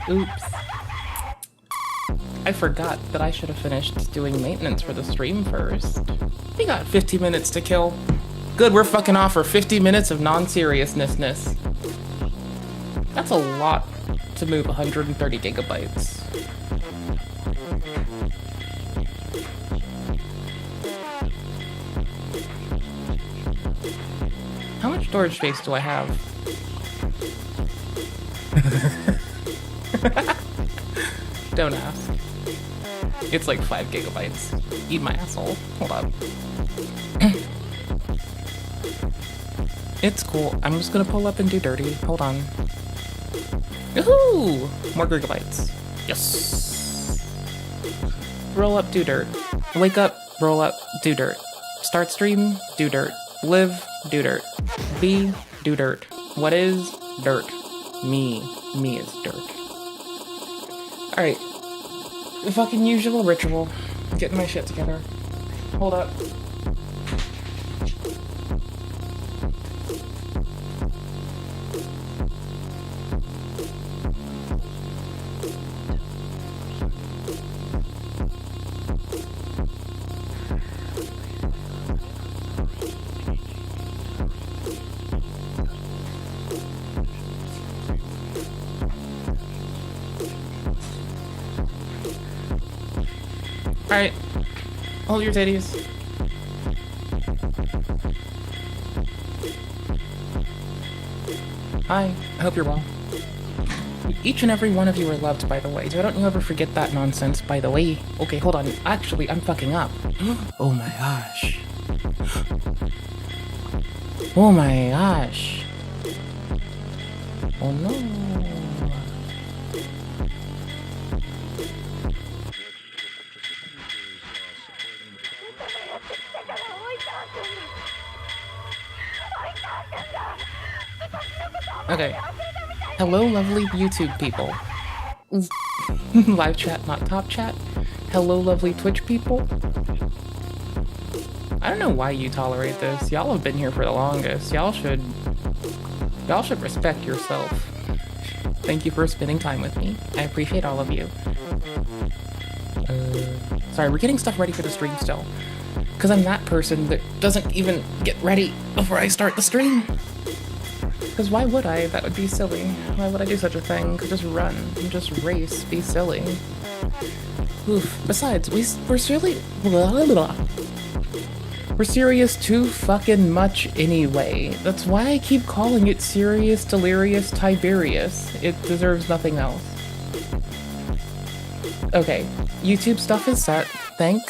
Oops. I forgot that I should have finished doing maintenance for the stream first. We got 50 minutes to kill. Good, we're fucking off for 50 minutes of non-seriousness. That's a lot to move 130 gigabytes. How much storage space do I have? Don't ask. It's like 5 gigabytes. Eat my asshole. Hold up. It's cool. I'm just gonna pull up and do dirty. Hold on. Yahoo! More gigabytes. Yes! Roll up, do dirt. Wake up, roll up, do dirt. Start stream, do dirt. Live, do dirt. Be, do dirt. What is dirt? Me. Me is dirt. Alright. The fucking usual ritual. Getting my shit together. Hold up. Alright. Hold your titties. Hi. I hope you're well. Each and every one of you are loved, by the way. So don't you ever forget that nonsense, by the way. Okay, hold on. Actually, I'm fucking up. Oh my gosh. Oh my gosh. Oh no. Okay. Hello, lovely YouTube people. Live chat, not top chat. Hello, lovely Twitch people. I don't know why you tolerate this. Y'all have been here for the longest. Y'all should respect yourself. Thank you for spending time with me. I appreciate all of you. Sorry, we're getting stuff ready for the stream still. Because I'm that person that doesn't even get ready before I start the stream. Because why would I? That would be silly. Why would I do such a thing? Just run. Just race. Be silly. Oof. Besides, we're silly. We're serious too fucking much anyway. That's why I keep calling it Serious Delirious Tiberius. It deserves nothing else. Okay. YouTube stuff is set. Thank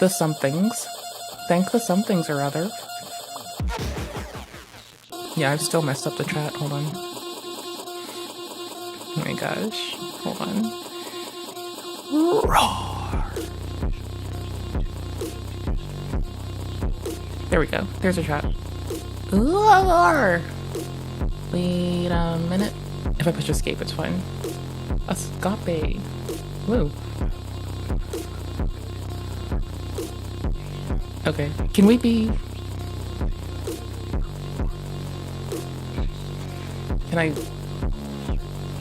the somethings. Thank the somethings or other. Yeah, I've still messed up the chat. Hold on. Oh my gosh. Hold on. Roar. There we go. There's a chat. Roar. Wait a minute. If I push escape, it's fine. Escape. Woo. Okay. Can we be... Can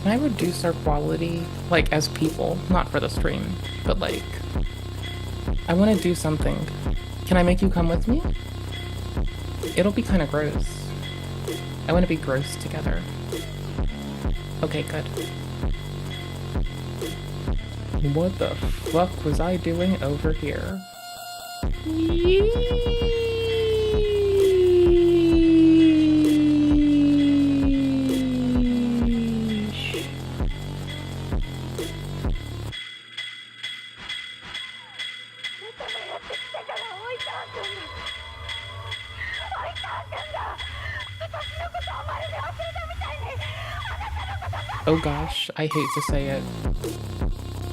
I reduce our quality, like, as people? Not for the stream, but, like, I want to do something. Can I make you come with me? It'll be kind of gross. I want to be gross together. Okay, good. What the fuck was I doing over here? Oh gosh, I hate to say it.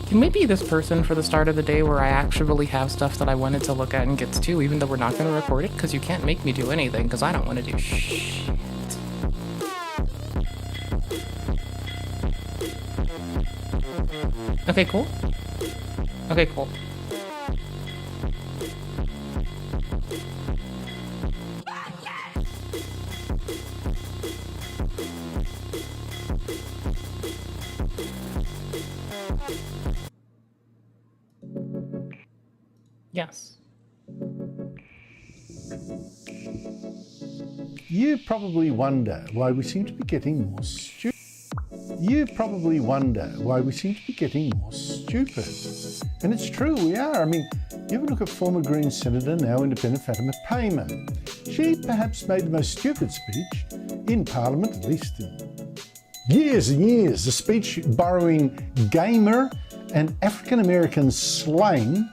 Can we be this person for the start of the day where I actually have stuff that I wanted to look at and get to, even though we're not going to record it? Because you can't make me do anything, because I don't want to do shit. Okay, cool. Okay, cool. Yes. You probably wonder why we seem to be getting more stupid. You probably wonder why we seem to be getting more stupid. And it's true, we are. I mean, you ever look at former Green Senator, now Independent Fatima Payman. She perhaps made the most stupid speech in Parliament, at least in years and years. A speech borrowing gamer and African-American slang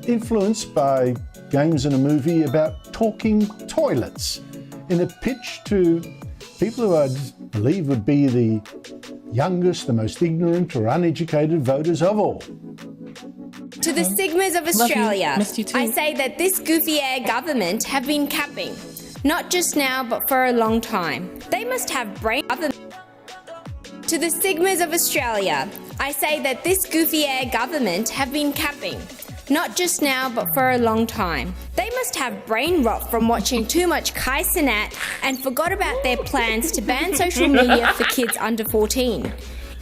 influenced by games in a movie about talking toilets in a pitch to people who I believe would be the youngest, the most ignorant or uneducated voters of all. To the Sigmas of Australia, I say that this goofy-air government have been capping, not just now but for a long time. They must have brain... To the Sigmas of Australia, I say that this goofy-air government have been capping, not just now but for a long time. They must have brain rot from watching too much Kai Cenat and forgot about their plans to ban social media for kids under 14.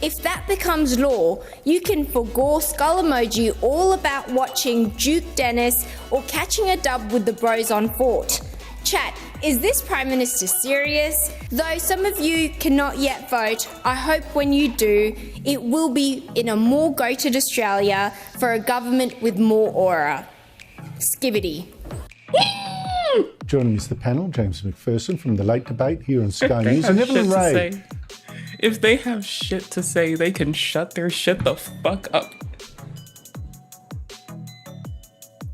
If that becomes law, you can forgo skull emoji all about watching Duke Dennis or catching a dub with the bros on Fort. Chat, is this Prime Minister serious? Though some of you cannot yet vote, I hope when you do, it will be in a more goated Australia for a government with more aura. Skibbity. Joining me is the panel, James McPherson from The Late Debate here on Sky News, and Evelyn Ray. If they have shit to say, they can shut their shit the fuck up.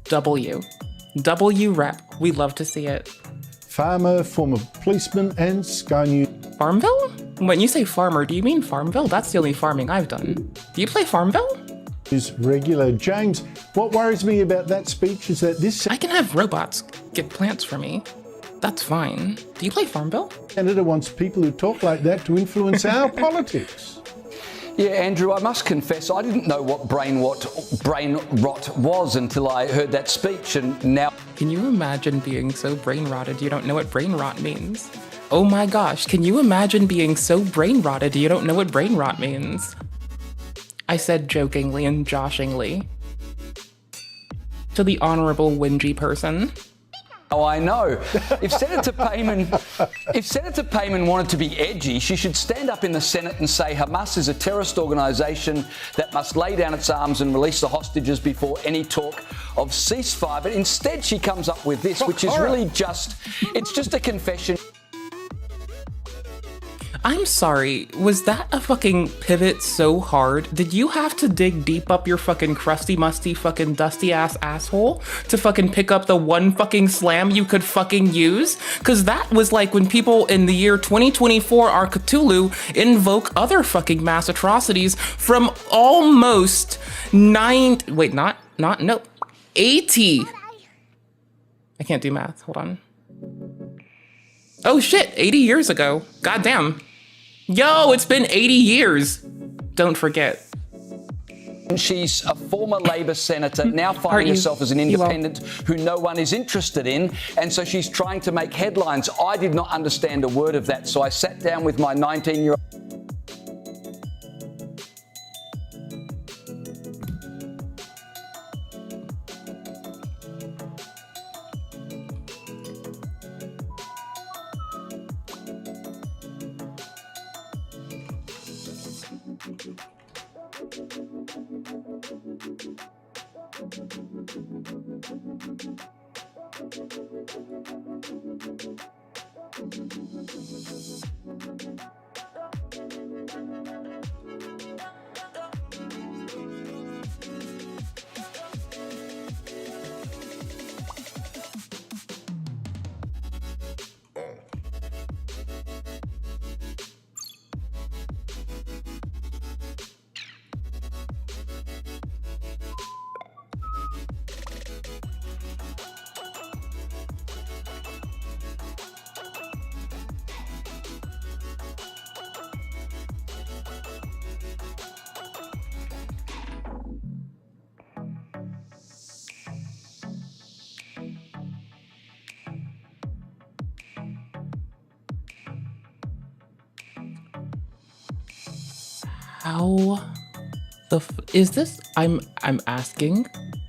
W rep. We love to see it. Farmer, former policeman, and Sky News. Farmville? When you say farmer, do you mean Farmville? That's the only farming I've done. Do you play Farmville? Is regular. James, what worries me about that speech is that this I can have robots get plants for me. That's fine. Do you play Farmville? senator wants people who talk like that to influence our politics. Yeah, Andrew, I must confess, I didn't know what brain rot was until I heard that speech, and now... Can you imagine being so brain rotted you don't know what brain rot means? Oh my gosh, can you imagine being so brain rotted you don't know what brain rot means? I said jokingly and joshingly. To the honorable whingy person. Oh, I know. If Senator Payman wanted to be edgy, she should stand up in the Senate and say Hamas is a terrorist organisation that must lay down its arms and release the hostages before any talk of ceasefire. But instead she comes up with this, which is really it's just a confession. I'm sorry, was that a fucking pivot so hard? Did you have to dig deep up your fucking crusty, musty, fucking dusty ass asshole to fucking pick up the one fucking slam you could fucking use? Cause that was like when people in the year 2024 are Cthulhu invoke other fucking mass atrocities from almost 80. I can't do math, hold on. Oh shit, 80 years ago. Goddamn. Yo, it's been 80 years. Don't forget. She's a former Labor senator, now finding herself as an independent who no one is interested in, and so she's trying to make headlines. I did not understand a word of that, so I sat down with my 19-year-old. How the is this? I'm asking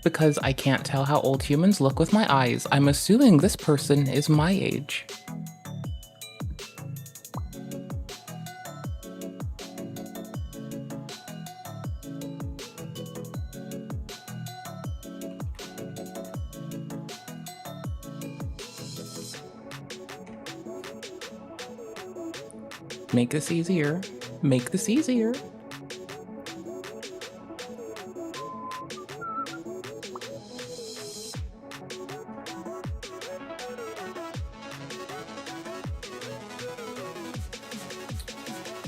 because I can't tell how old humans look with my eyes. I'm assuming this person is my age. Make this easier. Make this easier.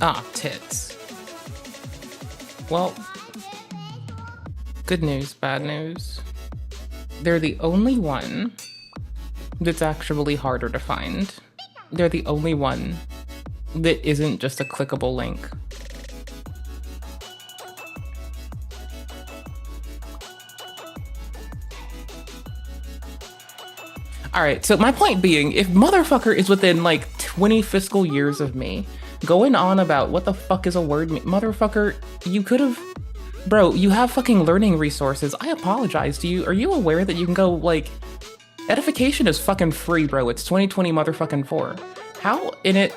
Ah, tits. Well, good news, bad news. They're the only one that's actually harder to find. They're the only one that isn't just a clickable link. All right, so my point being, if motherfucker is within like 20 fiscal years of me, going on about what the fuck is a word, motherfucker, you could have, bro, you have fucking learning resources. I apologize to you. Are you aware that you can go like, edification is fucking free, bro. It's 2020 motherfucking 4. How in it,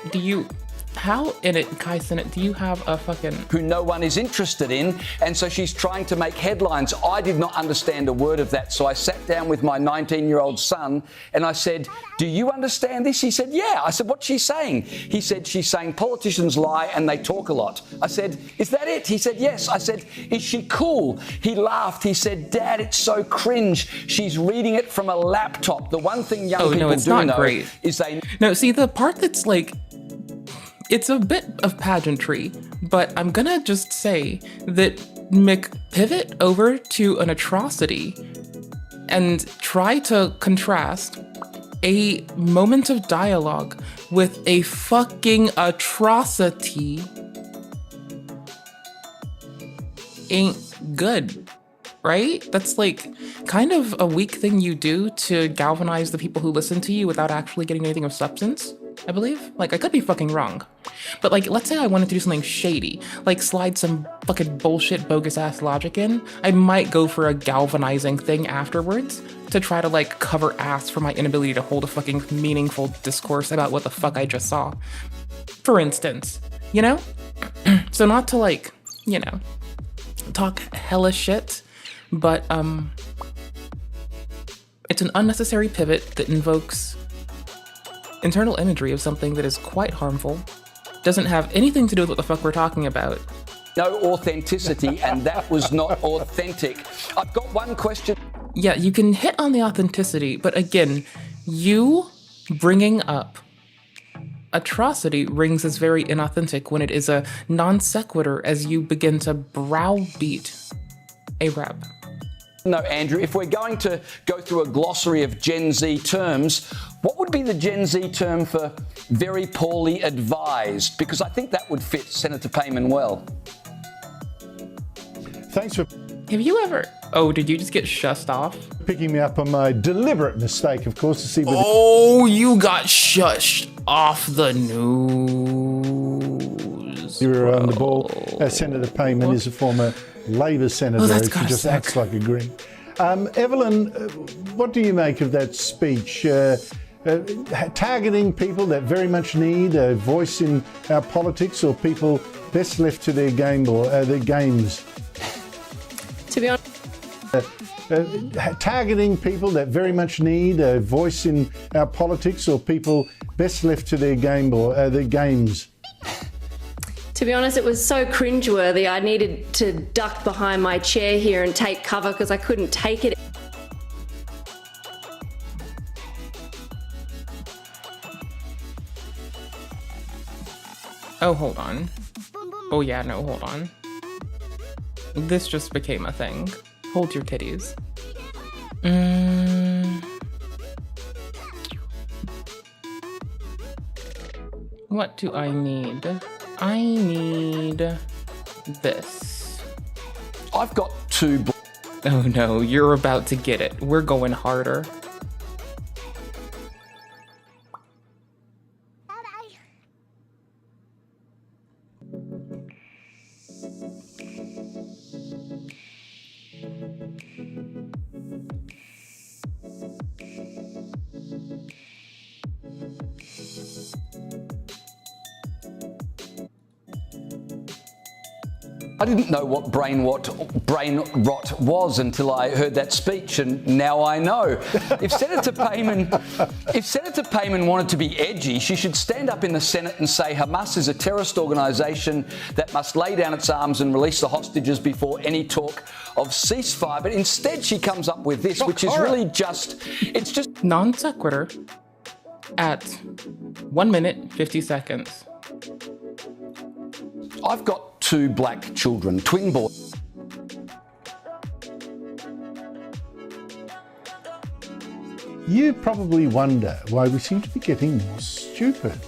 Kai Sinnott, do you have a fucking... Who no one is interested in, and so she's trying to make headlines. I did not understand a word of that, so I sat down with my 19-year-old son and I said, do you understand this? He said, yeah. I said, what's she saying? He said, she's saying politicians lie and they talk a lot. I said, is that it? He said, yes. I said, is she cool? He laughed. He said, Dad, it's so cringe. She's reading it from a laptop. The one thing young people do know is they... No, see, the part that's like... It's a bit of pageantry, but I'm gonna just say that pivot over to an atrocity and try to contrast a moment of dialogue with a fucking atrocity ain't good, right? That's like kind of a weak thing you do to galvanize the people who listen to you without actually getting anything of substance, I believe. Like, I could be fucking wrong. But like, let's say I wanted to do something shady, like slide some fucking bullshit bogus ass logic in. I might go for a galvanizing thing afterwards to try to like cover ass for my inability to hold a fucking meaningful discourse about what the fuck I just saw. For instance, you know? So not to like, you know, talk hella shit, but it's an unnecessary pivot that invokes internal imagery of something that is quite harmful, doesn't have anything to do with what the fuck we're talking about. No authenticity, and that was not authentic. I've got one question. Yeah, you can hit on the authenticity, but again, you bringing up atrocity rings as very inauthentic when it is a non sequitur as you begin to browbeat a rep. No, Andrew, if we're going to go through a glossary of Gen Z terms, what would be the Gen Z term for very poorly advised? Because I think that would fit Senator Payman well. Thanks for... Have you ever... Oh, did you just get shussed off? Picking me up on my deliberate mistake, of course, to see whether... Oh, you got shushed off the news. You were on the ball. Senator Payman is a former Labor senator who just acts like a green. Evelyn, what do you make of that speech? Targeting people that very much need a voice in our politics, or people best left to their game or their games? To be honest, targeting people that very much need a voice in our politics, or people best left to their game or their games? To be honest, it was so cringeworthy. I needed to duck behind my chair here and take cover because I couldn't take it. Oh, hold on. Oh yeah, no, hold on. This just became a thing. Hold your titties. What do I need? I need this. I've got two... Oh no, you're about to get it. We're going harder. I didn't know what brain rot was until I heard that speech, and now I know. If Senator Payman wanted to be edgy, she should stand up in the Senate and say Hamas is a terrorist organisation that must lay down its arms and release the hostages before any talk of ceasefire. But instead, she comes up with this, which is really just non sequitur at 1 minute 50 seconds. I've got 2 black children, twin boys. You probably wonder why we seem to be getting more stupid.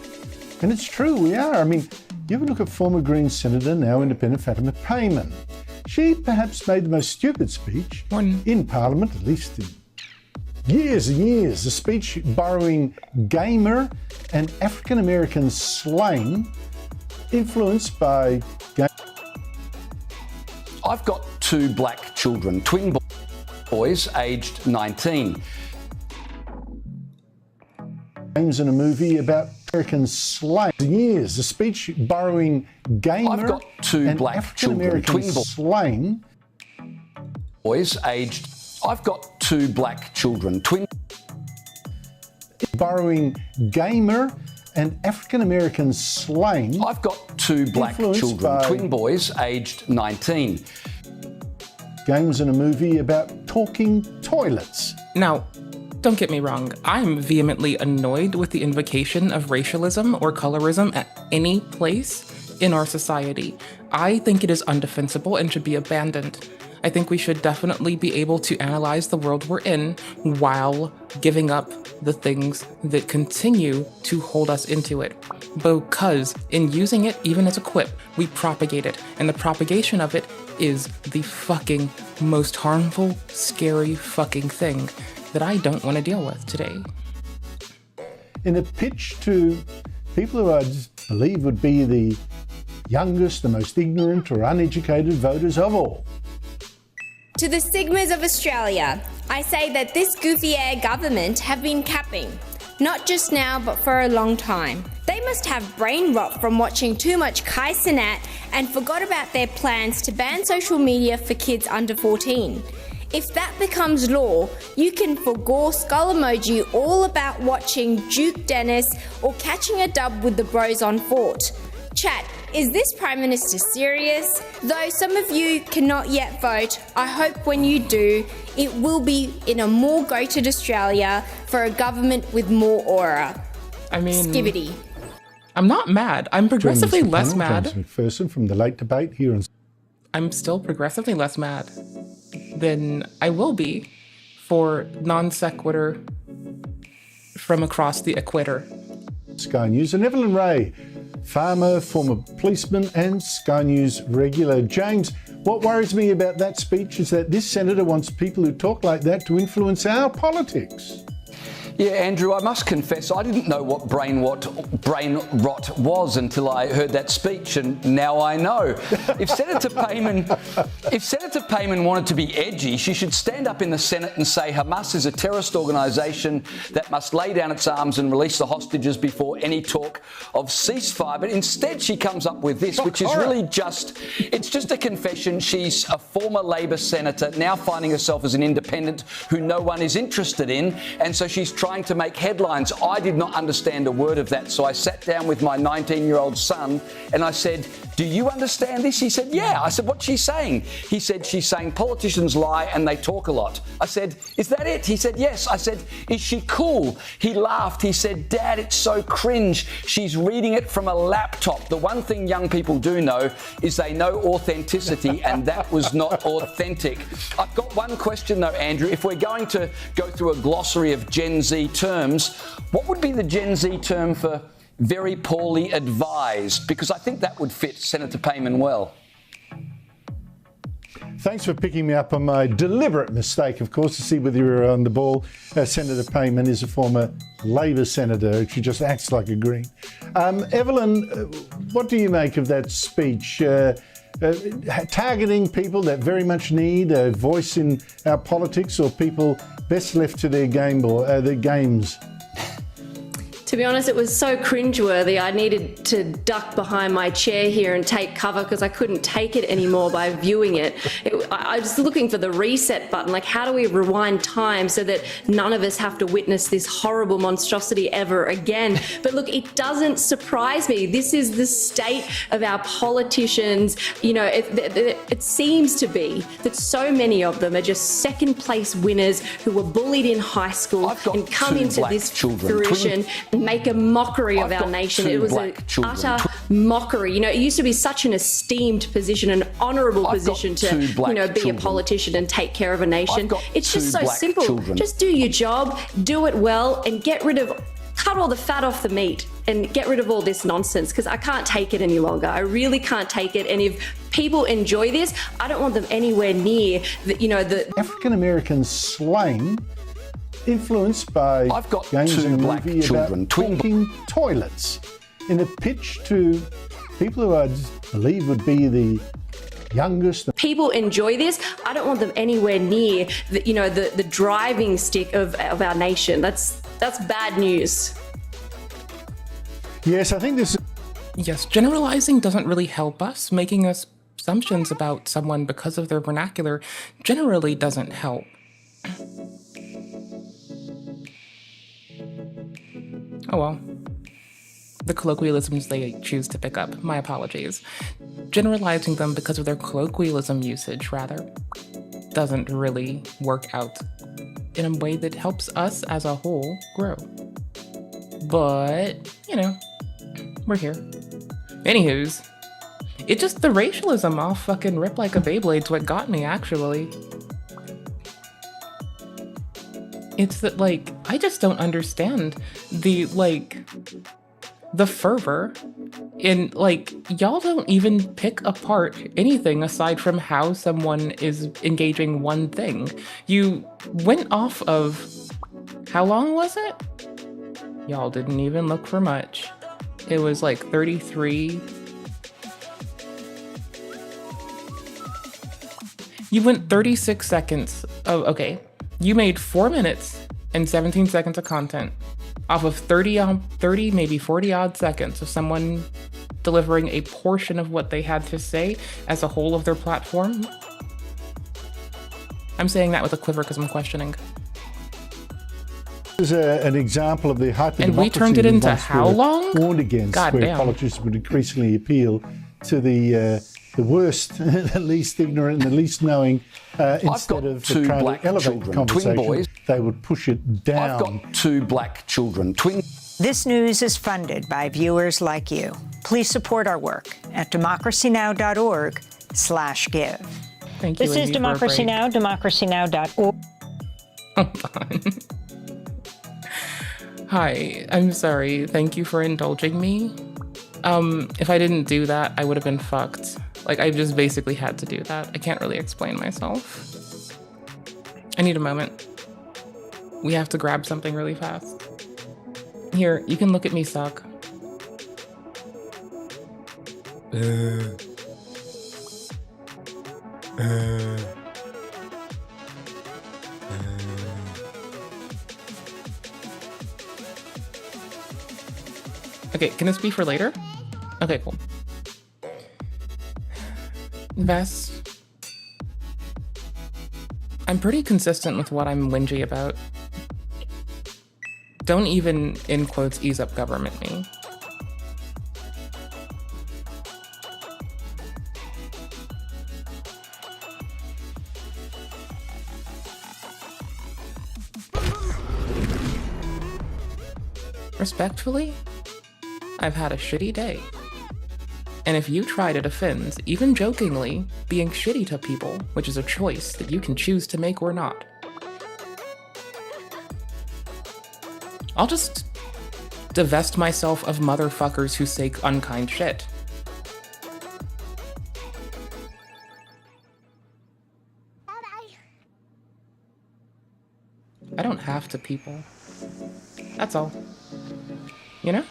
And it's true, we are. I mean, you ever look at former Green Senator, now Independent Fatima Payman. She perhaps made the most stupid speech in Parliament, at least in years and years. A speech borrowing gamer and African-American slang influenced by I've got 2 black children, twin boys, aged 19. Games in a movie about American slang. Years, a speech borrowing gamer I've got 2 and black children, African-American twin slang. Boys, aged. I've got 2 black children, twin. Borrowing gamer and African-American slang. I've got 2 black children, twin boys, aged 19. Games in a movie about talking toilets. Now, don't get me wrong, I'm vehemently annoyed with the invocation of racialism or colorism at any place in our society. I think it is undefensible and should be abandoned. I think we should definitely be able to analyze the world we're in while giving up the things that continue to hold us into it. Because in using it, even as a quip, we propagate it. And the propagation of it is the fucking most harmful, scary fucking thing that I don't want to deal with today. In a pitch to people who I believe would be the youngest, the most ignorant or uneducated voters of all. To the Sigmas of Australia, I say that this goofy air government have been capping. Not just now, but for a long time. They must have brain rot from watching too much Kai Cenat and forgot about their plans to ban social media for kids under 14. If that becomes law, you can forgo skull emoji all about watching Duke Dennis or catching a dub with the bros on Fort. Chat, is this Prime Minister serious? Though some of you cannot yet vote, I hope when you do, it will be in a more goated Australia for a government with more aura. I mean, Skivity. I'm not mad. I'm progressively less mad. James McPherson from the late debate here in. I'm still progressively less mad than I will be for non sequitur from across the equator. Sky News and Evelyn Ray, farmer, former policeman and Sky News regular. James, what worries me about that speech is that this senator wants people who talk like that to influence our politics. Yeah, Andrew, I must confess, I didn't know what brain rot was until I heard that speech, and now I know. If Senator Payman wanted to be edgy, she should stand up in the Senate and say Hamas is a terrorist organisation that must lay down its arms and release the hostages before any talk of ceasefire. But instead, she comes up with this, which is really just a confession. She's a former Labor senator, now finding herself as an independent who no one is interested in, and so she's trying to make headlines. I did not understand a word of that, so I sat down with my 19-year-old son and I said, "Do you understand this?" He said, "Yeah." I said, "What's she saying?" He said, "She's saying politicians lie and they talk a lot." I said, "Is that it?" He said, "Yes." I said, "Is she cool?" He laughed. He said, "Dad, it's so cringe. She's reading it from a laptop." The one thing young people do know is they know authenticity, and that was not authentic. I've got one question though, Andrew. If we're going to go through a glossary of Gen Z terms, what would be the Gen Z term for very poorly advised? Because I think that would fit Senator Payman well. Thanks for picking me up on my deliberate mistake, of course, to see whether you're on the ball. Senator Payman is a former Labor senator. She just acts like a Green. Evelyn, what do you make of that speech? targeting people that very much need a voice in our politics, or people best left to their their games? To be honest, it was so cringeworthy. I needed to duck behind my chair here and take cover because I couldn't take it anymore by viewing it. I was looking for the reset button. Like, how do we rewind time so that none of us have to witness this horrible monstrosity ever again? But look, it doesn't surprise me. This is the state of our politicians. You know, it seems to be that so many of them are just second place winners who were bullied in high school and come into this fruition. Make a mockery of our nation. It was an utter mockery. You know, it used to be such an esteemed position, an honourable position to, you know, be a politician and take care of a nation. It's just so simple. Just do your job, do it well, and cut all the fat off the meat and get rid of all this nonsense, because I can't take it any longer. I really can't take it. And if people enjoy this, I don't want them anywhere near the, you know, the African American slang influenced by games in a movie about talking toilets in a pitch to people who I believe would be the youngest. People enjoy this. I don't want them anywhere near the, you know, the driving stick of our nation. That's bad news. Yes, I think this. Yes, generalizing doesn't really help us. Making assumptions about someone because of their vernacular generally doesn't help. Oh well. The colloquialisms they choose to pick up. My apologies. Generalizing them because of their colloquialism usage, rather, doesn't really work out in a way that helps us as a whole grow. But, you know, we're here. Anywho's, it just, the racialism off fucking rip like a Beyblade's what got me, actually. It's that, like, I just don't understand the fervor in, like, y'all don't even pick apart anything aside from how someone is engaging one thing. You went off of, how long was it? Y'all didn't even look for much. It was like 33. You went 36 seconds of, okay. You made 4 minutes and 17 seconds of content off of 30, maybe 40 odd seconds of someone delivering a portion of what they had to say as a whole of their platform. I'm saying that with a quiver because I'm questioning. This is an example of the hyper-democracy. And we turned it into how long? Warned against, God where damn. politicians would increasingly appeal to the worst, the least ignorant, and the least knowing, instead of trying to elevate the conversation, they would push it down. I've got 2 black children, twin. This news is funded by viewers like you. Please support our work at democracynow.org/give. Thank you. This is Democracy Now!, democracynow.org. Hold on. Hi, I'm sorry. Thank you for indulging me. If I didn't do that, I would have been fucked. Like, I just basically had to do that. I can't really explain myself. I need a moment. We have to grab something really fast. Here, you can look at me suck. Okay, can this be for later? Okay, cool. Vess, I'm pretty consistent with what I'm whingy about. Don't even, in quotes, ease up government me. Respectfully, I've had a shitty day. And if you try to defend, even jokingly, being shitty to people, which is a choice that you can choose to make or not, I'll just divest myself of motherfuckers who say unkind shit. I don't have to, people. That's all. You know?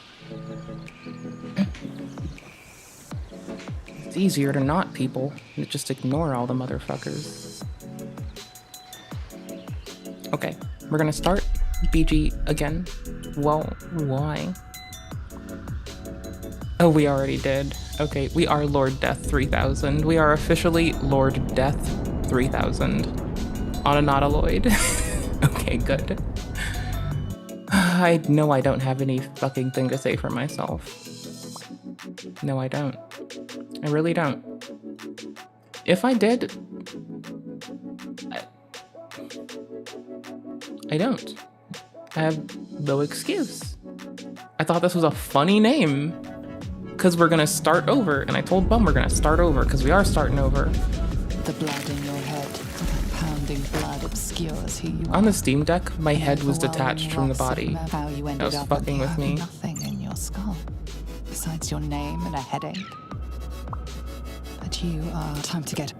It's easier to not people and just ignore all the motherfuckers. Okay, we're gonna start BG again. Well, why? Oh, we already did. Okay, we are Lord Death 3000. We are officially Lord Death 3000 on a nautiloid. Okay, good. I know I don't have any fucking thing to say for myself. No, I don't. I really don't. If I did, I don't. I have no excuse. I thought this was a funny name because we're gonna start over, and I told Bum we're gonna start over because we are starting over. The blood in your head, pounding blood obscures who you are. On the Steam Deck, my head was detached from the body. How you ended That was up fucking with me. Nothing in your skull, besides your name and a headache. But you are time to get.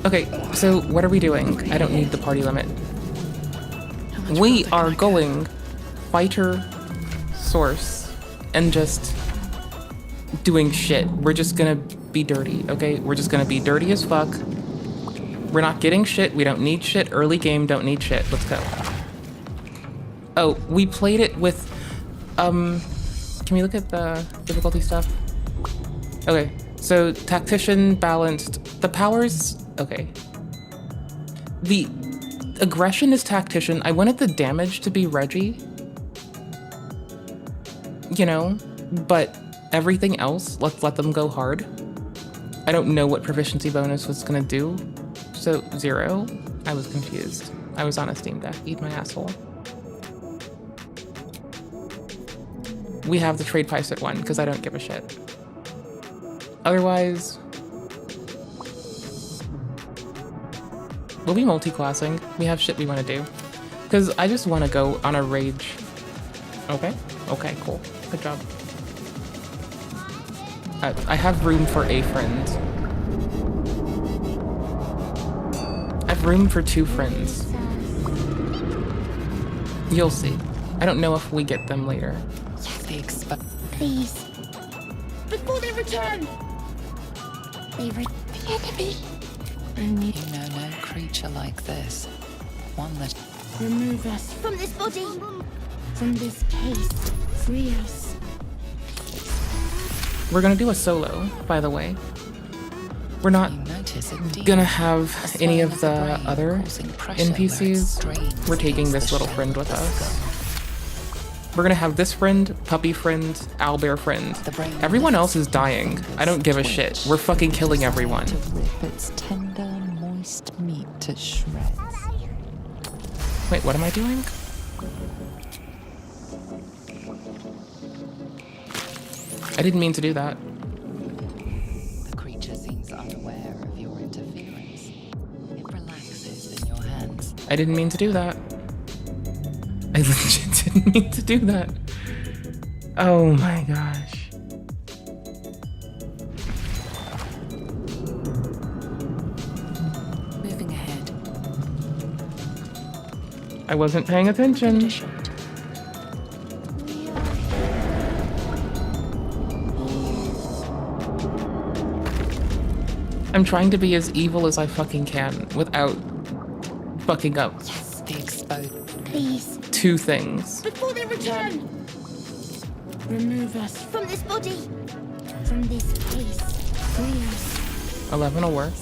Okay, so what are we doing? I don't need the party limit. We are going fighter source and just doing shit. We're just gonna be dirty, okay? We're just gonna be dirty as fuck. We're not getting shit. We don't need shit. Early game, don't need shit. Let's go. Oh, we played it with, can we look at the difficulty stuff? Okay, so tactician, balanced, the powers, okay. The aggression is tactician. I wanted the damage to be Reggie, you know, but everything else, let's let them go hard. I don't know what proficiency bonus was gonna do, so 0. I was confused. I was on a Steam Deck, eat my asshole. We have the trade price at 1 because I don't give a shit. Otherwise, we'll be multi-classing. We have shit we want to do. Because I just want to go on a rage. Okay? Okay, cool. Good job. I have room for a friend. I have room for 2 friends. You'll see. I don't know if we get them later. Please. Before they return! The enemy. You know no creature like this. One that... Remove us from this body. From this case. Free us. We're gonna do a solo, by the way. We're not gonna have any of the other NPCs. We're taking this little friend with us. We're gonna have this friend, puppy friend, owlbear friend. Everyone else is dying. I don't give a shit. We're fucking killing everyone. To rip its tender, moist meat to shreds. Wait, what am I doing? I didn't mean to do that. The creature seems unaware of your interference. It relaxes in your hands. I didn't mean to do that. I legit didn't mean to do that. Oh my gosh. Moving ahead. I wasn't paying attention. I'm trying to be as evil as I fucking can without fucking up. Yes, the exposed. Please. 2 things. Before they return! Remove us from this body. From this case. Free us. 11 will work.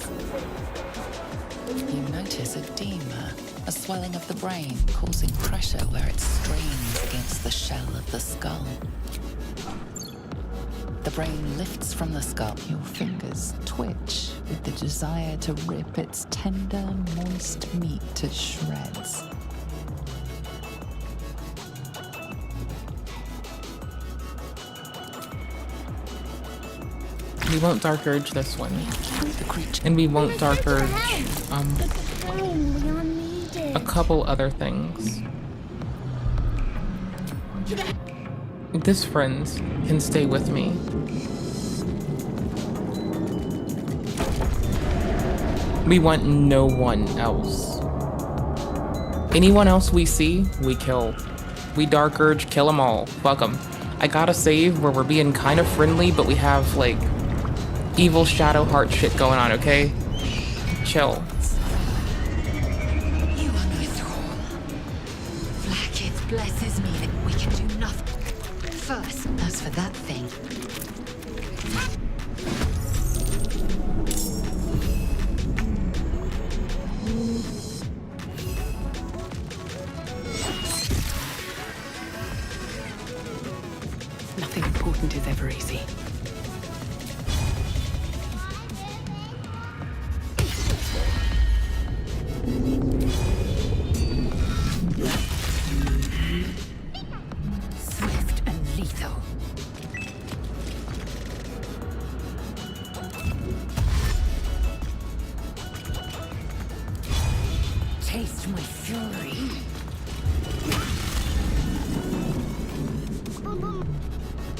You notice edema, a swelling of the brain, causing pressure where it strains against the shell of the skull. The brain lifts from the skull. Your fingers twitch with the desire to rip its tender, moist meat to shreds. We won't Dark Urge this one. The creature. And we won't Dark Urge We are needed. a couple other things. This friend can stay with me. We want no one else. Anyone else we see, we kill. We Dark Urge, kill them all. Fuck them. I got a save where we're being kind of friendly, but we have, like, evil shadow heart shit going on, okay? Chill. You are my thrall. Blackith blesses me that we can do nothing. First, as for that thing. Nothing important is ever easy. Swift and lethal. Taste my fury.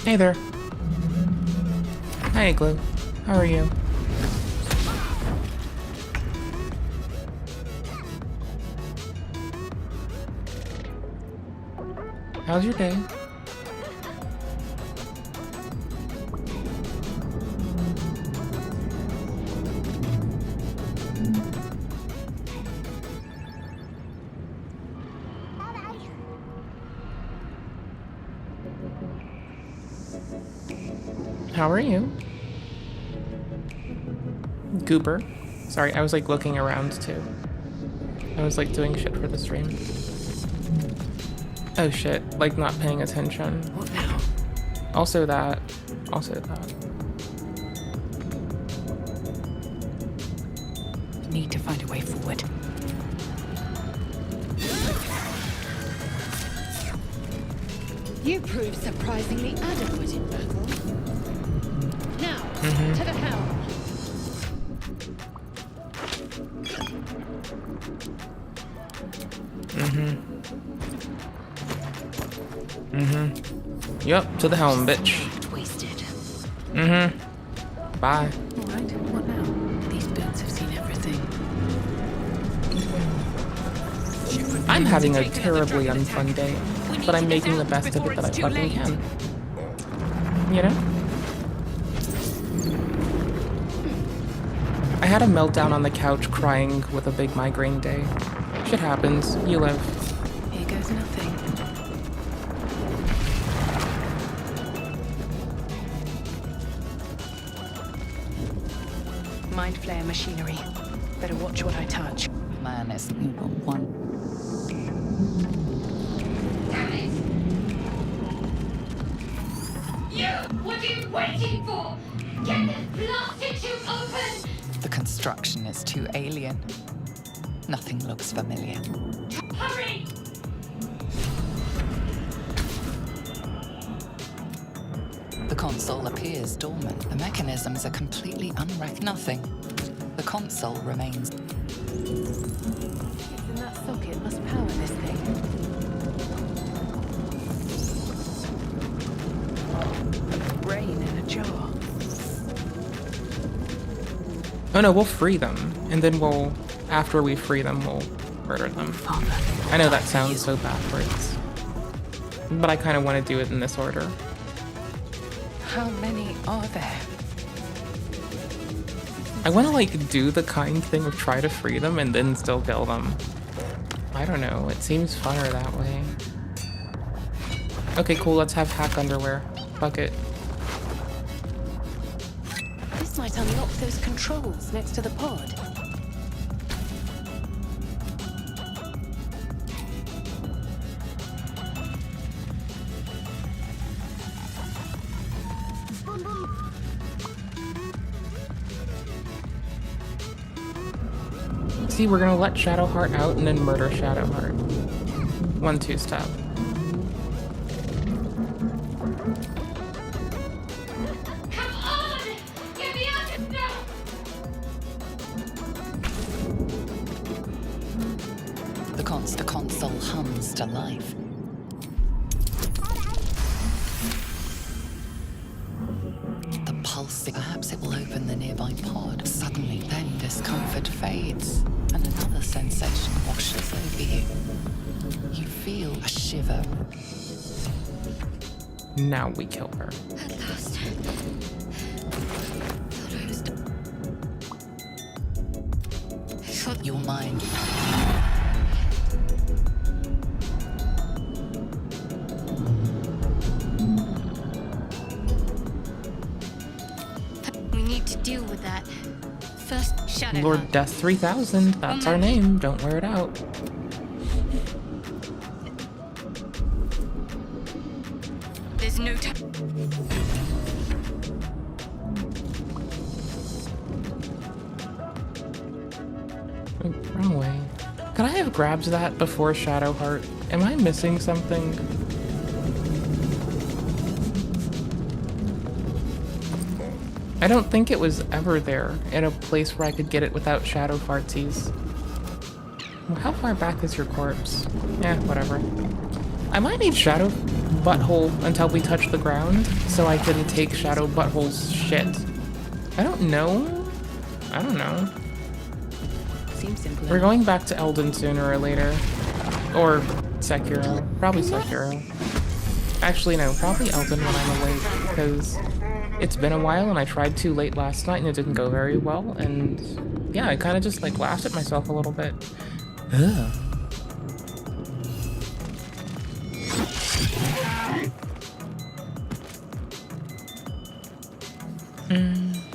Hey there. Hi, Igloo. How are you? How's your day? How are you? Goober. Sorry, I was like looking around too. I was like doing shit for the stream. Oh shit, like not paying attention. What now? Also that. Also that. Need to find a way forward. You prove surprisingly adequate in battle. Now, to the helm. Yup, to the helm, bitch. Wasted. Bye. Alright, what now? These boots have seen everything. I'm having a terribly unfun day, but I'm making the best of it that I fucking can. You know? I had a meltdown on the couch crying with a big migraine day. Shit happens. You live. Here goes nothing. Mind flare machinery. Better watch what I touch. Man is number one. What are you waiting for? Get this blasted tube open! The construction is too alien. Nothing looks familiar. Hurry! The console appears dormant. The mechanisms are completely unrecognized. Nothing. The console remains. And that socket must power this thing. Brain in a jar. Oh no, we'll free them. And then we'll, after we free them, we'll murder them. I know that sounds so backwards. But I kind of want to do it in this order. How many are there? I want to like do the kind thing of try to free them and then still kill them. I don't know, it seems funner that way. Okay, cool, let's have hack underwear. Fuck it. This might unlock those controls next to the pod. See, we're gonna let Shadowheart out and then murder Shadowheart. 1-2 step. Come on! Get me out of now! The console hums to life. The pulse. Perhaps it will open the nearby pod. Suddenly, then discomfort fades, and another sensation washes over you. You feel a shiver. Now we kill her. At last. Thought I was done. Your mind. We need to deal with that. First, Shadow. Lord Death 3000, that's our name. Don't wear it out. There's no time. Oh, wrong way. Could I have grabbed that before Shadowheart? Am I missing something? I don't think it was ever there in a place where I could get it without Shadow Fartsies. Well, how far back is your corpse? Yeah, whatever. I might need Shadow Butthole until we touch the ground, so I can take Shadow Butthole's shit. I don't know. I don't know. Seems simple. We're going back to Elden sooner or later. Or Sekiro. Probably Sekiro. Actually, no, probably Elden when I'm awake, because it's been a while and I tried too late last night and it didn't go very well, and yeah, I kind of just like laughed at myself a little bit. Ugh.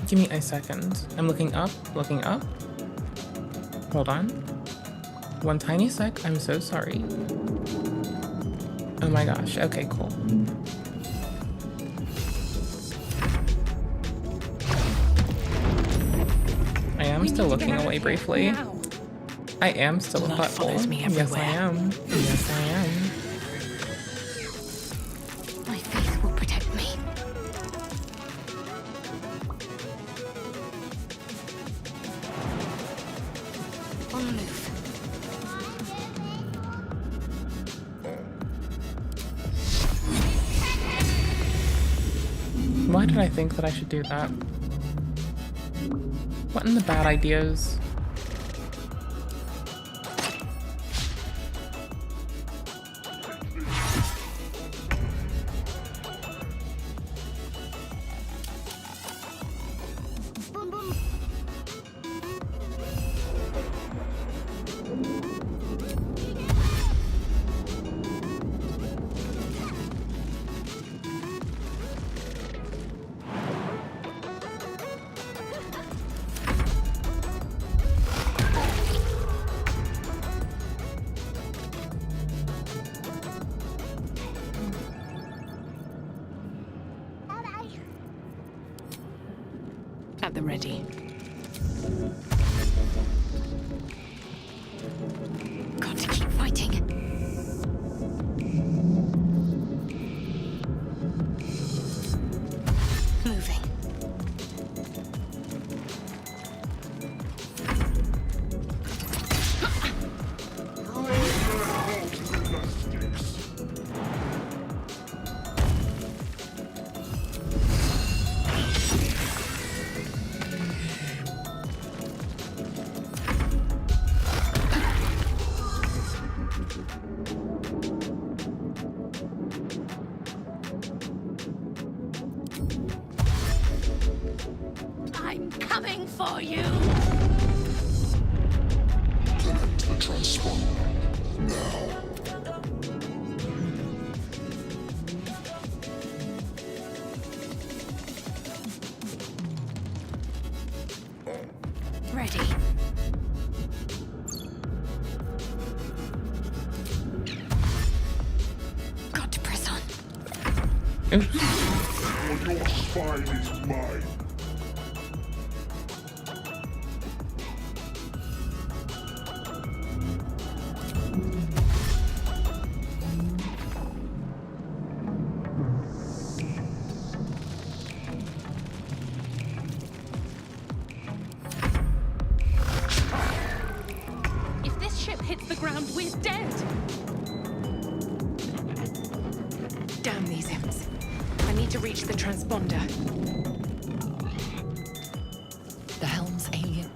Give me a second. I'm looking up, looking up. Hold on. One tiny sec, I'm so sorry. Oh my gosh, okay, cool. I am still looking away briefly. I am still a butthole. Yes, I am. Yes, I am. My faith will protect me. On the move. Why did I think that I should do that? What in the bad ideas? At the ready. Got to keep fighting. Moving. I'm coming for you. Connect the transponder now. Ready. Got to press on. Oops. Your spine is mine. If this ship hits the ground, we're dead. Damn these imps. I need to reach the transponder. The helm's alien.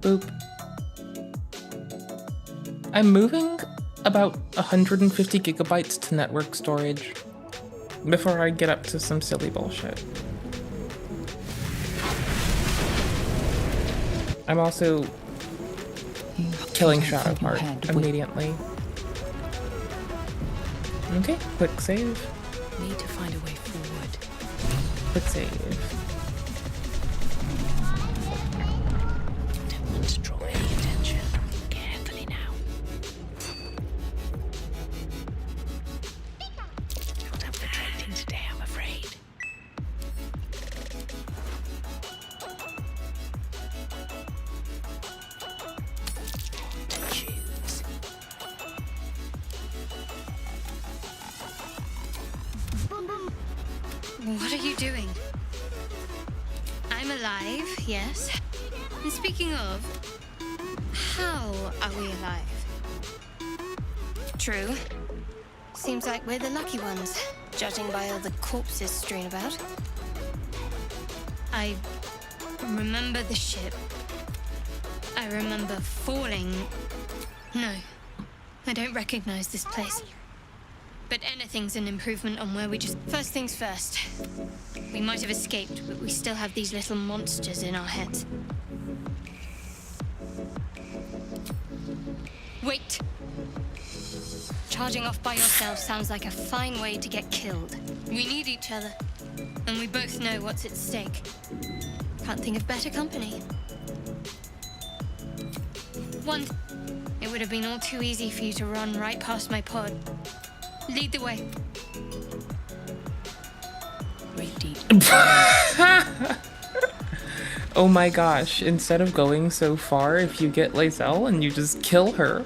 Boop. I'm moving about 150 gigabytes to network storage before I get up to some silly bullshit. I'm also killing Shadowheart immediately. Okay, quick save. Need to find a way forward. Quick save. Don't want to draw any attention. Carefully now. Not up for trading today, I'm afraid. To choose. What are you doing? I'm alive, yes. And speaking of, how are we alive? True. Seems like we're the lucky ones, judging by all the corpses strewn about. I remember the ship. I remember falling. No, I don't recognize this place. But anything's an improvement on where we just... First things first. We might have escaped, but we still have these little monsters in our heads. Wait! Charging off by yourself sounds like a fine way to get killed. We need each other, and we both know what's at stake. Can't think of better company. One, it would have been all too easy for you to run right past my pod. Lead the way. Oh my gosh, instead of going so far, if you get Lacelle and you just kill her.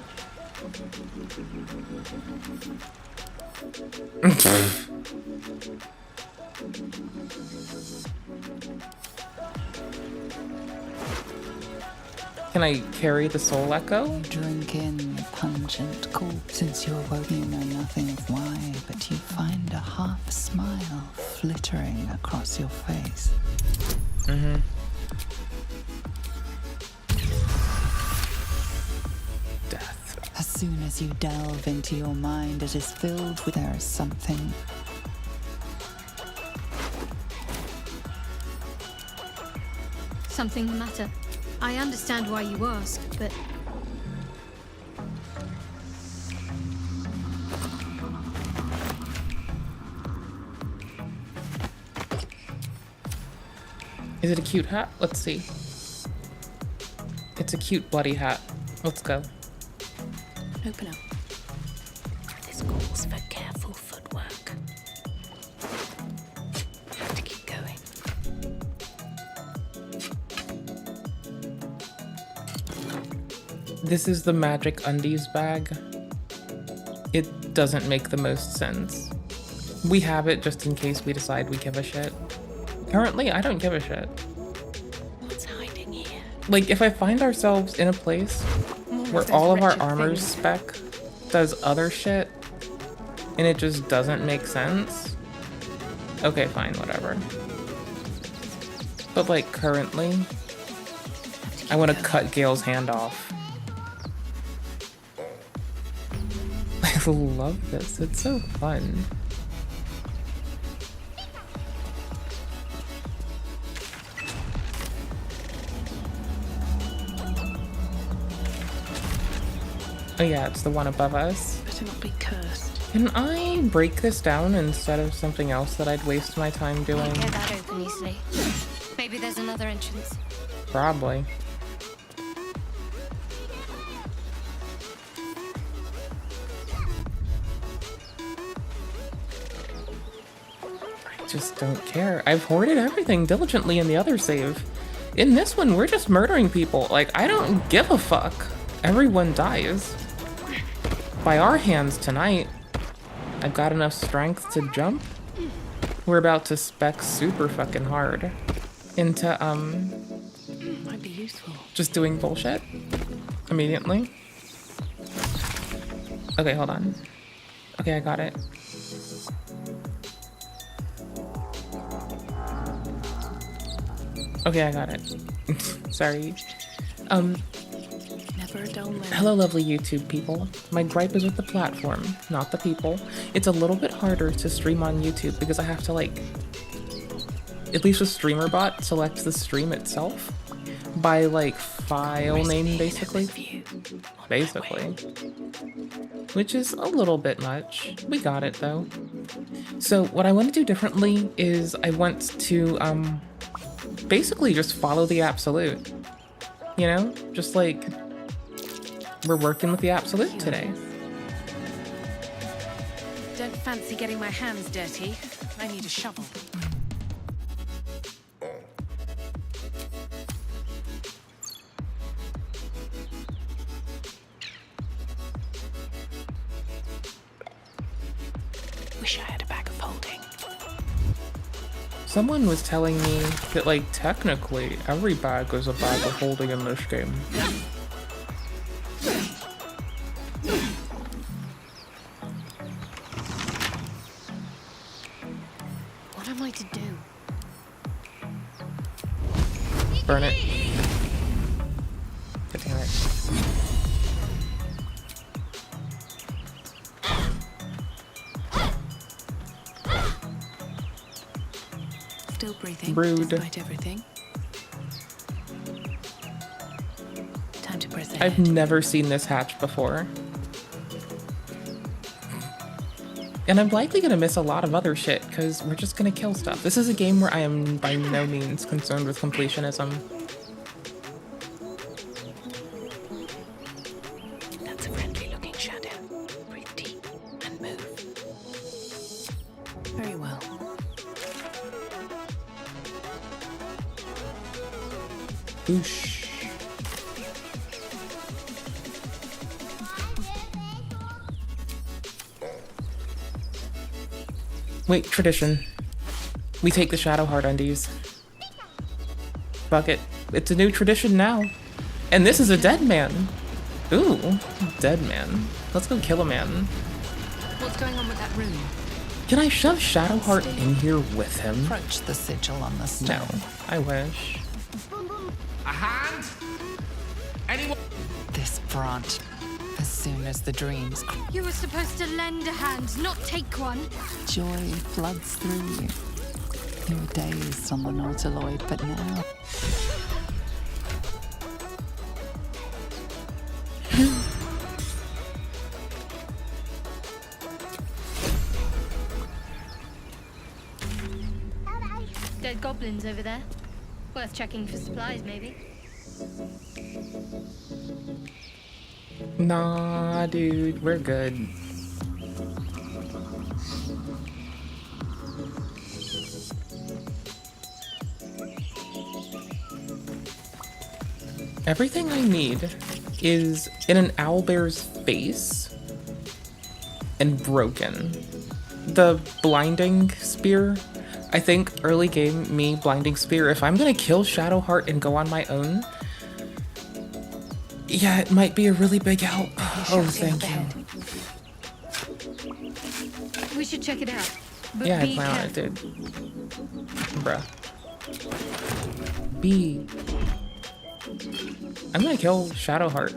Can I carry the soul echo? Drink in the pungent cool. Since you're woke, you know nothing of why, but you find a half smile flittering across your face. Death. As soon as you delve into your mind, it is filled with there is something. Something the matter. I understand why you ask, but... Is it a cute hat? Let's see. It's a cute bloody hat. Let's go. Open up. This calls for careful footwork. Have to keep going. This is the magic undies bag. It doesn't make the most sense. We have it just in case we decide we give a shit. Currently, I don't give a shit. What's hiding here? Like, if I find ourselves in a place where all of our armor's spec does other shit, and it just doesn't make sense, okay, fine, whatever. But like, currently, I want to cut Gale's hand off. I love this, it's so fun. Oh yeah, it's the one above us. Better not be cursed. Can I break this down instead of something else that I'd waste my time doing? Get that open easily. Maybe there's another entrance. Probably. I just don't care. I've hoarded everything diligently in the other save. In this one, we're just murdering people. Like, I don't give a fuck. Everyone dies. By our hands tonight. I've got enough strength to jump. We're about to spec super fucking hard into, Might be useful. just doing bullshit immediately. Okay, hold on. Okay, I got it. Okay, I got it. Sorry. Never Never a dull moment. Hello, lovely YouTube people. My gripe is with the platform, not the people. It's a little bit harder to stream on YouTube because I have to, like, at least with StreamerBot, select the stream itself by, like, file name, basically. Which is a little bit much. We got it, though. So what I want to do differently is I want to, basically just follow the absolute. You know? Just like, we're working with the absolute today. Don't fancy getting my hands dirty. I need a shovel. Wish I had a bag of holding. Someone was telling me that, like, technically every bag is a bag of holding in this game. What am I to do? Burn it. God damn it. Still breathing. Rude. Despite everything. Time to press ahead. I've never seen this hatch before. And I'm likely gonna miss a lot of other shit, because we're just gonna kill stuff. This is a game where I am by no means concerned with completionism. That's a friendly looking shadow. Breathe deep and move. Very well. Boosh. Wait, tradition. We take the Shadow Heart undies. Fuck it. It's a new tradition now. And this is a dead man. Ooh, dead man. Let's go kill a man. What's going on with that room? Can I shove Shadowheart in here with him? Approach the sigil on the stone. No, I wish. A hand? Anyone? This branch. As soon as the dreams, You were supposed to lend a hand, not take one. joy floods through you. You were dazed on the Nautiloid, but now... Dead goblins over there. Worth checking for supplies, maybe. Nah, dude, we're good. Everything I need is in an owlbear's face and broken. The blinding spear, I think early game, me blinding spear, if I'm gonna kill Shadowheart and go on my own, yeah, it might be a really big help. Oh, thank you. We should check it out. But Yeah, I be plan on it, careful. dude. Bruh. B. I'm gonna kill Shadowheart.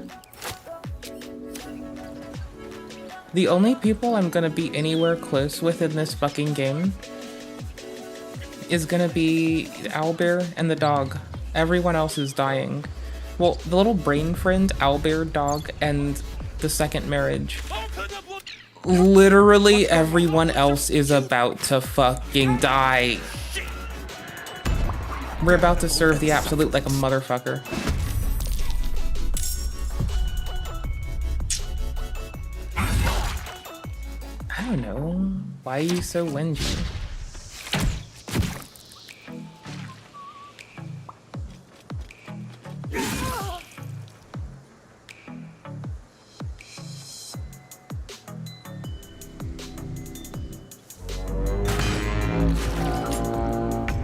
The only people I'm gonna be anywhere close with in this fucking game is gonna be Owlbear and the dog. Everyone else is dying. Well, the little brain friend, Owlbear, dog, and the second marriage. Literally everyone else is about to fucking die. We're about to serve the absolute like a motherfucker. I don't know. Why are you so whingy?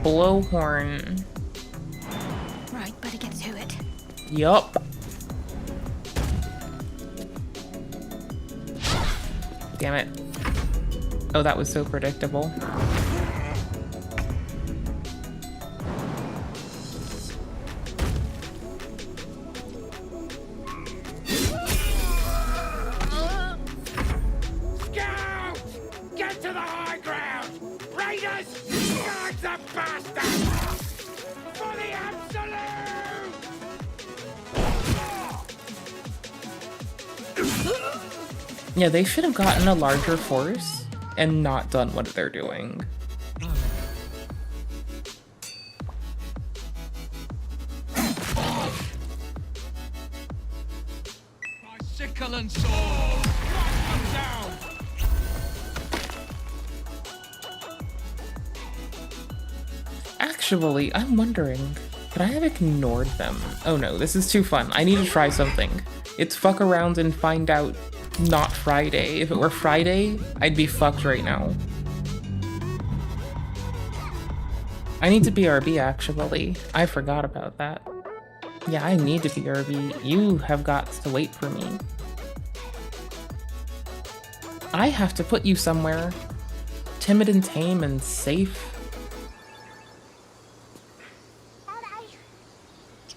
Blowhorn. Right, better get to it. Yup. Damn it. Oh, that was so predictable. Yeah, they should have gotten a larger force and not done what they're doing. My sickle and sword! Knock them down! Actually, I'm wondering, could I have ignored them? Oh no, this is too fun. I need to try something. It's fuck around and find out not Friday. If it were Friday, I'd be fucked right now. I need to BRB actually. I forgot about that. Yeah, I need to BRB. You have got to wait for me. I have to put you somewhere. Timid and tame and safe.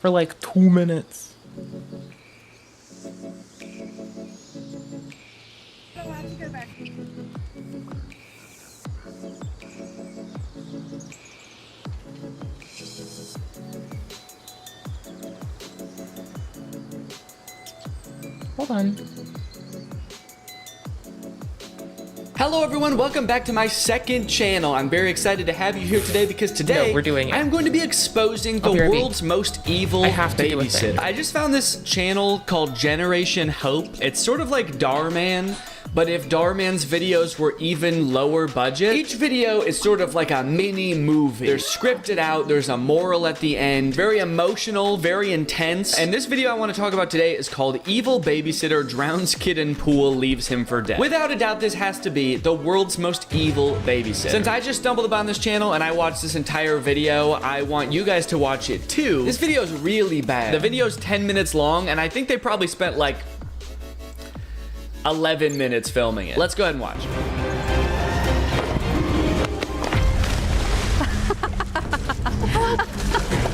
For like 2 minutes. Hold on. Hello everyone, welcome back to my second channel. I'm very excited to have you here today because today we're doing it. I'm going to be exposing the world's most evil babysitter. I just found this channel called Generation Hope. It's sort of like Darman, but if Darman's videos were even lower budget. Each video is sort of like a mini movie. They're scripted out, there's a moral at the end, very emotional, very intense. And this video I want to talk about today is called Evil Babysitter Drowns Kid in Pool, Leaves Him for Dead. Without a doubt, this has to be the world's most evil babysitter. Since I just stumbled upon this channel and I watched this entire video, I want you guys to watch it too. This video is really bad. The video is 10 minutes long and I think they probably spent like 11 minutes filming it. Let's go ahead and watch.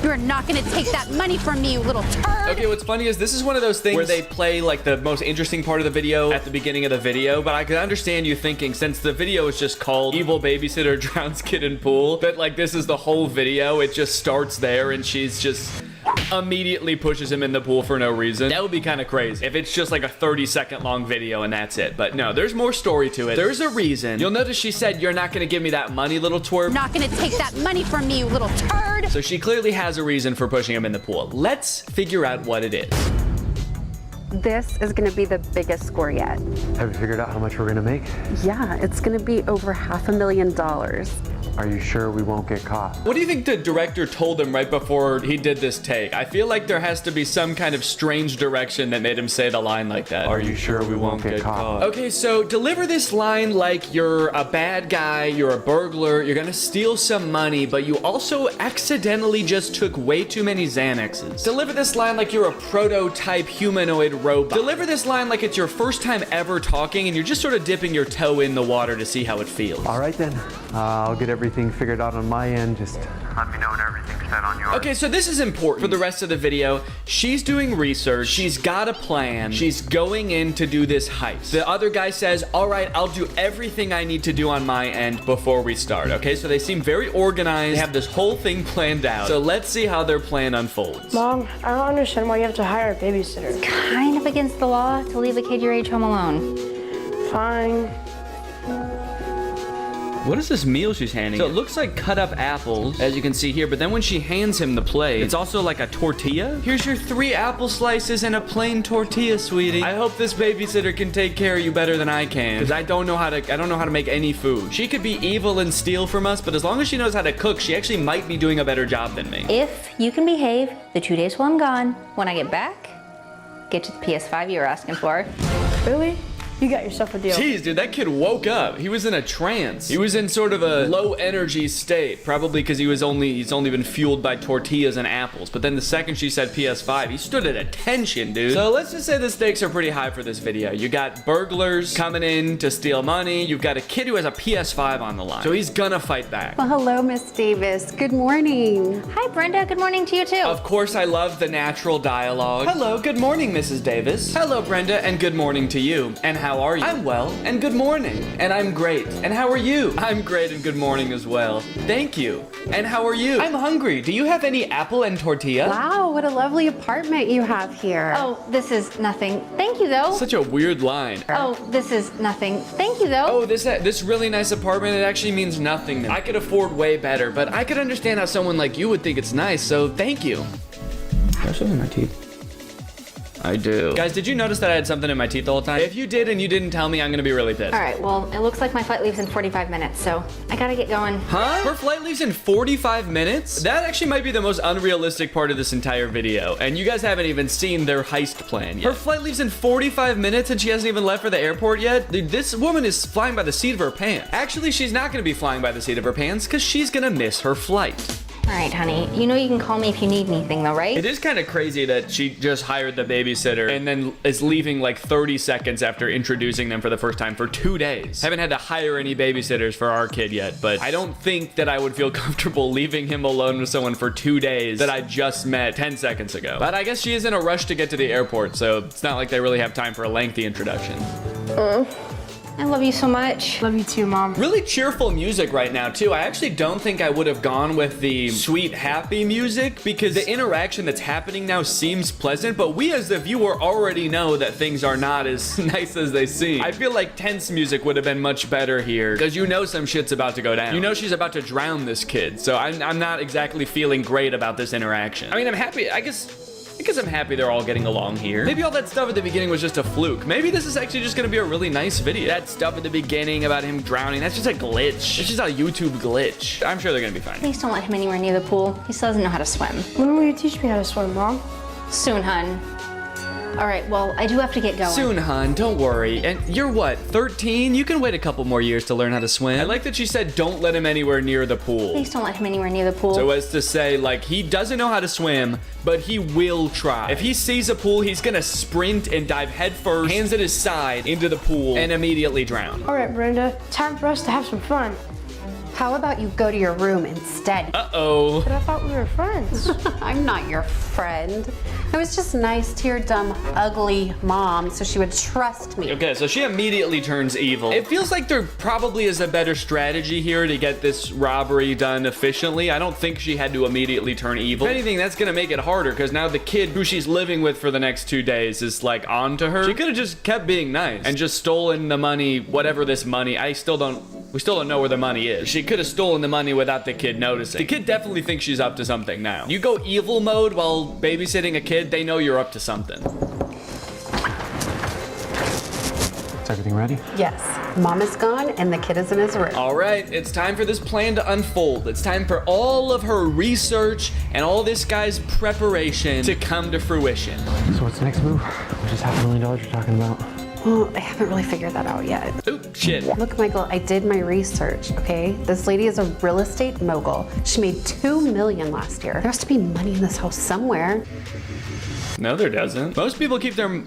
You're not gonna take that money from me, you little turd! Okay, what's funny is this is one of those things where they play like the most interesting part of the video at the beginning of the video, but I can understand you thinking, since the video is just called Evil Babysitter Drowns Kid in Pool, that like this is the whole video. It just starts there and she's just immediately pushes him in the pool for no reason. That would be kind of crazy if it's just like a 30-second long video and that's it. But no, there's more story to it. There's a reason. You'll notice she said, "You're not gonna give me that money, little twerp." Not gonna take that money from me, you little turd! So she clearly has a reason for pushing him in the pool. Let's figure out what it is. This is gonna be the biggest score yet. Have you figured out how much we're gonna make? Yeah, it's gonna be over $500,000. Are you sure we won't get caught? What do you think the director told him right before he did this take? I feel like there has to be some kind of strange direction that made him say the line like that. Are you sure we won't get caught? Okay, so deliver this line like you're a bad guy, you're a burglar, you're gonna steal some money, but you also accidentally just took way too many Xanaxes. Deliver this line like you're a prototype humanoid robot. Deliver this line like it's your first time ever talking and you're just sort of dipping your toe in the water to see how it feels. All right then, I'll get everything figured out on my end. Just let me know when everything's set on yours. Okay, so this is important for the rest of the video. She's doing research. She's got a plan. She's going in to do this heist. The other guy says, "All right, I'll do everything I need to do on my end before we start." Okay, so they seem very organized. They have this whole thing planned out. So let's see how their plan unfolds. Mom, I don't understand why you have to hire a babysitter. It's kind of against the law to leave a kid your age home alone. Fine. What is this meal she's handing? So it looks like cut up apples, as you can see here, but then when she hands him the plate, it's also like a tortilla. Here's your 3 apple slices and a plain tortilla, sweetie. I hope this babysitter can take care of you better than I can, because I don't know how to make any food. She could be evil and steal from us, but as long as she knows how to cook, she actually might be doing a better job than me. If you can behave the 2 days while I'm gone, when I get back, get you the PS5 you were asking for. Really? You got yourself a deal. Jeez, dude, that kid woke up. He was in a trance. He was in sort of a low energy state, probably because he's only been fueled by tortillas and apples. But then the second she said PS5, he stood at attention, dude. So let's just say the stakes are pretty high for this video. You got burglars coming in to steal money. You've got a kid who has a PS5 on the line. So he's gonna fight back. Well, hello, Miss Davis. Good morning. Hi, Brenda. Good morning to you, too. Of course, I love the natural dialogue. Hello, good morning, Mrs. Davis. Hello, Brenda, and good morning to you. And how are you? I'm well, and good morning. And I'm great. And how are you? I'm great and good morning as well. Thank you. And how are you? I'm hungry. Do you have any apple and tortilla? Wow, what a lovely apartment you have here. Oh, this is nothing. Thank you, though. Such a weird line. Oh, this is nothing. Thank you, though. Oh, this really nice apartment, it actually means nothing. I could afford way better, but I could understand how someone like you would think it's nice, so thank you. Do I have something in my teeth? I do. Guys, did you notice that I had something in my teeth the whole time? If you did and you didn't tell me, I'm gonna be really pissed. All right, well, it looks like my flight leaves in 45 minutes, so I gotta get going. Huh? Her flight leaves in 45 minutes? That actually might be the most unrealistic part of this entire video, and you guys haven't even seen their heist plan yet. Her flight leaves in 45 minutes and she hasn't even left for the airport yet? Dude, this woman is flying by the seat of her pants. Actually, she's not gonna be flying by the seat of her pants because she's gonna miss her flight. All right, honey. You know you can call me if you need anything, though, right? It is kind of crazy that she just hired the babysitter and then is leaving like 30 seconds after introducing them for the first time for 2 days. Haven't had to hire any babysitters for our kid yet, but I don't think that I would feel comfortable leaving him alone with someone for 2 days that I just met 10 seconds ago. But I guess she is in a rush to get to the airport, so it's not like they really have time for a lengthy introduction. I love you so much. Love you too, Mom. Really cheerful music right now, too. I actually don't think I would have gone with the sweet, happy music because the interaction that's happening now seems pleasant, but we as the viewer already know that things are not as nice as they seem. I feel like tense music would have been much better here because you know some shit's about to go down. You know she's about to drown this kid, so I'm not exactly feeling great about this interaction. I mean, I'm happy, I guess I'm happy they're all getting along here. Maybe all that stuff at the beginning was just a fluke. Maybe this is actually just gonna be a really nice video. That stuff at the beginning about him drowning, that's just a glitch. It's just a YouTube glitch. I'm sure they're gonna be fine. Please don't let him anywhere near the pool. He still doesn't know how to swim. When will you teach me how to swim, Mom? Soon, hun. All right, well, I do have to get going. Soon, hun, don't worry. And you're what, 13? You can wait a couple more years to learn how to swim. I like that she said don't let him anywhere near the pool. Please don't let him anywhere near the pool. So as to say, like, he doesn't know how to swim, but he will try. If he sees a pool, he's gonna sprint and dive headfirst, hands at his side, into the pool, and immediately drown. All right, Brenda, time for us to have some fun. How about you go to your room instead? Uh-oh. But I thought we were friends. I'm not your friend. I was just nice to your dumb, ugly mom so she would trust me. Okay, so she immediately turns evil. It feels like there probably is a better strategy here to get this robbery done efficiently. I don't think she had to immediately turn evil. If anything, that's gonna make it harder because now the kid who she's living with for the next 2 days is like on to her. She could have just kept being nice and just stolen the money, whatever this money, we still don't know where the money is. She could have stolen the money without the kid noticing. The kid definitely thinks she's up to something now. You go evil mode while babysitting a kid, they know you're up to something. Is everything ready? Yes. Mom is gone and the kid is in his room. All right, it's time for this plan to unfold. It's time for all of her research and all this guy's preparation to come to fruition. So what's the next move? What is $500 million you're talking about? Well, I haven't really figured that out yet. Oh, shit. Look, Michael, I did my research, okay? This lady is a real estate mogul. She made $2 million last year. There has to be money in this house somewhere. No, there doesn't. Most people keep their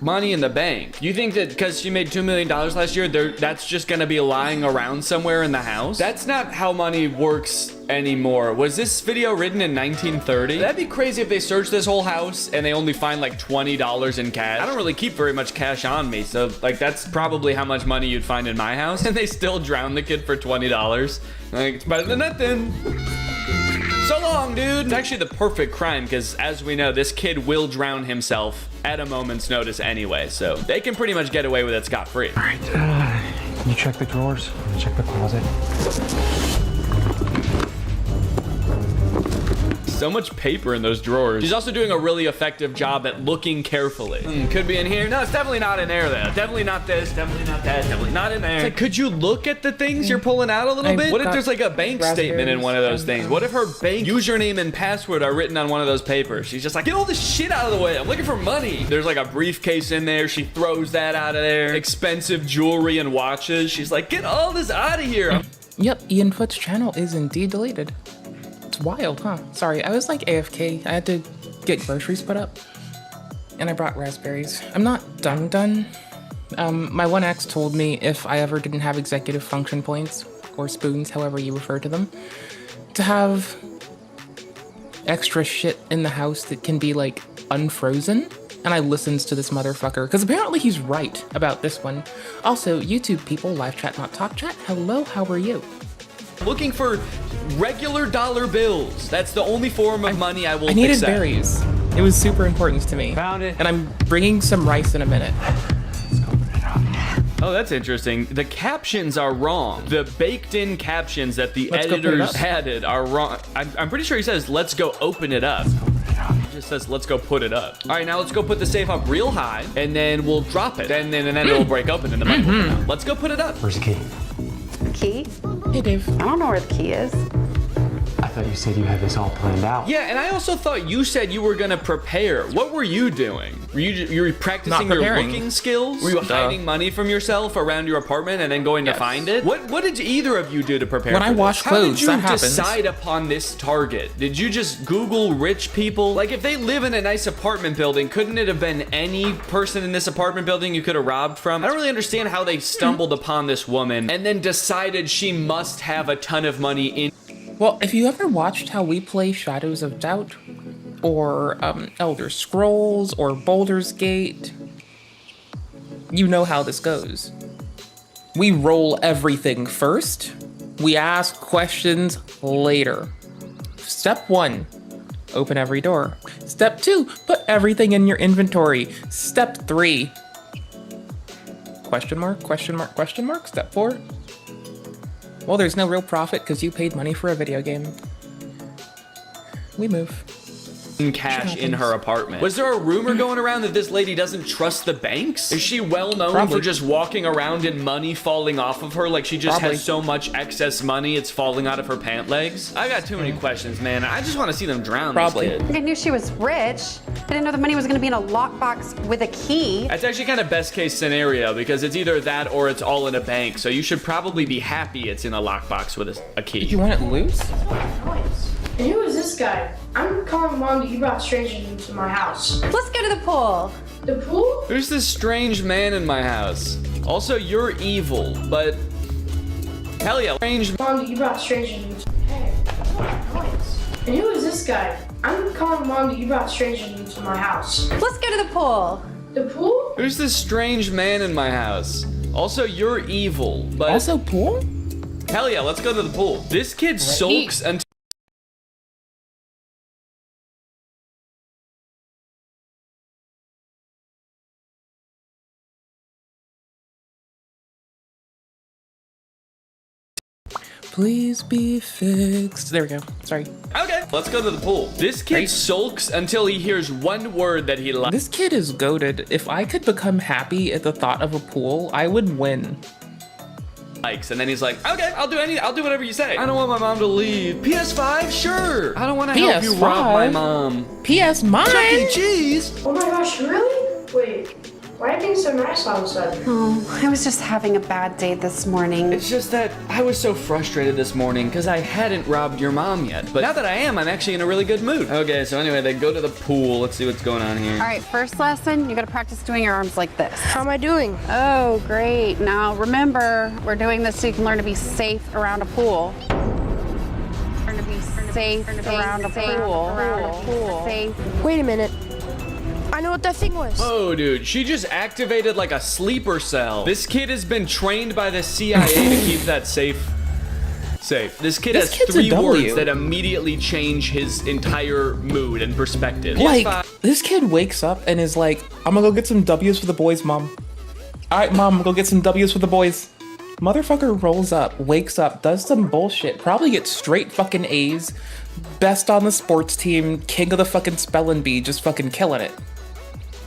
money in the bank. You think that because she made $2 million last year, that's just gonna be lying around somewhere in the house? That's not how money works anymore. Was this video written in 1930? That'd be crazy if they search this whole house and they only find like $20 in cash. I don't really keep very much cash on me, so like that's probably how much money you'd find in my house. And they still drown the kid for $20. Like, it's better than nothing. So long, dude. It's actually the perfect crime because, as we know, this kid will drown himself at a moment's notice anyway, so they can pretty much get away with it scot-free. All right, can you check the drawers? I'm gonna check the closet. So much paper in those drawers. She's also doing a really effective job at looking carefully. Could be in here. No, it's definitely not in there, though. Definitely not this, definitely not that, definitely not in there. It's like, could you look at the things you're pulling out a little bit? What if there's like a bank statement in one of those things? What if her bank username and password are written on one of those papers? She's just like, get all this shit out of the way. I'm looking for money. There's like a briefcase in there. She throws that out of there. Expensive jewelry and watches. She's like, get all this out of here. Yep, Ian Foot's channel is indeed deleted. It's wild, huh? Sorry, I was like AFK. I had to get groceries put up. And I brought raspberries. I'm not done. My one ex told me if I ever didn't have executive function points, or spoons, however you refer to them, to have extra shit in the house that can be like unfrozen. and I listens to this motherfucker, because apparently he's right about this one. Also, YouTube people, live chat, not top chat, hello, how are you? Looking for regular dollar bills. That's the only form of money I will accept. I needed berries. It was super important to me. Found it. And I'm bringing some rice in a minute. Oh, that's interesting. The captions are wrong. The baked-in captions that the editors added are wrong. I'm pretty sure he says, let's go open it up. He just says, let's go put it up. All right, now let's go put the safe up real high, and then we'll drop it. And then it'll break open and the money will come out. Let's go put it up. Where's the key? Key? Hey, Dave. I don't know where the key is. I thought you said you had this all planned out. Yeah, and I also thought you said you were gonna prepare. What were you doing? Were you practicing your looking skills? Were you hiding money from yourself around your apartment and then going to find it? What did either of you do to prepare? When I wash clothes, how did you decide upon this target? Did you just Google rich people? Like, if they live in a nice apartment building, couldn't it have been any person in this apartment building you could have robbed from? I don't really understand how they stumbled upon this woman and then decided she must have a ton of money in. Well, if you ever watched how we play Shadows of Doubt, or Elder Scrolls, or Baldur's Gate, you know how this goes. We roll everything first, we ask questions later. Step 1, open every door. Step 2, put everything in your inventory. Step 3, question mark, question mark, question mark. Step 4, well, there's no real profit because you paid money for a video game. We move. Cash in her apartment. Was there a rumor going around that this lady doesn't trust the banks? Is she well known for just walking around and money falling off of her? Like she just has so much excess money it's falling out of her pant legs? I got too many questions, man. I just want to see them drown this kid. I knew she was rich. I didn't know the money was going to be in a lockbox with a key. That's actually kind of best case scenario because it's either that or it's all in a bank. So you should probably be happy it's in a lockbox with a key. You want it loose? And who is this guy? I'm calling Mom that you brought strangers into my house. Let's go to the pool. The pool? Who's this strange man in my house? Also, you're evil, but hell yeah, strange. Mom that you brought strangers into. Hey, and who is this guy? I'm calling Mom that you brought strangers into my house. Let's go to the pool. The pool? Who's this strange man in my house? Also, you're evil, but also pool? Hell yeah, let's go to the pool. This kid sulks until. Please be fixed. There we go. Sorry. Okay, let's go to the pool. This kid sulks until he hears one word that he likes. This kid is goated. If I could become happy at the thought of a pool, I would win. And then he's like, okay, I'll do whatever you say. I don't want my mom to leave. PS5? Sure. I don't want to help you rob my mom. PS mine. Chuck E. Cheese. Oh my gosh, really? Wait. Why are things so nice all of a sudden? Oh, I was just having a bad day this morning. It's just that I was so frustrated this morning because I hadn't robbed your mom yet. But now that I am, I'm actually in a really good mood. Okay, so anyway, they go to the pool. Let's see what's going on here. All right, first lesson, you gotta practice doing your arms like this. How am I doing? Oh, great. Now remember, we're doing this so you can learn to be safe around a pool. Learn to be safe around a pool. Safe. Wait a minute. I know what that thing was. Oh, dude, she just activated like a sleeper cell. This kid has been trained by the CIA to keep that safe. This kid has 3 words that immediately change his entire mood and perspective. Like, this kid wakes up and is like, I'm gonna go get some W's for the boys, Mom. All right, Mom, go get some W's for the boys. Motherfucker rolls up, wakes up, does some bullshit, probably gets straight fucking A's, best on the sports team, king of the fucking spelling bee, just fucking killing it.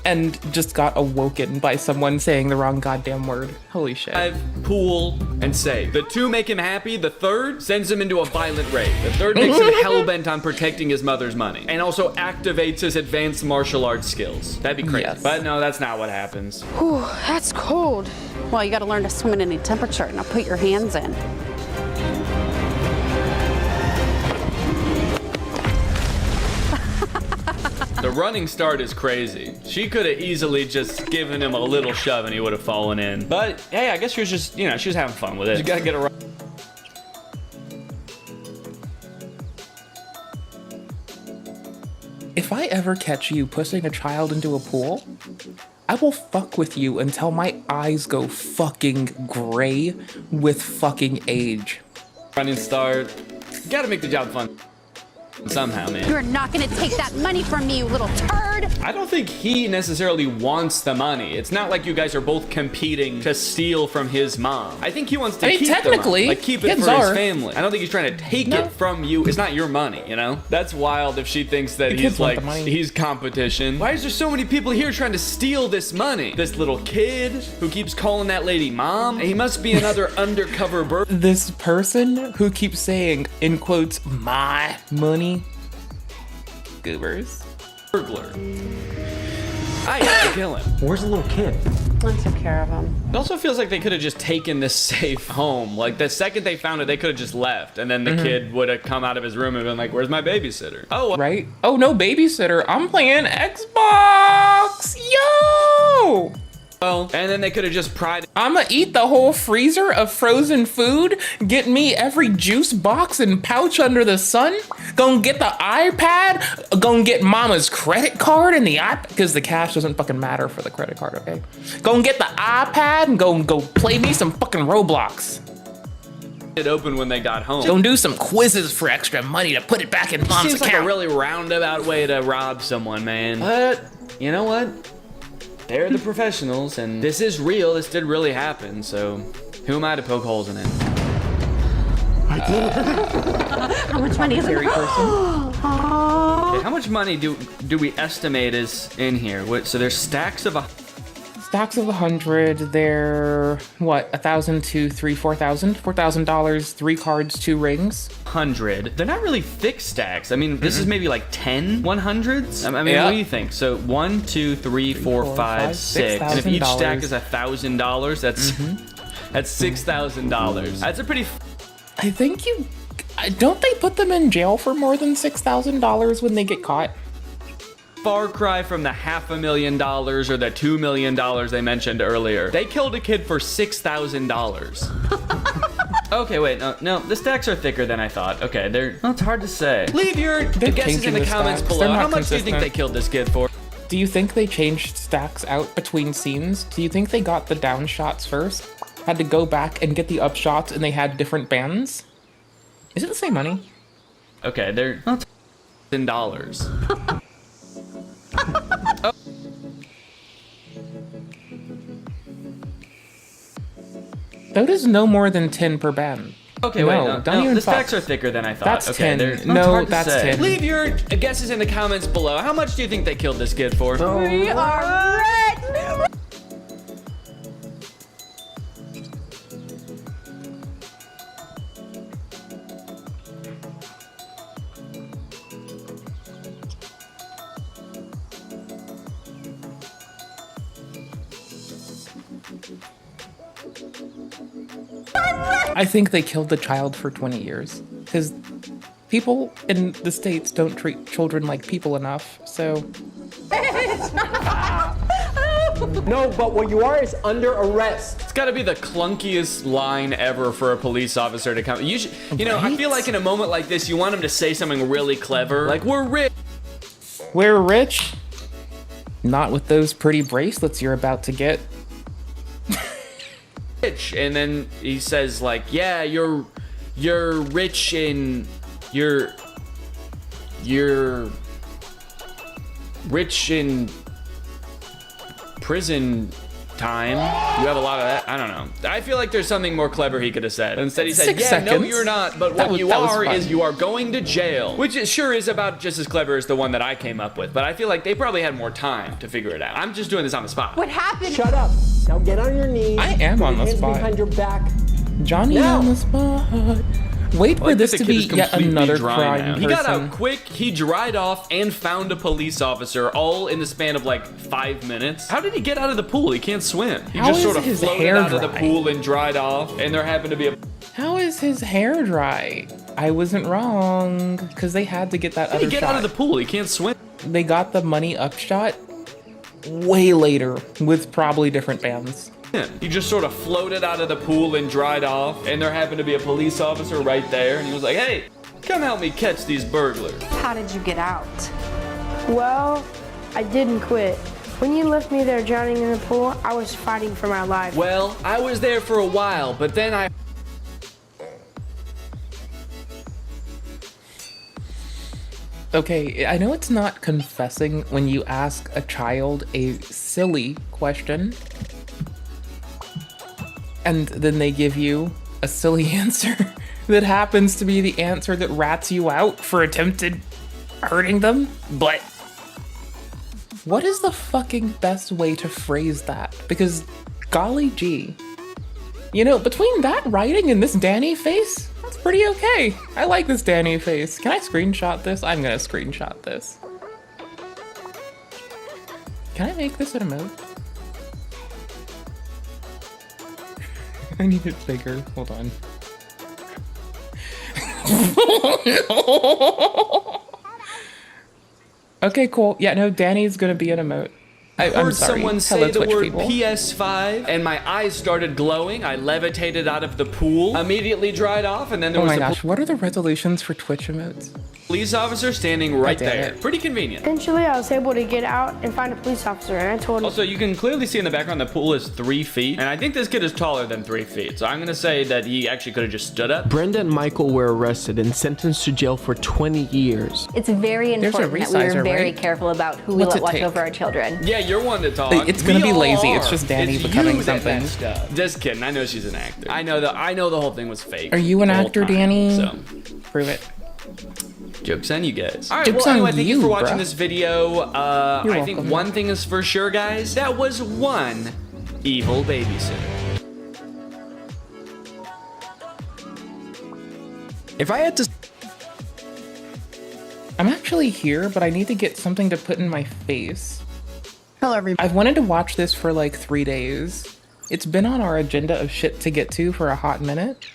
And just got awoken by someone saying the wrong goddamn word. Holy shit. Pool, and save. The 2 make him happy. The 3rd sends him into a violent rage. The 3rd makes him hell-bent on protecting his mother's money. And also activates his advanced martial arts skills. That'd be crazy. Yes. But no, that's not what happens. Whew, that's cold. Well, you gotta learn to swim in any temperature. Now put your hands in. The running start is crazy. She could have easily just given him a little shove and he would have fallen in. But hey, I guess she was just, she was having fun with it. You gotta get her. If I ever catch you pushing a child into a pool, I will fuck with you until my eyes go fucking gray with fucking age. Running start. Gotta make the job fun. Somehow, man. You're not gonna take that money from me, you little turd! I don't think he necessarily wants the money. It's not like you guys are both competing to steal from his mom. I think he wants to keep the money. Like, keep it for his family. I don't think he's trying to take it from you. It's not your money, you know? That's wild if she thinks that he's like, he's competition. Why is there so many people here trying to steal this money? This little kid who keeps calling that lady mom? He must be another undercover burglar. This person who keeps saying, in quotes, my money. Goobers. Burglar. I have to kill him. Where's the little kid? I took care of him. It also feels like they could have just taken this safe home. Like, the second they found it, they could have just left. And then the kid would have come out of his room and been like, where's my babysitter? Oh, right? Oh, no babysitter. I'm playing Xbox. Yo! Well, and then they could have just pried. I'ma eat the whole freezer of frozen food, get me every juice box and pouch under the sun, gonna get the iPad, gonna get mama's credit card and the iPad, because the cash doesn't fucking matter for the credit card, okay? Gonna get the iPad and go play me some fucking Roblox. It opened when they got home. Gonna do some quizzes for extra money to put it back in mom's account. Seems like a really roundabout way to rob someone, man. But, you know what? They're the professionals, and this is real. This did really happen, so who am I to poke holes in it? I did it. How much money is it? Okay, how much money do we estimate is in here? So there's stacks of 100. They're what, 1,000, 2, 3, 4,000, $4,000, 3 cards, 2 rings. 100. They're not really thick stacks. I mean, this is maybe like 10 100s. I mean, what do you think? So 1, 2, 3, 4, 5, 6. And if each stack is $1,000, that's $6,000. That's a pretty. I think don't they put them in jail for more than $6,000 when they get caught? Far cry from the $500,000 or the $2 million they mentioned earlier. They killed a kid for $6,000. Okay, wait, no, the stacks are thicker than I thought. Okay, it's hard to say. Leave your guesses in the comments below. How much do you think they killed this kid for? Do you think they changed stacks out between scenes? Do you think they got the down shots first, had to go back and get the up shots, and they had different bands? Is it the same money? Okay, they're $1,000. Oh. That is no more than 10 per band. Okay, wait, no, the stacks are thicker than I thought. That's okay, 10. No, that's 10. Leave your guesses in the comments below. How much do you think they killed this kid for? We are rich! I think they killed the child for 20 years because people in the States don't treat children like people enough, so. No, but what you are is under arrest. It's got to be the clunkiest line ever for a police officer to come. You know, I feel like in a moment like this, you want him to say something really clever, like, we're rich. We're rich? Not with those pretty bracelets you're about to get. And then he says like, yeah, you're rich in you're rich in prison time. You have a lot of that. I don't know. I feel like there's something more clever he could have said. Instead he said, 6 yeah, seconds. No, you're not. But what you are is you are going to jail. Which it sure is about just as clever as the one that I came up with. But I feel like they probably had more time to figure it out. I'm just doing this on the spot. What happened? Shut up. Now get on your knees. I am on the spot. Behind your back. Johnny on the spot. Wait for this to be yet another crime person. He got out quick, he dried off, and found a police officer all in the span of like 5 minutes. How did he get out of the pool? He can't swim. He just sort of floated out of the pool and dried off, and there happened to be a... How is his hair dry? I wasn't wrong, because they had to get that other shot. How did he get out of the pool? He can't swim. They got the money upshot way later with probably different bands. He just sort of floated out of the pool and dried off, and there happened to be a police officer right there, and he was like, hey, come help me catch these burglars. How did you get out? Well, I didn't quit. When you left me there drowning in the pool, I was fighting for my life. Well, I was there for a while, but then I... Okay, I know it's not confessing when you ask a child a silly question and then they give you a silly answer that happens to be the answer that rats you out for attempted hurting them, but what is the fucking best way to phrase that? Because golly gee, you know, between that writing and this Danny face, that's pretty okay. I like this Danny face. Can I screenshot this? I'm gonna screenshot this. Can I make this an emote? I need it bigger. Hold on. Okay, cool. Yeah, no, Danny's gonna be an emote. I'm heard sorry. someone say the word PS5 and my eyes started glowing. I levitated out of the pool, immediately dried off, and then there oh was my a gosh, what are the resolutions for Twitch emotes? police officer standing right damn there. it. Pretty convenient. Eventually, I was able to get out and find a police officer, and I told him. Also, you can clearly see in the background the pool is 3 feet, and I think this kid is taller than 3 feet, so I'm gonna say that he actually could have just stood up. Brenda and Michael were arrested and sentenced to jail for 20 years. It's very important that we are very careful about who we let watch over our children. Yeah, you're one to talk. It's gonna We be all lazy. are. It's just Danny It's becoming you that something. messed up. Just kidding. I know she's an actor. I know the whole thing was fake. Are you an the whole actor, time, Danny? So. Prove it. Joke's on you guys. All right, Joke's well, anyway, on thank you you, for watching bruh. this video. You're I think welcome. one thing is for sure, guys. That was one evil babysitter. If I had to... I'm actually here, but I need to get something to put in my face. Hello, everybody. I've wanted to watch this for like 3 days. It's been on our agenda of shit to get to for a hot minute.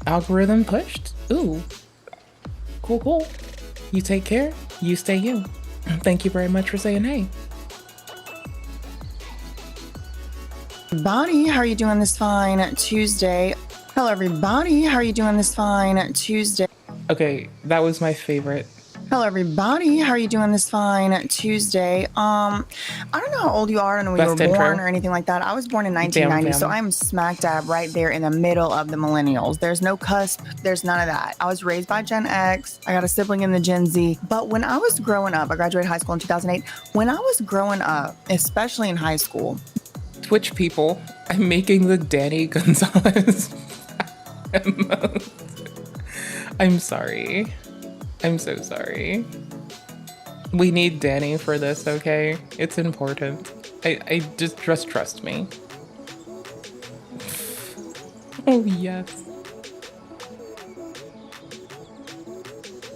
Algorithm pushed? Ooh. Cool, cool. You take care. You stay you. Thank you very much for saying hey. Bonnie, how are you doing this fine Tuesday? Hello, everybody. How are you doing this fine Tuesday? Okay, that was my favorite. Hello, everybody. How are you doing this fine Tuesday? I don't know how old you are and when you were Best intro. born or anything like that. I was born in 1990, so I'm smack dab right there in the middle of the millennials. There's no cusp. There's none of that. I was raised by Gen X. I got a sibling in the Gen Z. But when I was growing up, I graduated high school in 2008. When I was growing up, especially in high school, Twitch people, I'm making the Danny Gonzalez emote. I'm sorry. I'm so sorry. We need Danny for this, okay? It's important. I just trust me. Oh, yes.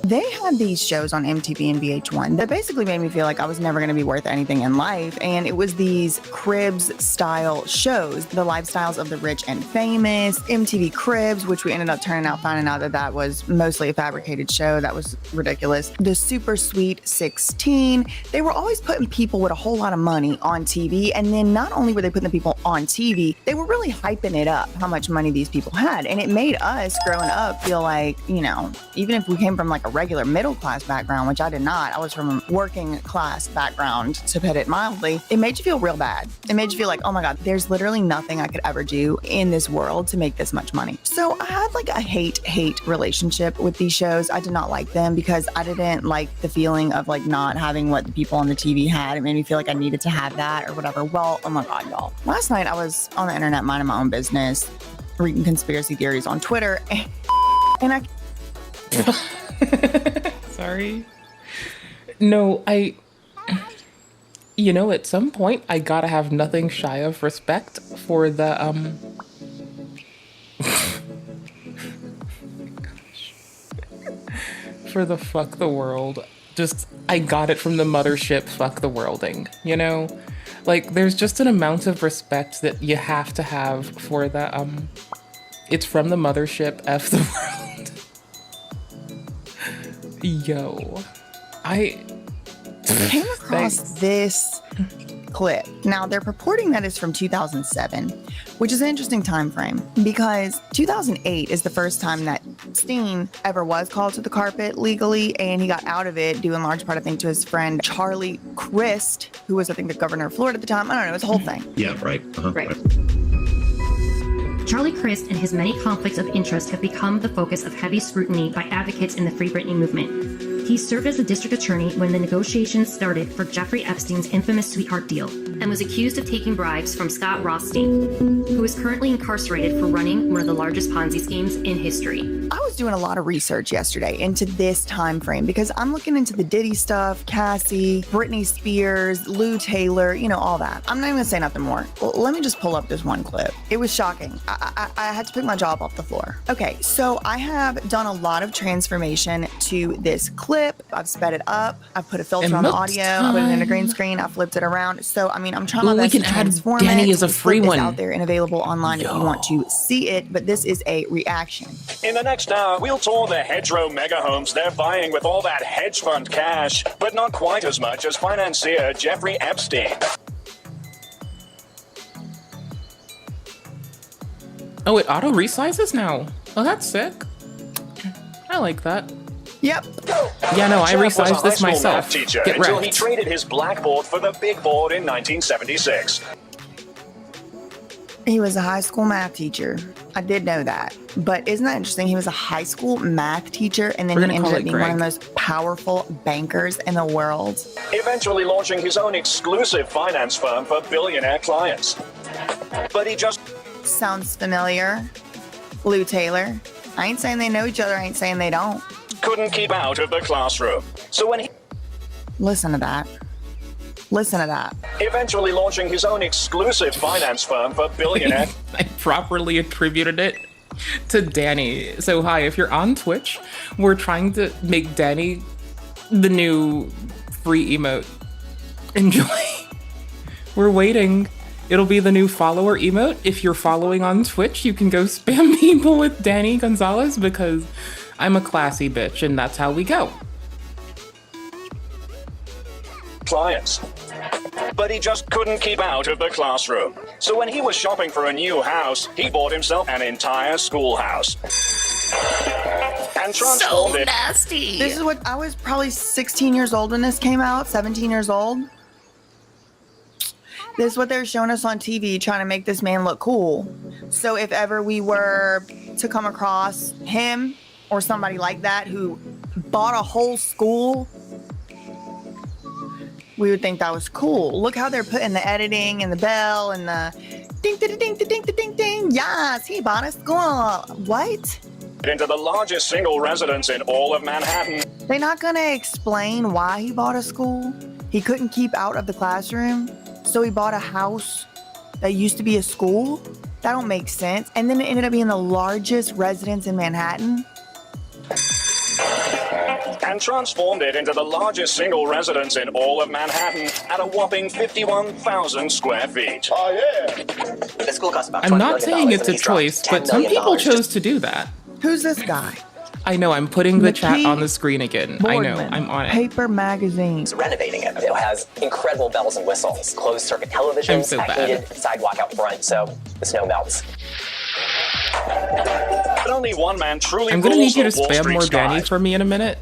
they had these shows on MTV and VH1 that basically made me feel like I was never going to be worth anything in life. And it was these Cribs style shows, the lifestyles of the rich and famous, MTV Cribs, which we ended up finding out that that was mostly a fabricated show. That was ridiculous. The Super Sweet 16. They were always putting people with a whole lot of money on TV. And then not only were they putting the people on TV, they were really hyping it up, how much money these people had. And it made us growing up feel like, you know, even if we came from like a regular middle class background, which I did not, I was from a working class background, to put it mildly, it made you feel real bad. It made you feel like, oh my God, there's literally nothing I could ever do in this world to make this much money. So I had like a hate relationship with these shows. I did not like them because I didn't like the feeling of like not having what the people on the TV had. It made me feel like I needed to have that or whatever. Well, oh my God, y'all. Last night I was on the internet minding my own business, reading conspiracy theories on Twitter, and I... Sorry. No, you know, at some point I gotta have nothing shy of respect for the, for the fuck the world. Just, I got it from the mothership fuck the worlding, you know? Like, there's just an amount of respect that you have to have for the, it's from the mothership F the world. Yo, I came across this clip. Now, they're purporting that it's from 2007, which is an interesting time frame because 2008 is the first time that Steen ever was called to the carpet legally, and he got out of it due in large part, I think, to his friend Charlie Crist, who was, I think, the governor of Florida at the time. I don't know, it was a whole thing. Yeah, right. Right. Charlie Crist and his many conflicts of interest have become the focus of heavy scrutiny by advocates in the Free Britney movement. He served as the district attorney when the negotiations started for Jeffrey Epstein's infamous sweetheart deal and was accused of taking bribes from Scott Rothstein, who is currently incarcerated for running one of the largest Ponzi schemes in history. I was doing a lot of research yesterday into this time frame because I'm looking into the Diddy stuff, Cassie, Britney Spears, Lou Taylor, you know, all that. I'm not even gonna say nothing more. Well, let me just pull up this one clip. It was shocking. I had to pick my jaw up off the floor. Okay, so I have done a lot of transformation to this clip. I've sped it up. I've put a filter on the audio. I put it in a green screen. I flipped it around. So, I mean, I'm trying my best to transform it. Danny is a free one. It's out there and available online if you want to see it, but this is a reaction. In the next hour, we'll tour the hedgerow mega homes they're buying with all that hedge fund cash, but not quite as much as financier Jeffrey Epstein. Oh, it auto resizes now. Oh, that's sick. I like that. Yep. Yeah, no, I resized this myself. Teacher Get until wrecked. he traded his blackboard for the big board in 1976. He was a high school math teacher. I did know that. But isn't that interesting? He was a high school math teacher, and then he ended up being one of the most powerful bankers in the world. Eventually launching his own exclusive finance firm for billionaire clients. But he just... Sounds familiar. Lou Taylor. I ain't saying they know each other. I ain't saying they don't. Couldn't keep out of the classroom. So when he... Listen to that. Listen to that. Eventually launching his own exclusive finance firm for billionaire... I properly attributed it to Danny. So hi, if you're on Twitch, we're trying to make Danny the new free emote. Enjoy. We're waiting. It'll be the new follower emote. If you're following on Twitch, you can go spam people with Danny Gonzalez because I'm a classy bitch and that's how we go. Clients. But he just couldn't keep out of the classroom. So when he was shopping for a new house, he bought himself an entire schoolhouse. And transformed it. Nasty. This is what I was probably 16 years old when this came out, 17 years old. This is what they're showing us on TV, trying to make this man look cool. So if ever we were to come across him or somebody like that who bought a whole school, we would think that was cool. Look how they're putting the editing and the bell and the ding, ding, ding, ding, ding, ding, ding. Yes, he bought a school. What? Into the largest single residence in all of Manhattan. They're not going to explain why he bought a school. He couldn't keep out of the classroom. So he bought a house that used to be a school? That don't make sense. And then it ended up being the largest residence in Manhattan. And transformed it into the largest single residence in all of Manhattan at a whopping 51,000 square feet. Oh, yeah. The school costs about I'm not saying it's a choice, but some people chose to do that. Who's this guy? I know, I'm putting the chat on the screen again. Boardman. I know, I'm on it. Paper magazine. Renovating it. It has incredible bells and whistles, closed circuit television, so heated sidewalk out front, so the snow melts. But only one man truly I'm gonna rules need you to the Wall spam Street more sky. Danny for me in a minute.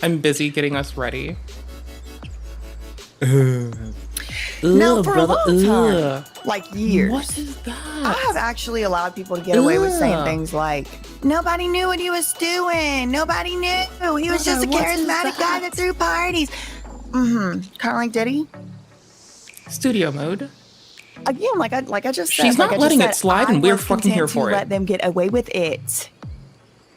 I'm busy getting us ready. Now, for a long time, like years, What is that? I have actually allowed people to get away with saying things like, nobody knew what he was doing. Nobody knew. He was just a charismatic guy that threw parties. Kind of like Diddy. Studio mode. Again, like I just said. She's not letting it slide, and we're fucking here for it. Let them get away with it.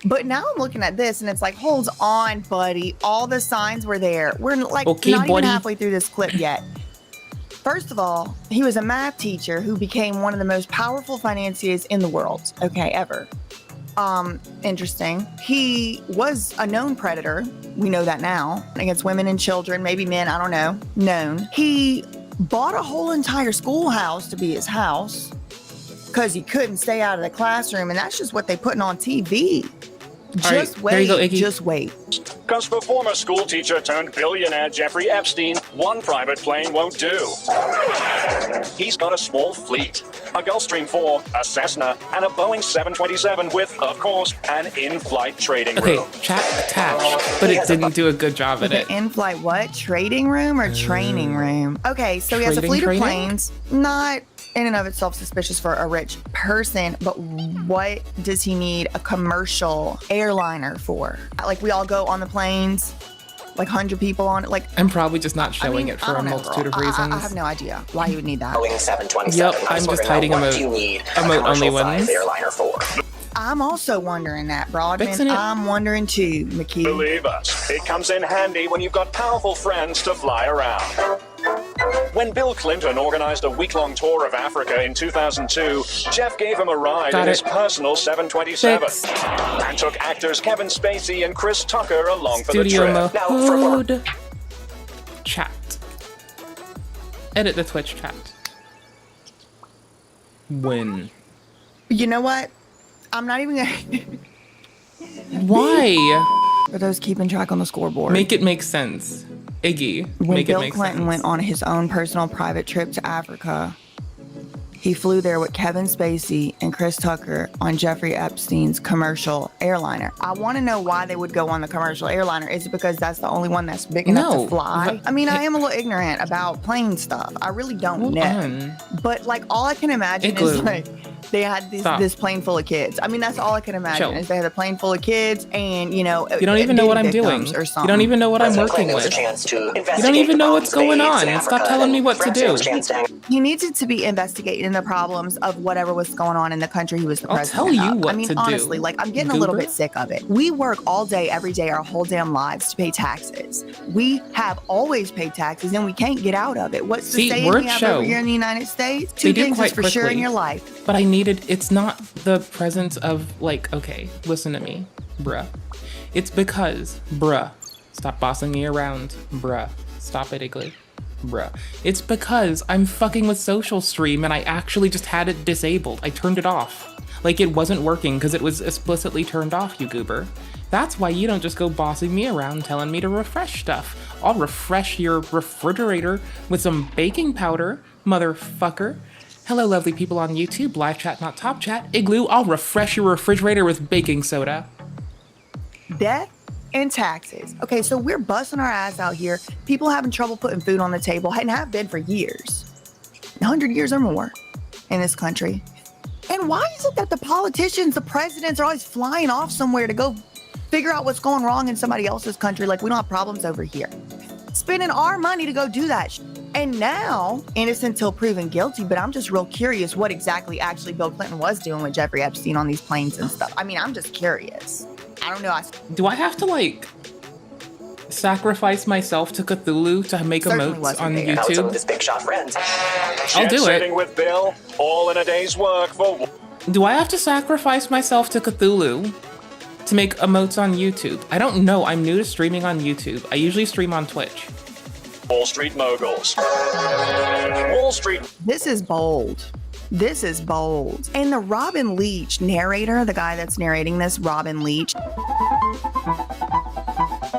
But now I'm looking at this, and it's like, hold on, buddy. All the signs were there. We're like Okay, not even buddy. halfway through this clip yet. First of all, he was a math teacher who became one of the most powerful financiers in the world. Okay, ever. Interesting. He was a known predator. We know that now. Against women and children, maybe men, I don't know. Known. He bought a whole entire schoolhouse to be his house because he couldn't stay out of the classroom, and that's just what they putting on TV. Just All right, there you go, wait. Iggy. Just wait. Because for former school teacher turned billionaire Jeffrey Epstein, one private plane won't do. He's got a small fleet. A Gulfstream 4, a Cessna, and a Boeing 727 with, of course, an in-flight trading room. Okay, chat attached, but it didn't do a good job at it. In-flight what? Trading room or training room? Okay, so he has a fleet of planes. Not in and of itself suspicious for a rich person, but what does he need a commercial airliner for? Like, we all go on the planes, like 100 people on it. Like, I'm probably just not showing it for a multitude of reasons. I have no idea why he would need that. Boeing 727. Yep, I'm just hiding emote only ones. Airliner for. I'm also wondering that, Broadman. Fixing it. I'm wondering too, McKee. Believe us, it comes in handy when you've got powerful friends to fly around. When Bill Clinton organized a week-long tour of Africa in 2002, Jeff gave him a ride in his personal 727 and took actors Kevin Spacey and Chris Tucker along for the trip. Mode. Chat. Edit the Twitch chat. When? You know what? I'm not even gonna. Why? For those keeping track on the scoreboard. Make it make sense. Iggy, when make Bill it make Clinton sense. went on his own personal private trip to Africa, he flew there with Kevin Spacey and Chris Tucker on Jeffrey Epstein's commercial airliner. I want to know why they would go on the commercial airliner. Is it because that's the only one that's big enough to fly? I mean, I am a little ignorant about plane stuff. I really don't know. But like, all I can imagine is like, they had this plane full of kids. I mean, that's all I can imagine is they had a plane full of kids, and you know, you don't even know what I'm doing. Or you don't even know what I'm working with. You don't even know what's going on. Stop telling me what to do. He needed to be investigating the problems of whatever was going on in the country he was the president I'll tell you of. what I mean, to do, honestly, like, I'm getting a little bit sick of it. We work all day, every day, our whole damn lives to pay taxes. We have always paid taxes, and we can't get out of it. What's the saying we have over here in the United States? Two things is for sure in your life. But it's not the presence of, like, okay, listen to me, bruh. It's because, bruh, stop bossing me around, bruh. Stop it, Igloo. Bruh. It's because I'm fucking with Social Stream and I actually just had it disabled. I turned it off. Like, it wasn't working because it was explicitly turned off, you goober. That's why you don't just go bossing me around telling me to refresh stuff. I'll refresh your refrigerator with some baking powder, motherfucker. Hello, lovely people on YouTube, live chat, not top chat. Igloo, I'll refresh your refrigerator with baking soda. Death and taxes. Okay, so we're busting our ass out here. People having trouble putting food on the table and have been for years. 100 years or more in this country. And why is it that the politicians, the presidents are always flying off somewhere to go figure out what's going wrong in somebody else's country like we don't have problems over here? Spending our money to go do that. And now, innocent till proven guilty, but I'm just real curious what exactly actually Bill Clinton was doing with Jeffrey Epstein on these planes and stuff. I mean, I'm just curious. I don't know. Do I have to, like, sacrifice myself to Cthulhu to make emotes on YouTube? His big shot friends. I'll do it. Sitting with Bill, all in a day's work for. Do I have to sacrifice myself to Cthulhu to make emotes on YouTube? I don't know. I'm new to streaming on YouTube. I usually stream on Twitch. Wall Street moguls. Wall Street. This is bold. This is bold. And the Robin Leach narrator, the guy that's narrating this, Robin Leach.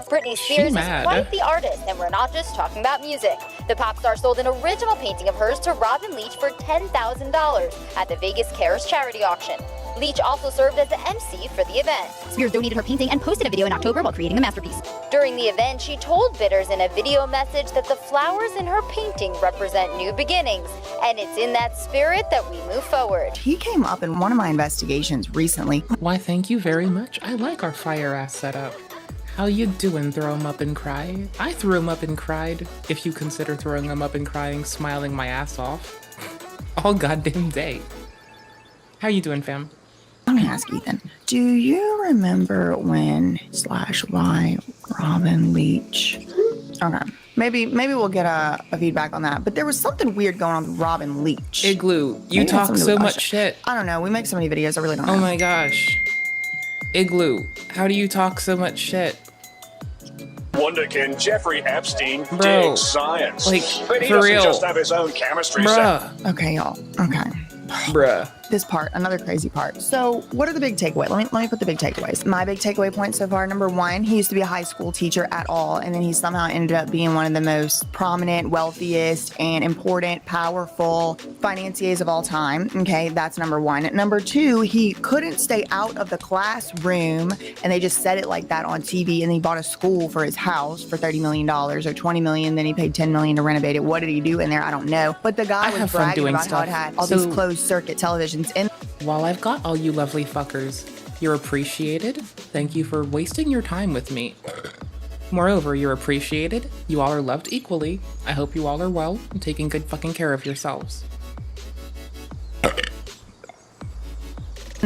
Britney Spears is quite the artist, and we're not just talking about music. The pop star sold an original painting of hers to Robin Leach for $10,000 at the Vegas Cares charity auction. Leach also served as the MC for the event. Spears donated her painting and posted a video in October while creating the masterpiece. During the event, she told bidders in a video message that the flowers in her painting represent new beginnings, and it's in that spirit that we move forward. He came up in one of my investigations recently. Why, thank you very much. I like our fire-ass setup. How you doing, throw 'em up and cry? I threw 'em up and cried, if you consider throwing 'em up and crying, smiling my ass off. All goddamn day. How you doing, fam? Let me ask Ethan, do you remember when /why Robin Leach? Okay, maybe we'll get a feedback on that. But there was something weird going on with Robin Leach. Igloo, you talk so much shit. I don't know. We make so many videos. I really don't know. Oh my gosh. Igloo, how do you talk so much shit? Wonderkin Jeffrey Epstein Bro, digs science. like, but he for doesn't real. just have his own chemistry set. Okay, y'all. Okay. Bruh. this part, another crazy part. So what are the big takeaways? Let me put the big takeaways. My big takeaway point so far, number one, he used to be a high school teacher at all, and then he somehow ended up being one of the most prominent, wealthiest, and important, powerful financiers of all time. Okay, that's number one. Number two, he couldn't stay out of the classroom, and they just said it like that on TV, and he bought a school for his house for $30 million or $20 million, then he paid $10 million to renovate it. What did he do in there? I don't know. But the guy was bragging about how it had all these closed circuit televisions. And while I've got all you lovely fuckers, you're appreciated. Thank you for wasting your time with me. Moreover, you're appreciated. You all are loved equally. I hope you all are well and taking good fucking care of yourselves.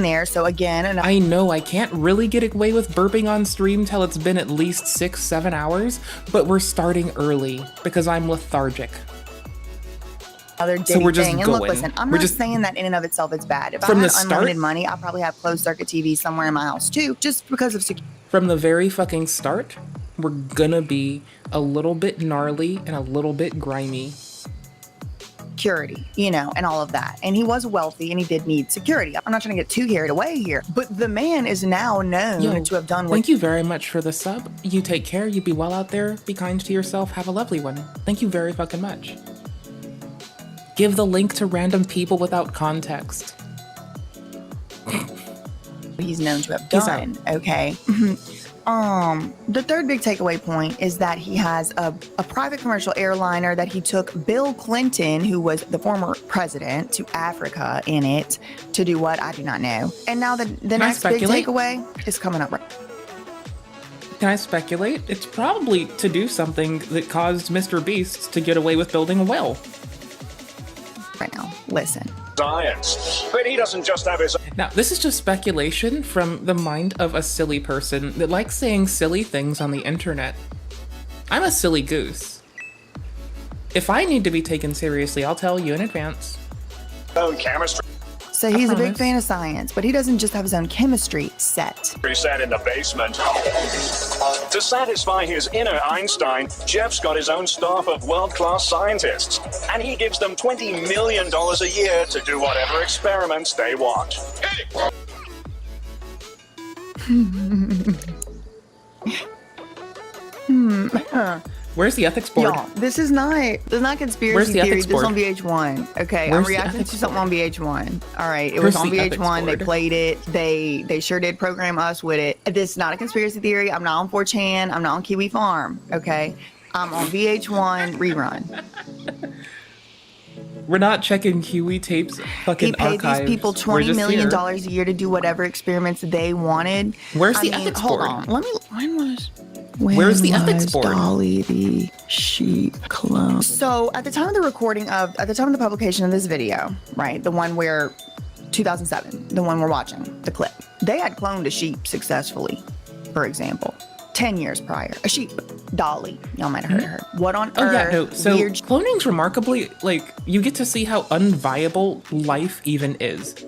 there, so again, I know I can't really get away with burping on stream till it's been at least 6-7 hours, but we're starting early because I'm lethargic. So we're just going. And look, listen, I'm not saying that in and of itself it's bad. If I had unlimited money, I'll probably have closed circuit TV somewhere in my house too, just because of security. From the very fucking start, we're gonna be a little bit gnarly and a little bit grimy. Security, you know, and all of that. And he was wealthy and he did need security. I'm not trying to get too carried away here, but the man is now known to have done what— Thank you very much for the sub. You take care, you be well out there, be kind to yourself, have a lovely one. Thank you very fucking much. Give the link to random people without context. He's known to have done, okay? The third big takeaway point is that he has a private commercial airliner that he took Bill Clinton, who was the former president, to Africa in it to do what? I do not know. And now the next big takeaway is coming up right. Can I speculate? It's probably to do something that caused Mr. Beast to get away with building a well. Right now, listen. Science. But he doesn't just have his— Now, this is just speculation from the mind of a silly person that likes saying silly things on the internet. I'm a silly goose. If I need to be taken seriously, I'll tell you in advance. own chemistry. So he's a big fan of science, but he doesn't just have his own chemistry set. Set in the basement. To satisfy his inner Einstein, Jeff's got his own staff of world-class scientists, and he gives them $20 million a year to do whatever experiments they want. Where's the ethics board? Y'all, this is not conspiracy theory. This is on VH1. Okay, I'm reacting to something on VH1. All right, it was on VH1. They played it. They sure did program us with it. This is not a conspiracy theory. I'm not on 4chan. I'm not on Kiwi Farm. Okay, I'm on VH1 rerun. We're not checking Kiwi tapes. Fucking archives. He paid these people $20 million a year to do whatever experiments they wanted. Where's the ethics board? Hold on. Where's the ethics board? Dolly the sheep clone? So at the time of the publication of this video, right, the one where 2007, the one we're watching, the clip, they had cloned a sheep successfully, for example. 10 years prior, a sheep, Dolly. Y'all might have heard of her. What on earth? Oh yeah, no. So cloning's remarkably, like, you get to see how unviable life even is.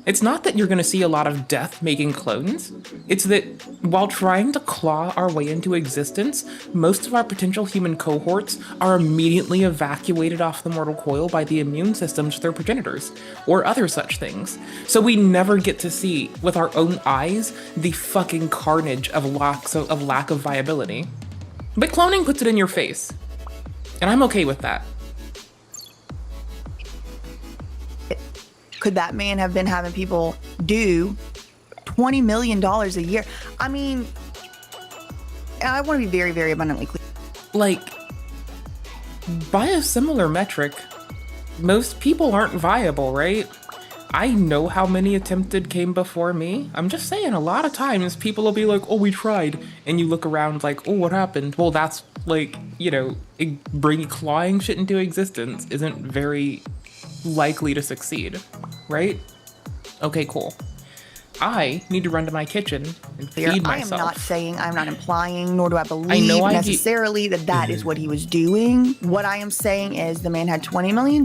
It's not that you're going to see a lot of death making clones. It's that while trying to claw our way into existence, most of our potential human cohorts are immediately evacuated off the mortal coil by the immune systems of their progenitors, or other such things. So we never get to see, with our own eyes, the fucking carnage of lack of viability. But cloning puts it in your face. And I'm okay with that. Could that man have been having people do $20 million a year? I mean, I want to be very, very abundantly clear. Like, by a similar metric, most people aren't viable, right? I know how many attempted came before me. I'm just saying, a lot of times people will be like, oh, we tried. And you look around like, oh, what happened? Well, that's like, you know, bringing clawing shit into existence isn't very likely to succeed, right? Okay, cool. I need to run to my kitchen and feed myself. I am not saying, I'm not implying, nor do I believe necessarily that is what he was doing. What I am saying is the man had $20 million,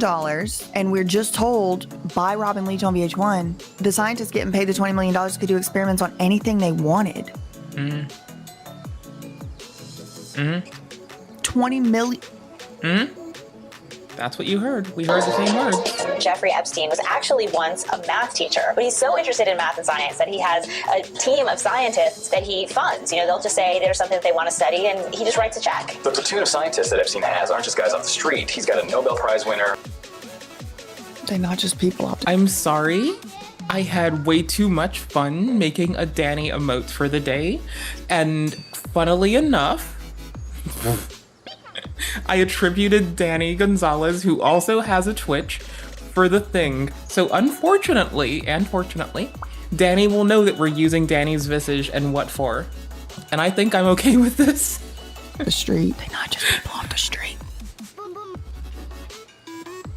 and we're just told by Robin Leach on VH1, the scientists getting paid the $20 million could do experiments on anything they wanted. 20 million. That's what you heard. We heard the same words. Jeffrey Epstein was actually once a math teacher, but he's so interested in math and science that he has a team of scientists that he funds. You know, they'll just say there's something that they want to study, and he just writes a check. The platoon of scientists that Epstein has aren't just guys off the street. He's got a Nobel Prize winner. They're not just people off the I'm sorry. I had way too much fun making a Danny emote for the day, and funnily enough, I attributed Danny Gonzalez, who also has a Twitch, for the thing. So unfortunately, and fortunately, Danny will know that we're using Danny's visage and what for. And I think I'm okay with this. The street. They're not just people off the street.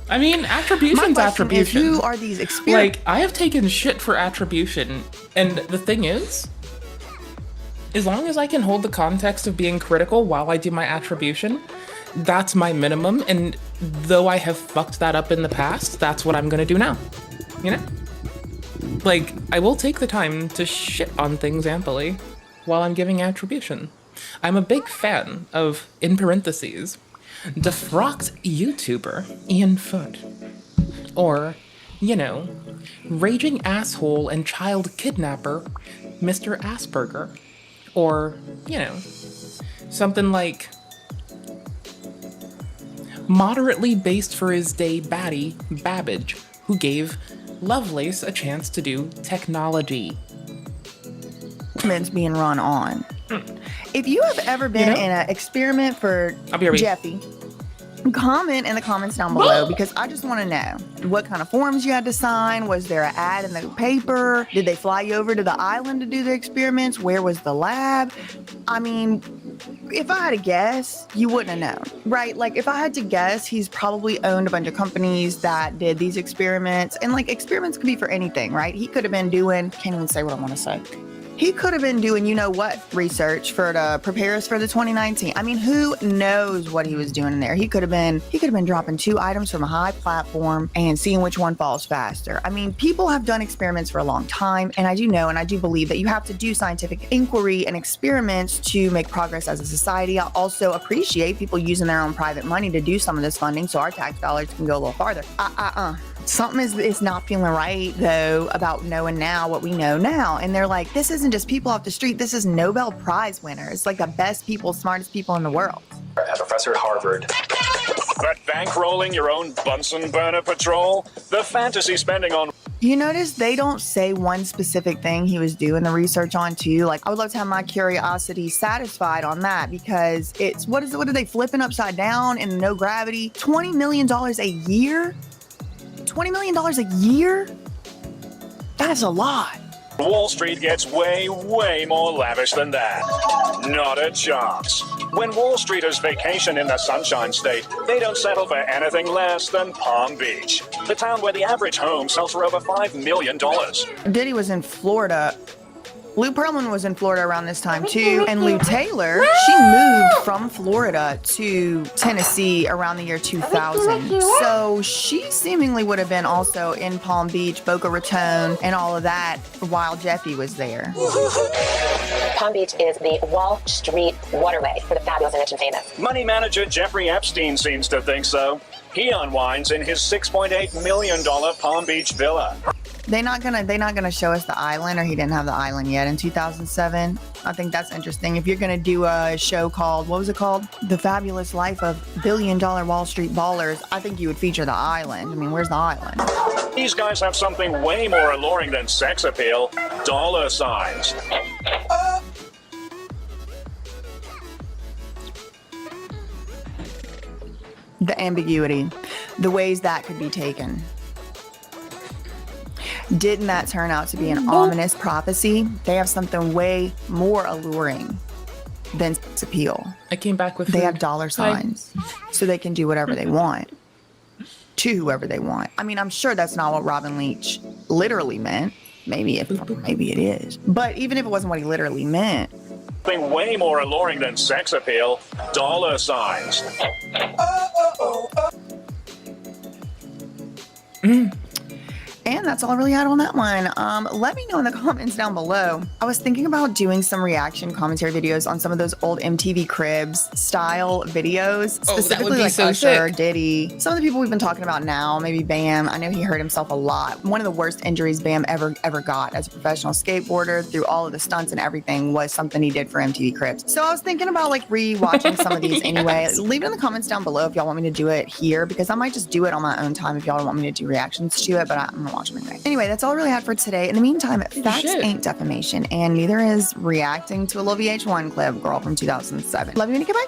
I mean, attribution's attribution. Who are these experiments? Like, I have taken shit for attribution, and the thing is, as long as I can hold the context of being critical while I do my attribution, that's my minimum, and though I have fucked that up in the past, that's what I'm gonna do now, you know? Like, I will take the time to shit on things amply while I'm giving attribution. I'm a big fan of, in parentheses, defrocked YouTuber Ian Foot, or, you know, raging asshole and child kidnapper Mr. Asperger, or, you know, something like moderately based for his day baddie Babbage, who gave Lovelace a chance to do technology. Being run on. If you have ever been in an experiment for Jeffy, comment in the comments down below, because I just want to know what kind of forms you had to sign. Was there an ad in the paper? Did they fly you over to the island to do the experiments? Where was the lab? I mean, if I had to guess, you wouldn't have known, right? Like, if I had to guess, he's probably owned a bunch of companies that did these experiments. And like, experiments could be for anything, right? He could have been doing, can't even say what I want to say. He could have been doing, you know what, research for to prepare us for the 2019. I mean, who knows what he was doing in there? He could have been dropping 2 items from a high platform and seeing which one falls faster. I mean, people have done experiments for a long time, and I do know and I do believe that you have to do scientific inquiry and experiments to make progress as a society. I also appreciate people using their own private money to do some of this funding so our tax dollars can go a little farther. Something is not feeling right, though, about knowing now what we know now. And they're like, this isn't just people off the street. This is Nobel Prize winners, like the best people, smartest people in the world. A professor at Harvard. But bankrolling your own Bunsen burner patrol? The fantasy spending on... You notice they don't say one specific thing he was doing the research on, too. Like, I would love to have my curiosity satisfied on that, because it's, what are they flipping upside down in no gravity? $20 million a year? $20 million a year? That's a lot. Wall Street gets way, way more lavish than that. Not a chance. When Wall Streeters vacation in the Sunshine State, they don't settle for anything less than Palm Beach, the town where the average home sells for over $5 million. Diddy was in Florida. Lou Pearlman was in Florida around this time too, and Lou Taylor, she moved from Florida to Tennessee around the year 2000. So she seemingly would have been also in Palm Beach, Boca Raton, and all of that while Jeffy was there. Palm Beach is the Wall Street waterway for the fabulous and rich and famous. Money manager Jeffrey Epstein seems to think so. He unwinds in his $6.8 million Palm Beach villa. They're not gonna show us the island, or he didn't have the island yet in 2007. I think that's interesting. If you're gonna do a show called, what was it called? The Fabulous Life of Billion-Dollar Wall Street Ballers, I think you would feature the island. I mean, where's the island? These guys have something way more alluring than sex appeal. Dollar signs. The ambiguity, the ways that could be taken. Didn't that turn out to be an ominous prophecy? They have something way more alluring than sex appeal. I came back with They food. have dollar signs, so they can do whatever they want to whoever they want. I mean, I'm sure that's not what Robin Leach literally meant. Maybe it is. But even if it wasn't what he literally meant. Something way more alluring than sex appeal. Dollar signs. And that's all I really had on that one. Let me know in the comments down below. I was thinking about doing some reaction commentary videos on some of those old MTV Cribs style videos, specifically like Usher, Diddy, some of the people we've been talking about now, maybe Bam. I know he hurt himself a lot. One of the worst injuries Bam ever got as a professional skateboarder through all of the stunts and everything was something he did for MTV Cribs. So I was thinking about like re-watching some of these anyway. Leave it in the comments down below if y'all want me to do it here, because I might just do it on my own time if y'all don't want me to do reactions to it, but I'm gonna watch them anyway. Anyway, that's all I really had for today. In the meantime, facts ain't defamation, and neither is reacting to a little VH1 clip, girl, from 2007. Love you and goodbye.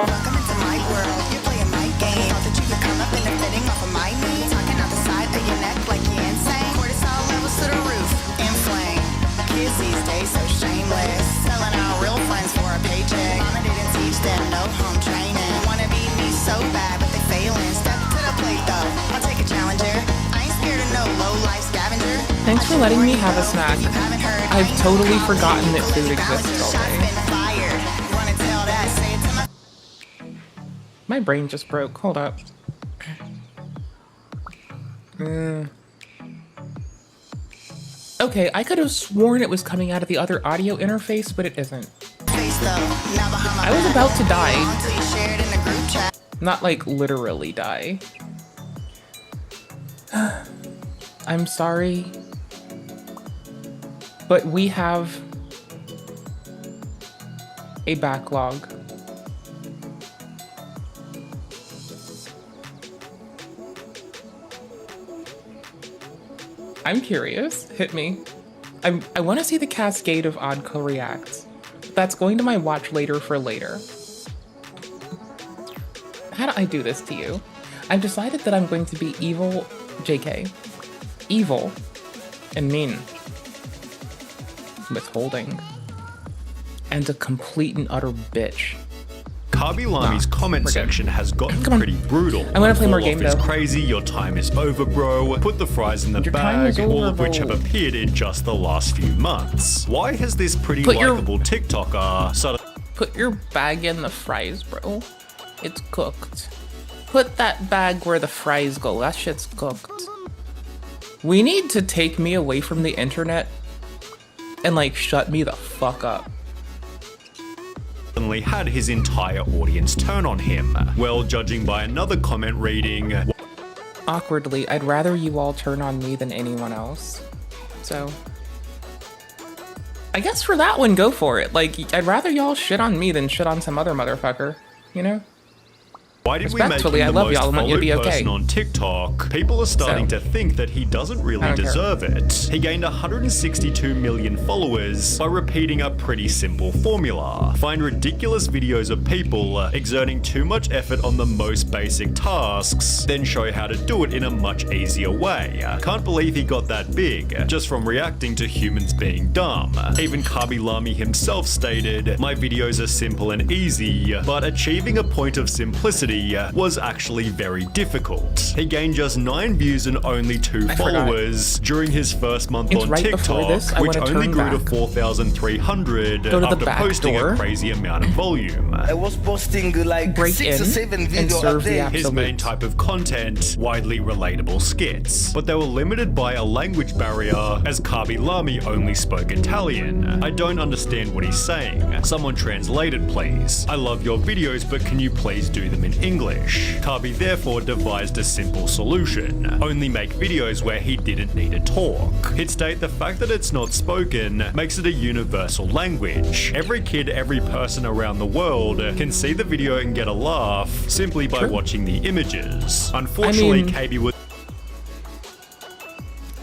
Welcome into my world. You're playing my game. Thought that you could come up in the fitting off of my knee. Talking out the side of your neck like you're insane. Cortisol levels to the roof. Inflame. Kids these days so shameless. Selling out real friends for a paycheck. Mama didn't teach them no home training. Wanna be me so bad, but they failing. Step to the plate though. I'll take a challenger. I ain't scared of no low life scavenger. Thanks for letting me have a snack. I've totally forgotten that food exists all day. My brain just broke. Hold up. Okay, I could have sworn it was coming out of the other audio interface, but it isn't. I was about to die. Not like literally die. I'm sorry. But we have a backlog. I'm curious. Hit me. I want to see the cascade of Oddco reacts. That's going to my watch later for later. How do I do this to you? I've decided that I'm going to be evil JK. Evil and mean. Withholding. And a complete and utter bitch. Kabi Lami's comment section has gotten pretty brutal. I'm gonna play more game is though. Crazy, your time is over, bro. Put the fries in the bag, all of which have appeared in just the last few months. Why has this pretty likable TikToker started? Put your bag in the fries, bro. It's cooked. Put that bag where the fries go. That shit's cooked. We need to take me away from the internet and like shut me the fuck up. Had his entire audience turn on him. Well, judging by another comment reading, awkwardly, I'd rather you all turn on me than anyone else. So I guess for that one, go for it. Like, I'd rather y'all shit on me than shit on some other motherfucker, you know? why did we make him the most followed person on TikTok? People are starting to think that he doesn't really deserve it. He gained 162 million followers by repeating a pretty simple formula. Find ridiculous videos of people exerting too much effort on the most basic tasks, then show how to do it in a much easier way. Can't believe he got that big, just from reacting to humans being dumb. Even Kabi Lami himself stated, "My videos are simple and easy, but achieving a point of simplicity was actually very difficult." He gained just 9 views and only 2 followers during his first month on TikTok, which only grew to 4,300 after posting a crazy amount of volume. I was posting like 6 or 7 videos a day. His main type of content, widely relatable skits, but they were limited by a language barrier as Kabi Lami only spoke Italian. I don't understand what he's saying. Someone translate it, please. I love your videos, but can you please do them in English? Kabi therefore devised a simple solution. Only make videos where he didn't need to talk. He'd state the fact that it's not spoken makes it a universal language. Every kid, every person around the world can see the video and get a laugh simply by watching the images. Unfortunately, Kabi was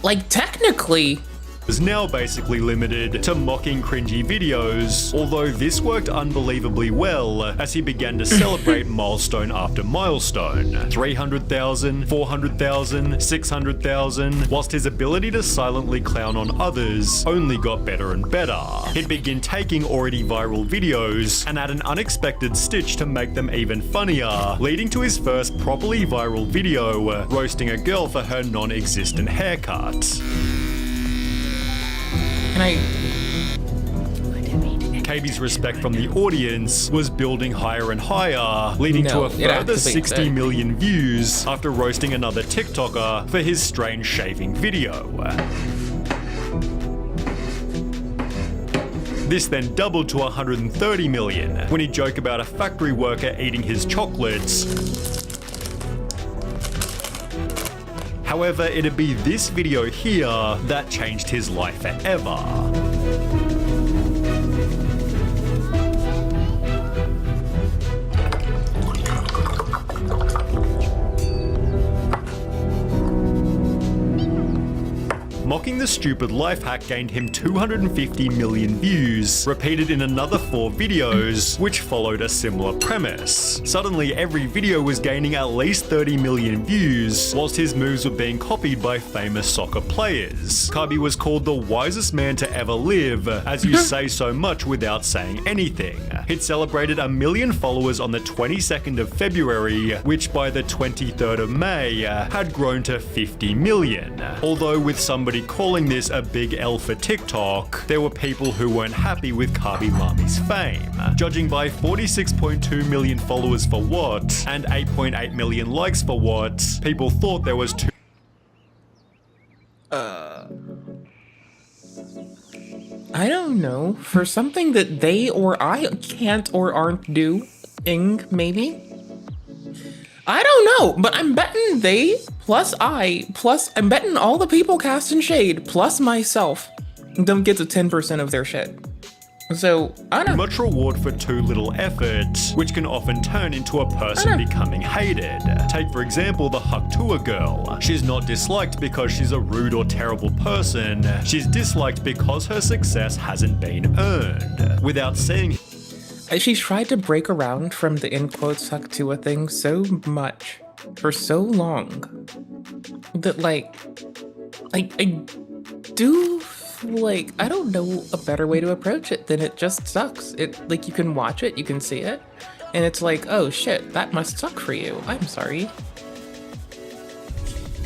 like technically was now basically limited to mocking cringy videos, although this worked unbelievably well as he began to celebrate milestone after milestone. 300,000, 400,000, 600,000, whilst his ability to silently clown on others only got better and better. He'd begin taking already viral videos and add an unexpected stitch to make them even funnier, leading to his first properly viral video, roasting a girl for her non-existent haircut. Kabi's respect from the audience was building higher and higher, leading to a further 60 million views after roasting another TikToker for his strange shaving video. This then doubled to 130 million when he joked about a factory worker eating his chocolates. However, it'd be this video here that changed his life forever. Mocking the stupid life hack gained him 250 million views, repeated in another 4 videos, which followed a similar premise. Suddenly, every video was gaining at least 30 million views, whilst his moves were being copied by famous soccer players. Kabi was called the wisest man to ever live, as you say so much without saying anything. He'd celebrated 1 million followers on the 22nd of February, which by the 23rd of May had grown to 50 million. Although with somebody calling this a big L for TikTok, there were people who weren't happy with Kabi Mami's fame. Judging by 46.2 million followers for what, and 8.8 million likes for what, people thought there was too. I don't know. For something that they or I can't or aren't doing, maybe? I don't know, but I'm betting they, plus I, plus I'm betting all the people casting shade, plus myself, don't get to 10% of their shit. So, I don't know. Much reward for too little effort, which can often turn into a person becoming hated. Take for example the Haktua girl. She's not disliked because she's a rude or terrible person. She's disliked because her success hasn't been earned. Without saying... She tried to break around from the in quotes Haktua thing so much, for so long, that like, I do, like, I don't know a better way to approach it than it just sucks. It, like, you can watch it, you can see it, and it's like, oh shit, that must suck for you. I'm sorry.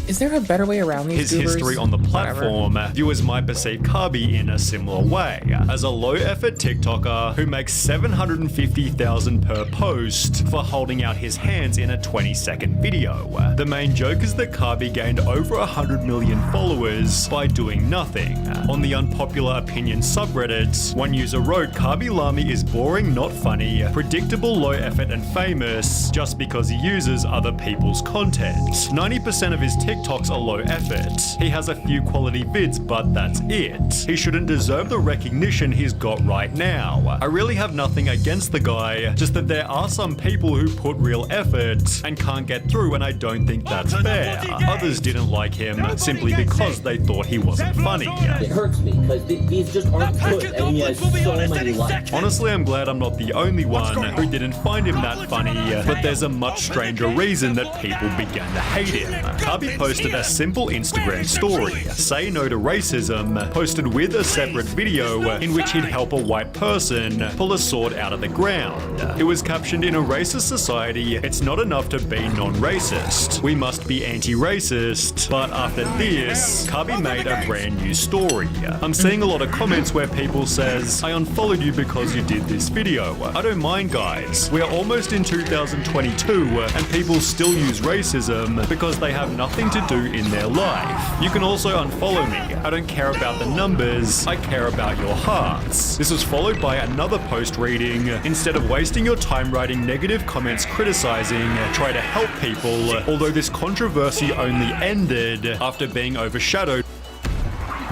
Is there a better way around these His history on the platform, viewers might perceive Kabi in a similar way, as a low-effort TikToker who makes 750,000 per post for holding out his hands in a 20-second video. The main joke is that Kabi gained over 100 million followers by doing nothing. On the unpopular opinion subreddit, one user wrote, Kabi Lami is boring, not funny, predictable, low-effort and famous just because he uses other people's content. 90% of his TikToks are low effort. He has a few quality vids, but that's it. He shouldn't deserve the recognition he's got right now. I really have nothing against the guy, just that there are some people who put real effort and can't get through, and I don't think that's fair. Others didn't like him simply because they thought he wasn't funny. It hurts me because these just aren't good, and he has so many likes. Honestly, I'm glad I'm not the only one who didn't find him that funny, but there's a much stranger reason that people began to hate him. Kabi posted a simple Instagram story, Say No to Racism, posted with a separate video in which he'd help a white person pull a sword out of the ground. It was captioned, in a racist society, it's not enough to be non-racist. We must be anti-racist. But after this, Kabi made a brand new story. I'm seeing a lot of comments where people says, I unfollowed you because you did this video. I don't mind, guys. We are almost in 2022 and people still use racism because they have nothing to do in their life. You can also unfollow me. I don't care about the numbers, I care about your hearts. This was followed by another post reading, instead of wasting your time writing negative comments criticizing, try to help people, although this controversy only ended after being overshadowed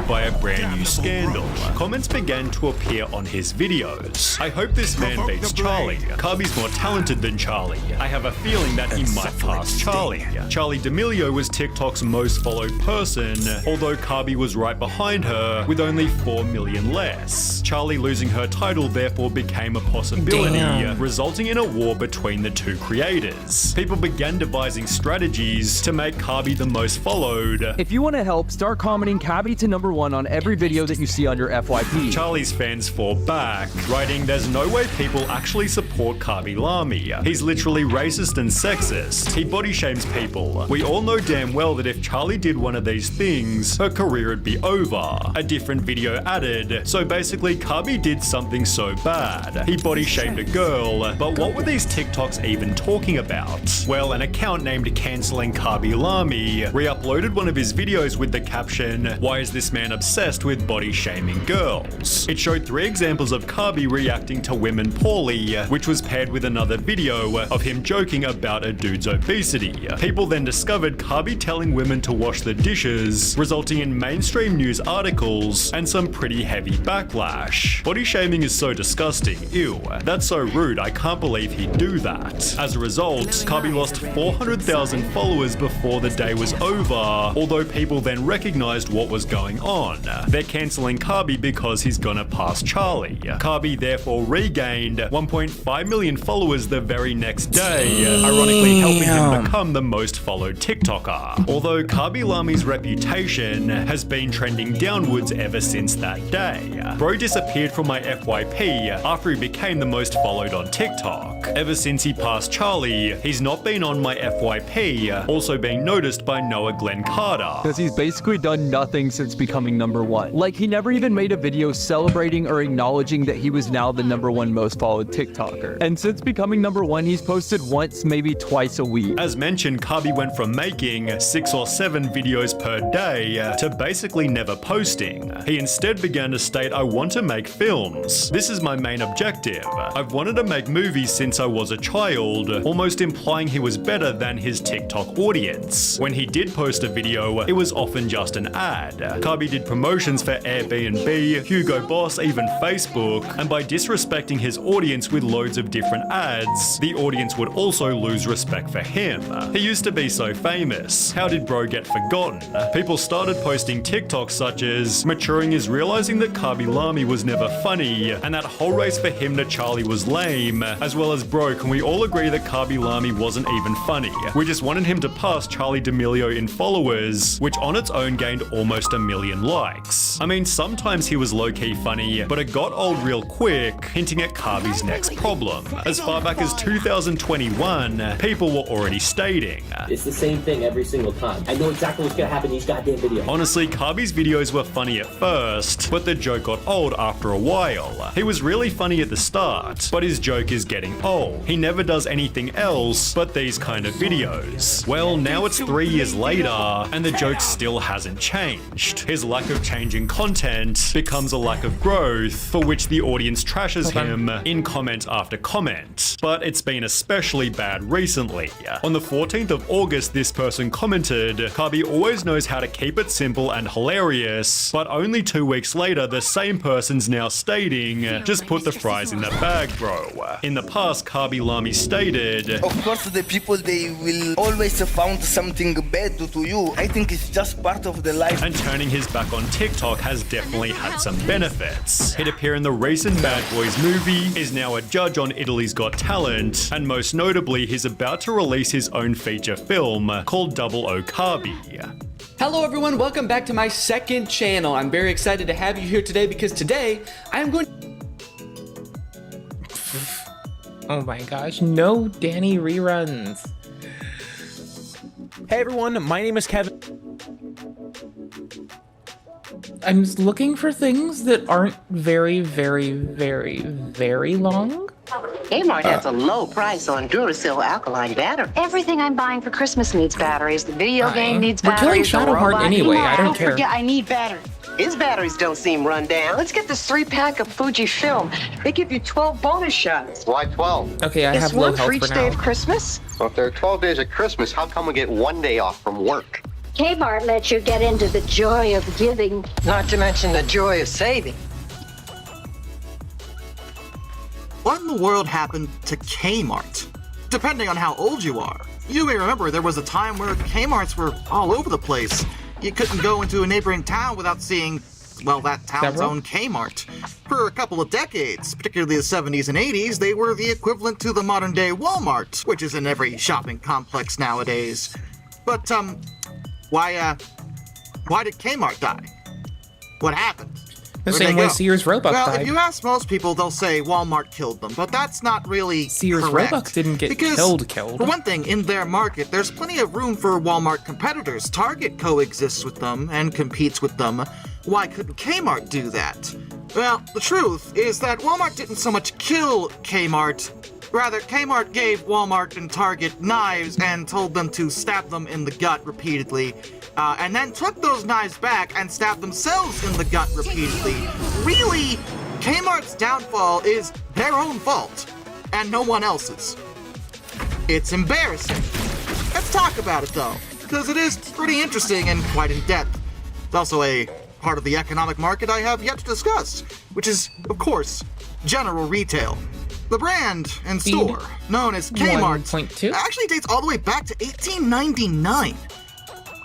by a brand new scandal. Comments began to appear on his videos. I hope this man beats Charlie. Kabi's more talented than Charlie. I have a feeling that he might pass Charlie. Charlie D'Amelio was TikTok's most followed person, although Kabi was right behind her with only 4 million less. Charlie losing her title therefore became a possibility, resulting in a war between the two creators. People began devising strategies to make Kabi the most followed. If you want to help, start commenting Kabi to number #1 on every video that you see on your FYP. Charlie's fans fought back, writing, "There's no way people actually support Kabi Lami. He's literally racist and sexist. He body shames people. We all know damn well that if Charlie did one of these things, her career would be over." A different video added, "So basically Kabi did something so bad. He body shamed a girl, but what were these TikToks even talking about?" Well, an account named Canceling Kabi Lami re-uploaded one of his videos with the caption, "Why is this man obsessed with body shaming girls?" It showed 3 examples of Kabi reacting to women poorly, which was paired with another video of him joking about a dude's obesity. People then discovered Kabi telling women to wash the dishes, resulting in mainstream news articles and some pretty heavy backlash. Body shaming is so disgusting. Ew. That's so rude. I can't believe he'd do that. As a result, Kabi lost 400,000 followers before the day was over, although people then recognized what was going on. They're canceling Kabi because he's gonna pass Charlie. Kabi therefore regained 1.5 million followers the very next day, ironically helping him become the most followed TikToker. Although Kabi Lami's reputation has been trending downwards ever since that day. Bro disappeared from my FYP after he became the most followed on TikTok. Ever since he passed Charlie, he's not been on my FYP, also being noticed by Noah Glenn Carter. Because he's basically done nothing since becoming #1. Like, he never even made a video celebrating or acknowledging that he was now the #1 most followed TikToker. And since becoming #1, he's posted once, maybe twice a week. As mentioned, Kabi went from making 6 or 7 videos per day to basically never posting. He instead began to state, "I want to make films. This is my main objective. I've wanted to make movies since I was a child," almost implying he was better than his TikTok audience. When he did post a video, it was often just an ad. Kabi did promotions for Airbnb, Hugo Boss, even Facebook, and by disrespecting his audience with loads of different ads, the audience would also lose respect for him. He used to be so famous. How did bro get forgotten? People started posting TikToks such as, "Maturing is realizing that Kabi Lami was never funny, and that whole race for him to Charlie was lame," as well as, "Bro, can we all agree that Kabi Lami wasn't even funny? We just wanted him to pass Charlie D'Amelio in followers," which on its own gained almost 1 million likes. I mean, sometimes he was low-key funny, but it got old real quick, hinting at Kabi's next problem. As far back as 2021, people were already stating, "It's the same thing every single time. I know exactly what's gonna happen in each goddamn video." Honestly, Kabi's videos were funny at first, but the joke got old after a while. He was really funny at the start, but his joke is getting old. He never does anything else but these kind of videos. Well, now it's 3 years later, and the joke still hasn't changed. His lack of changing content becomes a lack of growth, for which the audience trashes him in comment after comment. But it's been especially bad recently. On the 14th of August, this person commented, "Kabi always knows how to keep it simple and hilarious," but only 2 weeks later, the same person's now stating, "Just put the fries in the bag, bro." In the past, Kabi Lami stated, "Of course, the people, they will always found something bad to you. I think it's just part of the life." And turning his back on TikTok has definitely had some benefits. He'd appear in the recent Bad Boys movie, is now a judge on Italy's Got Talent, and most notably, he's about to release his own feature film called Double O Kabi. Hello everyone, welcome back to my second channel. I'm very excited to have you here today because today I'm going Oh my gosh, no Danny reruns. Hey everyone, my name is Kevin. I'm just looking for things that aren't very, very, very, very long. Kmart has a low price on Duracell alkaline battery. Everything I'm buying for Christmas needs batteries. The video game needs batteries. We're killing Shadowheart anyway, I don't care. Forget, I need batteries. His batteries don't seem run down. Let's get this 3-pack of Fuji film. They give you 12 bonus shots. Why 12? Okay, I have low health for now. One for each day of Christmas. Well, if there are 12 days of Christmas, how come we get 1 day off from work? Kmart lets you get into the joy of giving, not to mention the joy of saving. What in the world happened to Kmart? Depending on how old you are. You may remember there was a time where Kmarts were all over the place. You couldn't go into a neighboring town without seeing, well, that town's own Kmart. For a couple of decades, particularly the 70s and 80s, they were the equivalent to the modern-day Walmart, which is in every shopping complex nowadays. But, why did Kmart die? what happened. The same way Sears Roebuck died. Well, if you ask most people, they'll say Walmart killed them, but that's not really Sears correct. Roebuck didn't get killed. For one thing, in their market, there's plenty of room for Walmart competitors. Target coexists with them and competes with them. Why couldn't Kmart do that? Well, the truth is that Walmart didn't so much kill Kmart. Rather, Kmart gave Walmart and Target knives and told them to stab them in the gut repeatedly. And then took those knives back and stabbed themselves in the gut repeatedly. Really, Kmart's downfall is their own fault, and no one else's. It's embarrassing. Let's talk about it, though, because it is pretty interesting and quite in-depth. It's also a part of the economic market I have yet to discuss, which is, of course, general retail. The brand and store, known as Kmart, actually dates all the way back to 1899.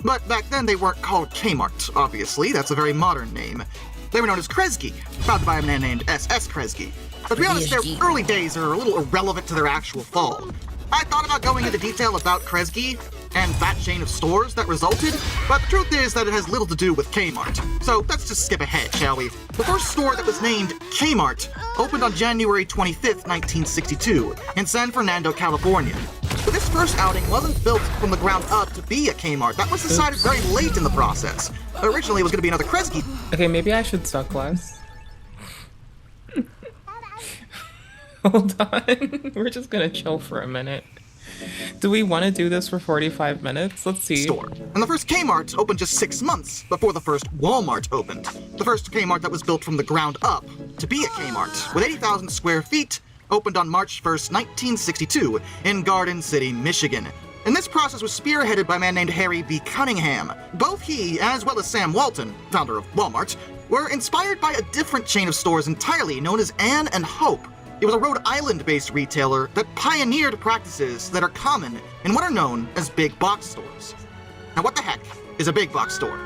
But back then they weren't called Kmart, obviously. That's a very modern name. They were known as Kresge, founded by a man named S.S. Kresge. But to be honest, their early days are a little irrelevant to their actual fall. I thought about going into detail about Kresge and that chain of stores that resulted, but the truth is that it has little to do with Kmart. So let's just skip ahead, shall we? The first store that was named Kmart opened on January 25th, 1962, in San Fernando, California. But this first outing wasn't built from the ground up to be a Kmart. That was decided very late in the process. Originally, it was going to be another Kresge. Okay, maybe I should suck less. Hold on. We're just gonna chill for a minute. Do we want to do this for 45 minutes? Let's see. Store. And the first Kmart opened just 6 months before the first Walmart opened. The first Kmart that was built from the ground up to be a Kmart, with 80,000 square feet, opened on March 1st, 1962, in Garden City, Michigan. And this process was spearheaded by a man named Harry B. Cunningham. Both he, as well as Sam Walton, founder of Walmart, were inspired by a different chain of stores entirely, known as Ann and Hope. It was a Rhode Island-based retailer that pioneered practices that are common in what are known as big box stores. Now, what the heck is a big box store?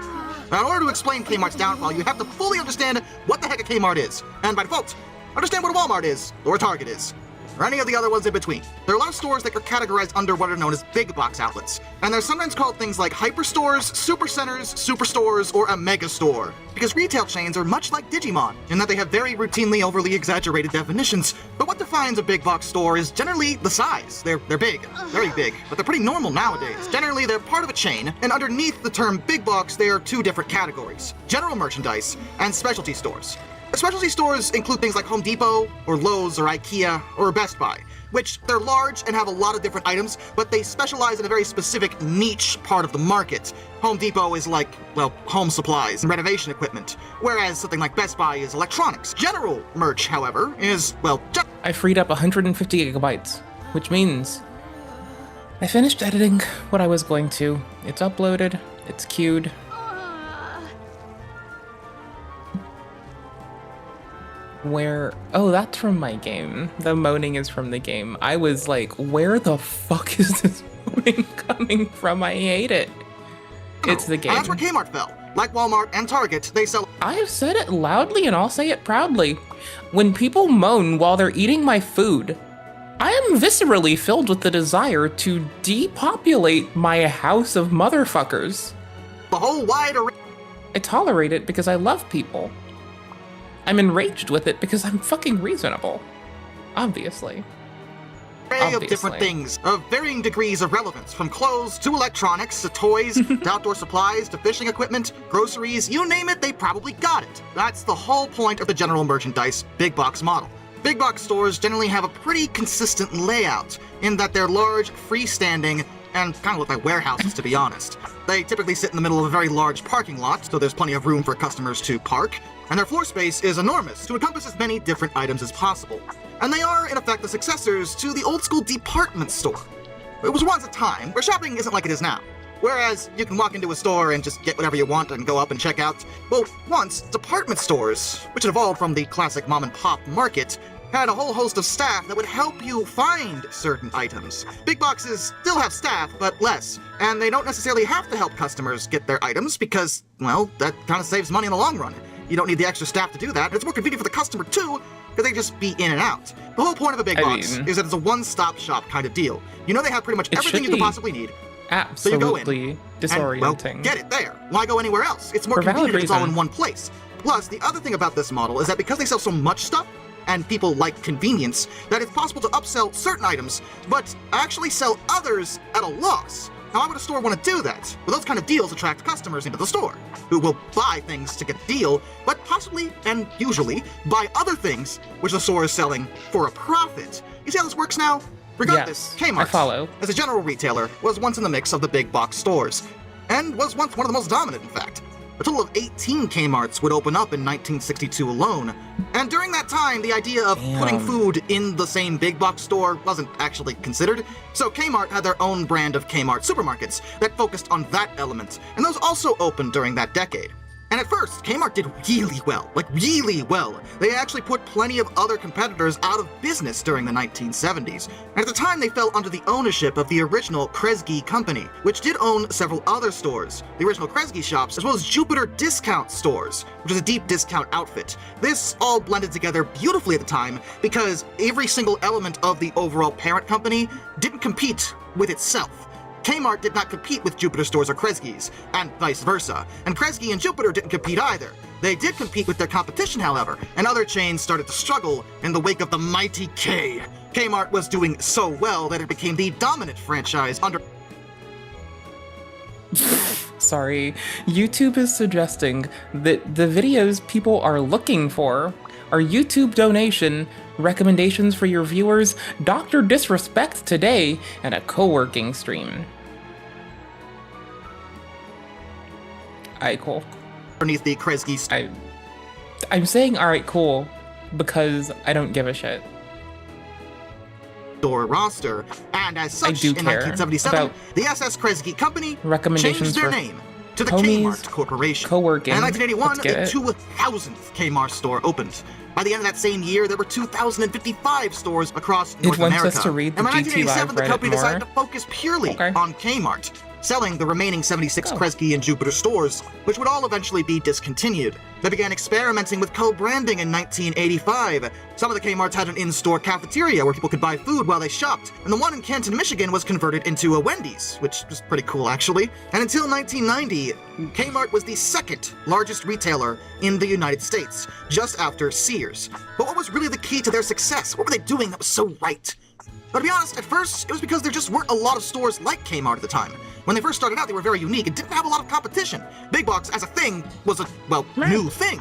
Now, in order to explain Kmart's downfall, you have to fully understand what the heck a Kmart is, and by default, understand what a Walmart is, or a Target is, or any of the other ones in between. There are a lot of stores that are categorized under what are known as big box outlets, and they're sometimes called things like hyperstores, supercenters, superstores, or a mega store, because retail chains are much like Digimon, in that they have very routinely overly exaggerated definitions. But what defines a big box store is generally the size. They're big, very big, but they're pretty normal nowadays. Generally, they're part of a chain, and underneath the term big box, there are 2 different categories: general merchandise and specialty stores. Specialty stores include things like Home Depot, or Lowe's, or IKEA, or Best Buy, which they're large and have a lot of different items, but they specialize in a very specific niche part of the market. Home Depot is like, well, home supplies and renovation equipment, whereas something like Best Buy is electronics. General merch, however, is, well, I freed up 150 gigabytes, which means I finished editing what I was going to. It's uploaded, it's queued. Where? Oh, that's from my game. The moaning is from the game. I was like, where the fuck is this moaning coming from? I hate it. It's the game. And that's where Kmart fell. Like Walmart and Target, they sell— I have said it loudly and I'll say it proudly. When people moan while they're eating my food, I am viscerally filled with the desire to depopulate my house of motherfuckers. The whole wide array. I tolerate it because I love people. I'm enraged with it because I'm fucking reasonable. Obviously. Of different things, of varying degrees of relevance, from clothes to electronics to toys to outdoor supplies to fishing equipment, groceries, you name it, they probably got it. That's the whole point of the general merchandise big box model. Big box stores generally have a pretty consistent layout, in that they're large, freestanding, and kind of look like warehouses, to be honest. They typically sit in the middle of a very large parking lot, so there's plenty of room for customers to park, and their floor space is enormous to encompass as many different items as possible. And they are, in effect, the successors to the old-school department store. It was once a time where shopping isn't like it is now. Whereas you can walk into a store and just get whatever you want and go up and check out. Well, once, department stores, which had evolved from the classic mom-and-pop market, had a whole host of staff that would help you find certain items. Big boxes still have staff, but less, and they don't necessarily have to help customers get their items because, well, that kind of saves money in the long run. You don't need the extra staff to do that, and it's more convenient for the customer too, because they just be in and out. The whole point of a big box is that it's a one-stop shop kind of deal. You know they have pretty much everything you could possibly need. Absolutely so you go in disorienting. and, well, get it there. Why go anywhere else? It's more convenient if it's all in one place. Plus, the other thing about this model is that because they sell so much stuff, and people like convenience, that it's possible to upsell certain items, but actually sell others at a loss. Now, why would a store want to do that? Well, those kind of deals attract customers into the store, who will buy things to get the deal, but possibly, and usually, buy other things which the store is selling for a profit. You see how this works now? Regardless, yes, Kmart, I follow. As a general retailer, was once in the mix of the big box stores, and was once one of the most dominant, in fact. A total of 18 Kmarts would open up in 1962 alone. And during that time, the idea of putting food in the same big box store wasn't actually considered. So Kmart had their own brand of Kmart supermarkets that focused on that element, and those also opened during that decade. And at first, Kmart did really well, like really well. They actually put plenty of other competitors out of business during the 1970s. And at the time, they fell under the ownership of the original Kresge company, which did own several other stores. The original Kresge shops, as well as Jupiter discount stores, which is a deep discount outfit. This all blended together beautifully at the time because every single element of the overall parent company didn't compete with itself. Kmart did not compete with Jupiter stores or Kresge's, and vice versa. And Kresge and Jupiter didn't compete either. They did compete with their competition, however, and other chains started to struggle in the wake of the mighty K. Kmart was doing so well that it became the dominant franchise under... Sorry, YouTube is suggesting that the videos people are looking for are YouTube donation, recommendations for your viewers, Dr. Disrespect today, and a co-working stream. Alright, cool. Underneath the Kresge... I'm saying alright, cool, because I don't give a shit. Store roster, and as such, in 1977, the SS Kresge Company changed their name to the Kmart Corporation. Co-working. And in 1981, the 2000th Kmart store opened. By the end of that same year, there were 2,055 stores across North America. It wants us to read the and by GT 1987, the company decided to focus purely on Kmart, selling the remaining 76 Kresge and Jupiter stores, which would all eventually be discontinued. They began experimenting with co-branding in 1985. Some of the Kmarts had an in-store cafeteria where people could buy food while they shopped, and the one in Canton, Michigan was converted into a Wendy's, which was pretty cool actually. And until 1990, Kmart was the second largest retailer in the United States, just after Sears. But what was really the key to their success? What were they doing that was so right? But to be honest, at first, it was because there just weren't a lot of stores like Kmart at the time. When they first started out, they were very unique and didn't have a lot of competition. Big box, as a thing, was a, well, new thing.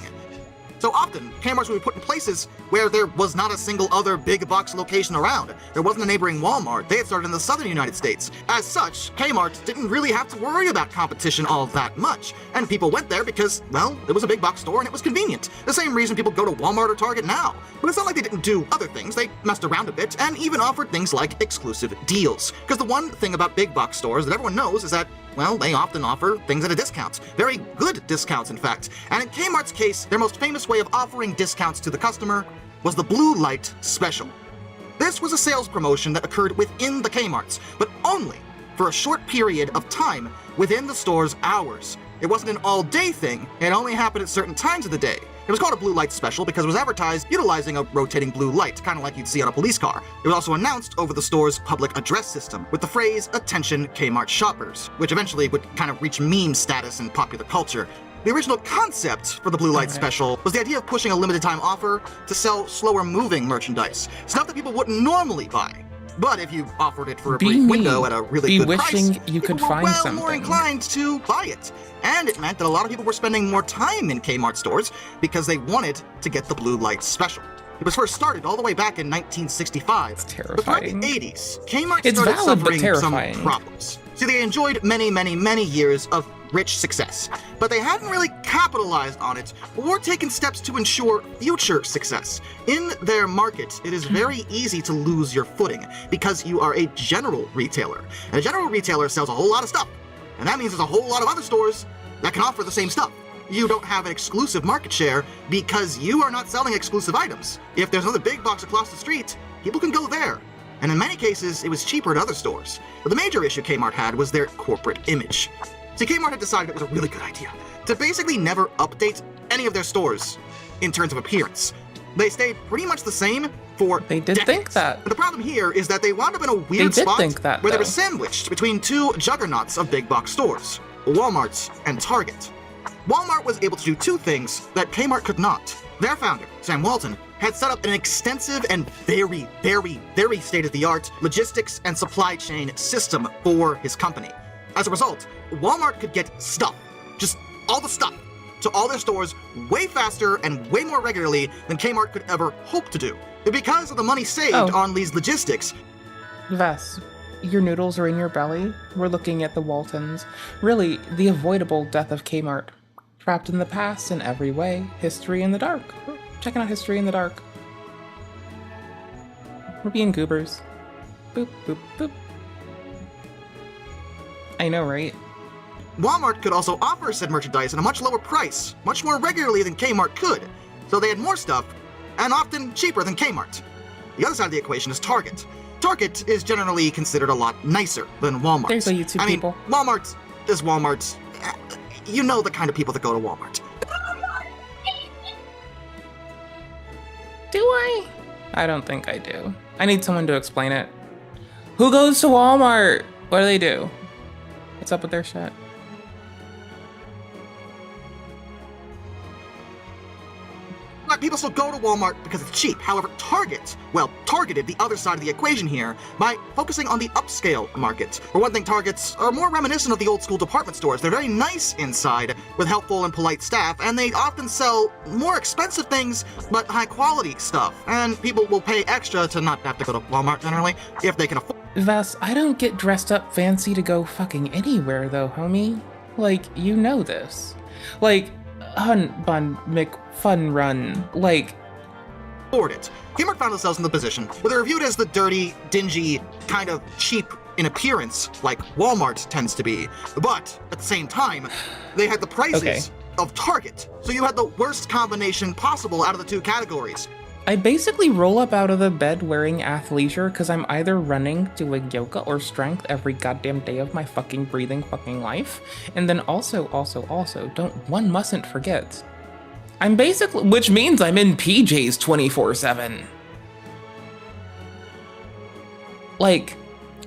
So often, Kmarts would be put in places where there was not a single other big box location around. There wasn't a neighboring Walmart. They had started in the southern United States. As such, Kmart didn't really have to worry about competition all that much. And people went there because, well, it was a big box store and it was convenient. The same reason people go to Walmart or Target now. But it's not like they didn't do other things. They messed around a bit and even offered things like exclusive deals. Because the one thing about big box stores that everyone knows is that, well, they often offer things at a discount. Very good discounts, in fact. And in Kmart's case, their most famous way of offering discounts to the customer was the Blue Light Special. This was a sales promotion that occurred within the Kmarts, but only for a short period of time within the store's hours. It wasn't an all-day thing. It only happened at certain times of the day. It was called a Blue Light Special because it was advertised utilizing a rotating blue light, kind of like you'd see on a police car. It was also announced over the store's public address system with the phrase, "Attention Kmart shoppers," which eventually would kind of reach meme status in popular culture. The original concept for the Blue Light Special was the idea of pushing a limited time offer to sell slower moving merchandise, stuff that people wouldn't normally buy. But if you offered it for a brief window at a really good price, people were more inclined to buy it. And it meant that a lot of people were spending more time in Kmart stores because they wanted to get the Blue Light Special. It was first started all the way back in 1965. It's terrifying. But by the 80s, Kmart started suffering some problems. See, they enjoyed many years of rich success, but they hadn't really capitalized on it or taken steps to ensure future success. In their market, it is very easy to lose your footing because you are a general retailer. And a general retailer sells a whole lot of stuff, and that means there's a whole lot of other stores that can offer the same stuff. You don't have an exclusive market share because you are not selling exclusive items. If there's another big box across the street, people can go there. And in many cases, it was cheaper at other stores. But the major issue Kmart had was their corporate image. See, Kmart had decided it was a really good idea to basically never update any of their stores in terms of appearance. They stayed pretty much the same for decades. Think that. And the problem here is that they wound up in a weird spot where they were sandwiched between two juggernauts of big box stores, Walmart and Target. Walmart was able to do two things that Kmart could not. Their founder, Sam Walton, had set up an extensive and very, very, very state-of-the-art logistics and supply chain system for his company. As a result, Walmart could get stuff, just all the stuff, to all their stores way faster and way more regularly than Kmart could ever hope to do. Because of the money saved on these logistics. Vess, your noodles are in your belly. We're looking at the Waltons. Really, the avoidable death of Kmart. Trapped in the past in every way. History in the dark. We're checking out history in the dark. We're being goobers. Boop, boop, boop. I know, right? Walmart could also offer said merchandise at a much lower price, much more regularly than Kmart could. So they had more stuff, and often cheaper than Kmart. The other side of the equation is Target. Target is generally considered a lot nicer than Walmart. There's a YouTube people. Walmart is Walmart. You know the kind of people that go to Walmart. Do I? I don't think I do. I need someone to explain it. Who goes to Walmart? What do they do? What's up with their shit? People still go to Walmart because it's cheap. However, Target, targeted the other side of the equation here by focusing on the upscale market. For one thing, Targets are more reminiscent of the old school department stores. They're very nice inside with helpful and polite staff, and they often sell more expensive things, but high quality stuff. And people will pay extra to not have to go to Walmart generally, if they can afford. Vess, I don't get dressed up fancy to go fucking anywhere though, homie. Like, you know this. Like, Hun Bun McFun Run, like... Afford it. Kmart found themselves in the position where they're viewed as the dirty, dingy, kind of cheap in appearance, like Walmart tends to be. But, at the same time, they had the prices of Target. So you had the worst combination possible out of the two categories. I basically roll up out of the bed wearing athleisure because I'm either running, doing yoga or strength every goddamn day of my fucking breathing fucking life. And then also, one mustn't forget, I'm basically, which means I'm in PJs 24/7. Like,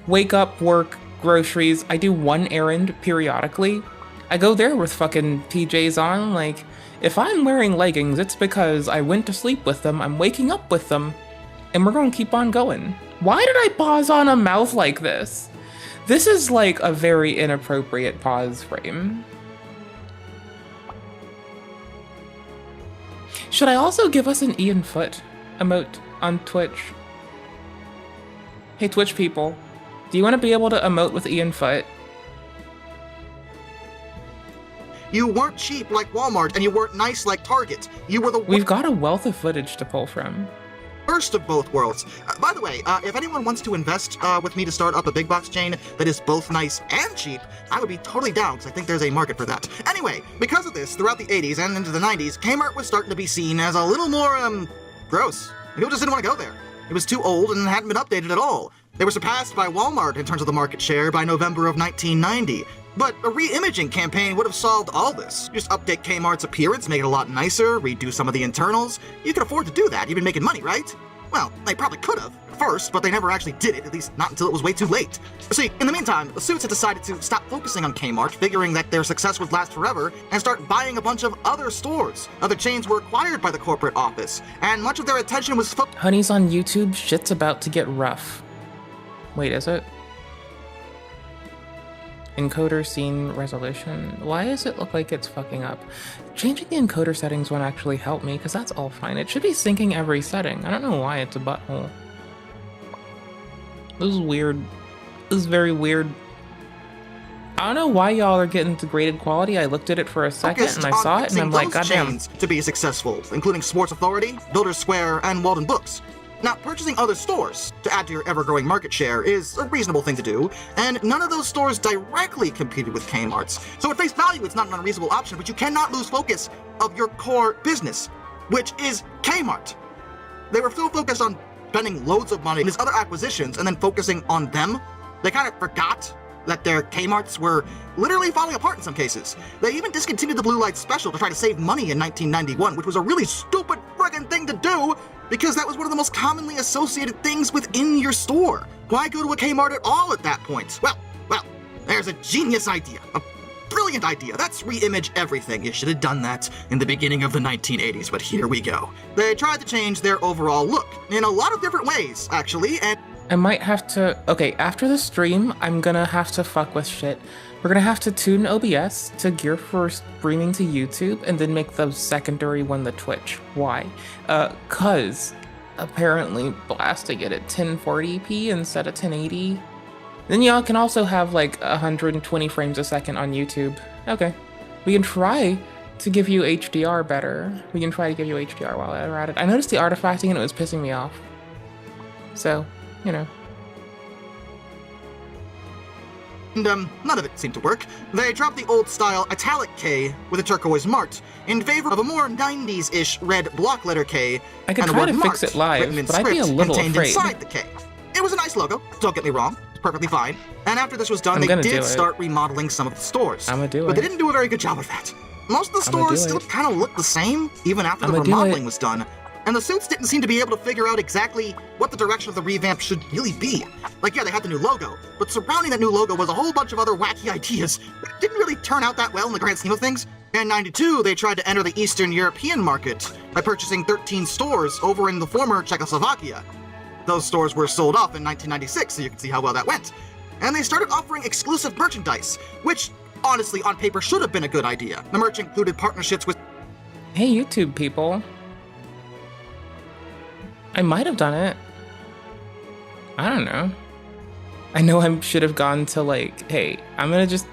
wake up, work, groceries, I do one errand periodically. I go there with fucking PJs on, like, if I'm wearing leggings, it's because I went to sleep with them, I'm waking up with them, and we're gonna keep on going. Why did I pause on a mouth like this? This is like a very inappropriate pause frame. Should I also give us an Ian Foot emote on Twitch? Hey Twitch people, do you want to be able to emote with Ian Foot? You weren't cheap like Walmart, and you weren't nice like Target. You were the We've got a wealth of footage to pull from. Worst of both worlds. By the way, if anyone wants to invest with me to start up a big box chain that is both nice and cheap, I would be totally down because I think there's a market for that. Anyway, because of this, throughout the 80s and into the 90s, Kmart was starting to be seen as a little more, gross. People just didn't want to go there. It was too old and hadn't been updated at all. They were surpassed by Walmart in terms of the market share by November of 1990. But a re-imaging campaign would have solved all this. Just update Kmart's appearance, make it a lot nicer, redo some of the internals. You could afford to do that. You've been making money, right? Well, they probably could have at first, but they never actually did it, at least not until it was way too late. See, in the meantime, the suits had decided to stop focusing on Kmart, figuring that their success would last forever, and start buying a bunch of other stores. Other chains were acquired by the corporate office, and much of their attention was focused. Honey's on YouTube, shit's about to get rough. Wait, is it? Encoder scene resolution. Why does it look like it's fucking up? Changing the encoder settings won't actually help me, because that's all fine. It should be syncing every setting. I don't know why it's a butthole. This is weird. This is very weird. I don't know why y'all are getting degraded quality. I looked at it for a second and I saw it and I'm like, goddamn. To be successful, including Sports Authority, Builders Square, and Walden Books. Now, purchasing other stores to add to your ever-growing market share is a reasonable thing to do, and none of those stores directly competed with Kmart's. So at face value, it's not an unreasonable option, but you cannot lose focus of your core business, which is Kmart. They were so focused on spending loads of money in these other acquisitions and then focusing on them, they kind of forgot that their Kmarts were literally falling apart in some cases. They even discontinued the Blue Light Special to try to save money in 1991, which was a really stupid friggin' thing to do, because that was one of the most commonly associated things within your store. Why go to a Kmart at all at that point? Well, there's a genius idea. brilliant idea. Let's re-image everything. You should have done that in the beginning of the 1980s, but here we go. They tried to change their overall look in a lot of different ways, actually, and I might have to... Okay, after the stream, I'm gonna have to fuck with shit. We're gonna have to tune OBS to gear for streaming to YouTube and then make the secondary one the Twitch. Why? Cause apparently blasting it at 1040p instead of 1080. Then y'all can also have like 120 frames a second on YouTube. Okay. We can try to give you HDR better. We can try to give you HDR while we're at it. I noticed the artifacting and it was pissing me off. So, you know. And, none of it seemed to work. They dropped the old-style italic K with a turquoise mart in favor of a more 90s-ish red block letter K. I could try to fix it live, but I'd be a little afraid. Inside the K. It was a nice logo, don't get me wrong. It's perfectly fine. And after this was done, they did start remodeling some of the stores. But they didn't do a very good job of that. Most of the stores still kind of looked the same, even after the remodeling was done. And the suits didn't seem to be able to figure out exactly what the direction of the revamp should really be. Like, yeah, they had the new logo, but surrounding that new logo was a whole bunch of other wacky ideas that didn't really turn out that well in the grand scheme of things. In '92, they tried to enter the Eastern European market by purchasing 13 stores over in the former Czechoslovakia. Those stores were sold off in 1996, so you can see how well that went. And they started offering exclusive merchandise, which, honestly, on paper should have been a good idea. The merch included partnerships with... Hey, YouTube people. I might have done it. I don't know. I know I should have gone to like, hey, I'm gonna just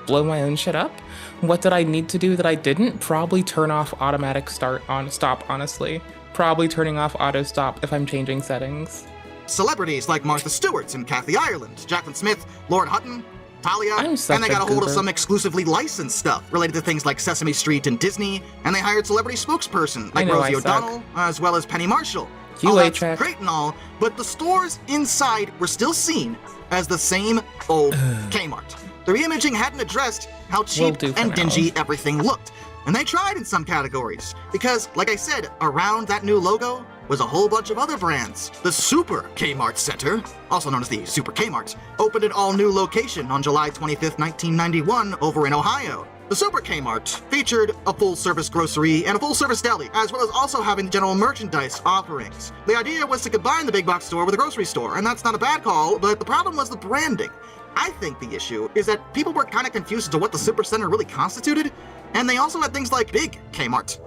blow my own shit up. What did I need to do that I didn't? Probably turn off automatic stop, honestly. Probably turning off auto stop if I'm changing settings. Celebrities like Martha Stewart and Kathy Ireland, Jacqueline Smith, Lauren Hutton, Talia, and they got a hold of some exclusively licensed stuff related to things like Sesame Street and Disney, and they hired celebrity spokesperson like Rosie O'Donnell, as well as Penny Marshall. All that's great and all, but the stores inside were still seen as the same old Kmart. The reimaging hadn't addressed how cheap and dingy everything looked. And they tried in some categories, because, like I said, around that new logo was a whole bunch of other brands. The Super Kmart Center, also known as the Super Kmart, opened an all-new location on July 25th, 1991 over in Ohio. The Super Kmart featured a full-service grocery and a full-service deli, as well as also having general merchandise offerings. The idea was to combine the big box store with a grocery store, and that's not a bad call, but the problem was the branding. I think the issue is that people were kind of confused as to what the Super Center really constituted, and they also had things like Big Kmart.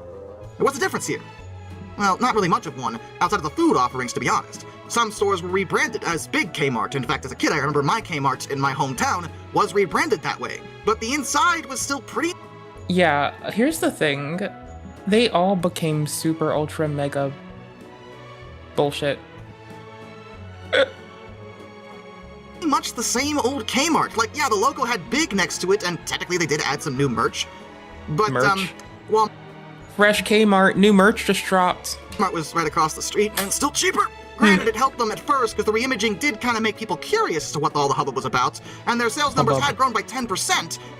What's the difference here? Well, not really much of one, outside of the food offerings, to be honest. Some stores were rebranded as Big Kmart. In fact, as a kid, I remember my Kmart in my hometown was rebranded that way. But the inside was still pretty... Yeah, here's the thing. They all became super ultra mega bullshit. Much the same old Kmart. Like, yeah, the logo had Big next to it, and technically they did add some new merch. But, well... Fresh Kmart, new merch just dropped. Kmart was right across the street, and still cheaper. Granted, it helped them at first, because the reimaging did kind of make people curious as to what all the hubbub was about, and their sales numbers had grown by 10%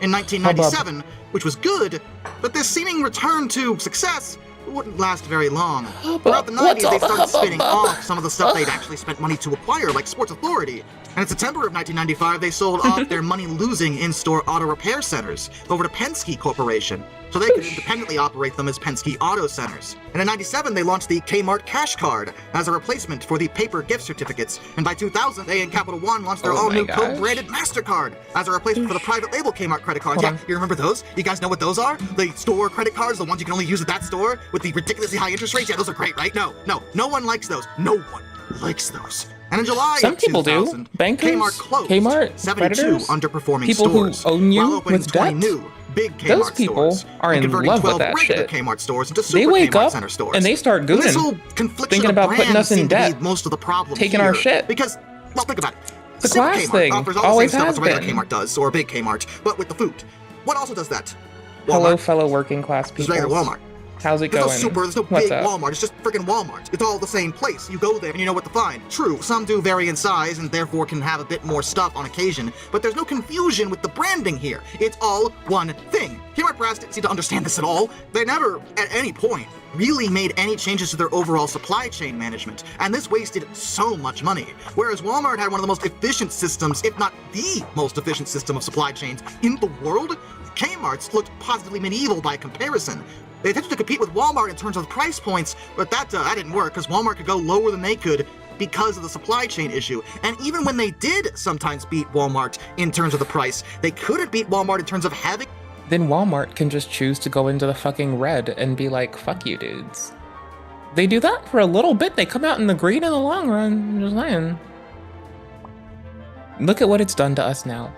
in 1997, which was good, but this seeming return to success wouldn't last very long. Throughout the 90s, they started spinning off some of the stuff they'd actually spent money to acquire, like Sports Authority. And in September of 1995, they sold off their money-losing in-store auto repair centers over to Penske Corporation, so they could independently operate them as Penske Auto Centers. And in 97, they launched the Kmart Cash Card as a replacement for the paper gift certificates. And by 2000, they and Capital One launched their own new co-branded MasterCard as a replacement for the private label Kmart credit cards. Yeah, you remember those? You guys know what those are? The store credit cards, the ones you can only use at that store with the ridiculously high interest rates? Yeah, those are great, right? No one likes those. No one likes those. And in July some people 2000, do. Bankers, Kmart closed Kmart, 72 predators, underperforming people stores, who own you while opening with 20 debt. new big Kmart Those people stores, are in love with 12 that regular shit. Kmart stores into super They wake Kmart up center stores. and they start And this whole gooning, confliction thinking of about putting brands us in seemed to be debt, most of the problem taking here. our shit. Because, well, think about it. The Super class Kmart thing offers all always the same has stuff as a regular been. Kmart does, or a big Kmart, but with the food. What also does that? Hello, Walmart. fellow working class Just people. regular Walmart. How's it There's going? no super, there's no What's big up? Walmart, it's just freaking Walmart. It's all the same place. You go there and you know what to find. True, some do vary in size and therefore can have a bit more stuff on occasion, but there's no confusion with the branding here. It's all one thing. Kmart brass didn't seem to understand this at all. They never, at any point, really made any changes to their overall supply chain management, and this wasted so much money. Whereas Walmart had one of the most efficient systems, if not the most efficient system of supply chains in the world, Kmart's looked positively medieval by comparison. They attempted to compete with Walmart in terms of price points, but that didn't work because Walmart could go lower than they could because of the supply chain issue. And even when they did sometimes beat Walmart in terms of the price, they couldn't beat Walmart in terms of having... Then Walmart can just choose to go into the fucking red and be like, fuck you dudes. They do that for a little bit, they come out in the green in the long run, I'm just saying. Look at what it's done to us now.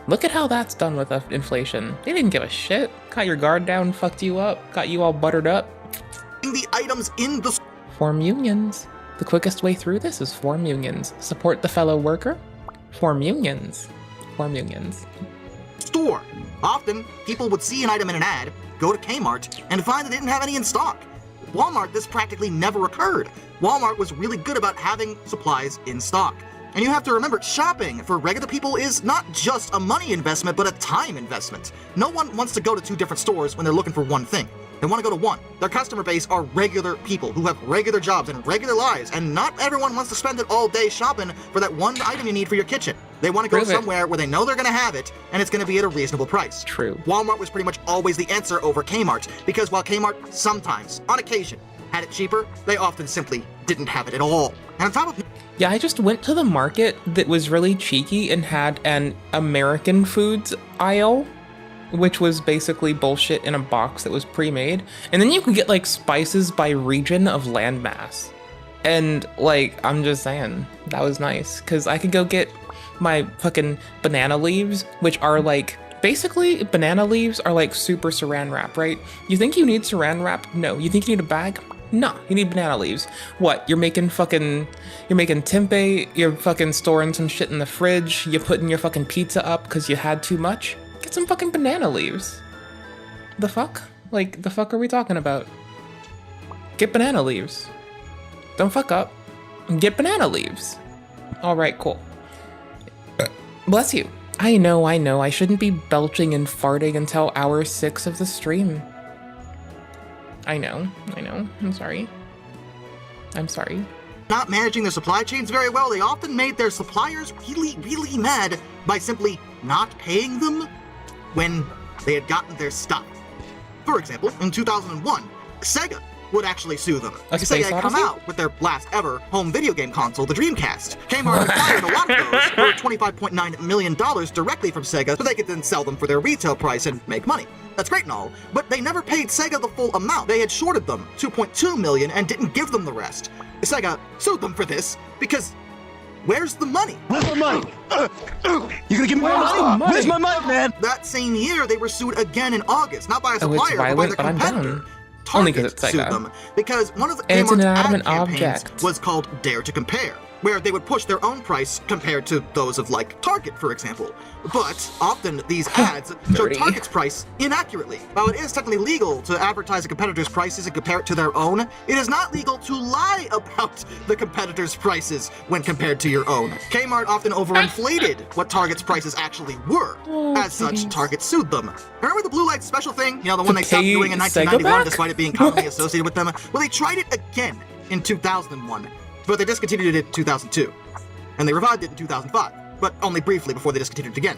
Look at how that's done with inflation. They didn't give a shit. Got your guard down, fucked you up, got you all buttered up. The items in the... Form unions. The quickest way through this is form unions. Support the fellow worker. Form unions. Form unions. Store. Often, people would see an item in an ad, go to Kmart, and find that they didn't have any in stock. Walmart, this practically never occurred. Walmart was really good about having supplies in stock. And you have to remember, shopping for regular people is not just a money investment, but a time investment. No one wants to go to 2 different stores when they're looking for one thing. They want to go to one. Their customer base are regular people who have regular jobs and regular lives, and not everyone wants to spend it all day shopping for that one item you need for your kitchen. They want to go somewhere where they know they're going to have it, and it's going to be at a reasonable price. True. Walmart was pretty much always the answer over Kmart, because while Kmart sometimes, on occasion, had it cheaper, they often simply didn't have it at all. And on top of... Yeah, I just went to the market that was really cheeky and had an American foods aisle, which was basically bullshit in a box that was pre-made. And then you could get like spices by region of landmass. And like, I'm just saying, that was nice. Cause I could go get my fucking banana leaves, which are like, basically banana leaves are like super saran wrap, right? You think you need saran wrap? No. You think you need a bag? No, you need banana leaves. What, you're making tempeh, you're fucking storing some shit in the fridge, you're putting your fucking pizza up because you had too much? Get some fucking banana leaves. The fuck? Like, the fuck are we talking about? Get banana leaves. Don't fuck up. Get banana leaves. Alright, cool. Bless you. I know, I shouldn't be belching and farting until hour 6 of the stream. I know. I'm sorry. Not managing their supply chains very well, they often made their suppliers really, really mad by simply not paying them when they had gotten their stuff. For example, in 2001, Sega would actually sue them. Sega had come out with their last ever home video game console, the Dreamcast. Kmart acquired a lot of those for $25.9 million directly from Sega so they could then sell them for their retail price and make money. That's great and all, but they never paid Sega the full amount. They had shorted them $2.2 million and didn't give them the rest. Sega sued them for this because where's the money? Where's my money? You gonna give me my money? Where's my money, man? That same year, they were sued again in August, not by a supplier, but by their competitor. Only because it's sued Sega. Them because one of the It's an Kmart's inanimate ad campaigns object. was called Dare to Compare, where they would push their own price compared to those of, like, Target, for example. But often these ads show Target's price inaccurately. While it is technically legal to advertise a competitor's prices and compare it to their own, it is not legal to lie about the competitor's prices when compared to your own. Kmart often overinflated what Target's prices actually were. As such, Target sued them. Remember the blue light special thing? You know, the one they stopped doing in 1991 despite it being commonly associated with them? Well, they tried it again in 2001, but they discontinued it in 2002. And they revived it in 2005, but only briefly before they discontinued it again.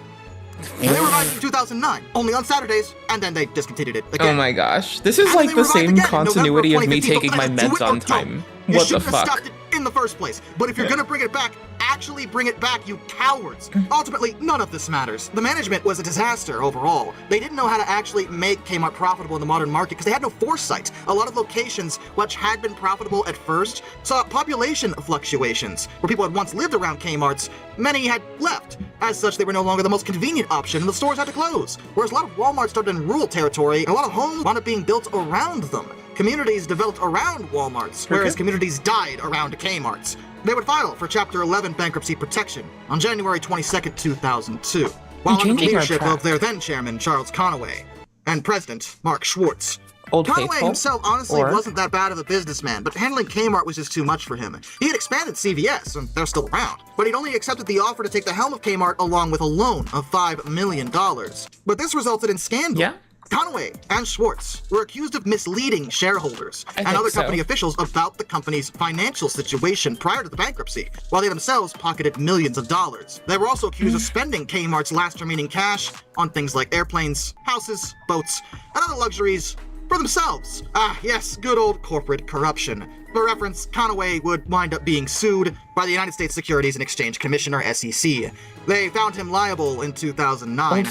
And they revived it in 2009, only on Saturdays, and then they discontinued it again. Oh my gosh. This is like the same continuity of me taking my meds on time. What the fuck? You shouldn't have stopped it in the first place. But if you're gonna bring it back, actually bring it back, you cowards. Ultimately, none of this matters. The management was a disaster overall. They didn't know how to actually make Kmart profitable in the modern market because they had no foresight. A lot of locations, which had been profitable at first, saw population fluctuations. Where people had once lived around Kmart's, many had left. As such, they were no longer the most convenient option, and the stores had to close. Whereas a lot of Walmart started in rural territory, and a lot of homes wound up being built around them. Communities developed around Walmart's, whereas communities died around Kmart's. They would file for Chapter 11 bankruptcy protection on January 22nd, 2002, while under the leadership of their then-chairman, Charles Conaway, and President, Mark Schwartz. Conaway himself honestly wasn't that bad of a businessman, but handling Kmart was just too much for him. He had expanded CVS, and they're still around, but he'd only accepted the offer to take the helm of Kmart along with a loan of $5 million. But this resulted in scandal. Conway and Schwartz were accused of misleading shareholders and other company officials about the company's financial situation prior to the bankruptcy, while they themselves pocketed millions of dollars. They were also accused of spending Kmart's last remaining cash on things like airplanes, houses, boats, and other luxuries for themselves. Ah, yes, good old corporate corruption. For reference, Conway would wind up being sued by the United States Securities and Exchange Commission, or SEC. They found him liable in 2009,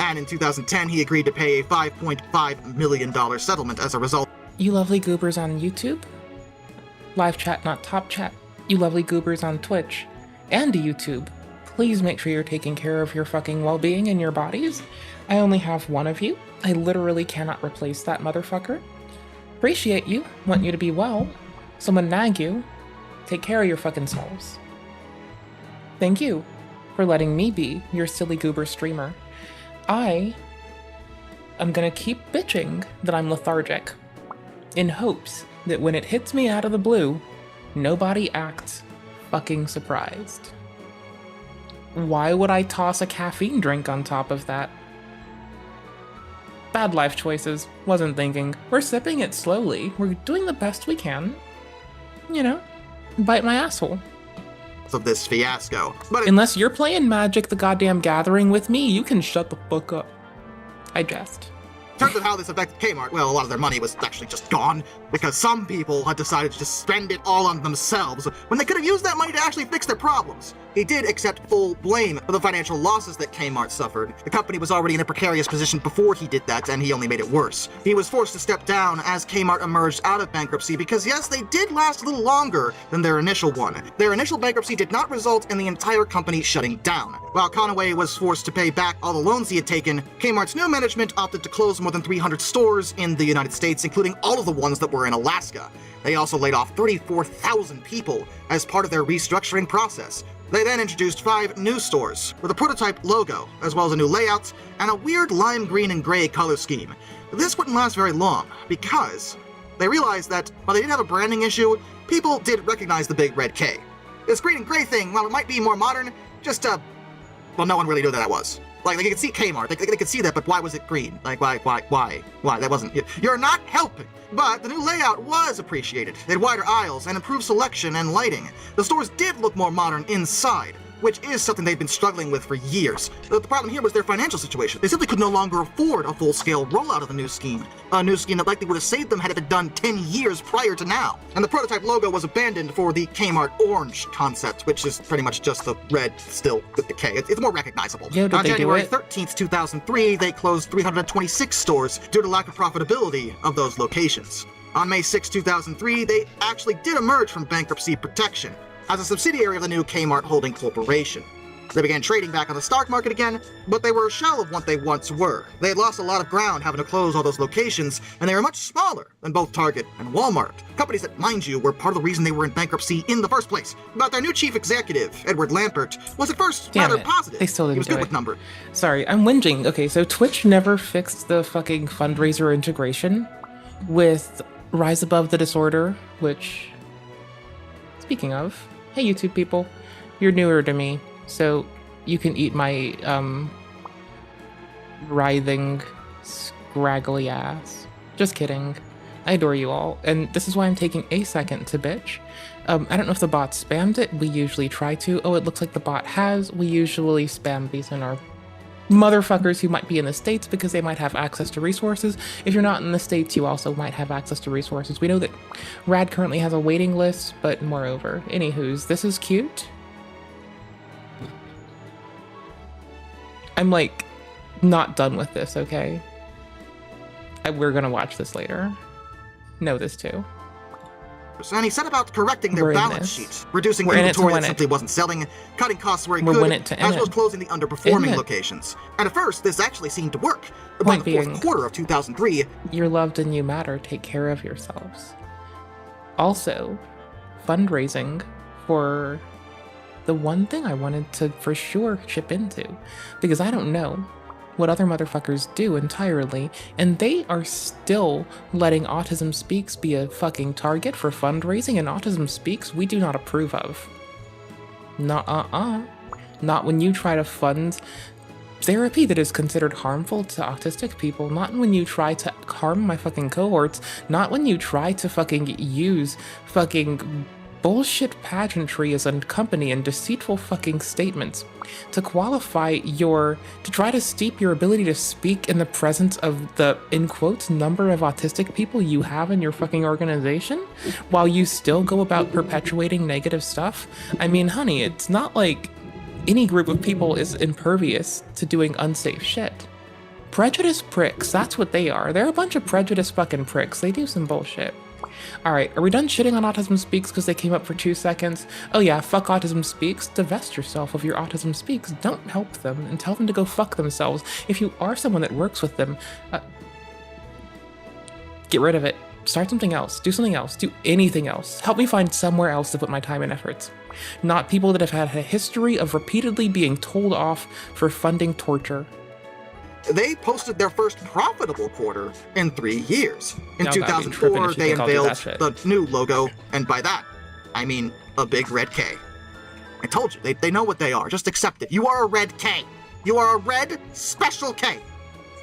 and in 2010 he agreed to pay a $5.5 million settlement as a result. You lovely goobers on YouTube? Live chat, not top chat. You lovely goobers on Twitch and YouTube. Please make sure you're taking care of your fucking well-being and your bodies. I only have one of you. I literally cannot replace that motherfucker. Appreciate you, want you to be well. Someone nag you. Take care of your fucking selves. Thank you for letting me be your silly goober streamer. I am gonna keep bitching that I'm lethargic, in hopes that when it hits me out of the blue, nobody acts fucking surprised. Why would I toss a caffeine drink on top of that? Bad life choices. Wasn't thinking. We're sipping it slowly. We're doing the best we can. You know, bite my asshole. Of this fiasco. But unless you're playing Magic the Goddamn Gathering with me, you can shut the fuck up. I jest. In terms of how this affected Kmart, well, a lot of their money was actually just gone, because some people had decided to just spend it all on themselves, when they could have used that money to actually fix their problems. He did accept full blame for the financial losses that Kmart suffered. The company was already in a precarious position before he did that, and he only made it worse. He was forced to step down as Kmart emerged out of bankruptcy because, yes, they did last a little longer than their initial one. Their initial bankruptcy did not result in the entire company shutting down. While Conway was forced to pay back all the loans he had taken, Kmart's new management opted to close more than 300 stores in the United States, including all of the ones that were in Alaska. They also laid off 34,000 people as part of their restructuring process. They then introduced 5 new stores with a prototype logo, as well as a new layout and a weird lime green and gray color scheme. This wouldn't last very long, because they realized that while they did have a branding issue, people did recognize the big red K. This green and gray thing, while it might be more modern, just, well, no one really knew that was. Like, they could see Kmart, they could see that, but why was it green? Like, why? That wasn't... You're not helping! But the new layout was appreciated. They had wider aisles and improved selection and lighting. The stores did look more modern inside, which is something they've been struggling with for years. The problem here was their financial situation. They simply could no longer afford a full-scale rollout of the new scheme. A new scheme that likely would have saved them had it been done 10 years prior to now. And the prototype logo was abandoned for the Kmart Orange concept, which is pretty much just the red still with the K. It's more recognizable. On January 13th, 2003, they closed 326 stores due to lack of profitability of those locations. On May 6, 2003, they actually did emerge from bankruptcy protection as a subsidiary of the new Kmart Holding Corporation. They began trading back on the stock market again, but they were a shell of what they once were. They had lost a lot of ground having to close all those locations, and they were much smaller than both Target and Walmart. Companies that, mind you, were part of the reason they were in bankruptcy in the first place. But their new chief executive, Edward Lampert, was at first rather positive. They still didn't He was do good it. with numbers. Sorry, I'm whinging. Okay, so Twitch never fixed the fucking fundraiser integration with Rise Above the Disorder, which, speaking of, hey YouTube people, you're newer to me, so you can eat my writhing, scraggly ass. Just kidding. I adore you all, and this is why I'm taking a second to bitch. I don't know if the bot spammed it. We usually try to. Oh, it looks like the bot has. We usually spam these in our motherfuckers who might be in the States because they might have access to resources. If you're not in the States, you also might have access to resources. We know that Rad currently has a waiting list, but moreover, anywho's, this is cute. I'm like not done with this, okay? We're gonna watch this later. Know this too. And he set about correcting their balance sheet, reducing We're inventory that simply wasn't selling, cutting costs where he could, as well as closing the underperforming locations. And at first, this actually seemed to work. But by the fourth quarter of 2003, you're loved and you matter. Take care of yourselves. Also, fundraising for the one thing I wanted to for sure chip into, because I don't know what other motherfuckers do entirely, and they are still letting Autism Speaks be a fucking target for fundraising, and Autism Speaks we do not approve of. Not when you try to fund therapy that is considered harmful to autistic people, not when you try to harm my fucking cohorts, not when you try to fucking use fucking bullshit pageantry as a company and deceitful fucking statements to qualify to try to steep your ability to speak in the presence of the, in quotes, number of autistic people you have in your fucking organization, while you still go about perpetuating negative stuff. I mean, honey, it's not like any group of people is impervious to doing unsafe shit. Prejudice pricks, that's what they are. They're a bunch of prejudice fucking pricks. They do some bullshit. Alright, are we done shitting on Autism Speaks because they came up for 2 seconds? Oh yeah, fuck Autism Speaks. Divest yourself of your Autism Speaks. Don't help them and tell them to go fuck themselves. If you are someone that works with them, get rid of it. Start something else. Do something else. Do anything else. Help me find somewhere else to put my time and efforts. Not people that have had a history of repeatedly being told off for funding torture. They posted their first profitable quarter in 3 years. In 2004, they unveiled the new logo, and by that, I mean a big red K. I told you, they know what they are. Just accept it. You are a red K. You are a red special K.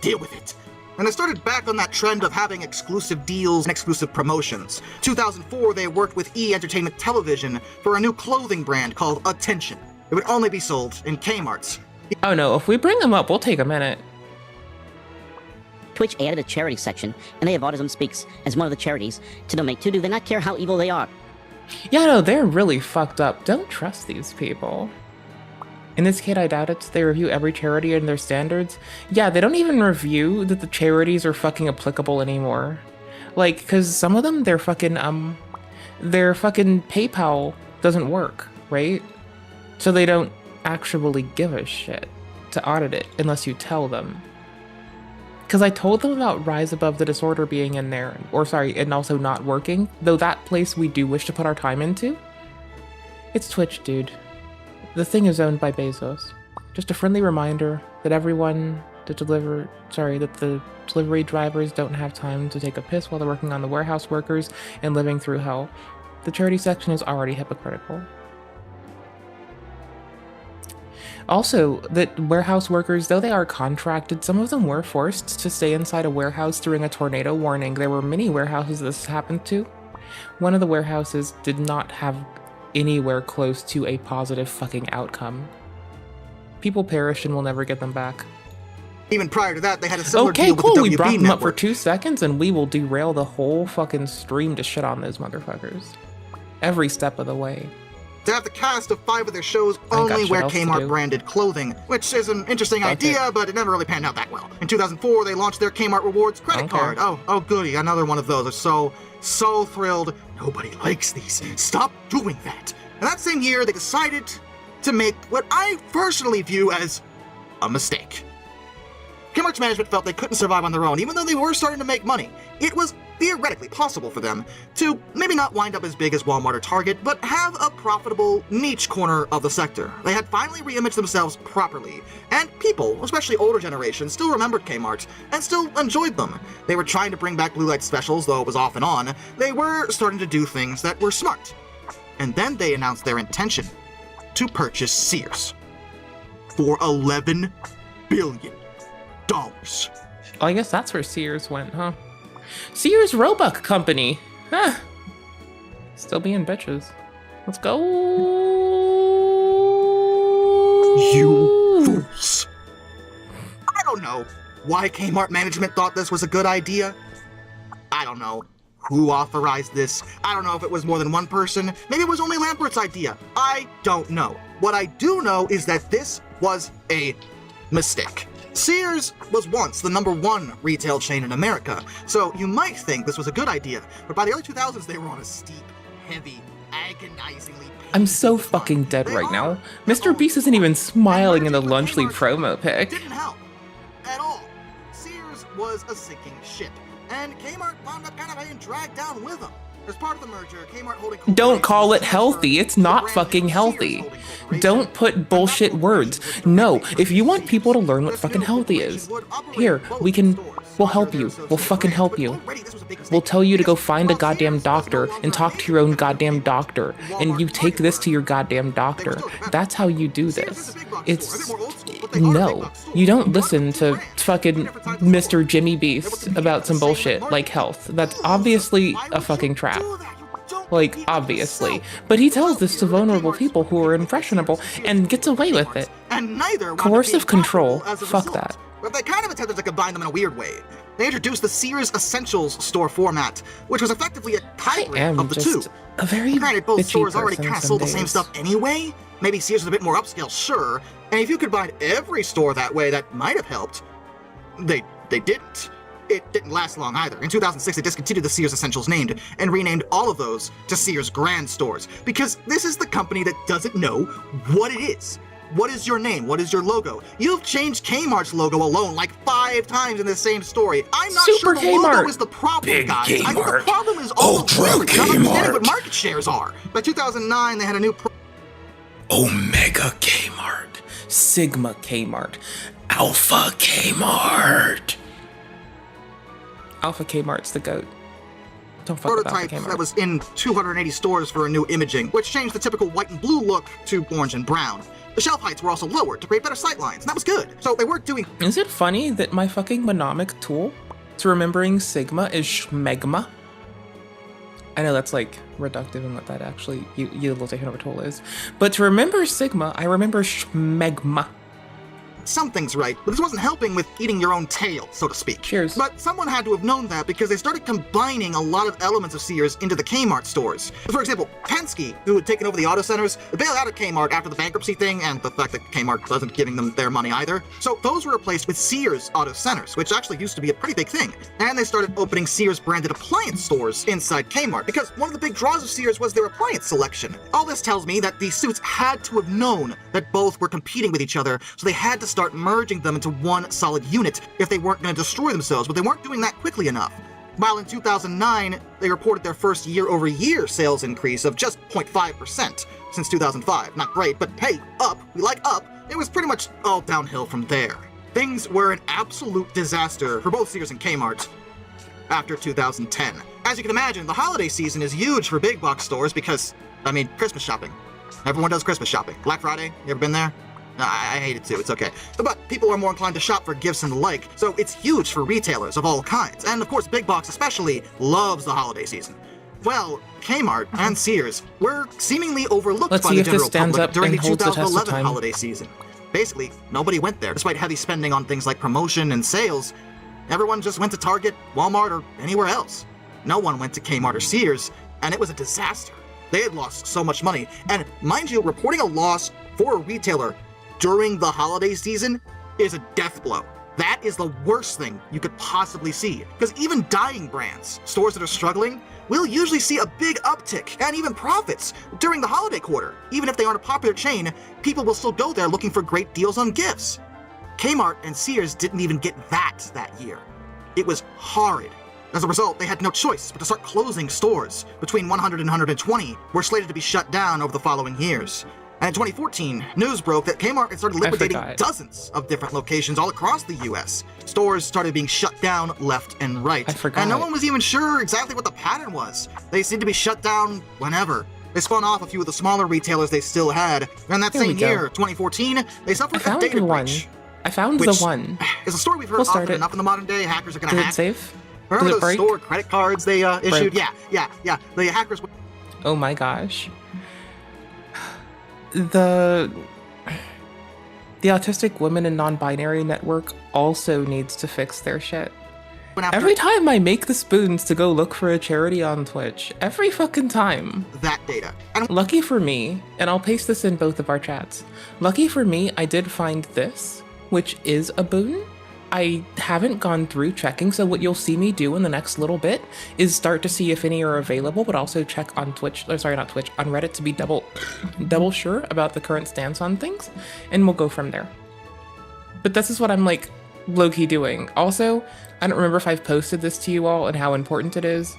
Deal with it. And they started back on that trend of having exclusive deals and exclusive promotions. 2004, they worked with E! Entertainment Television for a new clothing brand called Attention. It would only be sold in Kmart's. Oh no, if we bring them up, we'll take a minute. Twitch added a charity section, and they have Autism Speaks as one of the charities to donate to. Do they not care how evil they are? Yeah, no, they're really fucked up. Don't trust these people. In this case, I doubt it. They review every charity and their standards. Yeah, they don't even review that the charities are fucking applicable anymore. Like, because some of them, their fucking PayPal doesn't work, right? So they don't actually give a shit to audit it unless you tell them. Because I told them about Rise Above the Disorder being in there, and also not working, though that place we do wish to put our time into. It's Twitch, dude. The thing is owned by Bezos. Just a friendly reminder that the delivery drivers don't have time to take a piss while they're working on the warehouse workers and living through hell. The charity section is already hypocritical. Also, that warehouse workers, though they are contracted, some of them were forced to stay inside a warehouse during a tornado warning. There were many warehouses this happened to. One of the warehouses did not have anywhere close to a positive fucking outcome. People perished and we'll never get them back. Even prior to that, they had a similar deal with the WB Okay, cool, we brought them up for network. 2 seconds and we will derail the whole fucking stream to shit on those motherfuckers. Every step of the way. To have the cast of 5 of their shows only wear Kmart-branded clothing, which is an interesting idea, but it never really panned out that well. In 2004, they launched their Kmart Rewards credit card. Oh, goody, another one of those. I'm so thrilled. Nobody likes these. Stop doing that. And that same year, they decided to make what I personally view as a mistake. Kmart's management felt they couldn't survive on their own, even though they were starting to make money. It was theoretically possible for them to maybe not wind up as big as Walmart or Target, but have a profitable niche corner of the sector. They had finally reimaged themselves properly, and people, especially older generations, still remembered Kmart and still enjoyed them. They were trying to bring back blue light specials, though it was off and on. They were starting to do things that were smart. And then they announced their intention to purchase Sears for $11 billion. I guess that's where Sears went, huh? Sears Roebuck Company. Huh. Still being bitches. Let's go. You fools. I don't know why Kmart management thought this was a good idea. I don't know who authorized this. I don't know if it was more than one person. Maybe it was only Lambert's idea. I don't know. What I do know is that this was a mistake. Sears was once the #1 retail chain in America, so you might think this was a good idea, but by the early 2000s they were on a steep, heavy, agonizingly... I'm so fucking dead right now. Mr. Beast isn't even smiling in the Lunchly promo pic. Didn't help. At all. Sears was a sinking ship, and Kmart wound up kind of being dragged down with them. As part of the merger, Kmart Holding Don't call it healthy. It's not fucking healthy. Don't put bullshit words. No, if you want people to learn what fucking healthy is, here, we'll help you. We'll fucking help you. We'll tell you to go find a goddamn doctor and talk to your own goddamn doctor. And you take this to your goddamn doctor. That's how you do this. No. You don't listen to fucking Mr. Jimmy Beast about some bullshit like health. That's obviously a fucking trap. Like, obviously. But he tells this to vulnerable people who are impressionable and gets away with it. And neither coercive control. Fuck that. But they kind of attempted to combine them in a weird way. They introduced the Sears Essentials store format, which was effectively a hybrid of the two. A very Granted, both bitchy stores already person kind of sold the some same days. stuff anyway. Maybe Sears was a bit more upscale, sure. And if you combined every store that way, that might have helped. They didn't. It didn't last long either. In 2006, they discontinued the Sears Essentials named and renamed all of those to Sears Grand Stores, because this is the company that doesn't know what it is. What is your name? What is your logo? You've changed Kmart's logo alone like 5 times in the same story. I'm not Super sure the Kmart. logo is the problem, Big guys. I think the Kmart. problem is all Ultra not understanding Kmart. what market shares are. By 2009, they had a new Omega Kmart. Sigma Kmart. Alpha Kmart. Alpha Kmart's the GOAT. Don't fuck with Alpha prototype Kmart. that was in 280 stores for a new imaging, which changed the typical white and blue look to orange and brown. The shelf heights were also lowered to create better sight lines, and that was good. So they weren't doing. Is it funny that my fucking mnemonic tool to remembering Sigma is Schmegma? I know that's like reductive in what that actually utilization of a tool is. But to remember Sigma, I remember Schmegma. Something's right, but this wasn't helping with eating your own tail, so to speak. Cheers. But someone had to have known that because they started combining a lot of elements of Sears into the Kmart stores. For example, Penske, who had taken over the auto centers, bailed out of Kmart after the bankruptcy thing and the fact that Kmart wasn't giving them their money either. So those were replaced with Sears auto centers, which actually used to be a pretty big thing. And they started opening Sears branded appliance stores inside Kmart because one of the big draws of Sears was their appliance selection. All this tells me that the suits had to have known that both were competing with each other, so they had to start merging them into one solid unit if they weren't going to destroy themselves, but they weren't doing that quickly enough. While in 2009, they reported their first year-over-year sales increase of just 0.5% since 2005. Not great, but hey, up, we like up. It was pretty much all downhill from there. Things were an absolute disaster for both Sears and Kmart after 2010. As you can imagine, the holiday season is huge for big box stores because, I mean, Christmas shopping. Everyone does Christmas shopping. Black Friday, you ever been there? I hate it too, it's okay. But people are more inclined to shop for gifts and the like, so it's huge for retailers of all kinds. And of course, big box especially loves the holiday season. Well, Kmart and Sears were seemingly overlooked by the general public during the 2011 holiday season. Basically, nobody went there, despite heavy spending on things like promotion and sales. Everyone just went to Target, Walmart, or anywhere else. No one went to Kmart or Sears, and it was a disaster. They had lost so much money, and mind you, reporting a loss for a retailer during the holiday season is a death blow. That is the worst thing you could possibly see. Because even dying brands, stores that are struggling, will usually see a big uptick and even profits during the holiday quarter. Even if they aren't a popular chain, people will still go there looking for great deals on gifts. Kmart and Sears didn't even get that year. It was horrid. As a result, they had no choice but to start closing stores. Between 100 and 120 were slated to be shut down over the following years. And in 2014, news broke that Kmart had started liquidating dozens of different locations all across the US. Stores started being shut down left and right. And no one was even sure exactly what the pattern was. They seemed to be shut down whenever. They spun off a few of the smaller retailers they still had. And that same year, 2014, they suffered a data breach. I found the one. It's a story we've heard often enough in the modern day. Hackers are going to hack. Is it safe? Remember Did it those break? store credit cards they issued? Break. Yeah. The hackers would... Oh my gosh. The Autistic Women and Non-Binary Network also needs to fix their shit. Every time I make the spoons to go look for a charity on Twitch, every fucking time. That data. Lucky for me, and I'll paste this in both of our chats. Lucky for me, I did find this, which is a boon. I haven't gone through checking, so what you'll see me do in the next little bit is start to see if any are available, but also check on Twitch, or sorry, not Twitch, on Reddit to be double sure about the current stance on things, and we'll go from there. But this is what I'm like low-key doing. Also, I don't remember if I've posted this to you all and how important it is,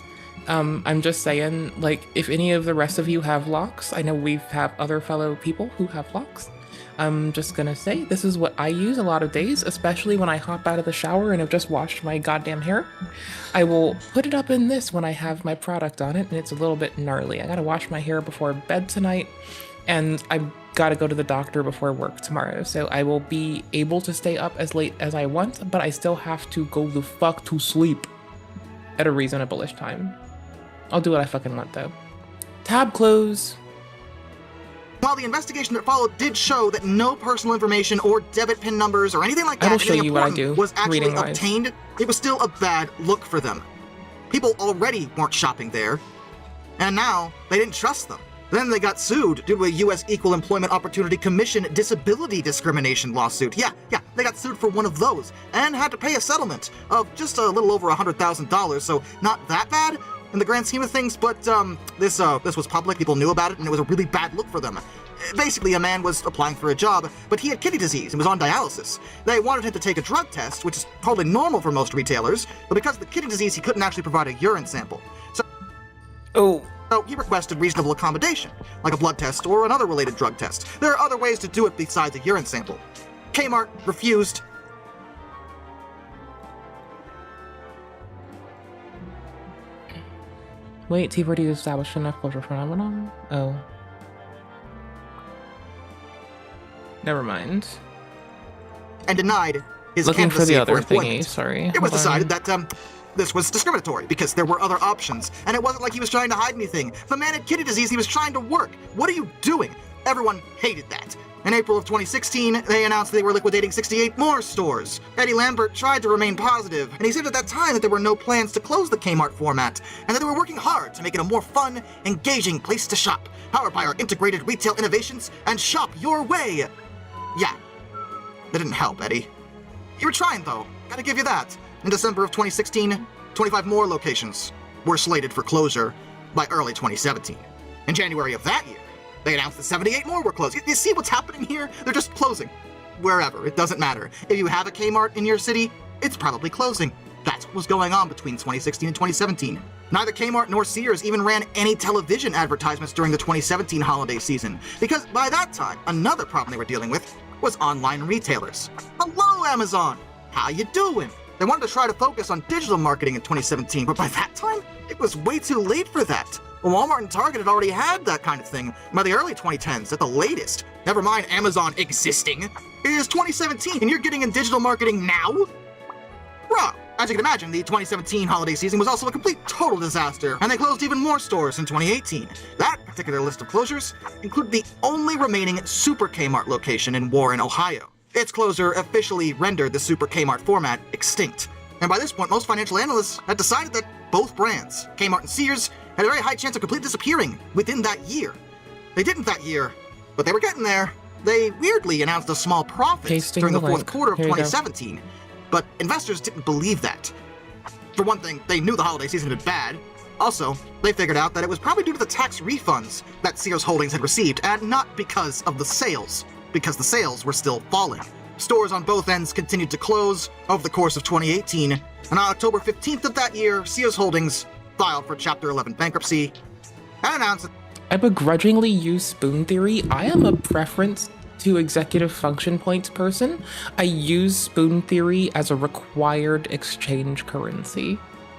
I'm just saying, like, if any of the rest of you have locks, I know we have other fellow people who have locks. I'm just gonna say, this is what I use a lot of days, especially when I hop out of the shower and have just washed my goddamn hair. I will put it up in this when I have my product on it, and it's a little bit gnarly. I gotta wash my hair before bed tonight, and I've gotta go to the doctor before work tomorrow, so I will be able to stay up as late as I want, but I still have to go the fuck to sleep at a reasonable-ish time. I'll do what I fucking want, though. Tab close. While the investigation that followed did show that no personal information or debit PIN numbers or anything like that I will show you what I do, was actually reading-wise. obtained, it was still a bad look for them. People already weren't shopping there, and now they didn't trust them. Then they got sued due to a U.S. Equal Employment Opportunity Commission disability discrimination lawsuit. Yeah, they got sued for one of those, and had to pay a settlement of just a little over $100,000, so not that bad in the grand scheme of things, but this was public, people knew about it, and it was a really bad look for them. Basically, a man was applying for a job, but he had kidney disease and was on dialysis. They wanted him to take a drug test, which is totally normal for most retailers, but because of the kidney disease, he couldn't actually provide a urine sample. So he requested reasonable accommodation, like a blood test or another related drug test. There are other ways to do it besides a urine sample. Kmart refused. Wait, T4D established enough cultural phenomenon? Oh. Never mind. And denied his Looking for candidacy the other employment. thingy, sorry. It was decided that this was discriminatory because there were other options, and it wasn't like he was trying to hide anything. The man had kidney disease, he was trying to work. What are you doing? Everyone hated that. In April of 2016, they announced they were liquidating 68 more stores. Eddie Lambert tried to remain positive, and he said at that time that there were no plans to close the Kmart format, and that they were working hard to make it a more fun, engaging place to shop, powered by our integrated retail innovations and shop your way. Yeah, that didn't help, Eddie. You were trying, though. Gotta give you that. In December of 2016, 25 more locations were slated for closure by early 2017. In January of that year, they announced that 78 more were closed. You see what's happening here? They're just closing. Wherever, it doesn't matter. If you have a Kmart in your city, it's probably closing. That's what was going on between 2016 and 2017. Neither Kmart nor Sears even ran any television advertisements during the 2017 holiday season, because by that time, another problem they were dealing with was online retailers. Hello, Amazon! How you doing? They wanted to try to focus on digital marketing in 2017, but by that time, it was way too late for that. Walmart and Target had already had that kind of thing by the early 2010s at the latest. Never mind Amazon existing. It is 2017 and you're getting in digital marketing now? Bro, as you can imagine, the 2017 holiday season was also a complete total disaster, and they closed even more stores in 2018. That particular list of closures included the only remaining Super Kmart location in Warren, Ohio. Its closure officially rendered the Super Kmart format extinct. And by this point, most financial analysts had decided that both brands, Kmart and Sears, had a very high chance of completely disappearing within that year. They didn't that year, but they were getting there. They weirdly announced a small profit during the fourth quarter of 2017, but investors didn't believe that. For one thing, they knew the holiday season had been bad. Also, they figured out that it was probably due to the tax refunds that Sears Holdings had received, and not because of the sales, because the sales were still falling. Stores on both ends continued to close over the course of 2018, and on October 15th of that year, Sears Holdings filed for Chapter 11 bankruptcy and announced that I begrudgingly use spoon theory. I am a preference to executive function points person. I use spoon theory as a required exchange currency.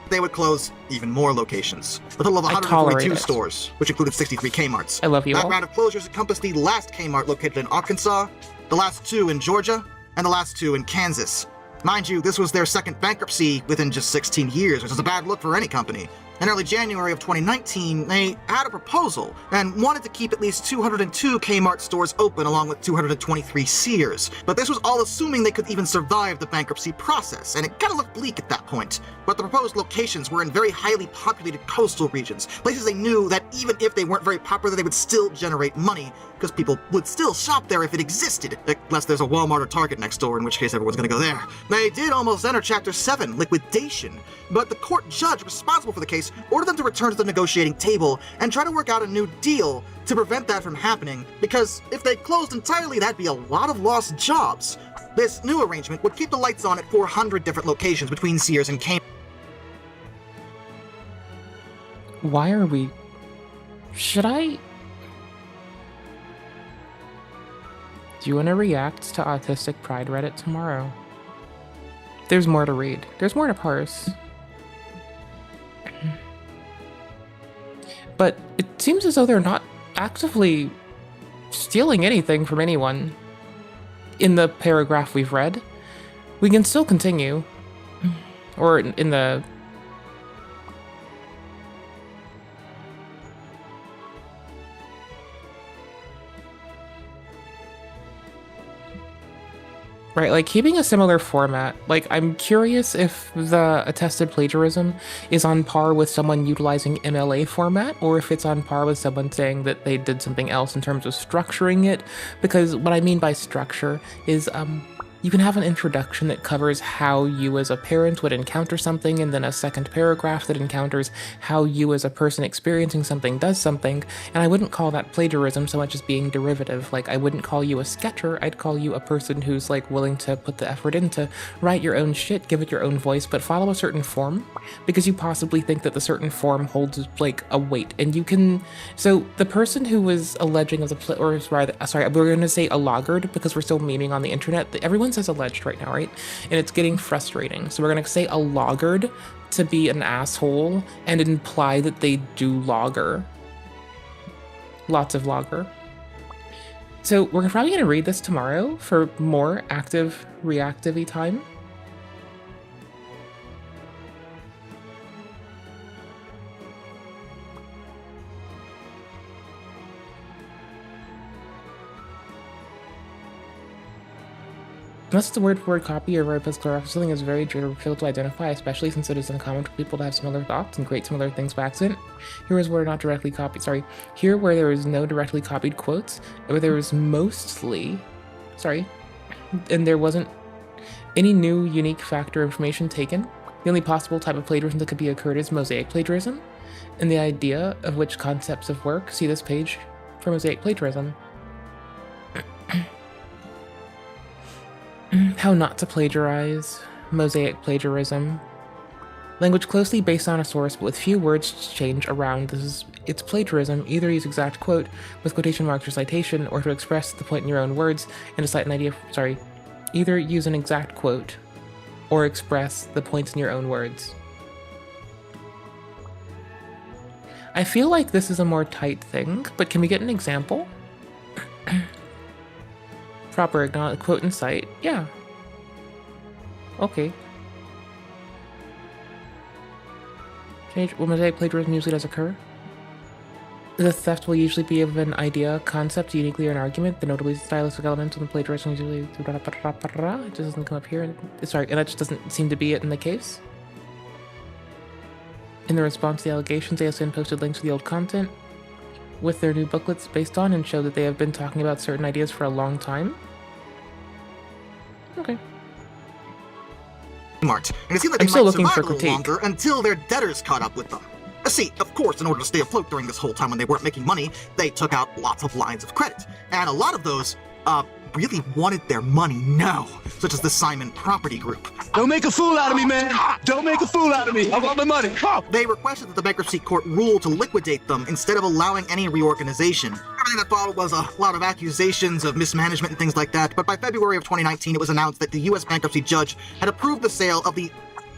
they would close even more locations. A total of 142 stores, which included 63 Kmarts. I love you That all. round of closures encompassed the last Kmart located in Arkansas, the last two in Georgia, and the last two in Kansas. Mind you, this was their second bankruptcy within just 16 years, which is a bad look for any company. In early January of 2019, they had a proposal and wanted to keep at least 202 Kmart stores open along with 223 Sears. But this was all assuming they could even survive the bankruptcy process, and it kind of looked bleak at that point. But the proposed locations were in very highly populated coastal regions, places they knew that even if they weren't very popular, they would still generate money, because people would still shop there if it existed, unless there's a Walmart or Target next door, in which case everyone's gonna go there. They did almost enter Chapter 7, liquidation, but the court judge responsible for the case ordered them to return to the negotiating table and try to work out a new deal to prevent that from happening, because if they closed entirely, that'd be a lot of lost jobs. This new arrangement would keep the lights on at 400 different locations between Sears and Kmart. Why are we... Should I... Do you want to react to Autistic Pride Reddit tomorrow? There's more to read. There's more to parse. But it seems as though they're not actively stealing anything from anyone in the paragraph we've read. We can still continue. Or in the... Right, like keeping a similar format. Like, I'm curious if the attested plagiarism is on par with someone utilizing MLA format, or if it's on par with someone saying that they did something else in terms of structuring it. Because what I mean by structure is, you can have an introduction that covers how you as a parent would encounter something, and then a second paragraph that encounters how you as a person experiencing something does something, and I wouldn't call that plagiarism so much as being derivative. Like, I wouldn't call you a sketcher, I'd call you a person who's, like, willing to put the effort in to write your own shit, give it your own voice, but follow a certain form, because you possibly think that the certain form holds, like, a weight, and you can... So, the person who was alleging as a... Or, sorry, we're gonna say a laggard, because we're still memeing on the internet. Everyone says alleged right now, right? And it's getting frustrating. So we're gonna say a laggard to be an asshole and imply that they do logger. Lots of logger. So we're probably gonna read this tomorrow for more active, reactive-y time. Unless it's a word-for-word copy or very physical referencing is very difficult to identify, especially since it is uncommon for people to have similar thoughts and create similar things by accident. Here is where not directly copied. Here where there is no directly copied quotes, where there is mostly, and there wasn't any new unique fact or information taken. The only possible type of plagiarism that could be occurred is mosaic plagiarism, and the idea of which concepts of work. See this page for mosaic plagiarism. How not to plagiarize, mosaic plagiarism. Language closely based on a source but with few words to change around. It's plagiarism. Either use exact quote with quotation marks or citation, or to express the point in your own words and to cite an idea. Either use an exact quote or express the points in your own words. I feel like this is a more tight thing, but can we get an example? Proper acknowledge, quote and cite. Yeah. Okay. Change when mosaic plagiarism usually does occur. The theft will usually be of an idea, concept, uniquely or an argument. The notably stylistic elements of the plagiarism usually... It just doesn't come up here. And that just doesn't seem to be it in the case. In the response to the allegations, ASN posted links to the old content with their new booklets based on, and show that they have been talking about certain ideas for a long time. Okay. Smart. And it seemed like they might survive a little longer until their debtors caught up with them. See, of course, in order to stay afloat during this whole time when they weren't making money, they took out lots of lines of credit. And a lot of those, really wanted their money now, such as the Simon Property Group. Don't make a fool out of me, man! Don't make a fool out of me! I want my money! They requested that the bankruptcy court rule to liquidate them instead of allowing any reorganization. Everything that followed was a lot of accusations of mismanagement and things like that, but by February of 2019 it was announced that the U.S. bankruptcy judge had approved the sale of the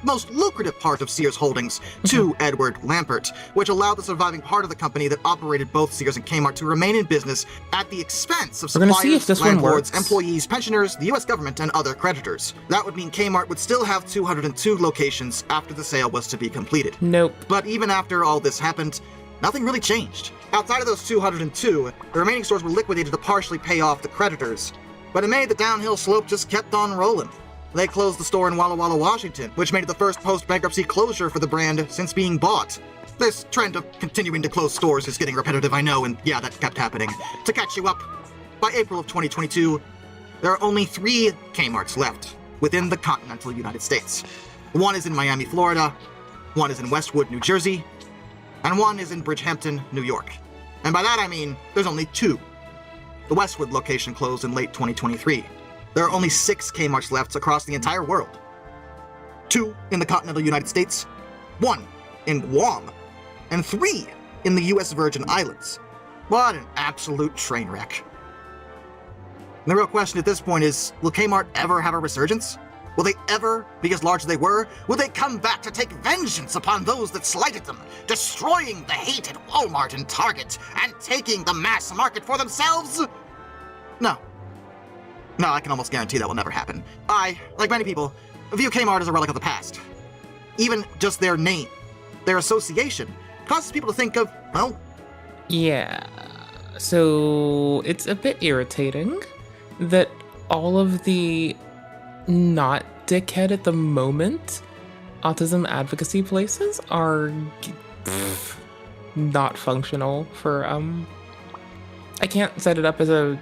most lucrative part of Sears Holdings to Edward Lampert, which allowed the surviving part of the company that operated both Sears and Kmart to remain in business at the expense of suppliers, landlords, employees, pensioners, the U.S. government, and other creditors. That would mean Kmart would still have 202 locations after the sale was to be completed. Nope. But even after all this happened, nothing really changed. Outside of those 202, the remaining stores were liquidated to partially pay off the creditors. But in May, the downhill slope just kept on rolling. They closed the store in Walla Walla, Washington, which made it the first post-bankruptcy closure for the brand since being bought. This trend of continuing to close stores is getting repetitive, I know, and yeah, that kept happening. To catch you up, by April of 2022, there are only 3 Kmarts left within the continental United States. One is in Miami, Florida, one is in Westwood, New Jersey, and one is in Bridgehampton, New York. And by that I mean, there's only 2. The Westwood location closed in late 2023. There are only 6 Kmarts left across the entire world. 2 in the continental United States, 1 in Guam, and 3 in the US Virgin Islands. What an absolute train wreck. And the real question at this point is, will Kmart ever have a resurgence? Will they ever be as large as they were? Will they come back to take vengeance upon those that slighted them, destroying the hated Walmart and Target, and taking the mass market for themselves? No. No, I can almost guarantee that will never happen. I, like many people, view Kmart as a relic of the past. Even just their name, their association, causes people to think of, well... Yeah, so it's a bit irritating that all of the not dickhead at the moment autism advocacy places are not functional for I can't set it up as a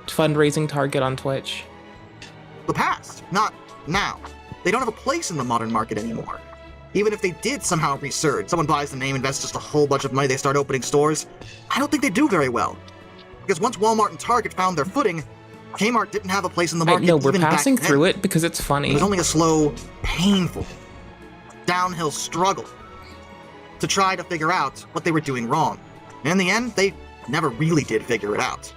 fundraising target on Twitch. The past, not now. They don't have a place in the modern market anymore. Even if they did somehow resurge, someone buys the name, invests just a whole bunch of money, they start opening stores, I don't think they do very well. Because once Walmart and Target found their footing, Kmart didn't have a place in the market. No, we're even passing back through then. it because it's funny. It was only a slow, painful, downhill struggle to try to figure out what they were doing wrong. And in the end, they never really did figure it out.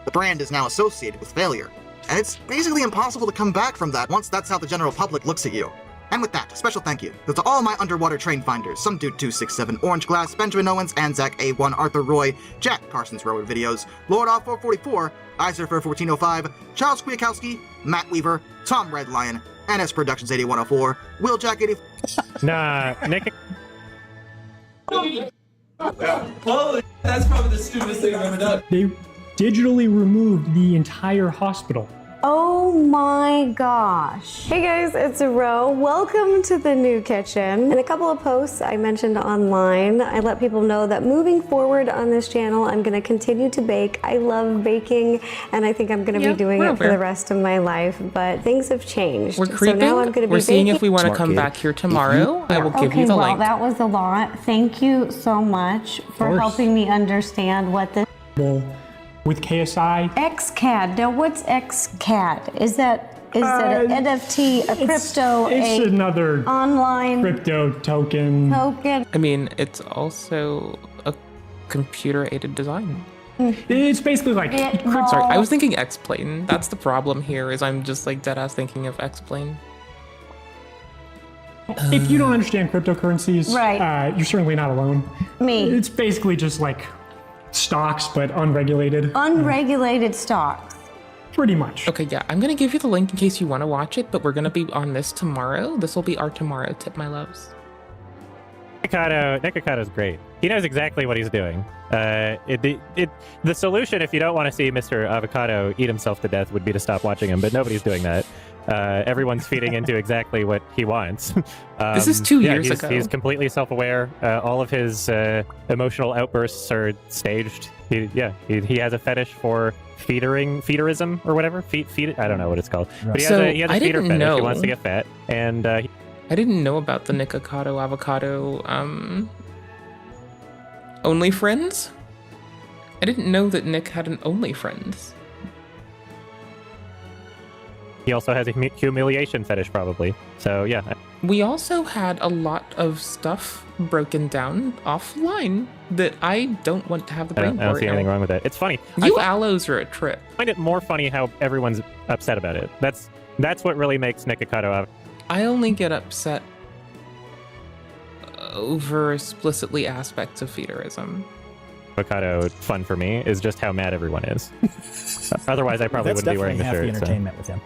The brand is now associated with failure, and it's basically impossible to come back from that once that's how the general public looks at you. And with that, a special thank you to all my underwater train finders, Some Dude 267, Orange Glass, Benjamin Owens, Anzac A1, Arthur Roy, Jack Carson's Road Videos, Lord Off 444, Isurfer 1405, Charles Kwiatkowski, Matt Weaver, Tom Red Lion, NS Productions 8104, Will Jack 80. Nah, Nick. Oh, that's probably the stupidest thing I've ever done. They digitally removed the entire hospital. Oh my gosh. Hey guys, it's Ro. Welcome to the new kitchen. In a couple of posts I mentioned online, I let people know that moving forward on this channel, I'm gonna continue to bake. I love baking, and I think I'm gonna be doing it for the rest of my life, but things have changed. We're creeping. So now I'm gonna be We're seeing baking. if we want to come back here tomorrow. I will give you the link. That was a lot. Thank you so much for helping me understand what this... With KSI. XCAD. Now, what's XCAD? Is that an NFT, a crypto, it's another online crypto token? I mean, it's also a computer-aided design. It's basically like... Sorry, I was thinking X-Plane. That's the problem here, is I'm just like deadass thinking of X-Plane. If you don't understand cryptocurrencies, you're certainly not alone. Me. It's basically just like stocks, but unregulated. Unregulated stocks. Pretty much. Okay, yeah, I'm gonna give you the link in case you want to watch it, but we're gonna be on this tomorrow. This will be our tomorrow tip, my loves. Nick Ikado's great. He knows exactly what he's doing. The solution, if you don't want to see Mr. Avocado eat himself to death, would be to stop watching him, but nobody's doing that. Everyone's feeding into exactly what he wants. This is 2 years ago. He's completely self-aware. All of his emotional outbursts are staged. He has a fetish for feederism or whatever. I don't know what it's called. Right. But he has a feeder fetish. He wants to get fat, and I didn't know about the Nick Ikato Avocado OnlyFriends. I didn't know that Nick had an OnlyFriends. He also has a humiliation fetish, probably. So, yeah. We also had a lot of stuff broken down offline that I don't want to have the brain I don't see anything wrong with that. It's funny. You aloes are a trip. I find it more funny how everyone's upset about it. That's what really makes Nick Ikato out. I only get upset over explicitly aspects of feederism. Avocado fun for me is just how mad everyone is. Otherwise, I probably wouldn't be wearing the shirt. That's definitely half the entertainment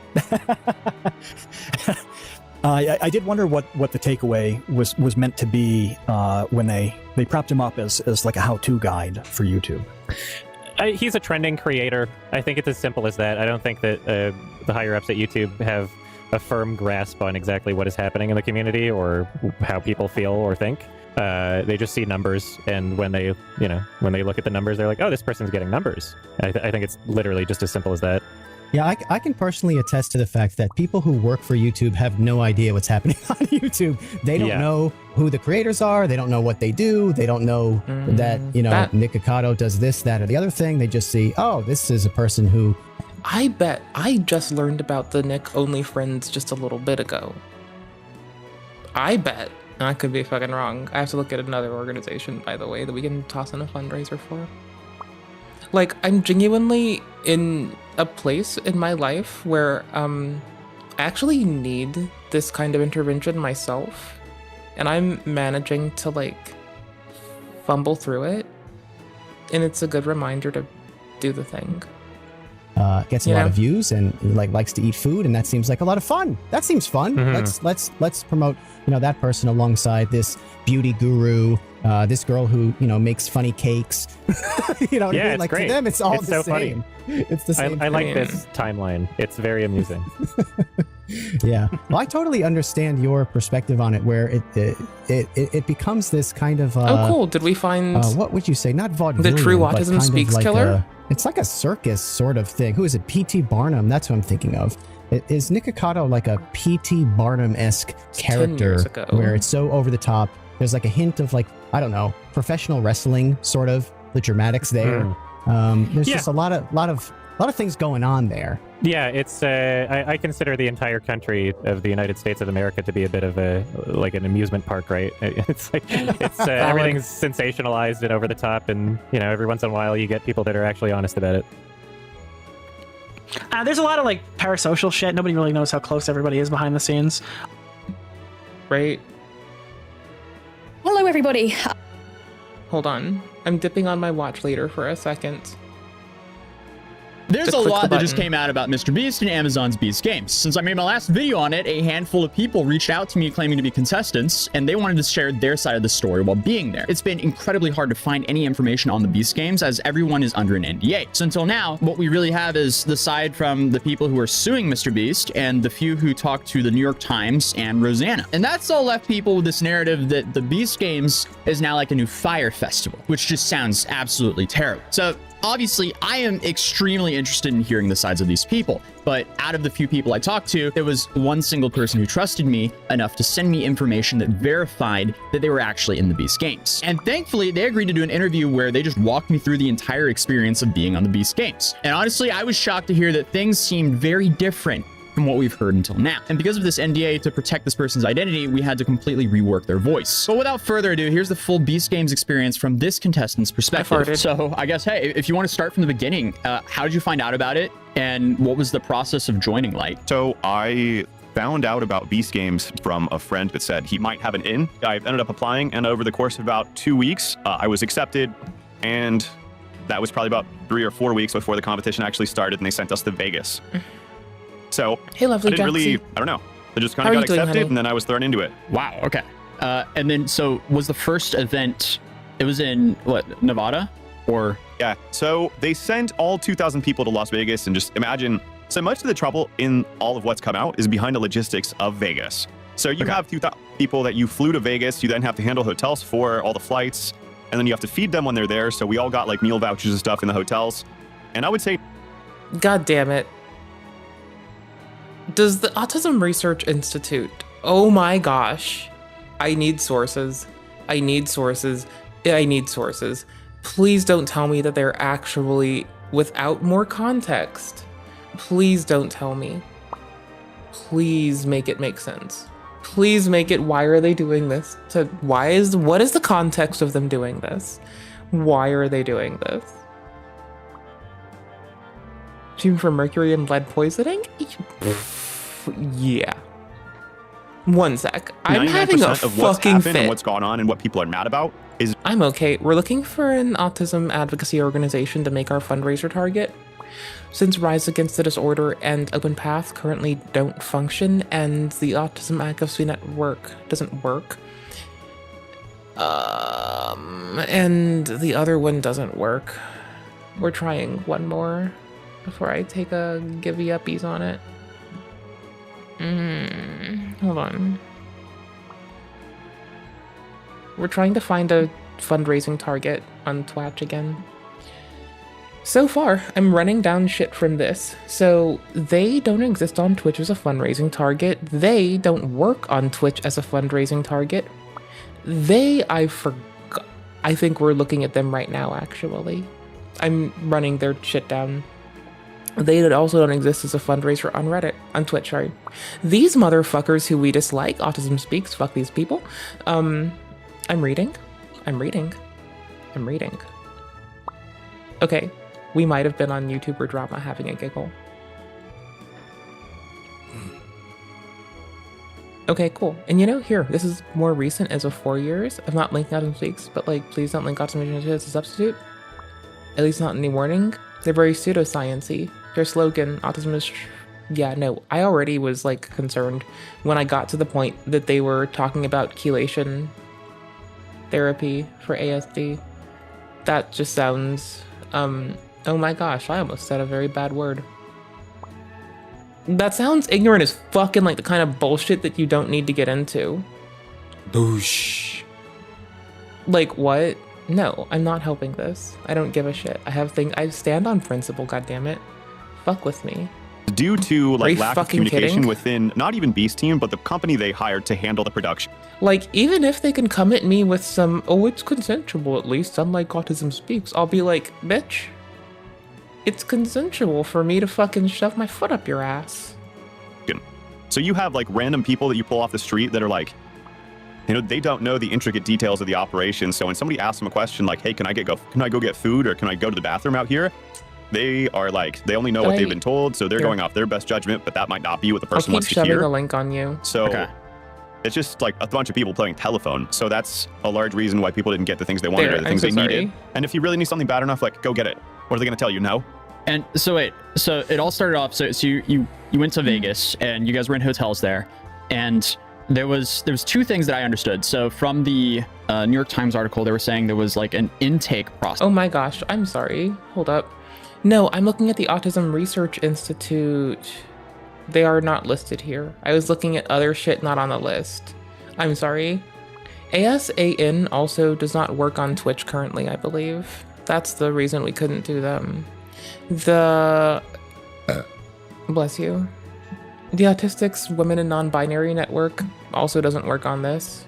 with him. I did wonder what the takeaway was meant to be when they propped him up as like a how-to guide for YouTube. He's a trending creator. I think it's as simple as that. I don't think that the higher-ups at YouTube have a firm grasp on exactly what is happening in the community or how people feel or think. They just see numbers, and when they look at the numbers, they're like, "Oh, this person's getting numbers." I think it's literally just as simple as that. Yeah, I can personally attest to the fact that people who work for YouTube have no idea what's happening on YouTube. They don't know who the creators are. They don't know what they do. They don't know that Nick Ikato does this, that, or the other thing. They just see, oh, this is a person who. I bet I just learned about the Nick OnlyFriends just a little bit ago. I bet I could be fucking wrong. I have to look at another organization, by the way, that we can toss in a fundraiser for. Like, I'm genuinely in a place in my life where I actually need this kind of intervention myself, and I'm managing to, like, fumble through it, and it's a good reminder to do the thing. Gets a lot of views and likes to eat food, and that seems like a lot of fun. That seems fun. Let's promote that person alongside this beauty guru, this girl who makes funny cakes. What I mean? Like, great. To them, it's all it's the so same. Funny. It's the same. I like this timeline. It's very amusing. Yeah, well, I totally understand your perspective on it, where it becomes this kind of oh, cool. Did we find what would you say? Not vaudevillian, the True Autism Speaks killer? It's like a circus sort of thing. Who is it? P.T. Barnum. That's what I'm thinking of. Is Nick Ocado like a P.T. Barnum-esque character where it's so over the top? There's like a hint of, like, I don't know, professional wrestling, sort of, the dramatics there. There's just a lot of things going on there. Yeah, it's I consider the entire country of the United States of America to be a bit of an amusement park, right? It's like everything's sensationalized and over the top, and every once in a while you get people that are actually honest about it. There's a lot of parasocial shit. Nobody really knows how close everybody is behind the scenes. Right. Hello, everybody. Hold on. I'm dipping on my watch later for a second. There's a lot that just came out about Mr. Beast and Amazon's Beast Games. Since I made my last video on it, a handful of people reached out to me claiming to be contestants, and they wanted to share their side of the story while being there. It's been incredibly hard to find any information on the Beast Games as everyone is under an NDA. So until now, what we really have is the side from the people who are suing Mr. Beast and the few who talked to the New York Times and Rosanna. And that's all left people with this narrative that the Beast Games is now like a new Fire Festival, which just sounds absolutely terrible. So obviously, I am extremely interested in hearing the sides of these people, but out of the few people I talked to, there was one single person who trusted me enough to send me information that verified that they were actually in the Beast Games. And thankfully, they agreed to do an interview where they just walked me through the entire experience of being on the Beast Games. And honestly, I was shocked to hear that things seemed very different from what we've heard until now. And because of this NDA, to protect this person's identity, we had to completely rework their voice. But without further ado, here's the full Beast Games experience from this contestant's perspective. So I guess, hey, if you want to start from the beginning, how did you find out about it? And what was the process of joining Light? So I found out about Beast Games from a friend that said he might have an in. I ended up applying, and over the course of about 2 weeks, I was accepted, and that was probably about 3 or 4 weeks before the competition actually started, and they sent us to Vegas. So hey, lovely I didn't really, I don't know. I just kind of got accepted, and then I was thrown into it. Wow, okay. And then, so was the first event, it was in, what, Nevada? Or? Yeah, so they sent all 2,000 people to Las Vegas, and just imagine, so much of the trouble in all of what's come out is behind the logistics of Vegas. So you have 2,000 people that you flew to Vegas, you then have to handle hotels for all the flights, and then you have to feed them when they're there, so we all got like meal vouchers and stuff in the hotels. And I would say... God damn it. Does the Autism Research Institute, oh my gosh, I need sources. I need sources. I need sources. Please don't tell me that they're actually without more context. Please don't tell me. Please make it make sense. Please make it, why are they doing this? What is the context of them doing this? Why are they doing this? Team for mercury and lead poisoning? Yeah. One sec. I'm having a fucking fit. And what's gone on and what people are mad about is... I'm okay. We're looking for an autism advocacy organization to make our fundraiser target. Since Rise Against the Disorder and Open Path currently don't function, and the Autism Advocacy Network doesn't work, and the other one doesn't work, we're trying one more before I take a givey-uppies on it. Hold on. We're trying to find a fundraising target on Twitch again. So far, I'm running down shit from this. So they don't exist on Twitch as a fundraising target. They don't work on Twitch as a fundraising target. I forgot. I think we're looking at them right now, actually. I'm running their shit down. They also don't exist as a fundraiser on Reddit, on Twitch, sorry. These motherfuckers who we dislike, Autism Speaks, fuck these people. I'm reading. Okay, we might have been on YouTuber Drama having a giggle. Okay, cool. And you know, here, this is more recent as of 4 years. I'm not linking Autism Speaks, but like, please don't link Autism Speaks as a substitute. At least not in the warning. They're very pseudoscience-y. Their slogan, autism is... Yeah, no, I already was like concerned when I got to the point that they were talking about chelation therapy for ASD. That just sounds, oh my gosh, I almost said a very bad word. That sounds ignorant as fucking like the kind of bullshit that you don't need to get into. Boosh. Like, what? No, I'm not helping this. I don't give a shit. I stand on principle, goddammit. Fuck with me. Due to like lack of communication kidding? within not even Beast Team, but the company they hired to handle the production. Like, even if they can come at me with some, oh, it's consensual at least, unlike Autism Speaks, I'll be like, bitch, it's consensual for me to fucking shove my foot up your ass. So you have like random people that you pull off the street that are like, you know, they don't know the intricate details of the operation. So when somebody asks them a question like, hey, can I go get food, or can I go to the bathroom out here? They are like, they only know what they've been told, so they're going off their best judgment, but that might not be what the person wants to hear. I'll keep shoving the link on you. So it's just like a bunch of people playing telephone. So that's a large reason why people didn't get the things they wanted or the things they needed. And if you really need something bad enough, like, go get it. What are they going to tell you? No? And so wait, so it all started off, so you went to Vegas and you guys were in hotels there, and there was two things that I understood. So from the New York Times article, they were saying there was like an intake process. Oh my gosh, I'm sorry. Hold up. No, I'm looking at the Autism Research Institute. They are not listed here. I was looking at other shit not on the list. I'm sorry. ASAN also does not work on Twitch currently, I believe. That's the reason we couldn't do them. Bless you. The Autistics Women and Non-Binary Network also doesn't work on this.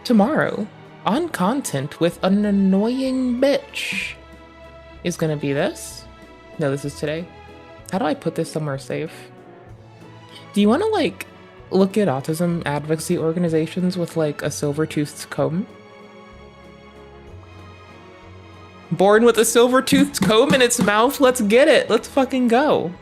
Tomorrow, on content with an annoying bitch, is gonna be this. No, this is today. How do I put this somewhere safe? Do you want to, like, look at autism advocacy organizations with, like, a silver-toothed comb? Born with a silver-toothed comb in its mouth? Let's get it! Let's fucking go!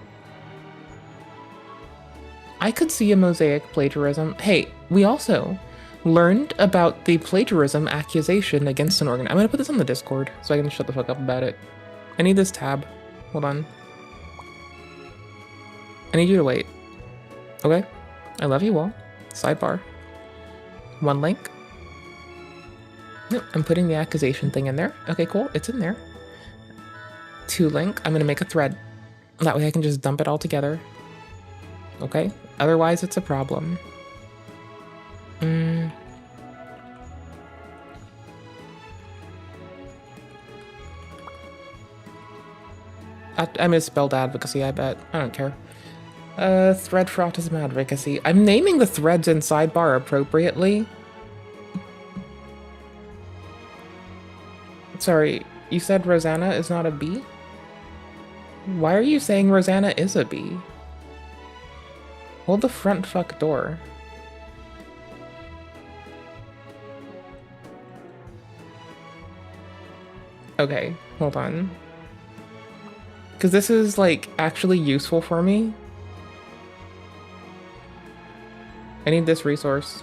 I could see a mosaic plagiarism. Hey, we also learned about the plagiarism accusation against an organ. I'm gonna put this on the Discord so I can shut the fuck up about it. I need this tab. Hold on. I need you to wait. Okay? I love you all. Sidebar. One link. Nope, I'm putting the accusation thing in there. Okay, cool. It's in there. 2 link. I'm gonna make a thread. That way I can just dump it all together. Okay? Otherwise, it's a problem. I misspelled advocacy, I bet. I don't care. Thread for autism advocacy. I'm naming the threads in sidebar appropriately. Sorry, you said Rosanna is not a bee? Why are you saying Rosanna is a bee? Hold the front fuck door. Okay, hold on. Because this is, like, actually useful for me. I need this resource.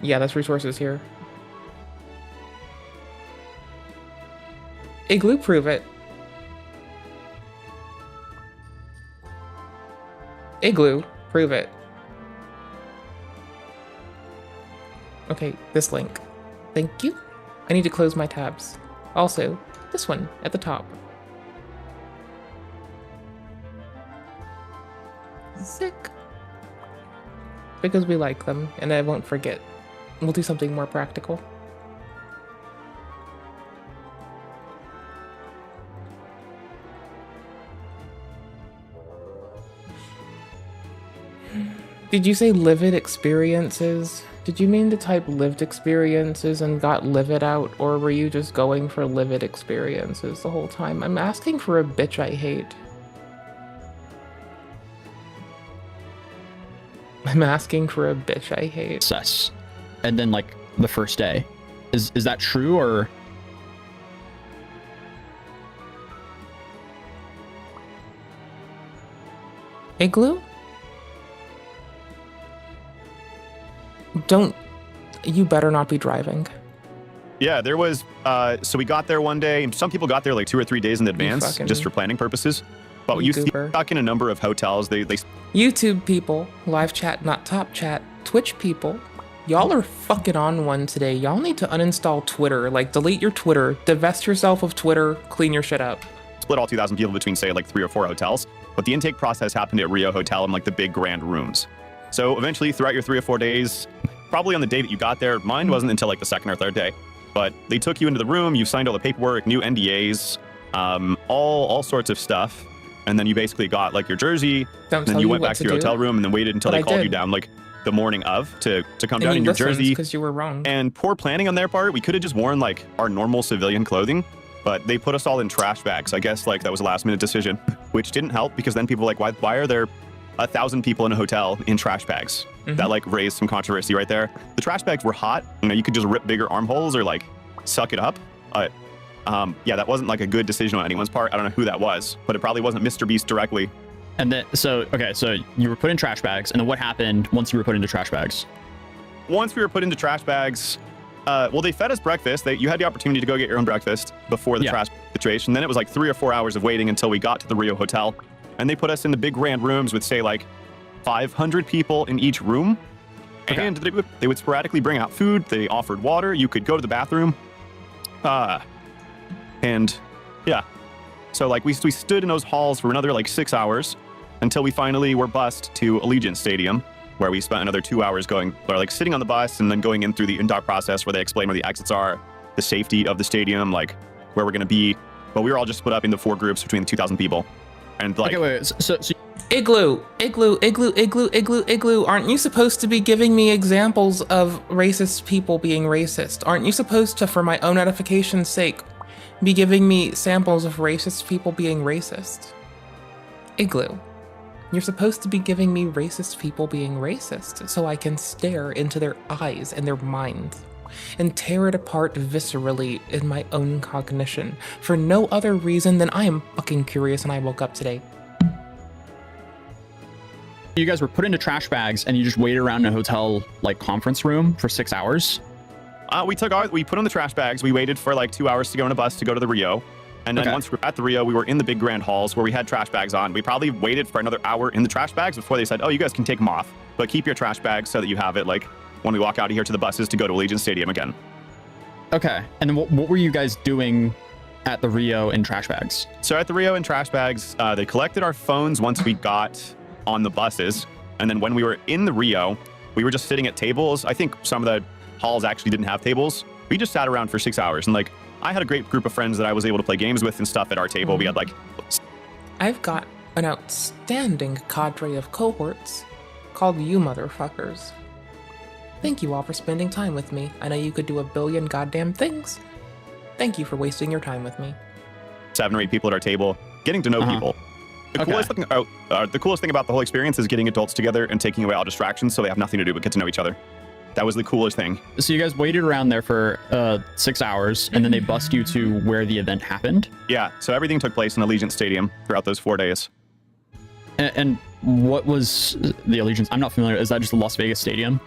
Yeah, this resource is here. Igloo, prove it. Igloo, prove it. Okay, this link. Thank you. I need to close my tabs. Also, this one at the top. Sick. Because we like them, and I won't forget. We'll do something more practical. Did you say livid experiences? Did you mean to type lived experiences and got livid out, or were you just going for livid experiences the whole time? I'm asking for a bitch I hate. I'm asking for a bitch I hate. Success. And then like the first day. Is that true or? Igloo? You better not be driving. Yeah, there was, so we got there one day, and some people got there like 2 or 3 days in advance, just for planning purposes. But you stuck in a number of hotels. They YouTube people, live chat, not top chat, Twitch people, y'all are fucking on one today. Y'all need to uninstall Twitter, like delete your Twitter, divest yourself of Twitter, clean your shit up. Split all 2,000 people between, say, like 3 or 4 hotels. But the intake process happened at Rio Hotel in like the big grand rooms. So eventually, throughout your 3 or 4 days, probably on the day that you got there, mine wasn't until like the 2nd or 3rd day, but they took you into the room, you signed all the paperwork, new NDAs, all sorts of stuff. And then you basically got like your jersey, and then you went back to your hotel room and then waited until they called you down like the morning of to come down in your jersey. Because you were wrong. And poor planning on their part, we could have just worn like our normal civilian clothing, but they put us all in trash bags. I guess like that was a last minute decision, which didn't help because then people were like, why are there 1,000 people in a hotel in trash bags? That like raised some controversy right there. The trash bags were hot. You know, you could just rip bigger armholes or like suck it up. Yeah, that wasn't like a good decision on anyone's part. I don't know who that was, but it probably wasn't Mr. Beast directly. And then, so you were put in trash bags, and then what happened once you were put into trash bags? Once we were put into trash bags, well, they fed us breakfast. You had the opportunity to go get your own breakfast before the trash situation. Then it was like 3 or 4 hours of waiting until we got to the Rio Hotel. And they put us in the big grand rooms with, say, like 500 people in each room. Okay. And they would sporadically bring out food. They offered water. You could go to the bathroom. And yeah, so like we stood in those halls for another like 6 hours until we finally were bused to Allegiant Stadium, where we spent another 2 hours sitting on the bus and then going in through the in-dock process where they explain where the exits are, the safety of the stadium, like where we're going to be. But we were all just split up into 4 groups between 2,000 people. And like, okay, wait, so Igloo, aren't you supposed to be giving me examples of racist people being racist? Aren't you supposed to, for my own edification's sake, be giving me samples of racist people being racist? Igloo, you're supposed to be giving me racist people being racist so I can stare into their eyes and their minds and tear it apart viscerally in my own cognition for no other reason than I am fucking curious and I woke up today. You guys were put into trash bags and you just waited around in a hotel like conference room for 6 hours? We put on the trash bags. We waited for like 2 hours to go on a bus to go to the Rio. And then once we were at the Rio, we were in the big grand halls where we had trash bags on. We probably waited for another hour in the trash bags before they said, oh, you guys can take them off, but keep your trash bags so that you have it like when we walk out of here to the buses to go to Allegiant Stadium again. Okay. And then what were you guys doing at the Rio in trash bags? So at the Rio in trash bags, they collected our phones once we got on the buses. And then when we were in the Rio, we were just sitting at tables. I think some of the halls actually didn't have tables. We just sat around for 6 hours. And like, I had a great group of friends that I was able to play games with and stuff at our table. We had like... I've got an outstanding cadre of cohorts called you motherfuckers. Thank you all for spending time with me. I know you could do a billion goddamn things. Thank you for wasting your time with me. 7 or 8 people at our table, getting to know people. The coolest thing about the whole experience is getting adults together and taking away all distractions so they have nothing to do but get to know each other. That was the coolest thing. So you guys waited around there for 6 hours, and then they bussed you to where the event happened? Yeah, so everything took place in Allegiant Stadium throughout those 4 days. And what was the Allegiant? I'm not familiar. Is that just the Las Vegas Stadium?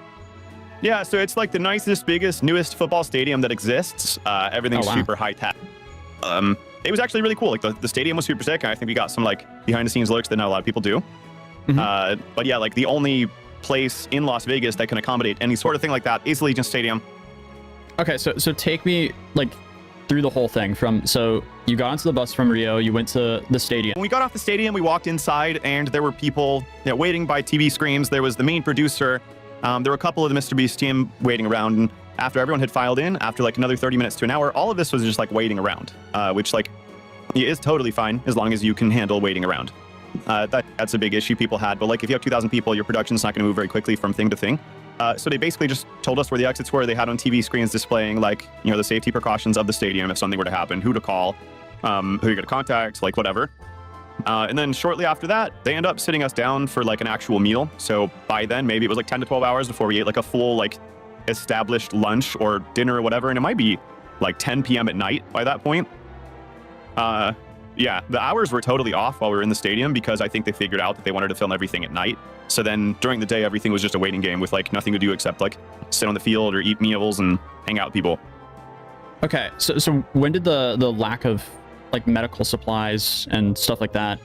Yeah, so it's like the nicest, biggest, newest football stadium that exists. Everything's super high-tech. It was actually really cool. Like the stadium was super sick. And I think we got some like behind-the-scenes looks that not a lot of people do. But yeah, like the only place in Las Vegas that can accommodate any sort of thing like that is Allegiant Stadium. Okay, so take me like through the whole thing so you got onto the bus from Rio, you went to the stadium. When we got off the stadium, we walked inside and there were people waiting by TV screens. There was the main producer. There were a couple of the Mr. Beast team waiting around, and after everyone had filed in, after like another 30 minutes to an hour, all of this was just like waiting around, which like is totally fine as long as you can handle waiting around. That's a big issue people had. But like, if you have 2,000 people, your production's not going to move very quickly from thing to thing. So they basically just told us where the exits were. They had on TV screens displaying like, you know, the safety precautions of the stadium if something were to happen, who to call, who you're going to contact, like whatever. And then shortly after that, they end up sitting us down for like an actual meal. So by then, maybe it was like 10 to 12 hours before we ate like a full like established lunch or dinner or whatever. And it might be like 10 p.m. at night by that point. Yeah, the hours were totally off while we were in the stadium because I think they figured out that they wanted to film everything at night. So then during the day, everything was just a waiting game with like nothing to do except like sit on the field or eat meals and hang out with people. Okay, so when did the lack of like medical supplies and stuff like that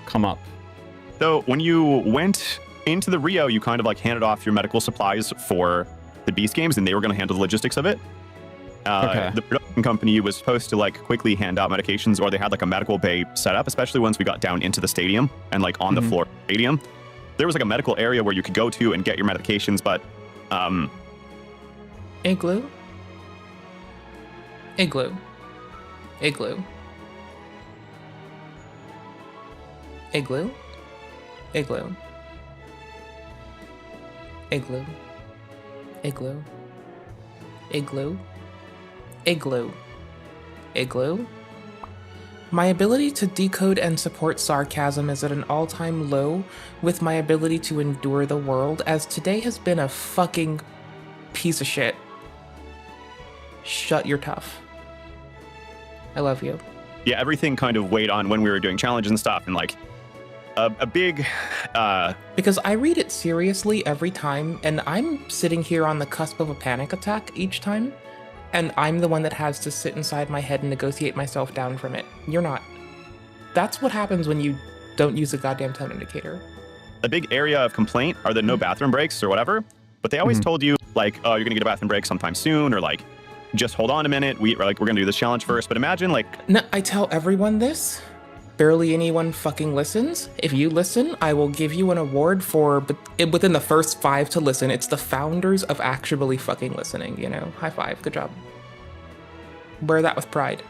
come up? So when you went into the Rio, you kind of like handed off your medical supplies for the Beast Games and they were going to handle the logistics of it. The production company was supposed to like quickly hand out medications, or they had like a medical bay set up, especially once we got down into the stadium and like on the floor of the stadium. There was like a medical area where you could go to and get your medications, but Igloo. Igloo. Igloo. Igloo. Igloo. Igloo. Igloo. Igloo. Igloo. Igloo. My ability to decode and support sarcasm is at an all-time low with my ability to endure the world, as today has been a fucking piece of shit. Shut your tough. I love you. Yeah, everything kind of weighed on when we were doing challenges and stuff, and like a big because I read it seriously every time, and I'm sitting here on the cusp of a panic attack each time. And I'm the one that has to sit inside my head and negotiate myself down from it. You're not. That's what happens when you don't use a goddamn tone indicator. A big area of complaint are the no bathroom breaks or whatever, but they always told you like, oh, you're gonna get a bathroom break sometime soon, or like, just hold on a minute. We're gonna do this challenge first. But imagine like, no, I tell everyone this. Barely anyone fucking listens. If you listen, I will give you an award for within the first 5 to listen. It's the founders of actually fucking listening, you know? High five, good job. Wear that with pride.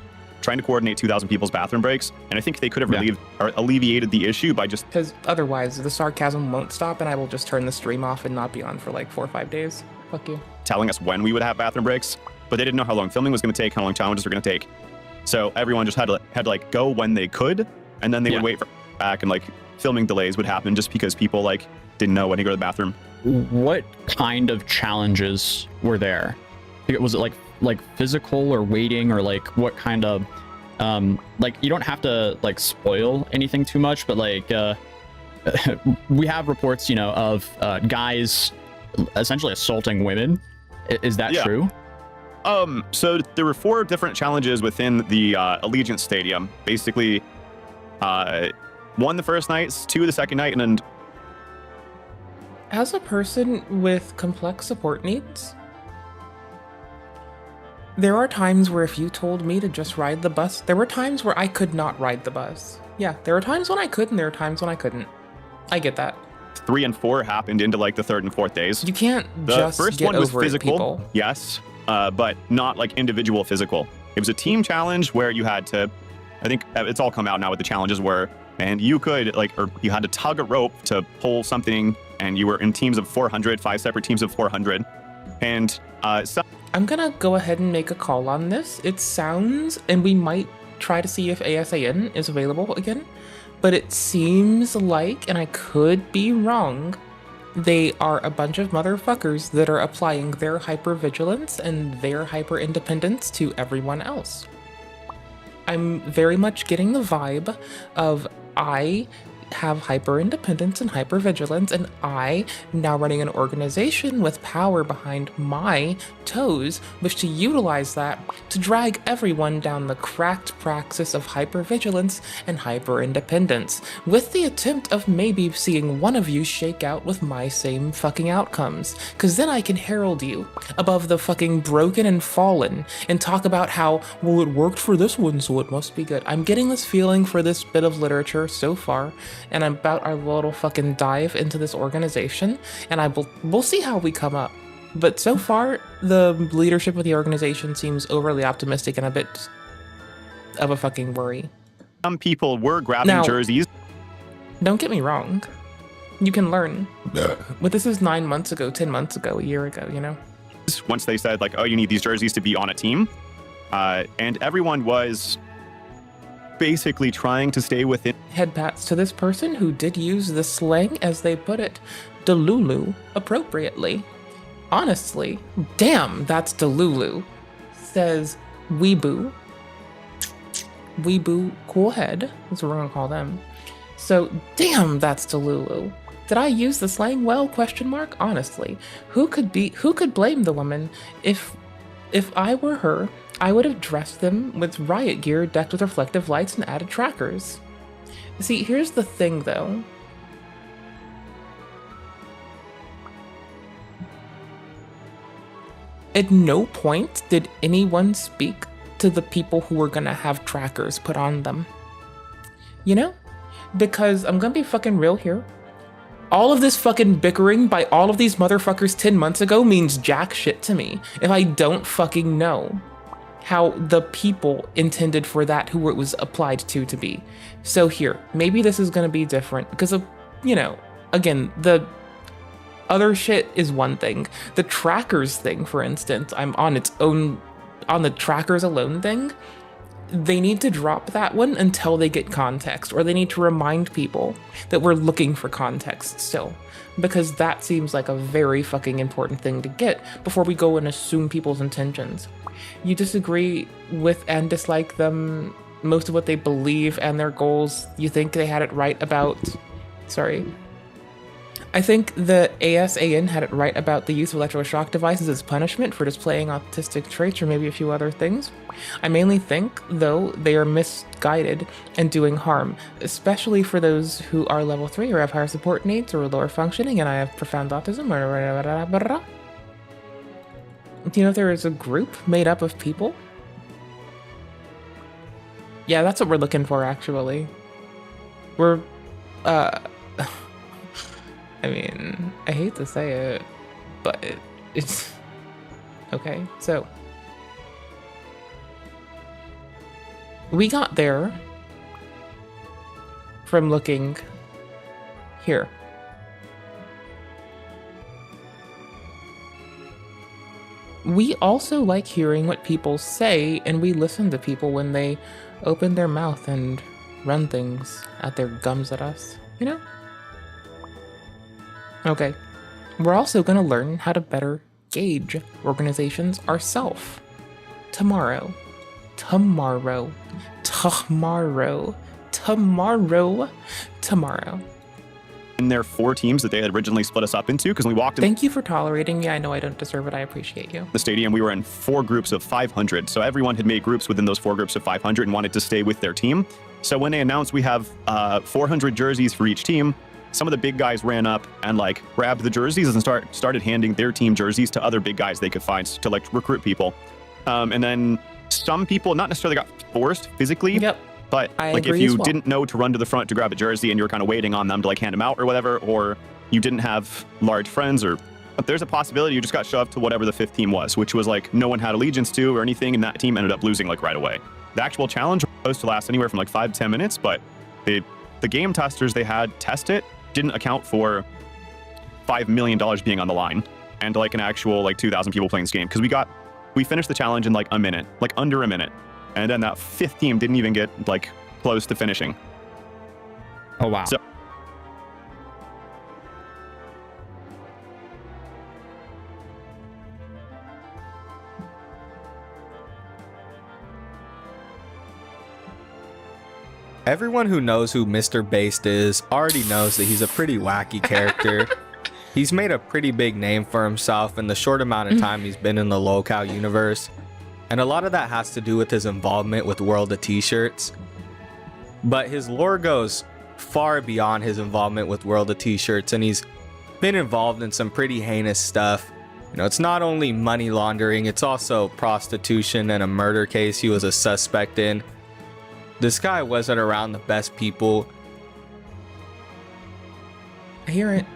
Trying to coordinate 2,000 people's bathroom breaks, and I think they could have relieved or alleviated the issue by just... Because otherwise, the sarcasm won't stop, and I will just turn the stream off and not be on for like 4 or 5 days. Fuck you. Telling us when we would have bathroom breaks, but they didn't know how long filming was going to take, how long challenges were going to take. So everyone just had to like go when they could, and then they would wait for back, and like filming delays would happen just because people like didn't know when to go to the bathroom. What kind of challenges were there? Was it like physical or waiting, or like what kind of like, you don't have to like spoil anything too much, but like we have reports, you know, of guys essentially assaulting women. Is that true? So there were 4 different challenges within the Allegiant Stadium. Basically, 1 the first night, 2 the second night, and then... As a person with complex support needs, there are times where if you told me to just ride the bus, there were times where I could not ride the bus. Yeah, there were times when I could, and there are times when I couldn't. I get that. 3 and 4 happened into like the 3rd and 4th days. You can't just the first get one was over physical, people. Yes, but not like individual physical. It was a team challenge where you had to, I think it's all come out now what the challenges were, and you could like, or you had to tug a rope to pull something, and you were in teams of 400, 5 separate teams of 400, and I'm gonna go ahead and make a call on this. It sounds, and we might try to see if ASAN is available again, but it seems like, and I could be wrong, they are a bunch of motherfuckers that are applying their hypervigilance and their hyper-independence to everyone else. I'm very much getting the vibe of I have hyper-independence and hyper-vigilance, and I am now running an organization with power behind my toes, wish to utilize that to drag everyone down the cracked praxis of hyper-vigilance and hyper-independence, with the attempt of maybe seeing one of you shake out with my same fucking outcomes, cause then I can herald you above the fucking broken and fallen and talk about how, well, it worked for this one, so it must be good. I'm getting this feeling for this bit of literature so far, and I'm about our little fucking dive into this organization, and we'll see how we come up. But so far, the leadership of the organization seems overly optimistic and a bit of a fucking worry. Some people were grabbing jerseys. Don't get me wrong. You can learn. But this is 9 months ago, 10 months ago, a year ago, you know? Once they said, like, oh, you need these jerseys to be on a team. And everyone was basically trying to stay within. Head pats to this person who did use the slang, as they put it, Delulu, appropriately. Honestly, damn, that's Delulu. Says Weeboo. Weeboo Cool Head. That's what we're gonna call them. So, damn, that's Delulu. Did I use the slang well? Question mark. Honestly, who could blame the woman? If I were her, I would have dressed them with riot gear decked with reflective lights and added trackers. See, here's the thing though. At no point did anyone speak to the people who were gonna have trackers put on them. You know? Because I'm gonna be fucking real here. All of this fucking bickering by all of these motherfuckers 10 months ago means jack shit to me if I don't fucking know how the people intended for that who it was applied to be. So here, maybe this is gonna be different because of, you know, again, the other shit is one thing. The trackers thing, for instance, I'm on its own, on the trackers alone thing, they need to drop that one until they get context, or they need to remind people that we're looking for context still, because that seems like a very fucking important thing to get before we go and assume people's intentions. You disagree with and dislike them, most of what they believe and their goals. You think they had it right about, I think the ASAN had it right about the use of electroshock devices as punishment for displaying autistic traits, or maybe a few other things. I mainly think, though, they are misguided and doing harm, especially for those who are level 3 or have higher support needs or lower functioning, and I have profound autism. Do you know if there is a group made up of people? Yeah, that's what we're looking for, actually. We're, I mean, I hate to say it, but it's okay. So we got there from looking here. We also like hearing what people say, and we listen to people when they open their mouth and run things at their gums at us, you know? Okay, we're also going to learn how to better gauge organizations ourselves. Tomorrow. In their 4 teams that they had originally split us up into, because we walked in. Thank you for tolerating me. I know I don't deserve it. I appreciate you. The stadium, we were in 4 groups of 500. So everyone had made groups within those 4 groups of 500 and wanted to stay with their team. So when they announced we have 400 jerseys for each team, some of the big guys ran up and like grabbed the jerseys and started handing their team jerseys to other big guys they could find to like recruit people. And then some people not necessarily got forced physically, but like if you didn't know to run to the front to grab a jersey and you were kind of waiting on them to like hand them out or whatever, or you didn't have large friends, or there's a possibility you just got shoved to whatever the 5th team was, which was like no one had allegiance to or anything, and that team ended up losing like right away. The actual challenge was supposed to last anywhere from like 5 to 10 minutes, but the game testers they had test it didn't account for $5 million being on the line and like an actual like 2,000 people playing this game, because we finished the challenge in like a minute, like under a minute, and then that 5th team didn't even get like close to finishing. Oh wow. So everyone who knows who Mr. Based is already knows that he's a pretty wacky character. He's made a pretty big name for himself in the short amount of time he's been in the locale universe, and a lot of that has to do with his involvement with World of T-Shirts. But his lore goes far beyond his involvement with World of T-Shirts, and he's been involved in some pretty heinous stuff. You know, it's not only money laundering, it's also prostitution and a murder case he was a suspect in. This guy wasn't around the best people. I hear it.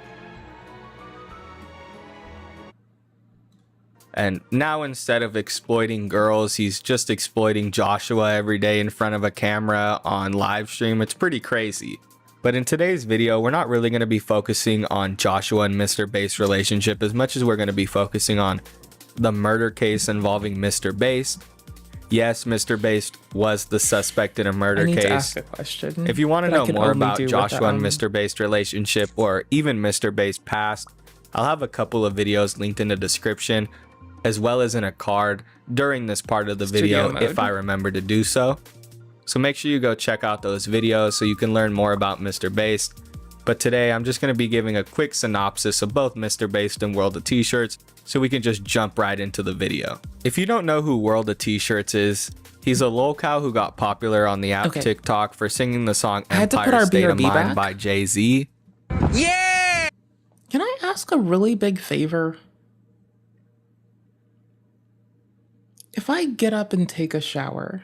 And now instead of exploiting girls, he's just exploiting Joshua every day in front of a camera on live stream. It's pretty crazy. But in today's video, we're not really going to be focusing on Joshua and Mr. Bass relationship as much as we're going to be focusing on the murder case involving Mr. Bass. Yes, Mr. Bass was the suspect in a murder I need case. to ask a question. If you want to know more about Joshua and Mr. Bass relationship, or even Mr. Bass past, I'll have a couple of videos linked in the description, as well as in a card during this part of the video if I remember to do so. So make sure you go check out those videos so you can learn more about Mr. Bass. But today I'm just going to be giving a quick synopsis of both Mr. Bass and World of T-Shirts so we can just jump right into the video. If you don't know who World of T-Shirts is, he's a lolcow who got popular on the app TikTok for singing the song Empire State of Mind by Jay-Z. Yeah! Can I ask a really big favor? If I get up and take a shower,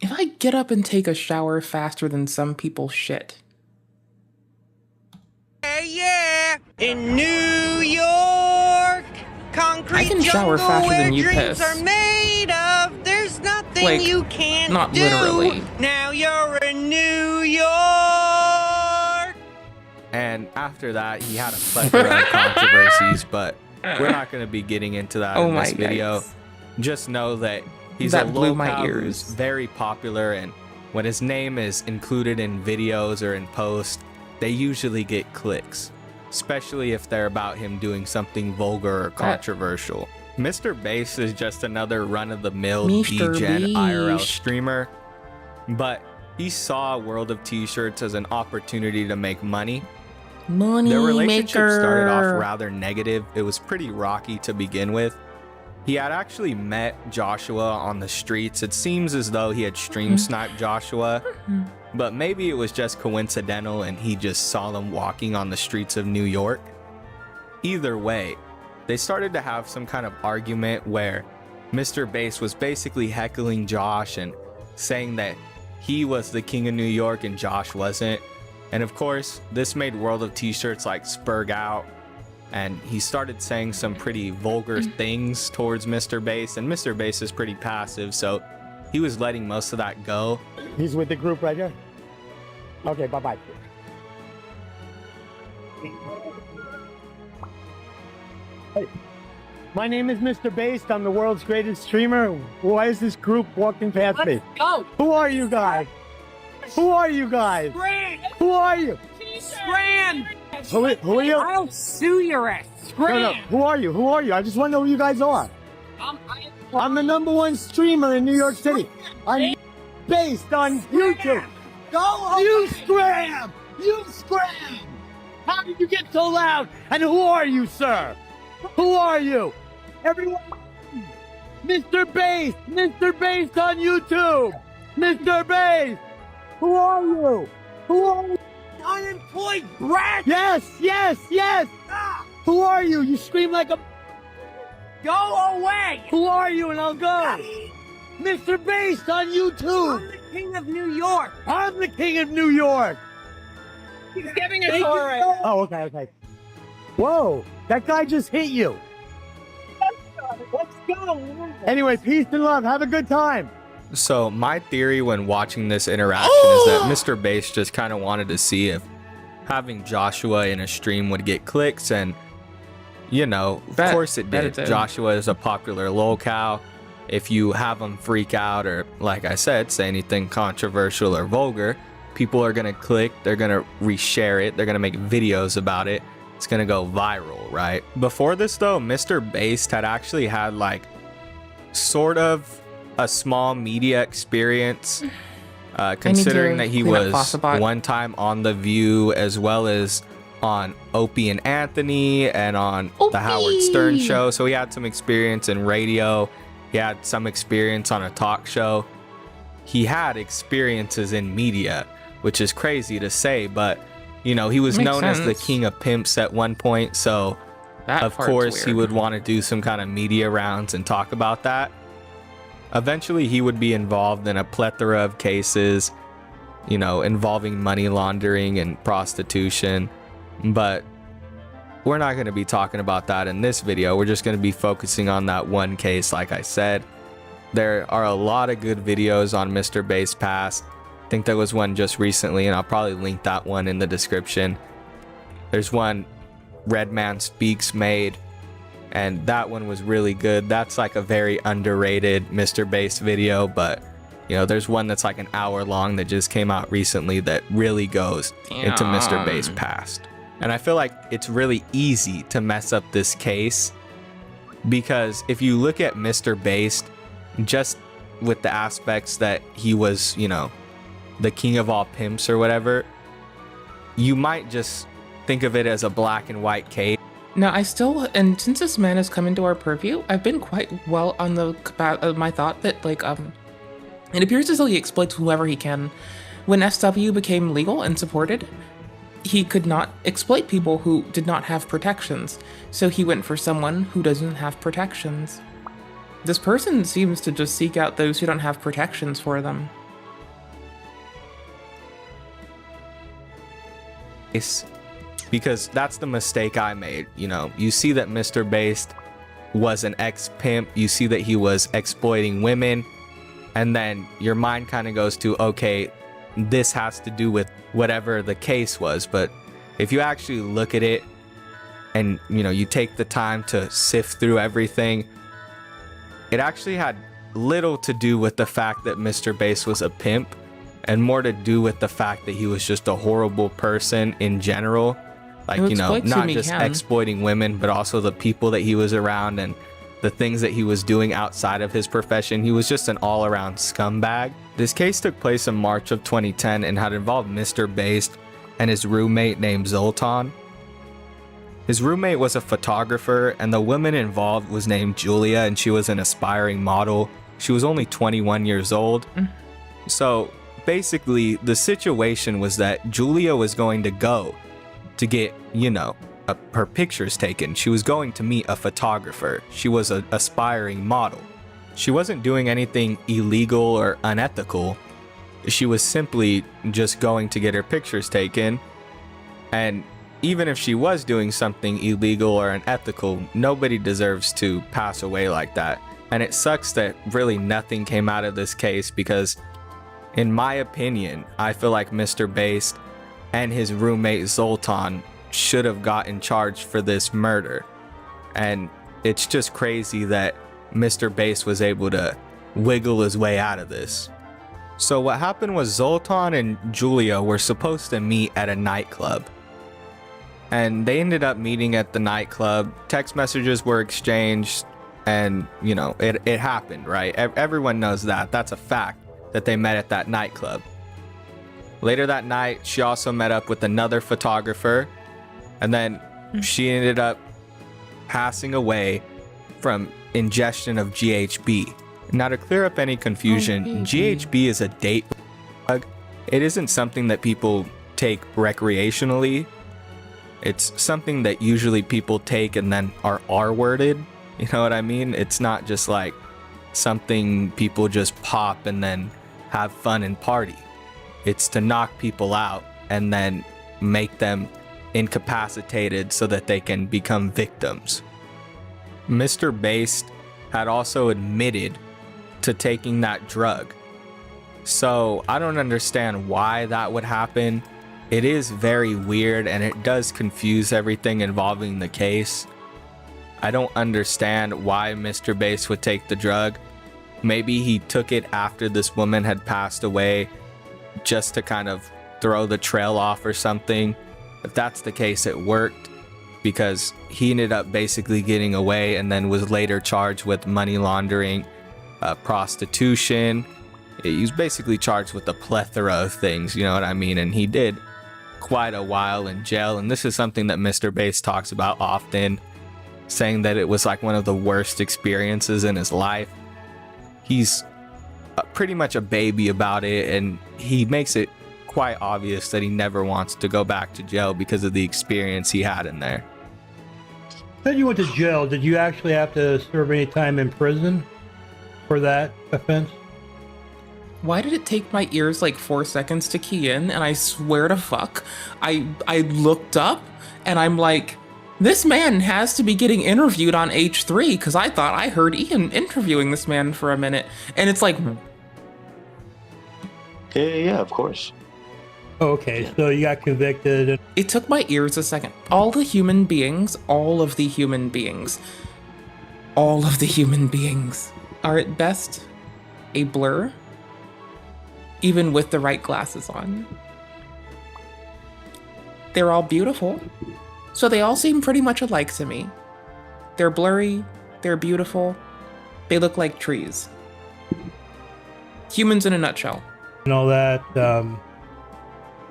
if I get up and take a shower faster than some people shit. Yeah, in New York, concrete I can shower faster than you piss. are made of. There's nothing Like, you can't not do. literally. Now you're in New York. And after that, he had a plethora of controversies, but we're not going to be getting into that in this video. Just know that he's a lolcow who's very popular, and when his name is included in videos or in posts, they usually get clicks, especially if they're about him doing something vulgar or controversial. Mr. Bass is just another run-of-the-mill DGen IRL streamer, but he saw World of T-Shirts as an opportunity to make money. Their relationship started off rather negative. It was pretty rocky to begin with. He had actually met Joshua on the streets. It seems as though he had stream sniped Joshua, but maybe it was just coincidental and he just saw them walking on the streets of New York. Either way, they started to have some kind of argument where Mr. Bass was basically heckling Josh and saying that he was the king of New York and Josh wasn't. And of course, this made World of T-Shirts like spurg out, and he started saying some pretty vulgar things towards Mr. Bass, and Mr. Bass is pretty passive, so he was letting most of that go. He's with the group right here? Okay, bye-bye. Hey, my name is Mr. Bass. I'm the world's greatest streamer. Why is this group walking past me? Go. Who are you guys? Who are you guys? Scram. Who are you? Scram. Who are you? I'll sue your ass. Scram. No, who are you? Who are you? I just want to know who you guys are. I'm the #1 streamer in New York City. I'm based on YouTube. Go. You scram! You scram! How did you get so loud? And who are you, sir? Who are you? Everyone, Mr. Bass! Mr. Bass on YouTube! Mr. Bass! Who are you? Who are you? Unemployed brat! Yes, yes, yes! Who are you? You scream like a... Go away! Who are you? And I'll go! Mr. Bass on YouTube! I'm the king of New York! I'm the king of New York! He's giving us all right. Oh, okay, okay. Whoa, that guy just hit you. Let's go! Anyway, peace and love. Have a good time. So my theory when watching this interaction is that Mr. Bass just kind of wanted to see if having Joshua in a stream would get clicks, and you know, of course it did. Joshua is a popular lolcow. If you have him freak out or, like I said, say anything controversial or vulgar, people are gonna click, they're gonna reshare it, they're gonna make videos about it. It's gonna go viral, right? Before this though, Mr. Bass had actually had like sort of a small media experience, considering that he was one time on The View as well as on Opie and Anthony and on the Howard Stern show. So he had some experience in radio. He had some experience on a talk show. He had experiences in media, which is crazy to say, but you know, he was known as the king of pimps at one point. So of course he would want to do some kind of media rounds and talk about that. Eventually, he would be involved in a plethora of cases, you know, involving money laundering and prostitution. But we're not going to be talking about that in this video. We're just going to be focusing on that one case, like I said. There are a lot of good videos on Mr. Base Pass. I think there was one just recently, and I'll probably link that one in the description. There's one Redman Speaks made, and that one was really good. That's like a very underrated Mr. Base video, but you know, there's one that's like an hour long that just came out recently that really goes into Mr. Base Past. And I feel like it's really easy to mess up this case, because if you look at Mr. Base, just with the aspects that he was, you know, the king of all pimps or whatever, you might just think of it as a black and white case. Now, and since this man has come into our purview, I've been quite well on my thought that, like, it appears as though he exploits whoever he can. When SW became legal and supported, he could not exploit people who did not have protections, so he went for someone who doesn't have protections. This person seems to just seek out those who don't have protections for them. Because that's the mistake I made. You know, you see that Mr. Based was an ex-pimp, you see that he was exploiting women, and then your mind kind of goes to, okay, this has to do with whatever the case was. But if you actually look at it and, you know, you take the time to sift through everything, it actually had little to do with the fact that Mr. Base was a pimp, and more to do with the fact that he was just a horrible person in general. Like, you know, not just exploiting women, but also the people that he was around and the things that he was doing outside of his profession. He was just an all-around scumbag. This case took place in March of 2010 and had involved Mr. Based and his roommate named Zoltan. His roommate was a photographer, and the woman involved was named Julia, and she was an aspiring model. She was only 21 years old. So basically, the situation was that Julia was going to go to get, you know, her pictures taken. She was going to meet a photographer. She was an aspiring model. She wasn't doing anything illegal or unethical. She was simply just going to get her pictures taken. And even if she was doing something illegal or unethical, nobody deserves to pass away like that. And it sucks that really nothing came out of this case, because in my opinion, I feel like Mr. Based and his roommate Zoltan should have gotten charged for this murder. And it's just crazy that Mr. Base was able to wiggle his way out of this. So what happened was Zoltan and Julia were supposed to meet at a nightclub. And they ended up meeting at the nightclub. Text messages were exchanged, and, you know, it happened, right? Everyone knows that. That's a fact, that they met at that nightclub. Later that night, she also met up with another photographer, and then she ended up passing away from ingestion of GHB. Now, to clear up any confusion, GHB is a date drug. It isn't something that people take recreationally. It's something that usually people take and then are R-worded. You know what I mean? It's not just like something people just pop and then have fun and party. It's to knock people out and then make them incapacitated so that they can become victims. Mr. Based had also admitted to taking that drug. So I don't understand why that would happen. It is very weird, and it does confuse everything involving the case. I don't understand why Mr. Base would take the drug. Maybe he took it after this woman had passed away just to kind of throw the trail off or something. If that's the case, it worked, because he ended up basically getting away and then was later charged with money laundering, prostitution. He was basically charged with a plethora of things, you know what I mean? And he did quite a while in jail, and this is something that Mr. Base talks about often, saying that it was like one of the worst experiences in his life. He's pretty much a baby about it, and he makes it quite obvious that he never wants to go back to jail because of the experience he had in there. Then you went to jail. Did you actually have to serve any time in prison for that offense? Why did it take my ears like 4 seconds to key in? And I swear to fuck, I looked up and I'm like, This man has to be getting interviewed on H3 because I thought I heard Ian interviewing this man for a minute. And it's like... Yeah, of course. Okay, so you got convicted. It took my ears a second. All of the human beings are at best a blur, even with the right glasses on. They're all beautiful, so they all seem pretty much alike to me. They're blurry, they're beautiful, they look like trees. Humans in a nutshell. And all that,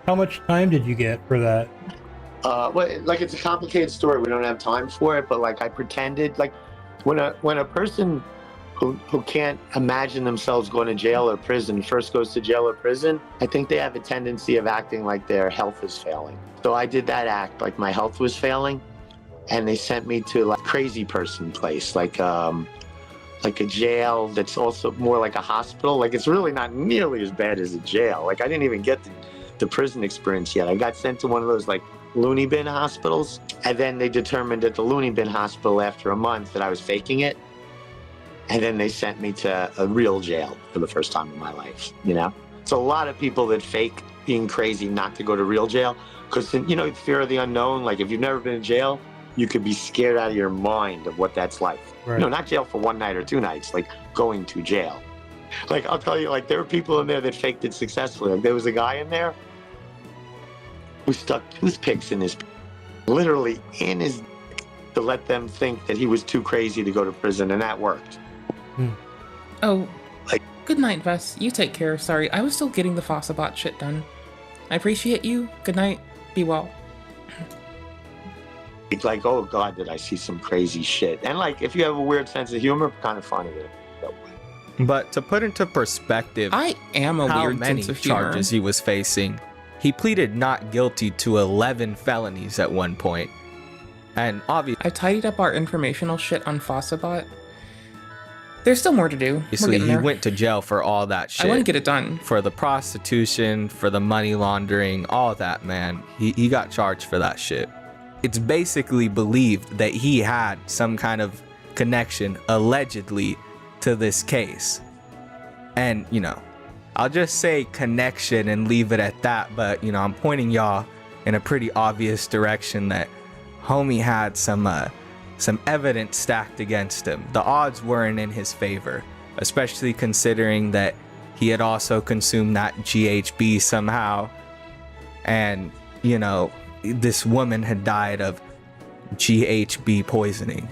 how much time did you get for that? Well, like, it's a complicated story. We don't have time for it, but like, I pretended, like, when a person who can't imagine themselves going to jail or prison first goes to jail or prison, I think they have a tendency of acting like their health is failing. So I did that act like my health was failing, and they sent me to like crazy person place, like a jail that's also more like a hospital. Like, it's really not nearly as bad as a jail. Like, I didn't even get the prison experience yet. I got sent to one of those like loony bin hospitals, and then they determined at the loony bin hospital after a month that I was faking it. And then they sent me to a real jail for the first time in my life, you know? So a lot of people that fake being crazy not to go to real jail, because, you know, fear of the unknown, like if you've never been in jail, you could be scared out of your mind of what that's like. Right. No, not jail for 1 night or 2 nights, like going to jail. Like, I'll tell you, like, there were people in there that faked it successfully. Like, there was a guy in there who stuck toothpicks in his, literally in his, to let them think that he was too crazy to go to prison, and that worked. Oh, good night, Vess. You take care. Sorry, I was still getting the Fossabot shit done. I appreciate you. Good night. Be well. It's like, oh God, did I see some crazy shit? And like, if you have a weird sense of humor, kind of funny. But to put into perspective, I am a how weird many sense of humor. charges he was facing, he pleaded not guilty to 11 felonies at one point. And obviously, I tidied up our informational shit on Fossabot. There's still more to do. he went to jail for all that shit. I want to get it done. For the prostitution, for the money laundering, all that, man. He got charged for that shit. It's basically believed that he had some kind of connection, allegedly, to this case. And, you know, I'll just say connection and leave it at that, but, you know, I'm pointing y'all in a pretty obvious direction that homie had some evidence stacked against him. The odds weren't in his favor, especially considering that he had also consumed that GHB somehow. And, you know, this woman had died of GHB poisoning.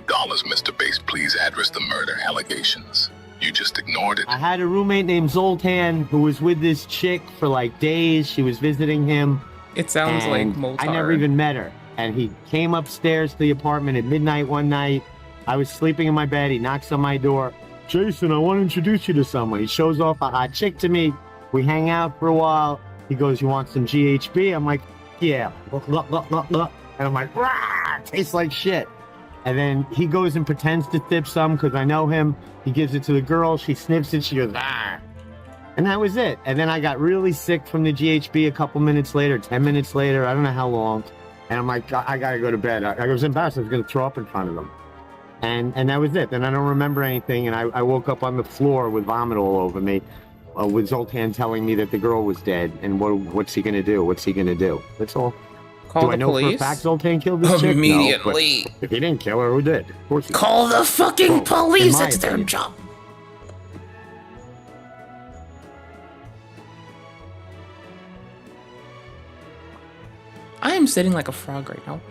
Dollars, Mr. Bass, please address the murder allegations. You just ignored it. I had a roommate named Zoltan who was with this chick for like days. She was visiting him. It sounds like Moltar. I never even met her. And he came upstairs to the apartment at midnight one night. I was sleeping in my bed. He knocks on my door. Jason, I want to introduce you to someone. He shows off a hot chick to me. We hang out for a while. He goes, you want some GHB? I'm like, yeah. And I'm like, rah, tastes like shit. And then he goes and pretends to sip some because I know him. He gives it to the girl. She sniffs it. She goes, ah. And that was it. And then I got really sick from the GHB a couple minutes later, 10 minutes later. I don't know how long. And I'm like, I gotta go to bed. I was embarrassed. I was gonna throw up in front of them. And that was it. Then I don't remember anything. And I woke up on the floor with vomit all over me, with Zoltan telling me that the girl was dead. And what's he gonna do? What's he gonna do? That's all. Call do I know police? for a fact Zoltan killed this chick? Immediately. No, if he didn't kill her, who did? Of course he did. Call the fucking police. in my It's their opinion. job. I am sitting like a frog right now.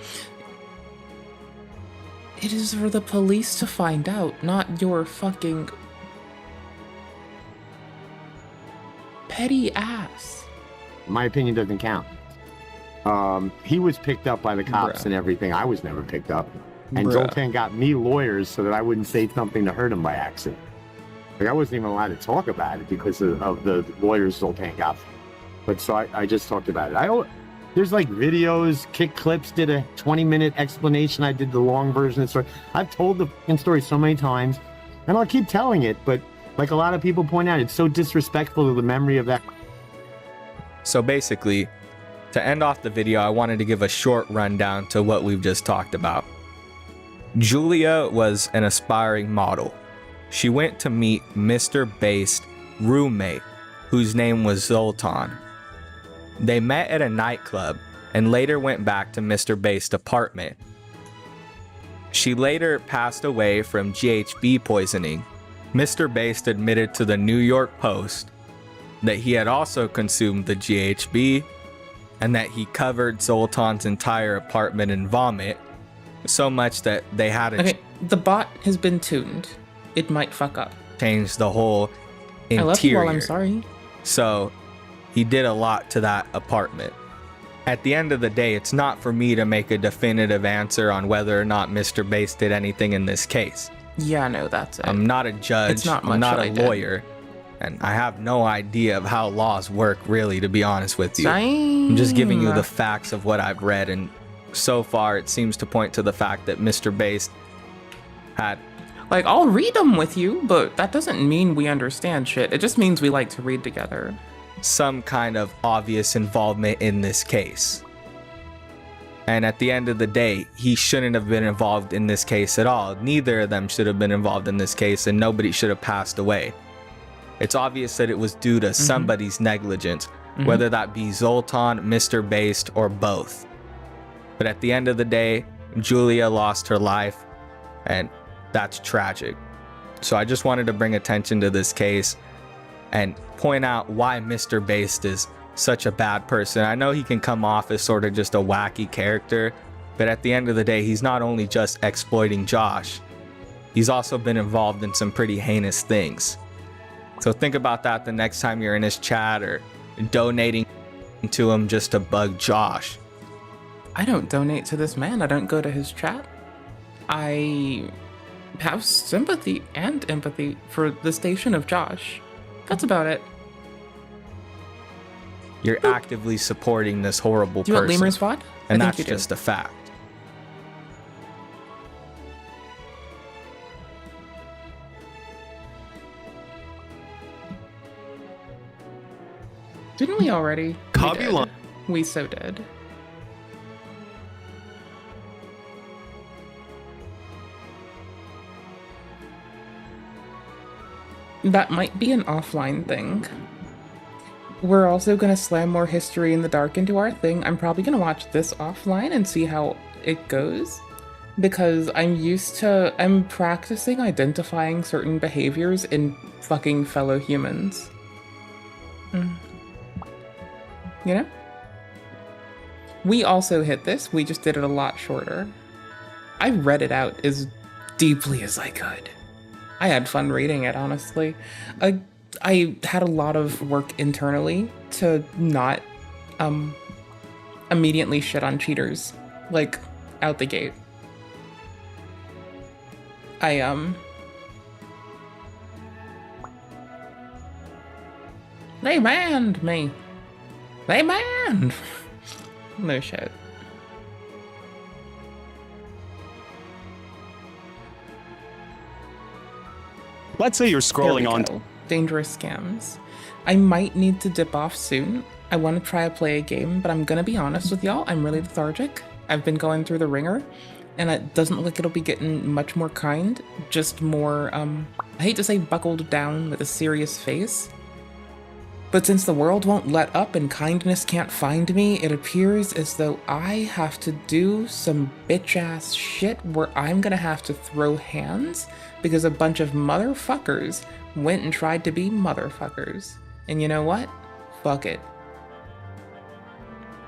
It is for the police to find out, not your fucking petty ass. My opinion doesn't count. He was picked up by the cops Bruh. and everything. I was never picked up. And Bruh. Zoltan got me lawyers so that I wouldn't say something to hurt him by accident. Like, I wasn't even allowed to talk about it because of the lawyers Zoltan got. But so I just talked about it. There's like videos, Kick Clips did a 20-minute explanation. I did the long version of the story. I've told the fucking story so many times, and I'll keep telling it. But like a lot of people point out, it's so disrespectful to the memory of that. So basically, To end off the video, I wanted to give a short rundown to what we've just talked about. Julia was an aspiring model. She went to meet Mr. Based's roommate, whose name was Zoltan. They met at a nightclub and later went back to Mr. Based's apartment. She later passed away from GHB poisoning. Mr. Based admitted to the New York Post that he had also consumed the GHB and that he covered Zoltan's entire apartment in vomit, so much that they had to Okay, the bot has been tuned. It might fuck up. change the whole interior. I love you while I'm sorry. So he did a lot to that apartment. At the end of the day, it's not for me to make a definitive answer on whether or not Mr. Base did anything in this case. Yeah, no, that's it. I'm not a judge, It's not much I'm not that a I did. lawyer, and I have no idea of how laws work, really, to be honest with you. Same. I'm just giving you the facts of what I've read, and so far it seems to point to the fact that Mr. Base had... Like, I'll read them with you, but that doesn't mean we understand shit. It just means we like to read together. some kind of obvious involvement in this case. And at the end of the day, he shouldn't have been involved in this case at all. Neither of them should have been involved in this case, and nobody should have passed away. It's obvious that it was due to somebody's negligence, whether that be Zoltan, Mr. Based, or both. But at the end of the day, Julia lost her life, and that's tragic. So I just wanted to bring attention to this case and point out why Mr. Based is such a bad person. I know he can come off as sort of just a wacky character, but at the end of the day, he's not only just exploiting Josh, he's also been involved in some pretty heinous things. So think about that the next time you're in his chat or donating to him just to bug Josh. I don't donate to this man. I don't go to his chat. I have sympathy and empathy for the station of Josh. That's about it. You're actively supporting this horrible Do you want person. Lemur's VOD? And I that's think you do. just a fact. Didn't we already? Copy line. We so did. That might be an offline thing. We're also gonna slam more History in the Dark into our thing. I'm probably gonna watch this offline and see how it goes. Because I'm practicing identifying certain behaviors in fucking fellow humans. You know? We also hit this, we just did it a lot shorter. I read it out as deeply as I could. I had fun reading it, honestly. I had a lot of work internally to not immediately shit on cheaters, like, out the gate. They banned me. They banned. No shit. Let's say you're scrolling on. Dangerous scams. I might need to dip off soon. I want to try to play a game, but I'm gonna be honest with y'all, I'm really lethargic. I've been going through the ringer, and it doesn't look like it'll be getting much more kind, just more, I hate to say buckled down with a serious face. But since the world won't let up and kindness can't find me, it appears as though I have to do some bitch-ass shit where I'm gonna have to throw hands because a bunch of motherfuckers went and tried to be motherfuckers. And you know what? Fuck it.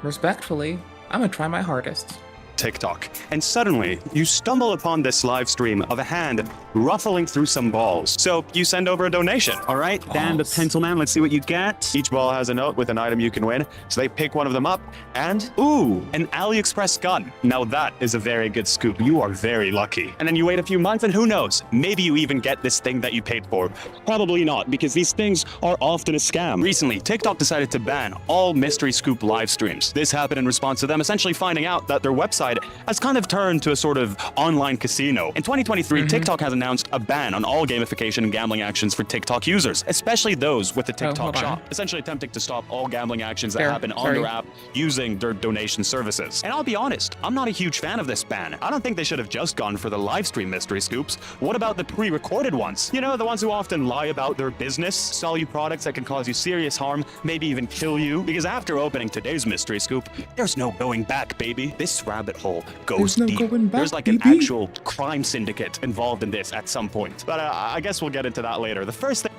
Respectfully, I'm gonna try my hardest. TikTok, and suddenly you stumble upon this live stream of a hand ruffling through some balls. So you send over a donation. All right, Dan the Pencil Man, let's see what you get. Each ball has a note with an item you can win. So they pick one of them up and, ooh, an AliExpress gun. Now that is a very good scoop. You are very lucky. And then you wait a few months and who knows, maybe you even get this thing that you paid for. Probably not, because these things are often a scam. Recently, TikTok decided to ban all mystery scoop live streams. This happened in response to them essentially finding out that their website side has kind of turned to a sort of online casino. In 2023, TikTok has announced a ban on all gamification and gambling actions for TikTok users, especially those with the TikTok shop, essentially attempting to stop all gambling actions that happen on their app using their donation services. And I'll be honest, I'm not a huge fan of this ban. I don't think they should have just gone for the live stream mystery scoops. What about the pre-recorded ones? You know, the ones who often lie about their business, sell you products that can cause you serious harm, maybe even kill you. Because after opening today's mystery scoop, there's no going back, baby. This rabbit hole goes deep. There's like an actual crime syndicate involved in this at some point. But I guess we'll get into that later. The first thing...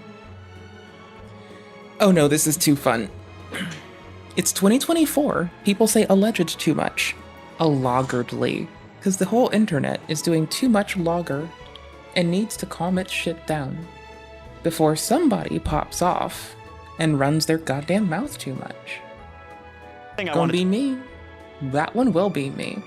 Oh no, this is too fun. It's 2024. People say alleged too much. Alloggedly. Because the whole internet is doing too much logger and needs to calm its shit down before somebody pops off and runs their goddamn mouth too much. Gonna be me. That one will be me.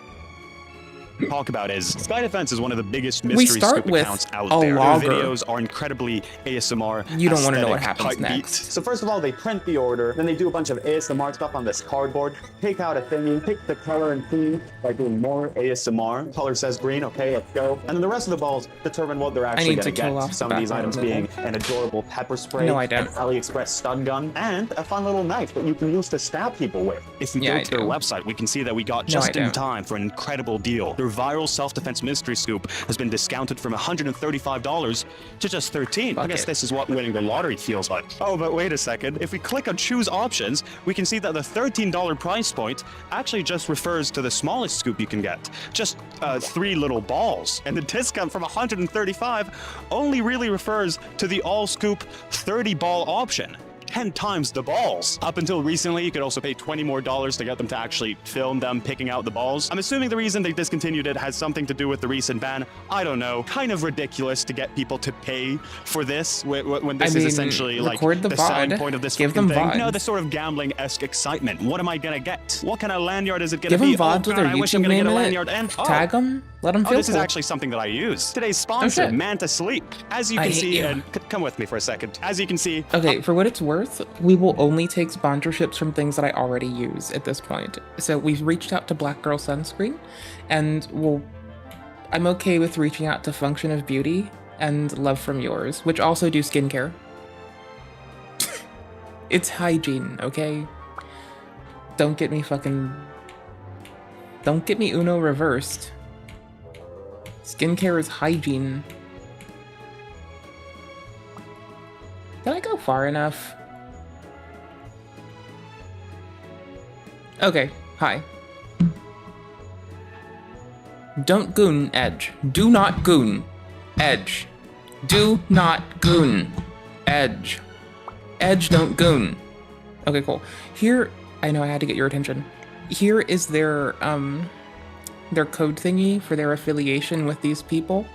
Talk about is Sky Defense is one of the biggest mystery scoop accounts out there. Logger. Their videos are incredibly ASMR. You don't want to know what aesthetic, happens hype next. So first of all, they print the order, then they do a bunch of ASMR stuff on this cardboard, take out a thingy, pick the color and theme by doing more ASMR. Color says green, okay, let's go. And then the rest of the balls determine what they're actually going to get. Some of these items being an adorable pepper spray, an AliExpress stun gun, and a fun little knife that you can use to stab people with. If we go to their website, we can see that we got just in time for an incredible deal. Their viral self-defense mystery scoop has been discounted from $135 to just $13. I guess this is what winning the lottery feels like. Oh, but wait a second. If we click on choose options, we can see that the $13 price point actually just refers to the smallest scoop you can get. Just 3 little balls. And the discount from $135 only really refers to the all scoop 30 ball option. 10 times the balls. Up until recently, you could also pay $20 more to get them to actually film them picking out the balls. I'm assuming the reason they discontinued it has something to do with the recent ban. I don't know. Kind of ridiculous to get people to pay for this when this is essentially like the selling point of this Give them thing. VOD. You know, this sort of gambling-esque excitement. What am I gonna get? What kind of lanyard is it gonna Give be? them VOD with their I wish I'm YouTube gonna get a name in lanyard it. and Tag them. Let them feel this is cool. actually something that I use. Today's sponsor, shit. Man to Sleep. As you I can hate see, you. and come with me for a second. As you can see, Okay, for what it's worth, we will only take sponsorships from things that I already use at this point. So we've reached out to Black Girl Sunscreen, and I'm okay with reaching out to Function of Beauty and Love From Yours, which also do skincare. It's hygiene, okay? Don't get me Uno reversed. Skincare is hygiene. Did I go far enough? Okay, hi. Don't goon, Edge. Do not goon. Edge. Do not goon. Edge. Edge, don't goon. Okay, cool. Here, I know I had to get your attention. Here is their code thingy for their affiliation with these people.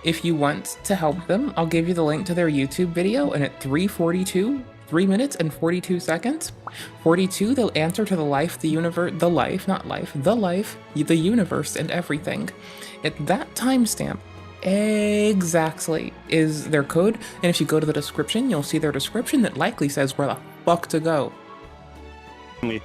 If you want to help them, I'll give you the link to their YouTube video, and at 3:42, 3 minutes and 42 seconds, 42, they'll answer to the life, the universe, the life, not life, the life, the universe, and everything. At that timestamp, exactly, is their code, and if you go to the description, you'll see their description that likely says where the fuck to go.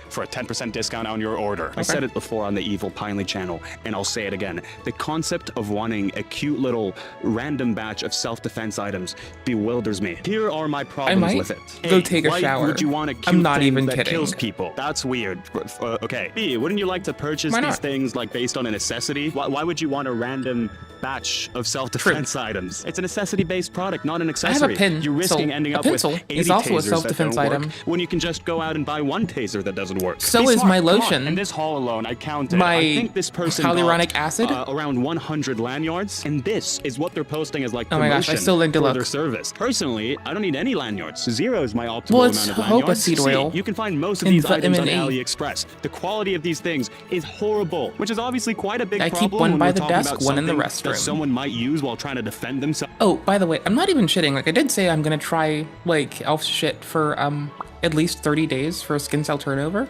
For a 10% discount on your order. I said it before on the Evil Pinely channel, and I'll say it again. The concept of wanting a cute little random batch of self-defense items bewilders me. Here are my problems with it. Go take a why shower. Would you want a cute I'm not thing even that kidding. kills people? That's weird. Okay. B, wouldn't you like to purchase Why these not? things like based on a necessity? Why would you want a random batch of self-defense items? It's a necessity-based product, not an I accessory. have a pin. You're risking so ending a up with pencil 80 is also a tasers that self-defense don't work item. when you can just go out and buy one taser that doesn't work. So Be is smart. my Come on. lotion. In this haul alone, I counted. My I think this person hyaluronic got, acid? around 100 lanyards, and this is what they're posting as like Oh my promotion gosh, I still need to for look. their service. Personally, I don't need any lanyards. 0 is my optimal Well, it's amount of jojoba lanyards. seed oil See, you can find most of and these items on vitamin E. AliExpress. The quality of these things is horrible, which is obviously quite a big I keep problem one when by we're the talking desk, about one in the something restroom. that someone might use while trying to defend themselves. Oh, by the way, I'm not even shitting. Like, I did say I'm gonna try, like, elf shit for, at least 30 days for a skin cell turnover.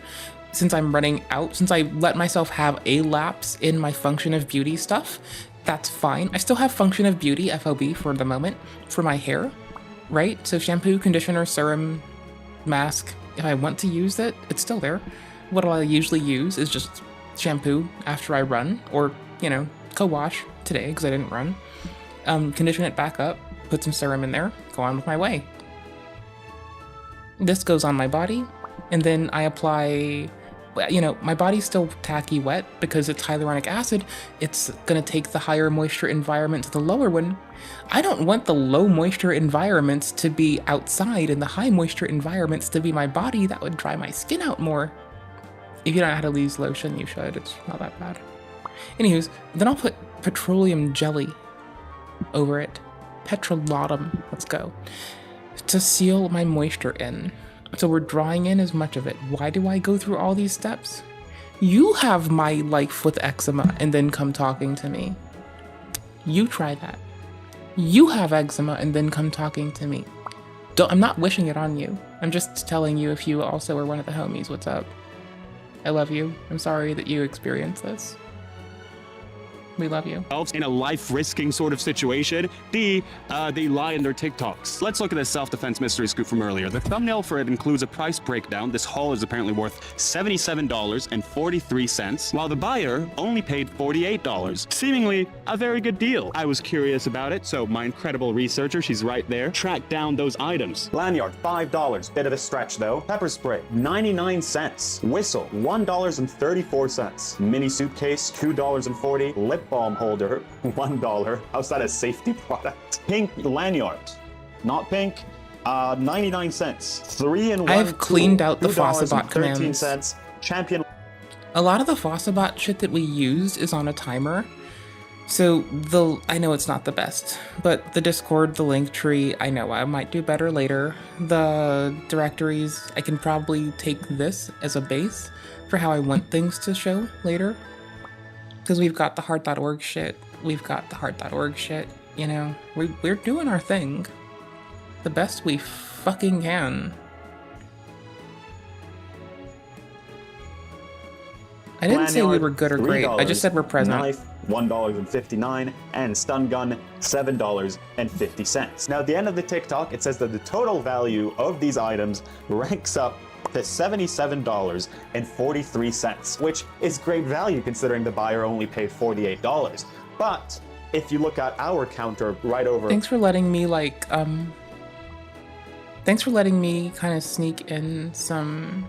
Since I'm running out, since I let myself have a lapse in my Function of Beauty stuff, that's fine. I still have Function of Beauty, FOB, for the moment, for my hair, right? So shampoo, conditioner, serum, mask. If I want to use it, it's still there. What I usually use is just shampoo after I run, or, you know, co-wash today because I didn't run. Condition it back up, put some serum in there, go on with my way. This goes on my body, and then I apply, you know, my body's still tacky wet because it's hyaluronic acid. It's gonna take the higher moisture environment to the lower one. I don't want the low moisture environments to be outside and the high moisture environments to be my body. That would dry my skin out more. If you don't know how to use lotion, you should. It's not that bad. Anywho's, then I'll put petroleum jelly over it. Petrolatum, let's go. To seal my moisture in. So we're drawing in as much of it. Why do I go through all these steps? You have my life with eczema and then come talking to me. You try that. You have eczema and then come talking to me. I'm not wishing it on you. I'm just telling you if you also are one of the homies, what's up? I love you. I'm sorry that you experienced this. We love you. In a life-risking sort of situation. D, they lie in their TikToks. Let's look at this self-defense mystery scoop from earlier. The thumbnail for it includes a price breakdown. This haul is apparently worth $77.43, while the buyer only paid $48. Seemingly a very good deal. I was curious about it, so my incredible researcher, she's right there, tracked down those items. Lanyard, $5. Bit of a stretch though. Pepper spray, 99 cents. Whistle, $1.34. Mini suitcase, $2.40. Lip balm holder, $1. How's that a safety product? Pink lanyard, not pink, 99 cents. 3-in-1. I've cleaned out the Fossabot $13 commands. Champion. A lot of the Fossabot shit that we used is on a timer. So I know it's not the best, but the Discord, the link tree, I know I might do better later. The directories, I can probably take this as a base for how I want things to show later. Because we've got the heart.org shit, we've got the heart.org shit, you know, we're doing our thing. The best we fucking can. I didn't say we were good or great, I just said we're present. Knife, $1.59, and stun gun, $7.50. Now at the end of the TikTok, it says that the total value of these items ranks up to $77.43, which is great value considering the buyer only paid $48. But if you look at our counter right over... Thanks for letting me thanks for letting me kind of sneak in some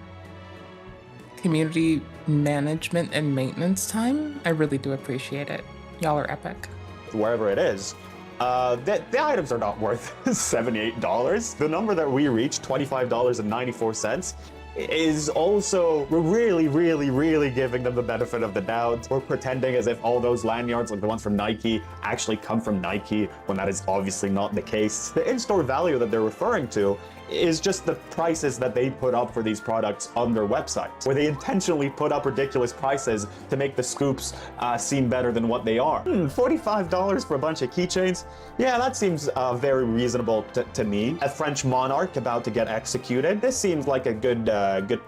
community management and maintenance time. I really do appreciate it. Y'all are epic. Wherever it is, the items are not worth $78. The number that we reached, $25.94, is also really, really, really giving them the benefit of the doubt. We're pretending as if all those lanyards, like the ones from Nike, actually come from Nike, when that is obviously not the case. The in-store value that they're referring to is just the prices that they put up for these products on their website, where they intentionally put up ridiculous prices to make the scoops seem better than what they are. $45 for a bunch of keychains? Yeah, that seems very reasonable to me. A French monarch about to get executed. This seems like a good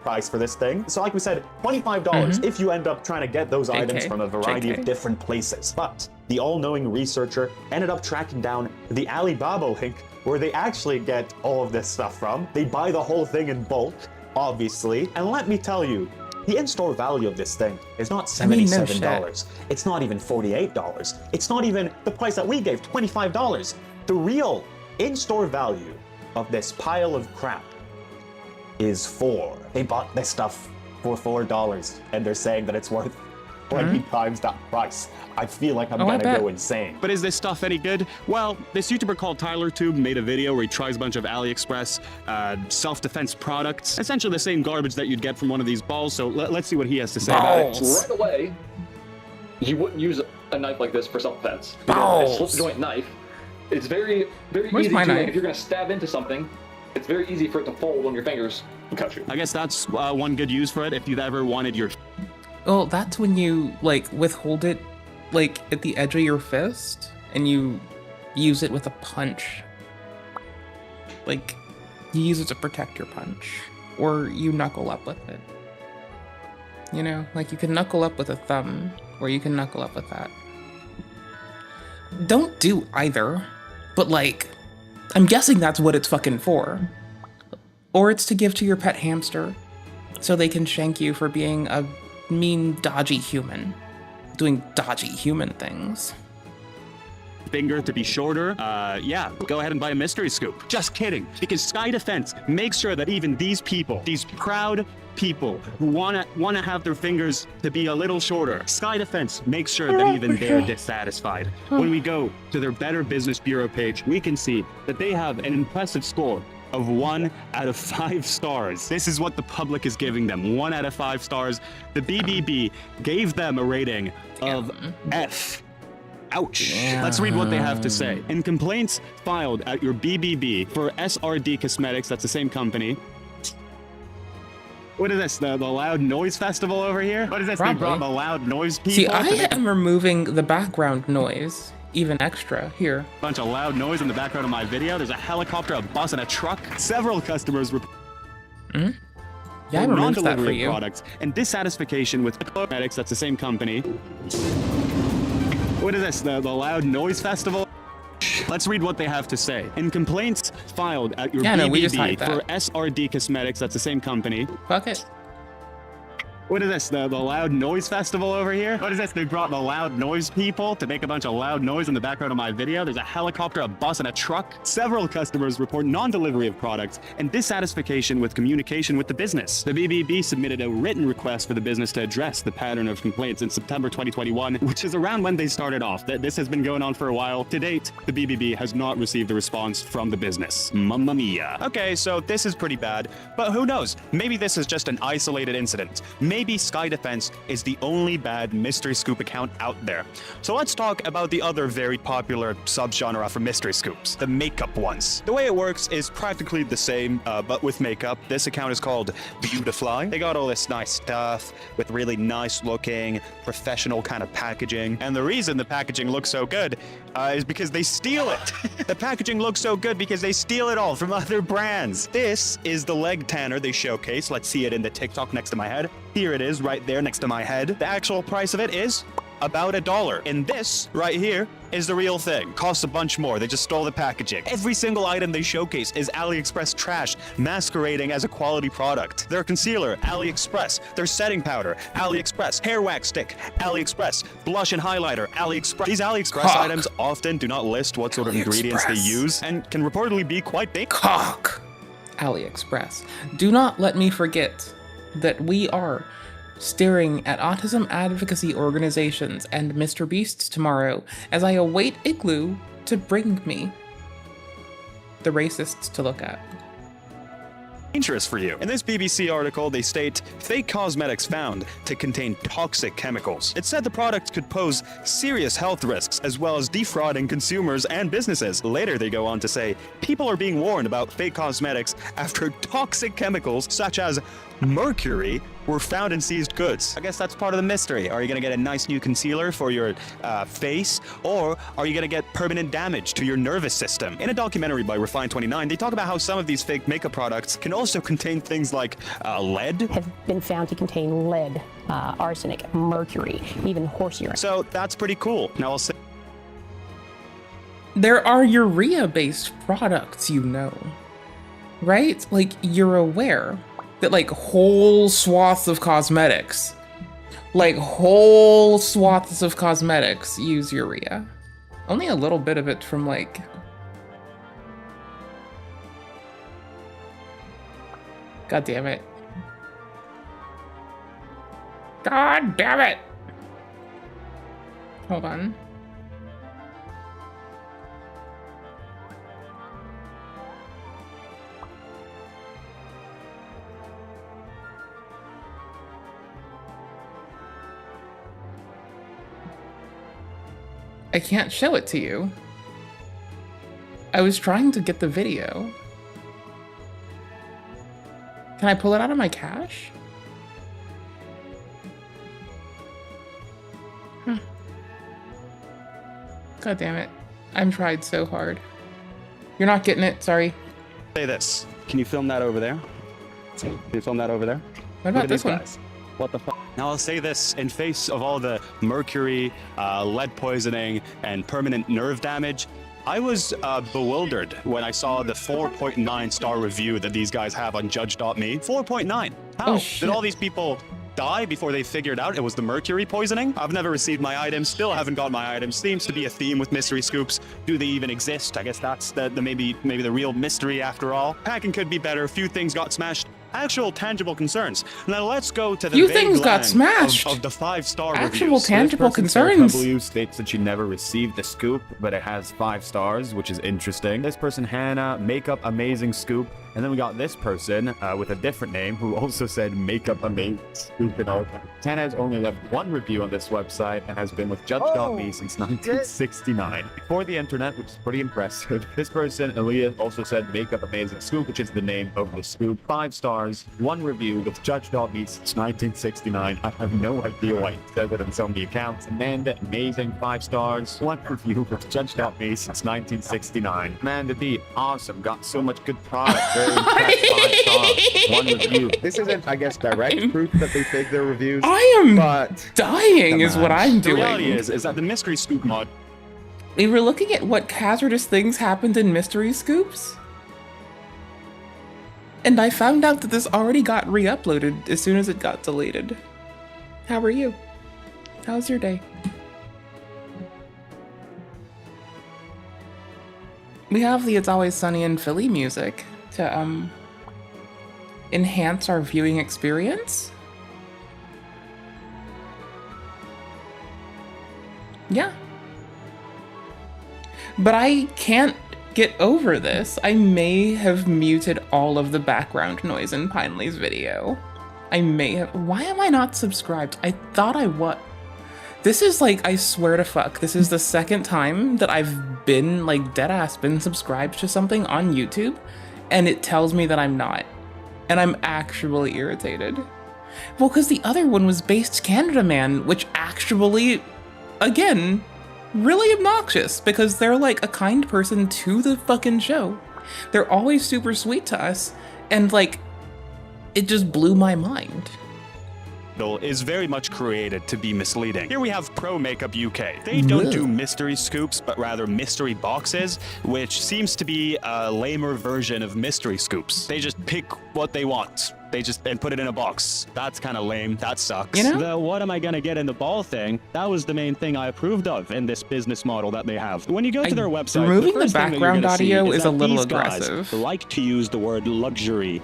price for this thing. So like we said, $25 if you end up trying to get those items from a variety of different places. But the all-knowing researcher ended up tracking down the Alibaba link where they actually get all of this stuff from. They buy the whole thing in bulk, obviously. And let me tell you, the in-store value of this thing is not $77. It's not even $48. It's not even the price that we gave, $25. The real in-store value of this pile of crap is $4. They bought this stuff for $4 and they're saying that it's worth 20 times that price. I feel like I'm gonna go insane. But is this stuff any good? Well, this YouTuber called TylerTube made a video where he tries a bunch of AliExpress self-defense products. Essentially the same garbage that you'd get from one of these balls, so let's see what he has to say about it. Right away, you wouldn't use a knife like this for self-defense. Because a slip-joint knife, it's very, very easy to, if you're gonna stab into something, it's very easy for it to fold on your fingers and cut you. I guess that's one good use for it if you've ever wanted your... Well, that's when you, like, withhold it, like, at the edge of your fist, and you use it with a punch. Like, you use it to protect your punch. Or you knuckle up with it. You know? Like, you can knuckle up with a thumb, or you can knuckle up with that. Don't do either, but, like, I'm guessing that's what it's fucking for. Or it's to give to your pet hamster, so they can shank you for being a mean dodgy human. Doing dodgy human things. Finger to be shorter, yeah, go ahead and buy a mystery scoop. Just kidding, because Sky Defense makes sure that even these people, these proud people who wanna have their fingers to be a little shorter, Sky Defense makes sure that even they're dissatisfied. When we go to their Better Business Bureau page, we can see that they have an impressive score of 1 out of 5 stars. This is what the public is giving them, 1 out of 5 stars. The BBB gave them a rating of F. Ouch. Yeah. Let's read what they have to say. In complaints filed at your BBB for SRD Cosmetics, that's the same company. What is this, the Loud Noise Festival over here? What is this, they brought the loud noise people? See, I am removing the background noise, even extra, here. Bunch of loud noise in the background of my video. There's a helicopter, a bus, and a truck. Several customers Yeah, I removed that for you. Products and dissatisfaction with cosmetics, that's the same company. What is this, the Loud Noise Festival? Let's read what they have to say. In complaints filed at your BBB for SRD Cosmetics, that's the same company. Fuck it. What is this, the Loud Noise Festival over here? What is this, they brought the loud noise people to make a bunch of loud noise in the background of my video. There's a helicopter, a bus, and a truck. Several customers report non-delivery of products and dissatisfaction with communication with the business. The BBB submitted a written request for the business to address the pattern of complaints in September 2021, which is around when they started off. This has been going on for a while. To date, the BBB has not received a response from the business. Mamma mia. Okay, so this is pretty bad, but who knows? Maybe this is just an isolated incident. Maybe Sky Defense is the only bad mystery scoop account out there. So let's talk about the other very popular subgenre for mystery scoops, the makeup ones. The way it works is practically the same, but with makeup. This account is called Beautifly. They got all this nice stuff with really nice looking, professional kind of packaging. And the reason the packaging looks so good is because they steal it. The packaging looks so good because they steal it all from other brands. This is the leg tanner they showcase. Let's see it in the TikTok next to my head. Here it is right there next to my head. The actual price of it is about $1. And this right here is the real thing. Costs a bunch more. They just stole the packaging. Every single item they showcase is AliExpress trash masquerading as a quality product. Their concealer, AliExpress. Their setting powder, AliExpress. Hair wax stick, AliExpress. Blush and highlighter, AliExpress. These AliExpress items often do not list what sort of ingredients they use and can reportedly be quite big. AliExpress. Do not let me forget that we are staring at autism advocacy organizations and Mr. Beasts tomorrow as I await Igloo to bring me the racists to look at. Dangerous for you. In this BBC article, they state fake cosmetics found to contain toxic chemicals. It said the product could pose serious health risks as well as defrauding consumers and businesses. Later, they go on to say people are being warned about fake cosmetics after toxic chemicals such as mercury were found in seized goods. I guess that's part of the mystery. Are you gonna get a nice new concealer for your face, or are you gonna get permanent damage to your nervous system? In a documentary by Refine29, they talk about how some of these fake makeup products can also contain things like lead. Have been found to contain lead, arsenic, mercury, even horse urine. So that's pretty cool. Now I'll say there are urea-based products, you know, right? Like, you're aware that like whole swaths of cosmetics, use urea. Only a little bit of it from like God damn it. God damn it. Hold on. I can't show it to you. I was trying to get the video. Can I pull it out of my cache? Huh. God damn it. I'm tried so hard. You're not getting it, sorry. say this. Can you film that over there? Can you film that over there? What about this one? Guys. What the fuck? Now I'll say this in face of all the mercury, lead poisoning, and permanent nerve damage. I was bewildered when I saw the 4.9 star review that these guys have on Judge.me. 4.9. How did all these people die before they figured out it was the mercury poisoning. I've never received my items, still haven't got my items. Seems to be a theme with mystery scoops. Do they even exist? I guess that's the maybe the real mystery after all. Packing could be better. A few things got smashed. Actual tangible concerns. Now let's go to the Few vague things got land smashed. of the 5-star Actual reviews. tangible concerns. W states that she never received the scoop, but it has 5 stars, which is interesting. This person, Hannah, makeup amazing scoop. And then we got this person with a different name who also said makeup amazing scoop and all. Hannah has only left 1 review on this website and has been with Judge.me since 1969. For the internet, which is pretty impressive. This person, Aaliyah, also said makeup amazing scoop, which is the name of the scoop. 5 stars, 1 review with Judge.me since 1969. I have no idea why he says it on so many accounts. Amanda, amazing, 5 stars, 1 review with Judge.me since 1969. Amanda D, awesome, got so much good product. Very impressed, 5 stars, 1 review. This isn't, I guess, direct proof that they fake their reviews. I am but dying is what I'm doing. The reality is that the mystery scoop mod. We were looking at what hazardous things happened in mystery scoops. And I found out that this already got re-uploaded as soon as it got deleted. How are you? How's your day? We have the It's Always Sunny in Philly music to enhance our viewing experience. Yeah. But I can't get over this. I may have muted all of the background noise in Pinely's video. I may have. Why am I not subscribed? I thought I was. This is like, I swear to fuck, this is the second time that I've been, like, deadass been subscribed to something on YouTube, and it tells me that I'm not. And I'm actually irritated. Well, because the other one was Based Canada Man, which actually, again, really obnoxious, because they're like a kind person to the fucking show. They're always super sweet to us, and like, it just blew my mind. Is very much created to be misleading. Here we have Pro Makeup UK. They don't do mystery scoops, but rather mystery boxes, which seems to be a lamer version of mystery scoops. They just pick what they want. They just and put it in a box. That's kind of lame. That sucks. You know? The what am I gonna get in the ball thing, that was the main thing I approved of in this business model that they have. When you go to their website, removing the the background audio is a little guys aggressive. Like to use the word luxury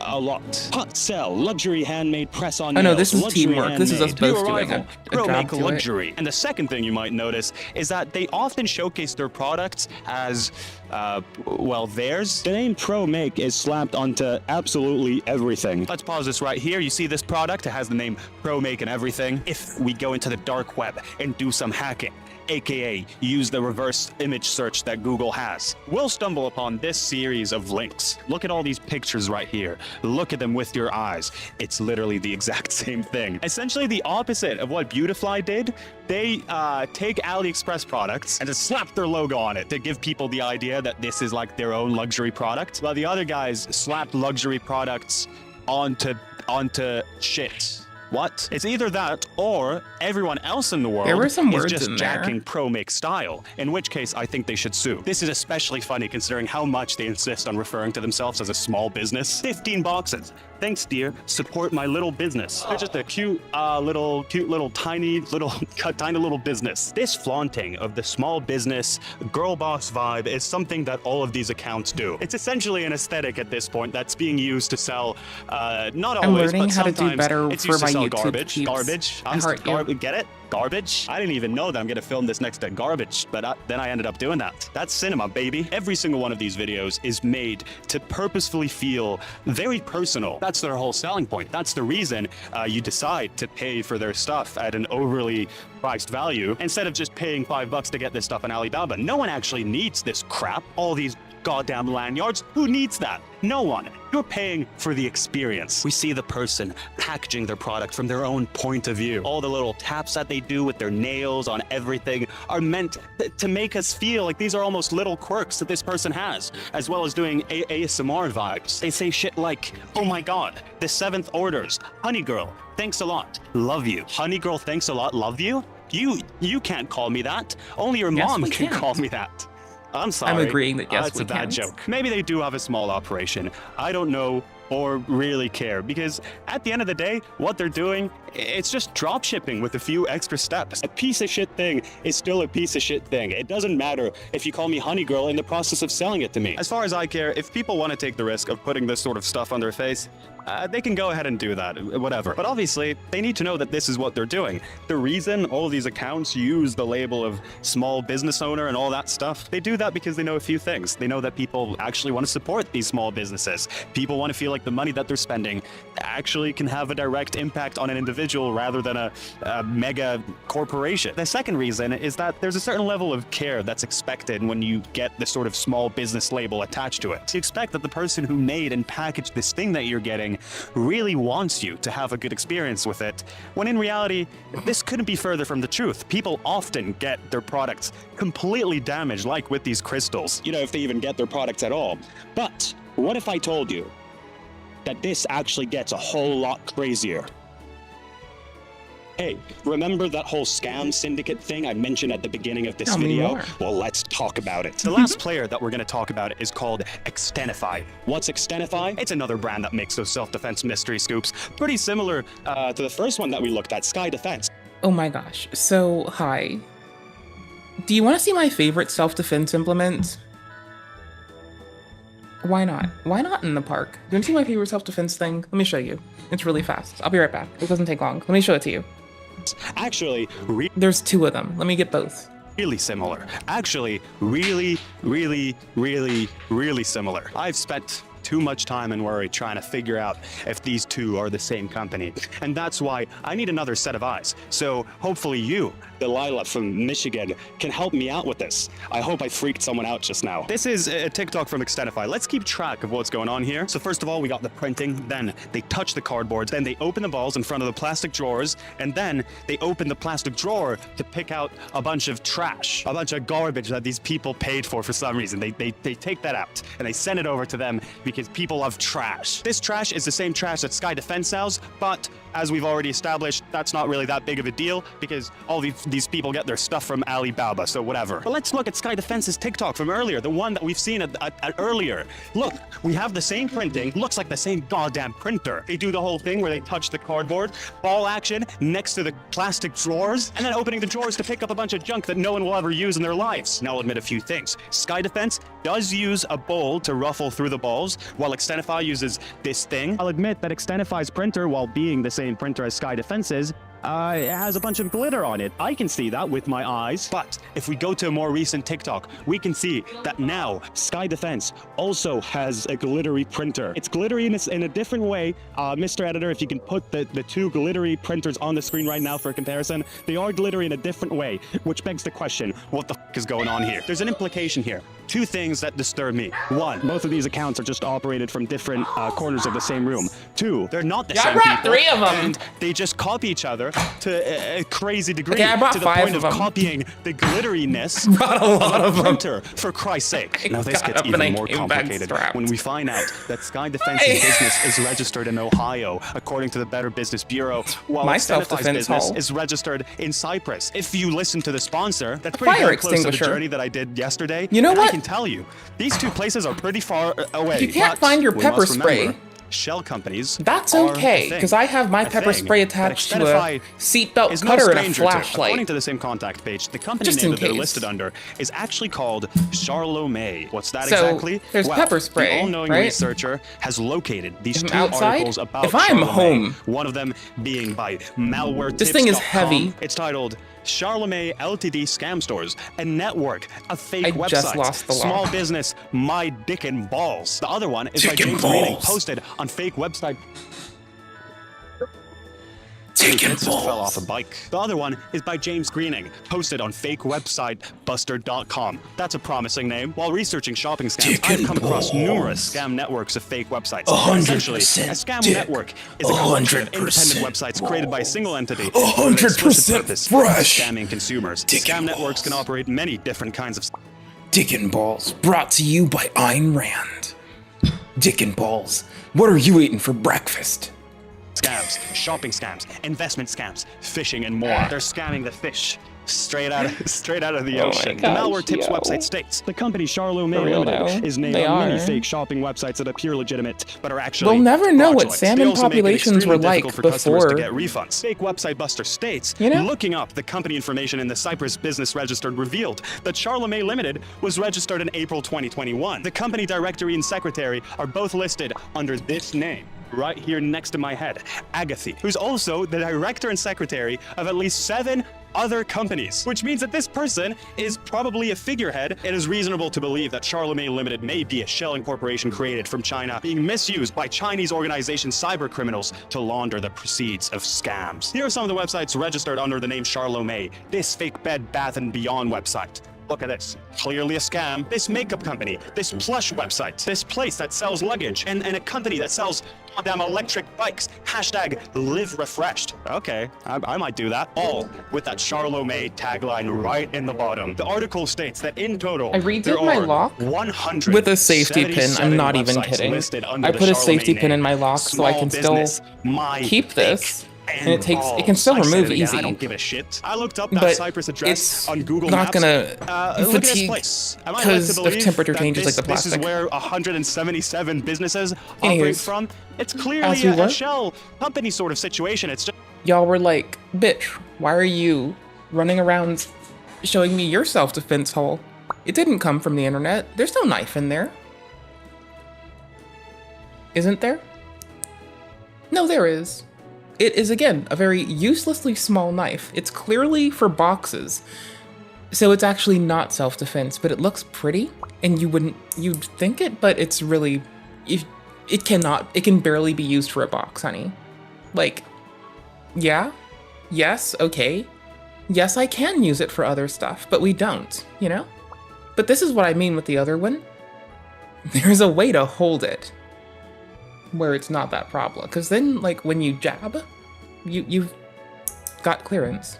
a lot. Hot sell, luxury handmade press on Oh no, nails, this is luxury teamwork. This is us handmade. both New doing arrival, a Pro job make to it. luxury. And the second thing you might notice is that they often showcase their products as well, theirs. The name Pro Make is slapped onto absolutely everything. Let's pause this right here. You see this product? It has the name Pro Make and everything. If we go into the dark web and do some hacking, aka use the reverse image search that Google has, we'll stumble upon this series of links. Look at all these pictures right here. Look at them with your eyes. It's literally the exact same thing. Essentially the opposite of what Beautifly did. They take AliExpress products and just slap their logo on it to give people the idea that this is like their own luxury product. While the other guys slapped luxury products onto shit. What? It's either that or everyone else in the world There were some is words just in jacking there. Pro Make style, in which case I think they should sue. This is especially funny considering how much they insist on referring to themselves as a small business. 15 boxes. Thanks, dear. Support my little business. They're just a cute little tiny little business. This flaunting of the small business girl boss vibe is something that all of these accounts do. It's essentially an aesthetic at this point that's being used to sell, not always, I'm learning but how to sometimes do better it's for used to my sell YouTube garbage. peeps. Garbage. I heart you. Get it? Garbage? I didn't even know that I'm gonna film this next to garbage, but then I ended up doing that. That's cinema, baby. Every single one of these videos is made to purposefully feel very personal. That's their whole selling point. That's the reason you decide to pay for their stuff at an overly priced value instead of just paying $5 to get this stuff on Alibaba. No one actually needs this crap. All these goddamn lanyards. Who needs that? No one. You're paying for the experience. We see the person packaging their product from their own point of view. All the little taps that they do with their nails on everything are meant to make us feel like these are almost little quirks that this person has, as well as doing ASMR vibes. They say shit like, oh my god, the 7th orders. Honey girl, thanks a lot. Love you. Honey girl, thanks a lot. Love you? You can't call me that. Only your mom can call me that. I'm sorry. I'm agreeing that yes, it's we a bad can. joke. Maybe they do have a small operation. I don't know. or really care, because at the end of the day, what they're doing, it's just drop shipping with a few extra steps. A piece of shit thing is still a piece of shit thing. It doesn't matter if you call me honey girl in the process of selling it to me. As far as I care, if people want to take the risk of putting this sort of stuff on their face, they can go ahead and do that, whatever. But obviously, they need to know that this is what they're doing. The reason all of these accounts use the label of small business owner and all that stuff, they do that because they know a few things. They know that people actually want to support these small businesses. People want to feel like the money that they're spending actually can have a direct impact on an individual rather than a mega corporation. The second reason is that there's a certain level of care that's expected when you get this sort of small business label attached to it. You expect that the person who made and packaged this thing that you're getting really wants you to have a good experience with it, when in reality, this couldn't be further from the truth. People often get their products completely damaged, like with these crystals, you know, if they even get their products at all. But what if I told you that this actually gets a whole lot crazier? Hey, remember that whole scam syndicate thing I mentioned at the beginning of this video? Well, let's talk about it. The last player that we're going to talk about is called Extenify. What's Extenify? It's another brand that makes those self-defense mystery scoops. Pretty similar to the first one that we looked at, Sky Defense. Oh my gosh. So, hi. Do you want to see my favorite self-defense implement? Why not? Why not in the park? Do you want to see my favorite self-defense thing? Let me show you. It's really fast. I'll be right back. It doesn't take long. Let me show it to you. Actually, there's two of them. Let me get both. Really similar. Actually, really similar. I've spent too much time and worry trying to figure out if these two are the same company. And that's why I need another set of eyes. So hopefully you, Delilah from Michigan, can help me out with this. I hope I freaked someone out just now. This is a TikTok from Extenify. Let's keep track of what's going on here. So first of all, we got the printing, then they touch the cardboard, then they open the balls in front of the plastic drawers, and then they open the plastic drawer to pick out a bunch of trash, a bunch of garbage that these people paid for some reason. They take that out and they send it over to them because people love trash. This trash is the same trash that Sky Defense sells, but as we've already established, that's not really that big of a deal because all these people get their stuff from Alibaba, so whatever. But let's look at Sky Defense's TikTok from earlier, the one that we've seen at earlier. Look, we have the same printing, looks like the same goddamn printer. They do the whole thing where they touch the cardboard, ball action next to the plastic drawers, and then opening the drawers to pick up a bunch of junk that no one will ever use in their lives. Now I'll admit a few things. Sky Defense does use a bowl to ruffle through the balls, while Extenify uses this thing. I'll admit that Extenify's printer, while being the same printer as Sky Defense's, it has a bunch of glitter on it. I can see that with my eyes. But if we go to a more recent TikTok, we can see that now Sky Defense also has a glittery printer. It's glittery in a different way. Mr. Editor, if you can put the two glittery printers on the screen right now for comparison, they are glittery in a different way, which begs the question, what the f is going on here? There's an implication here. Two things that disturb me. One, both of these accounts are just operated from different corners of the same room. Two, they're not the same people. I brought 3 of them. And they just copy each other to a crazy degree. Okay, I brought to the 5 point of of them. copying the glitteriness Brought a lot of them. printer, for Christ's sake. Now this gets even more complicated when we find out that Sky Defense's business is registered in Ohio, according to the Better Business Bureau, while My Extenify's self-defense business hall. is registered in Cyprus. If you listen to the sponsor, that's pretty fire damn close to the extinguisher. journey that I did yesterday. You know and what? I can tell you, these two places are pretty far away. You can't but find your we pepper must remember, spray. Shell companies. That's are okay, a thing. because I have my A pepper thing spray that attached to a Extenify seatbelt is no cutter and a stranger to. flashlight. According to the same contact page, the company Just name in that they're case. listed under is actually called Charlemagne. What's that So, exactly? there's well, pepper spray, the all-knowing right? researcher has located these If two I'm outside, articles about if I'm Charlemagne, home. one of them being by malware. This thing is heavy. It's titled Charlemagne Ltd Scam Stores, a network, a fake I website, just lost the law. small business, my dick and balls. The other one is by Dick and James Greening, balls. posted on fake website. Dick and It just fell balls. off a bike. The other one is by James Greening, posted on fake website buster.com. That's a promising name. While researching shopping scams, Dick I've and come across balls. numerous scam networks of fake websites. 100% Essentially, a scam dick. network is a collection of 100% independent websites created by a single entity with 100% an explicit purpose of fresh. scamming consumers. Dick Scam and networks can operate many different kinds of Dick and Balls, brought to you by Ayn Rand. Dick and Balls, what are you eating for breakfast? scams, shopping scams, investment scams, phishing, and more. They're scamming the fish, Straight out of the Oh my ocean. The gosh, malware tips yo. website states the company Charlo May For real Limited now, is named they on many are. fake shopping websites that appear legitimate but are actually We'll never know what fraudulent. They salmon also make it populations were extremely like difficult for customers to before. get refunds. Fake website buster states, You know? looking up the company information in the Cyprus Business Registered revealed that Charlo May Limited was registered in April 2021. The company directory and secretary are both listed under this name. Right here next to my head, Agathy, who's also the director and secretary of at least 7 other companies, which means that this person is probably a figurehead. It is reasonable to believe that Charlo May Limited may be a shell incorporation created from China, being misused by Chinese organization cyber criminals to launder the proceeds of scams. Here are some of the websites registered under the name Charlo May. This fake Bed Bath & Beyond website. Look at this. Clearly a scam. This makeup company, this plush website, this place that sells luggage, and a company that sells goddamn electric bikes. Hashtag live refreshed. Okay, I might do that. All with that Charlo May tagline right in the bottom. The article states that in total, I redid there my are lock 100 with a safety pin. I'm not even websites kidding. listed under I the put a Charlo safety May pin name. in my lock so I Small can still business, my keep this. And it takes, it can balls. still I said remove it again, easy. I don't give a shit. I looked up that But Cyprus address it's on Google not Maps. gonna Look at this fatigue place. Am I led to because of believe temperature that changes like the this is plastic. where 177 businesses operate Anyways, from? It's as clearly we a were, shell company sort of situation. It's just y'all were like, bitch, why are you running around showing me your self-defense hole? It didn't come from the internet. There's no knife in there. Isn't there? No, there is. It is, again, a very uselessly small knife. It's clearly for boxes. So it's actually not self-defense, but it looks pretty, and you'd think it, but it's really, it can barely be used for a box, honey. Like, yeah, yes, okay. Yes, I can use it for other stuff, but we don't, you know? But this is what I mean with the other one. There's a way to hold it where it's not that problem, because then, like, when you jab, you've got clearance.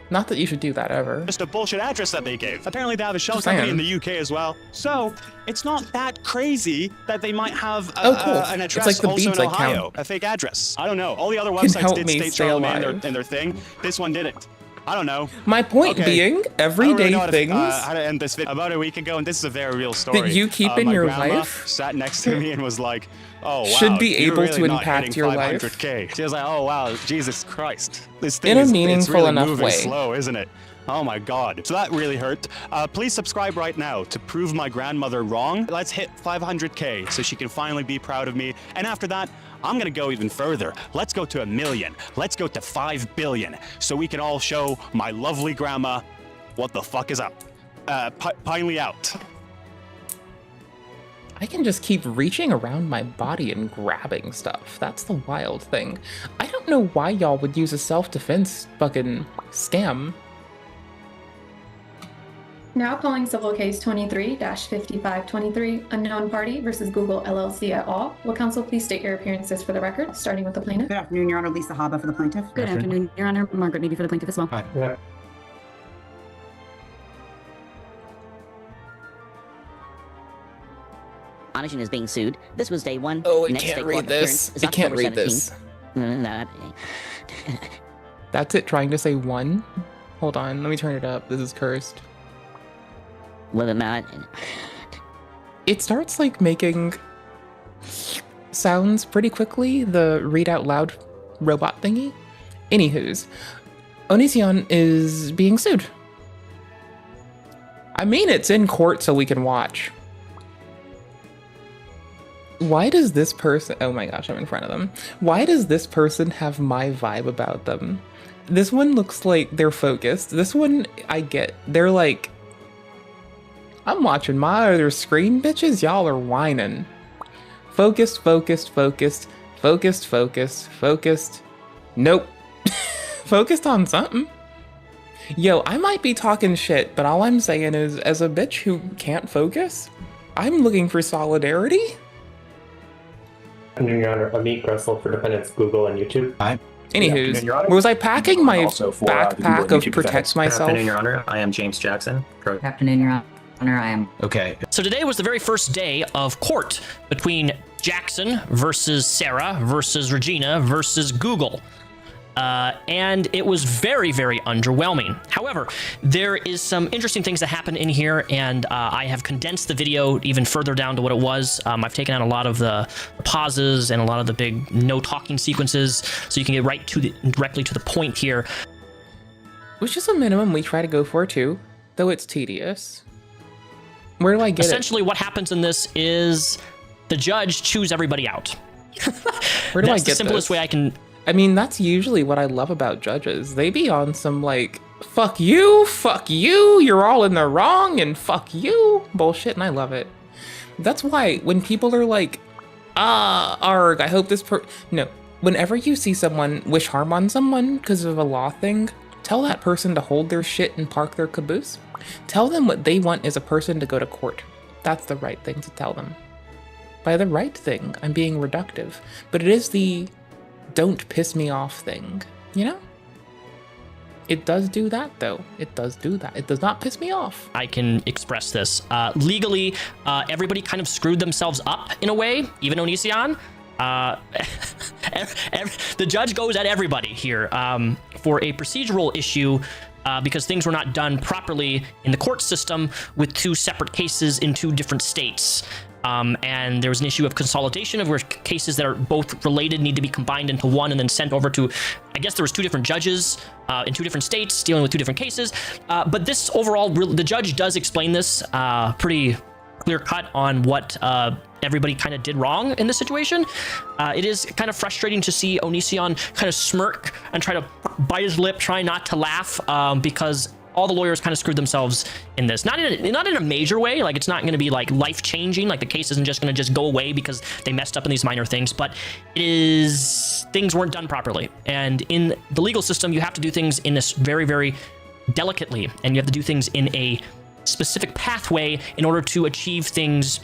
Not that you should do that ever. just a bullshit address that they gave. Apparently they have a shell Just company saying. in the UK as well. So it's not that crazy that they might have Oh, cool. an It's address like the also beads in I count. Ohio, a fake address. I don't know. All the other Can websites help did me state stay Charlo May alive. in their thing. This one didn't. I don't know. My point being, I don't everyday really know how to, things how to end this video. About a week ago, and this is a very real story. you keep in my your grandma life sat next to me and was like, "Oh wow, should be you're able really to not impact hitting your life 500K." She was like, "Oh wow, Jesus Christ, this thing in a is it's meaningful really enough moving way." slow, isn't it?" Oh my god. So that really hurt. Please subscribe right now to prove my grandmother wrong. Let's hit 500K so she can finally be proud of me. And after that, I'm gonna go even further. Let's go to 1 million. Let's go to 5 billion so we can all show my lovely grandma what the fuck is up. Pinely out. I can just keep reaching around my body and grabbing stuff. That's the wild thing. I don't know why y'all would use a self-defense fucking scam. Now calling civil case 23-5523, unknown party versus Google LLC et al. Will counsel please state your appearances for the record, starting with the plaintiff? Good afternoon, Your Honor. Lisa Haba for the plaintiff. Good afternoon, Your Honor. Margaret Navy for the plaintiff as well. Hi. Onision is being sued. This was day one. Oh, I Next can't state read court this. appearance is I can't October read this. 17th. That's it trying to say one? Hold on, let me turn it up. This is cursed. Whether or not. It starts like making sounds pretty quickly, the read out loud robot thingy. Anywho's, Onision is being sued. I mean, it's in court so we can watch. Why does this person, oh my gosh, I'm in front of them. Why does this person have my vibe about them? This one looks like they're focused. This one, I get, they're like, I'm watching my other screen, bitches. Y'all are whining. Focused, focused, focused, focused, focused, focused. Nope. Focused on something. Yo, I might be talking shit, but all I'm saying is, as a bitch who can't focus, I'm looking for solidarity. Your Honor, Amit Gressel for defendants Google and YouTube. Hi. Anywho's, was I packing my backpack of protect myself? Good afternoon, Your Honor. I am James Jackson. Good afternoon, Your Honor. I am. Okay. So today was the very first day of court between Jackson versus Sarah versus Regina versus Google. and it was very, very underwhelming. However, there is some interesting things that happen in here, and I have condensed the video even further down to what it was. I've taken out a lot of the pauses and a lot of the big no talking sequences, so you can get directly to the point here. Which is a minimum we try to go for too, though it's tedious. Where do I get Essentially, what happens in this is the judge chews everybody out. Where do I That's get the simplest this? way I can. I mean, that's usually what I love about judges. They be on some like, fuck you, you're all in the wrong, and fuck you bullshit, and I love it. That's why when people are like, arg, I hope this No, whenever you see someone wish harm on someone because of a law thing, tell that person to hold their shit and park their caboose. Tell them what they want is a person to go to court. That's the right thing to tell them. By the right thing, I'm being reductive, but it is the don't piss me off thing, you know? It does do that, though. It does do that. It does not piss me off. I can express this. Legally, everybody kind of screwed themselves up in a way, even Onision. The judge goes at everybody here for a procedural issue because things were not done properly in the court system with two separate cases in two different states. And there was an issue of consolidation of where cases that are both related need to be combined into one and then sent over to, I guess there was two different judges in two different states dealing with two different cases. But this overall, the judge does explain this pretty clear cut on what everybody kind of did wrong in this situation. It is kind of frustrating to see Onision kind of smirk and try to bite his lip, try not to laugh because all the lawyers kind of screwed themselves in this. Not in a major way, like it's not going to be like life-changing, like the case isn't just going to just go away because they messed up in these minor things, but it is, things weren't done properly. And in the legal system, you have to do things in this very, very delicately, and you have to do things in a specific pathway in order to achieve things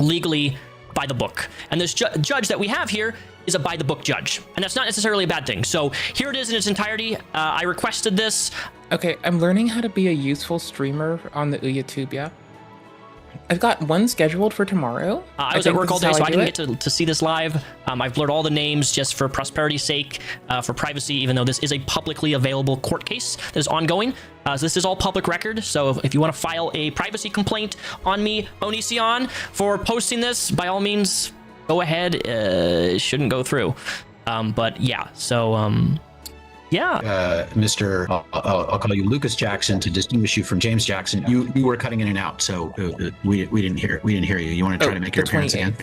legally by the book. And this judge that we have here is a by the book judge, and that's not necessarily a bad thing. So here it is in its entirety. I requested this. Okay, I'm learning how to be a useful streamer on the YouTube, yeah? I've got one scheduled for tomorrow. I was at work all day, so I didn't get to see this live. I've blurred all the names just for prosperity's sake, for privacy, even though this is a publicly available court case that is ongoing. So this is all public record, so if you want to file a privacy complaint on me, Onision, for posting this, by all means, go ahead. It shouldn't go through. But yeah, so... yeah. Mr. I'll call you Lucas Jackson to distinguish you from James Jackson. You were cutting in and out, so we didn't hear you. You want to try to make your appearance again?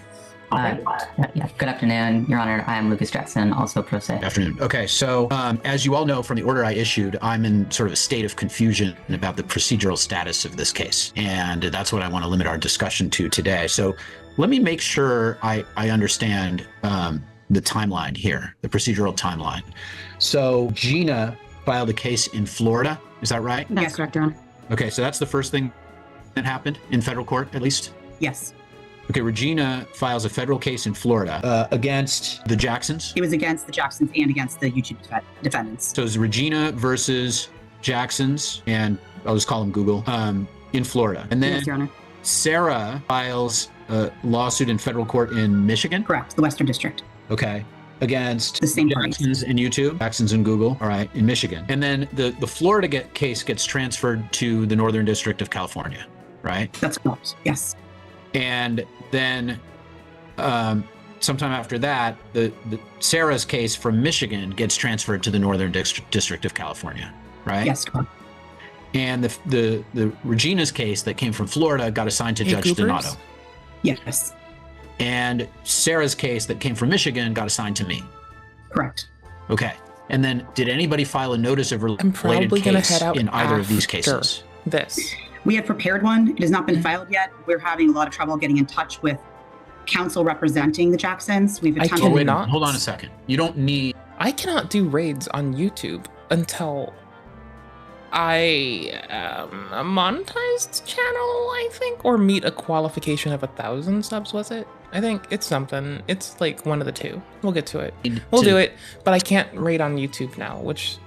Yeah. Good afternoon, Your Honor. I am Lucas Jackson, also pro se. Afternoon. Okay, so as you all know from the order I issued, I'm in sort of a state of confusion about the procedural status of this case, and that's what I want to limit our discussion to today. So let me make sure I understand the timeline here, the procedural timeline. So Gina filed a case in Florida, is that right? That's correct, Your Honor. Okay, so that's the first thing that happened in federal court, at least? Yes. Okay, Regina files a federal case in Florida against the Jacksons? It was against the Jacksons and against the YouTube defendants. So it's Regina versus Jacksons, and I'll just call them Google, in Florida. And then Yes, Your Honor. Sarah files a lawsuit in federal court in Michigan? Correct, the Western District. Okay. Against the same Jacksons and YouTube, Jacksons and Google, all right, in Michigan. And then the Florida case gets transferred to the Northern District of California, right? That's correct, yes. And then sometime after that, the Sarah's case from Michigan gets transferred to the Northern District of California, right? Yes, correct. And the Regina's case that came from Florida got assigned to Judge Donato. Yes. And Sarah's case that came from Michigan got assigned to me. Correct. Okay. And then did anybody file a notice of related probably gonna case head out in either of these after cases? This. We have prepared one. It has not been filed yet. We're having a lot of trouble getting in touch with counsel representing the Jacksons. We've attempted. Oh, wait, hold on a second. You don't need. I cannot do raids on YouTube until I a monetized channel, I think, or meet a qualification of 1,000 subs. Was it? I think it's something. It's like one of the two. We'll get to it. We'll do it, but I can't raid on YouTube now, which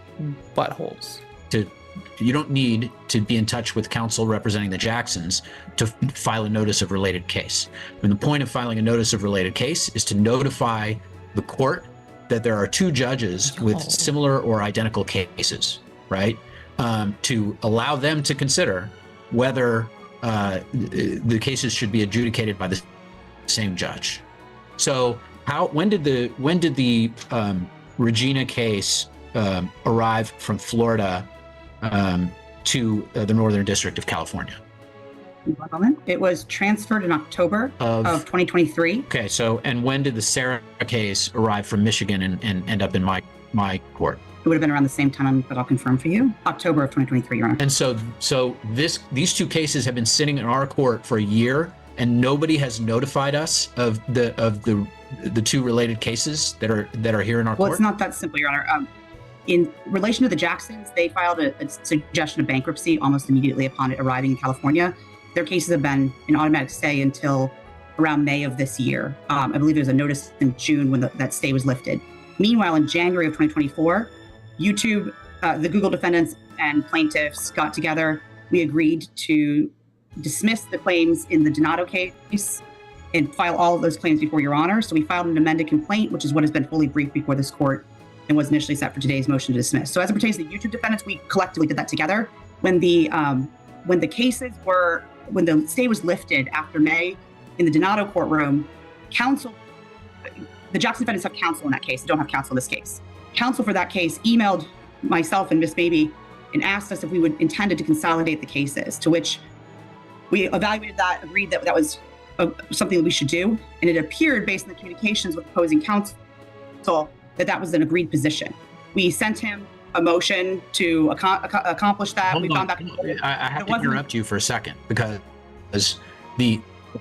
buttholes. You don't need to be in touch with counsel representing the Jacksons to file a notice of related case. And the point of filing a notice of related case is to notify the court that there are two judges with similar or identical cases, right? To allow them to consider whether the cases should be adjudicated by the same judge. So when did the Regina case arrive from Florida to the Northern District of California? One moment. It was transferred in October of 2023. Okay, so and when did the Sarah case arrive from Michigan and end up in my court? It would have been around the same time, but I'll confirm for you. October of 2023, Your Honor. And so these two cases have been sitting in our court for a year, and nobody has notified us of the two related cases that are here in our court. Well, it's not that simple, Your Honor. In relation to the Jacksons, they filed a suggestion of bankruptcy almost immediately upon it arriving in California. Their cases have been in automatic stay until around May of this year. I believe there was a notice in June when that stay was lifted. Meanwhile, in January of 2024, YouTube, the Google defendants and plaintiffs got together. We agreed to dismiss the claims in the Donato case and file all of those claims before Your Honor. So we filed an amended complaint, which is what has been fully briefed before this court and was initially set for today's motion to dismiss. So as it pertains to the YouTube defendants, we collectively did that together. When the stay was lifted after May in the Donato courtroom, the Jackson defendants have counsel in that case. They don't have counsel in this case. Counsel for that case emailed myself and Miss Baby and asked us if we would intended to consolidate the cases, to which we evaluated that, agreed that that was something that we should do. And it appeared based on the communications with opposing counsel that was an agreed position. We sent him a motion to accomplish that. Hold We've on. gone back and forth. I have to interrupt you for a second because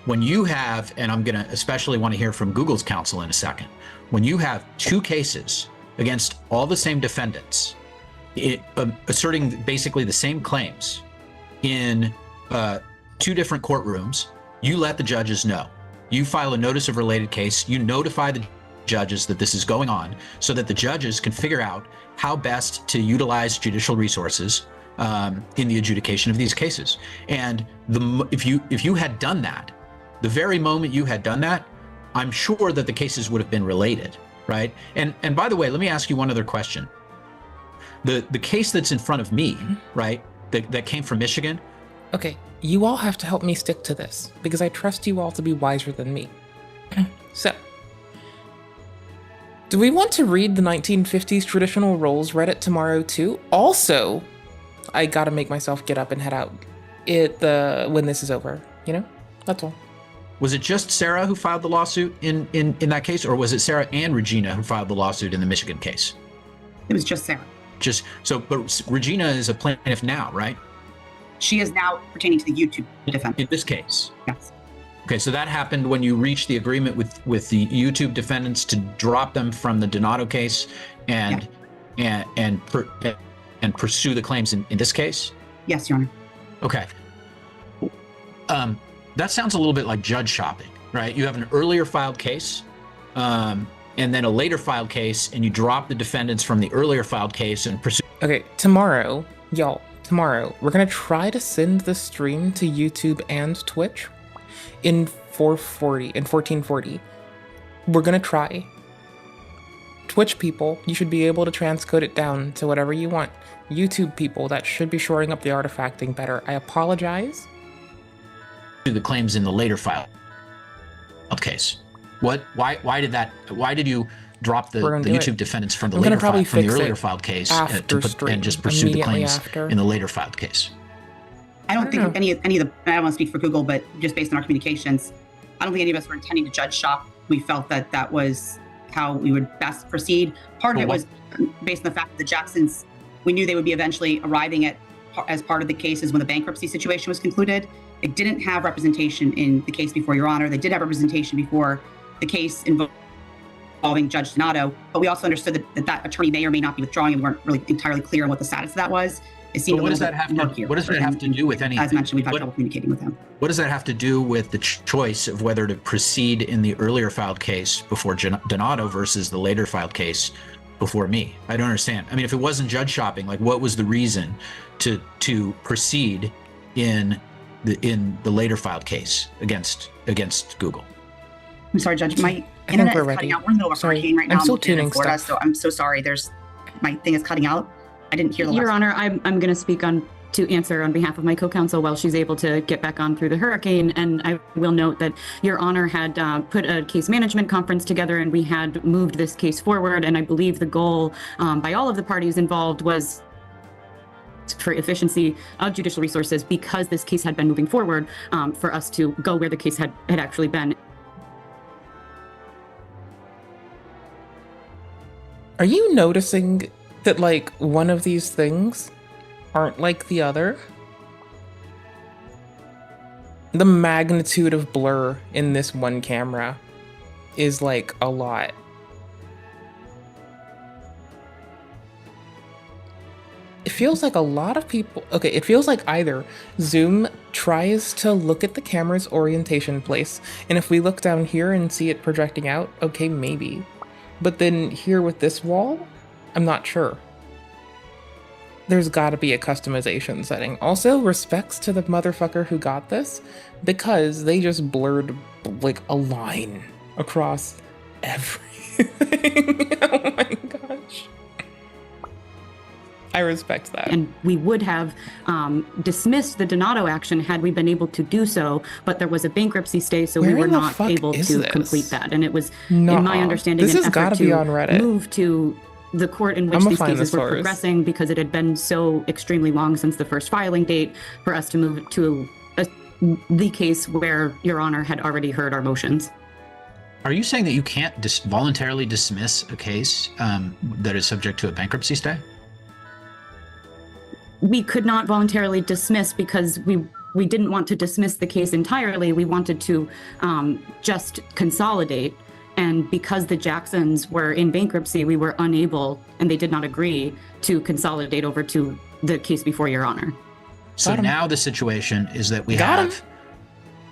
when you have, and I'm going to especially want to hear from Google's counsel in a second, when you have two cases against all the same defendants, asserting basically the same claims in two different courtrooms, you let the judges know. You file a notice of related case, you notify the judges that this is going on so that the judges can figure out how best to utilize judicial resources in the adjudication of these cases. And if you had done that, the very moment you had done that, I'm sure that the cases would have been related, right? And by the way, let me ask you one other question. The case that's in front of me, right, that came from Michigan. Okay, you all have to help me stick to this because I trust you all to be wiser than me. So, do we want to read the 1950s traditional roles Reddit tomorrow too? Also, I gotta make myself get up and head out when this is over, you know? That's all. Was it just Sarah who filed the lawsuit in that case, or was it Sarah and Regina who filed the lawsuit in the Michigan case? It was just Sarah. But Regina is a plaintiff now, right? She is now pertaining to the YouTube defendant. In this case? Yes. Okay, so that happened when you reached the agreement with the YouTube defendants to drop them from the Donato case and pursue the claims in this case? Yes, Your Honor. Okay. That sounds a little bit like judge shopping, right? You have an earlier filed case, and then a later filed case, and you drop the defendants from the earlier filed case and pursue. Okay, tomorrow, we're gonna try to send the stream to YouTube and Twitch in 1440. We're gonna try. Twitch people, you should be able to transcode it down to whatever you want. YouTube people, that should be shoring up the artifacting better. I apologize. The claims in the later filed case. Why did you drop the YouTube defendants from the earlier filed case and just pursue the claims in the later filed case? I don't think any of the, I don't want to speak for Google, but just based on our communications, I don't think any of us were intending to judge shop. We felt that was how we would best proceed. Part of it was based on the fact that the Jacksons, we knew they would be eventually arriving as part of the cases when the bankruptcy situation was concluded. They didn't have representation in the case before Your Honor. They did have representation before the case involving Judge Donato, but we also understood that attorney may or may not be withdrawing, and we weren't really entirely clear on what the status of that was. It seemed what does that have to do with anything? As mentioned, we've had trouble communicating with him. What does that have to do with the choice of whether to proceed in the earlier filed case before Donato versus the later filed case before me? I don't understand. I mean, if it wasn't judge shopping, like what was the reason to proceed in the later filed case against Google? I'm sorry, Judge. My I internet think is we're cutting ready. out. We're in the middle of a Sorry, hurricane right now. I'm still located in tuning Florida, stuff. so I'm so sorry. My thing is cutting out. I didn't hear the Your last. Honor, I'm going to speak to answer on behalf of my co-counsel while she's able to get back on through the hurricane. And I will note that Your Honor had put a case management conference together, and we had moved this case forward. And I believe the goal by all of the parties involved was for efficiency of judicial resources, because this case had been moving forward, for us to go where the case had actually been. Are you noticing that, like, one of these things aren't like the other? The magnitude of blur in this one camera is, like, a lot. It feels like a lot of people... Okay, it feels like either Zoom tries to look at the camera's orientation place, and if we look down here and see it projecting out, okay, maybe. But then here with this wall, I'm not sure. There's gotta be a customization setting. Also, respects to the motherfucker who got this, because they just blurred, like, a line across everything. Oh my gosh. I respect that. And we would have dismissed the Donato action had we been able to do so, but there was a bankruptcy stay, so we were not able to complete that. And it was, in my understanding, an effort to move to the court in which these cases were progressing, because it had been so extremely long since the first filing date, for us to move to the case where Your Honor had already heard our motions. Are you saying that you can't voluntarily dismiss a case that is subject to a bankruptcy stay? We could not voluntarily dismiss because we didn't want to dismiss the case entirely. We wanted to just consolidate. And because the Jacksons were in bankruptcy, we were unable, and they did not agree, to consolidate over to the case before Your Honor. So now the situation is that we have,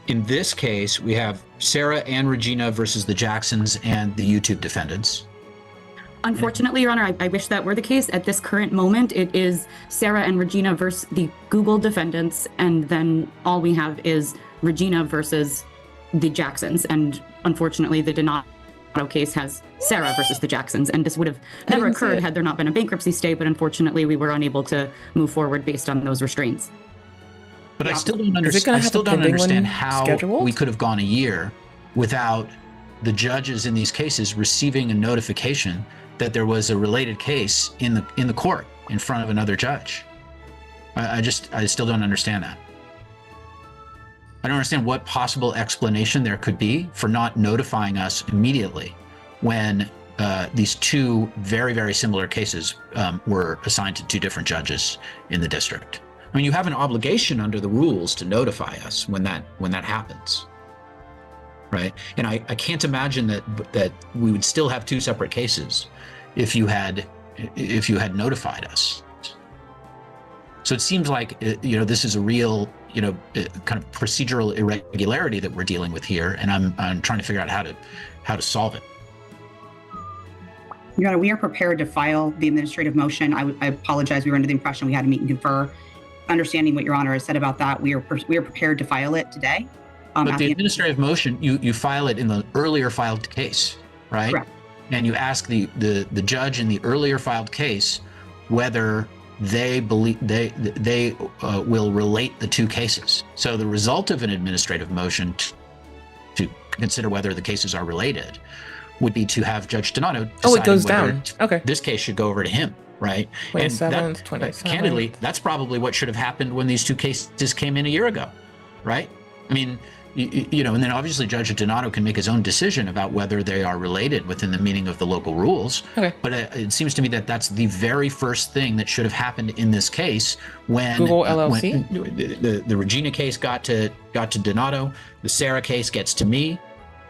in this case, we have Sarah and Regina versus the Jacksons and the YouTube defendants. Unfortunately, Your Honor, I wish that were the case. At this current moment, it is Sarah and Regina versus the Google defendants, and then all we have is Regina versus the Jacksons. And unfortunately, the Donato case has Sarah versus the Jacksons, and this would have never occurred had there not been a bankruptcy stay, but unfortunately, we were unable to move forward based on those restraints. But I still don't understand how we could have gone a year without the judges in these cases receiving a notification that there was a related case in the court in front of another judge. I still don't understand that. I don't understand what possible explanation there could be for not notifying us immediately when these two very, very similar cases were assigned to two different judges in the district. I mean, you have an obligation under the rules to notify us when that happens. Right, and I can't imagine that we would still have two separate cases if you had notified us. So it seems like this is a real kind of procedural irregularity that we're dealing with here, and I'm trying to figure out how to solve it. Your Honor, we are prepared to file the administrative motion. I apologize. We were under the impression we had to meet and confer. Understanding what Your Honor has said about that, we are prepared to file it today. But the administrative motion, you file it in the earlier filed case, right? Correct. And you ask the judge in the earlier filed case whether they believe they will relate the two cases. So the result of an administrative motion to consider whether the cases are related would be to have Judge Donato decide it goes down. Okay. This case should go over to him, right? 27th, 27th. Candidly, that's probably what should have happened when these two cases came in a year ago, right? I mean, and then obviously Judge Donato can make his own decision about whether they are related within the meaning of the local rules. Okay. But it seems to me that that's the very first thing that should have happened in this case when Google LLC? When the Regina case got to Donato, the Sarah case gets to me,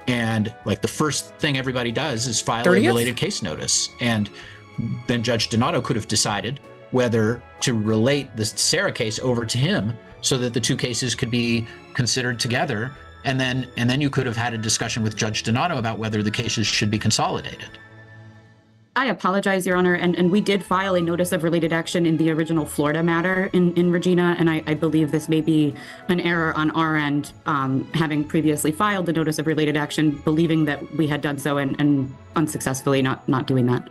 and like the first thing everybody does is file 30th? a related case notice, and then Judge Donato could have decided whether to relate the Sarah case over to him so that the two cases could be considered together, and then you could have had a discussion with Judge Donato about whether the cases should be consolidated. I apologize, Your Honor, and we did file a notice of related action in the original Florida matter in Regina, and I believe this may be an error on our end, having previously filed the notice of related action, believing that we had done so and unsuccessfully not doing that.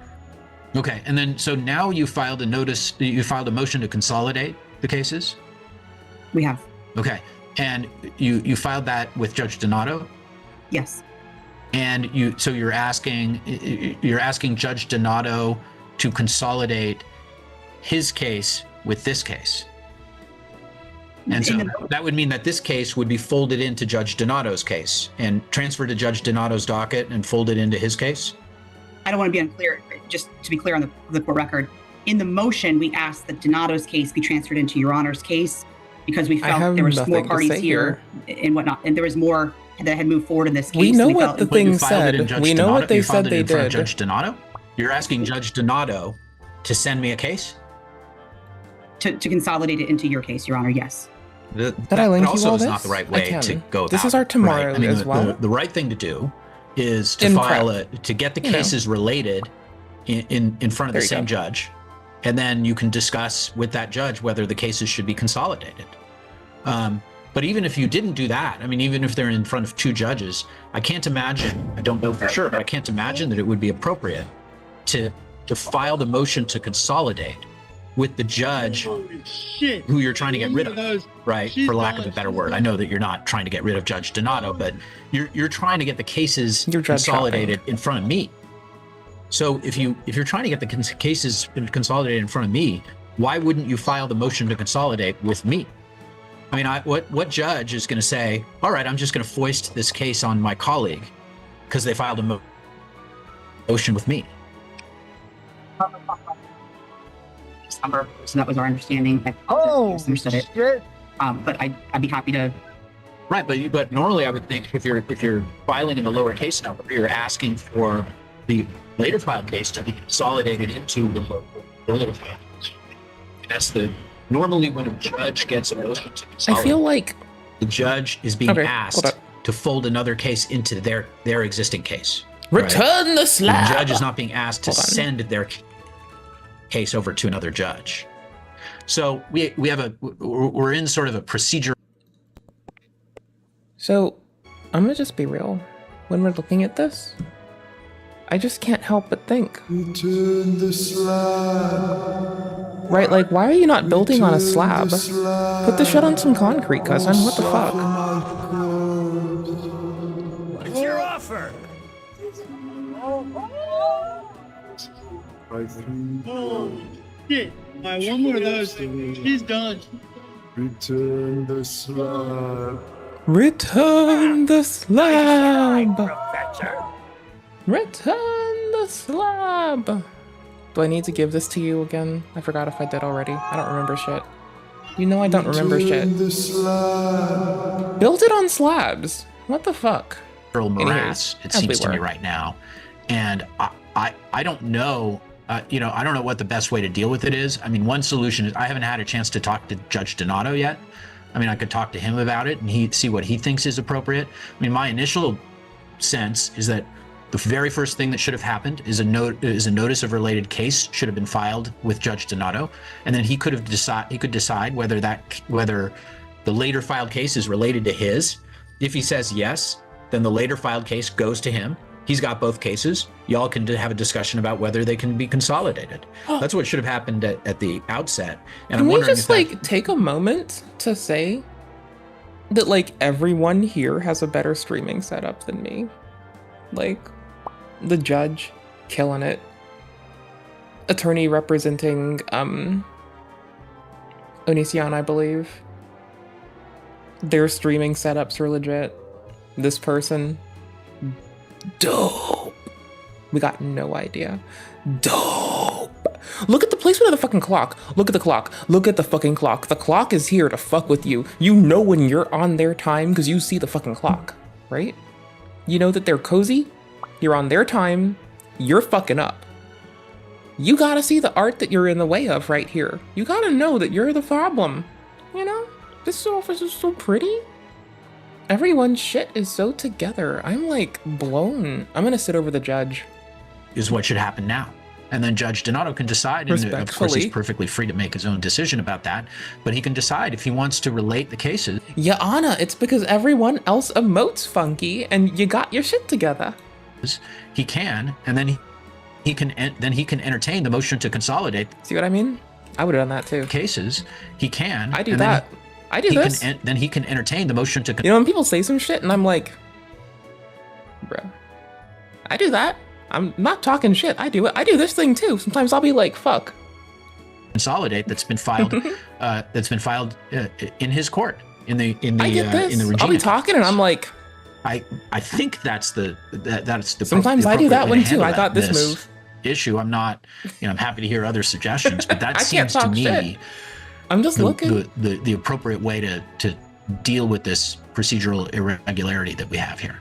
Okay, and then so now you filed a motion to consolidate the cases? We have. Okay, and you filed that with Judge Donato? Yes. And you're asking Judge Donato to consolidate his case with this case. And so that would mean that this case would be folded into Judge Donato's case and transferred to Judge Donato's docket and folded into his case? I don't want to be unclear. Just to be clear on the court record, in the motion, we asked that Donato's case be transferred into Your Honor's case because we felt there was more parties here and whatnot, and there was more that had moved forward in this case. We know what the thing said. We know what they said they did. Judge Donato? You're asking Judge Donato to send me a case? To consolidate it into your case, Your Honor, yes. That also is not the right way to go about it. This is our tomorrow as well. The right thing to do is to to get the cases related in front of the same judge, and then you can discuss with that judge whether the cases should be consolidated. But even if you didn't do that, I mean, even if they're in front of two judges, I can't imagine, I don't know for sure, but I can't imagine that it would be appropriate to file the motion to consolidate with the judge who you're trying to get rid of, right? For lack of a better word. I know that you're not trying to get rid of Judge Donato, but you're trying to get the cases consolidated in front of me. So if you're trying to get the cases consolidated in front of me, why wouldn't you file the motion to consolidate with me? I mean, what judge is going to say, all right, I'm just going to foist this case on my colleague because they filed a motion with me? So that was our understanding. Understood it. But I'd be happy to. Right, but normally I would think if you're filing in the lower case number, you're asking for the later filed case to be consolidated into the later filed case. That's normally when a judge gets a motion to consolidate, I feel like the judge is being asked to fold another case into their existing case. Return the slab. The judge is not being asked to send their case over to another judge. So we're in sort of a procedure. So I'm gonna just be real. When we're looking at this, I just can't help but think. Return the slab. Right, like, why are you not building on a slab? Put the shit on some concrete, cousin. What the fuck? What's your offer? Oh, shit. All right, one more of those. She's done. Return the slab. Return the slab. Return the slab. Do I need to give this to you again? I forgot if I did already. I don't remember shit. You know I don't remember shit. Build it on slabs. What the fuck? Morass, it seems to me right now. And I don't know, I don't know what the best way to deal with it is. I mean, one solution is I haven't had a chance to talk to Judge Donato yet. I mean, I could talk to him about it and see what he thinks is appropriate. I mean, my initial sense is that the very first thing that should have happened is a notice of related case should have been filed with Judge Donato, and then he could decide whether the later filed case is related to his. If he says yes, then the later filed case goes to him. He's got both cases. Y'all can have a discussion about whether they can be consolidated. That's what should have happened at the outset. And Can we just take a moment to say that everyone here has a better streaming setup than me? The judge, killing it. Attorney representing Onision, I believe. Their streaming setups are legit. This person, dope. We got no idea. Dope. Look at the placement of the fucking clock. Look at the clock. Look at the fucking clock. The clock is here to fuck with you. You know when you're on their time because you see the fucking clock, right? You know that they're cozy. You're on their time. You're fucking up. You gotta see the art that you're in the way of right here. You gotta know that you're the problem. You know? This office is so pretty. Everyone's shit is so together. I'm blown. I'm gonna sit over the judge. Is what should happen now. And then Judge Donato can decide, and of course Respectfully. he's perfectly free to make his own decision about that, but he can decide if he wants to relate the cases. Yeah, Anna, it's because everyone else emotes funky and you got your shit together. He can, and then he can entertain the motion to consolidate. See what I mean? I would have done that too. Cases, he can. I do and that. I do this. Then he can entertain the motion to. You know, when people say some shit and I'm like, bro, I do that. I'm not talking shit. I do it. I do this thing too. Sometimes I'll be like, fuck. Consolidate that's been filed. In his court in the I get this. in the Regina. I'll be talking and I'm like, I think that's the. Sometimes I do that one too. I got this move. Issue. I'm not. I'm happy to hear other suggestions, but that I can't seems to talk me. shit. I'm just looking. The appropriate way to deal with this procedural irregularity that we have here.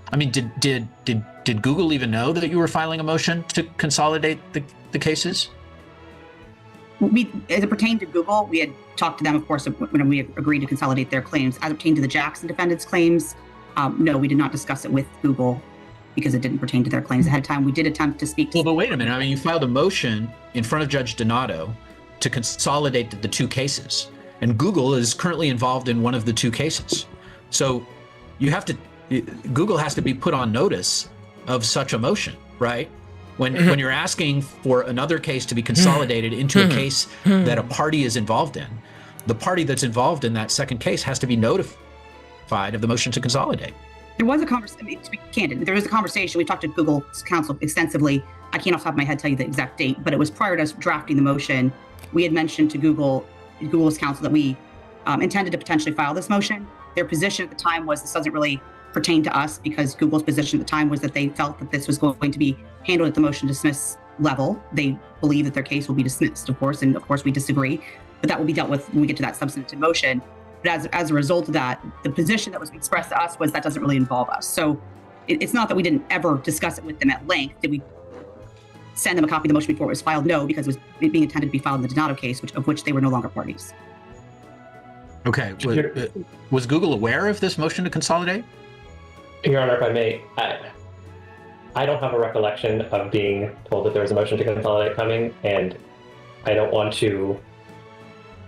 I mean, did Google even know that you were filing a motion to consolidate the cases? As it pertained to Google, we had talked to them, of course, when we had agreed to consolidate their claims. As it pertained to the Jackson defendants' claims, no, we did not discuss it with Google because it didn't pertain to their claims ahead of time. We did attempt to speak to... Well, but wait a minute. I mean, you filed a motion in front of Judge Donato to consolidate the two cases, and Google is currently involved in one of the two cases. So you have to... Google has to be put on notice of such a motion, right? When you're asking for another case to be consolidated into a case that a party is involved in, the party that's involved in that second case has to be notified of the motion to consolidate. There was a conversation, to be candid, there was a conversation. We talked to Google's counsel extensively. I can't off the top of my head tell you the exact date, but it was prior to us drafting the motion. We had mentioned to Google's counsel that we intended to potentially file this motion. Their position at the time was this doesn't really pertain to us because Google's position at the time was that they felt that this was going to be handled at the motion to dismiss level. They believe that their case will be dismissed, of course, and of course we disagree, but that will be dealt with when we get to that substantive motion. But as a result of that, the position that was expressed to us was that doesn't really involve us. So it's not that we didn't ever discuss it with them at length. Did we send them a copy of the motion before it was filed? No, because it was being intended to be filed in the Donato case, of which they were no longer parties. Okay. Was Google aware of this motion to consolidate? Your Honor, if I may, I don't have a recollection of being told that there was a motion to consolidate coming, and I don't want to...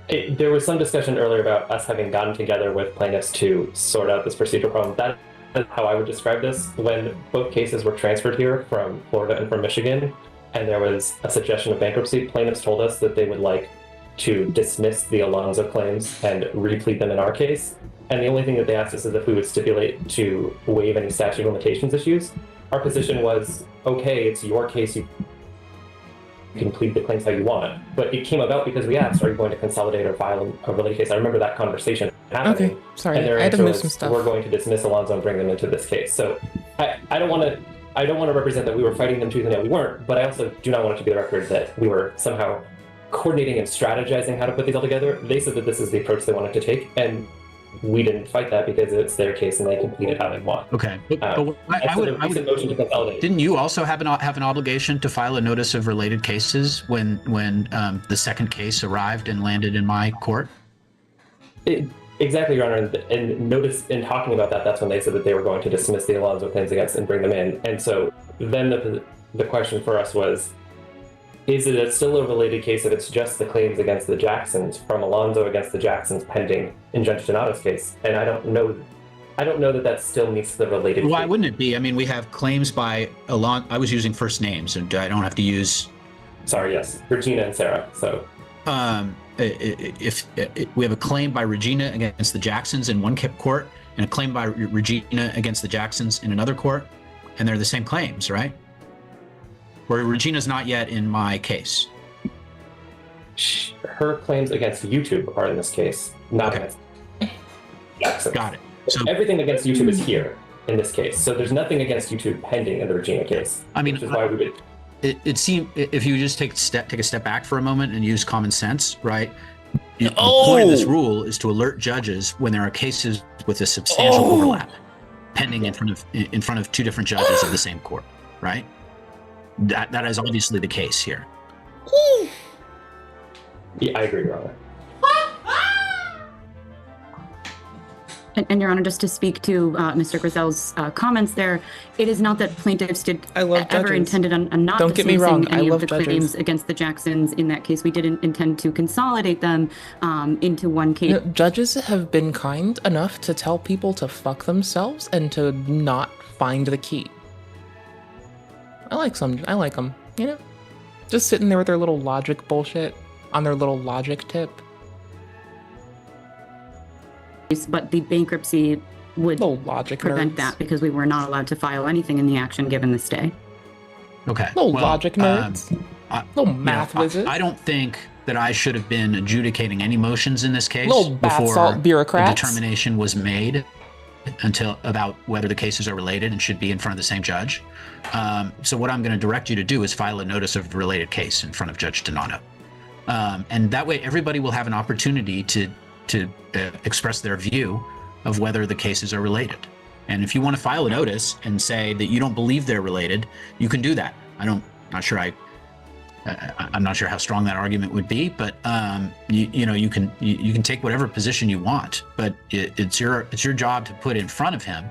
there was some discussion earlier about us having gotten together with plaintiffs to sort out this procedural problem. That is how I would describe this. When both cases were transferred here from Florida and from Michigan, and there was a suggestion of bankruptcy, plaintiffs told us that they would like to dismiss the Alonzo claims and replead them in our case. And the only thing that they asked us is if we would stipulate to waive any statute of limitations issues. Our position was, okay, it's your case, you can plead the claims how you want. But it came about because we asked, are you going to consolidate or file a related case? I remember that conversation happening. Okay, sorry, and their I had to answer move was, some stuff. we're going to dismiss Alonzo and bring them into this case. So I don't want to represent that we were fighting them tooth and nail. We weren't, but I also do not want it to be the record that we were somehow coordinating and strategizing how to put these all together. They said that this is the approach they wanted to take, and we didn't fight that because it's their case and they completed how they want. Okay. I would motion to consolidate. Didn't you also have an obligation to file a notice of related cases when the second case arrived and landed in my court? Exactly, Your Honor. And notice in talking about that, that's when they said that they were going to dismiss the Alonzo claims against and bring them in. And so then the question for us was, is it still a related case if it's just the claims against the Jacksons from Alonzo against the Jacksons pending in Judge Donato's case? And I don't know that still meets the related. Why wouldn't it be? I mean, we have claims by Alonzo. I was using first names, and I don't have to use. Sorry, yes, Regina and Sarah. So, if we have a claim by Regina against the Jacksons in one court, and a claim by Regina against the Jacksons in another court, and they're the same claims, right? Where Regina's not yet in my case. Her claims against YouTube are in this case, not against Jackson. Got it. So everything against YouTube is here in this case. So there's nothing against YouTube pending in the Regina case. I mean, which is why we would. It seemed if you just take a step back for a moment and use common sense, right? The point of this rule is to alert judges when there are cases with a substantial overlap pending in front of two different judges of the same court, right? That is obviously the case here. Yeah, I agree, Your Honor. And Your Honor, just to speak to Mr. Grizel's comments there, it is not that plaintiffs did ever intended on not Don't get me wrong, dismissing any I love of the judges. claims against the Jacksons. In that case, we didn't intend to consolidate them into one case. You know, judges have been kind enough to tell people to fuck themselves and to not find the key. I like them, you know? Just sitting there with their little logic bullshit on their little logic tip. But the bankruptcy would prevent nerds. that because we were not allowed to file anything in the action given the stay. Okay. Little logic nerds. Little math wizards. I don't think that I should have been adjudicating any motions in this case Little bath before salt bureaucrats. the determination was made until about whether the cases are related and should be in front of the same judge. So what I'm going to direct you to do is file a notice of related case in front of Judge Donato. And that way everybody will have an opportunity to express their view of whether the cases are related. And if you want to file a notice and say that you don't believe they're related, you can do that. I'm not sure how strong that argument would be, but you can take whatever position you want. But it's your job to put in front of him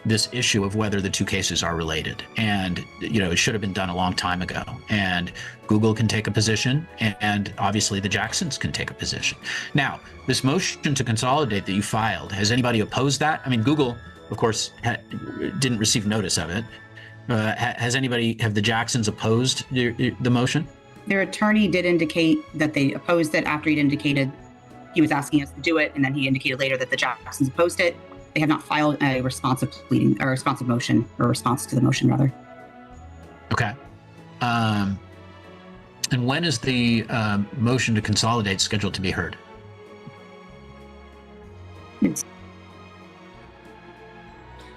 this issue of whether the two cases are related. And it should have been done a long time ago. And Google can take a position, and obviously the Jacksons can take a position. Now, this motion to consolidate that you filed, has anybody opposed that? I mean, Google, of course, didn't receive notice of it. Have the Jacksons opposed the motion? Their attorney did indicate that they opposed it after he'd indicated he was asking us to do it, and then he indicated later that the Jacksons opposed it. They have not filed a responsive pleading or a responsive motion, or response to the motion, rather. Okay. And when is the motion to consolidate scheduled to be heard?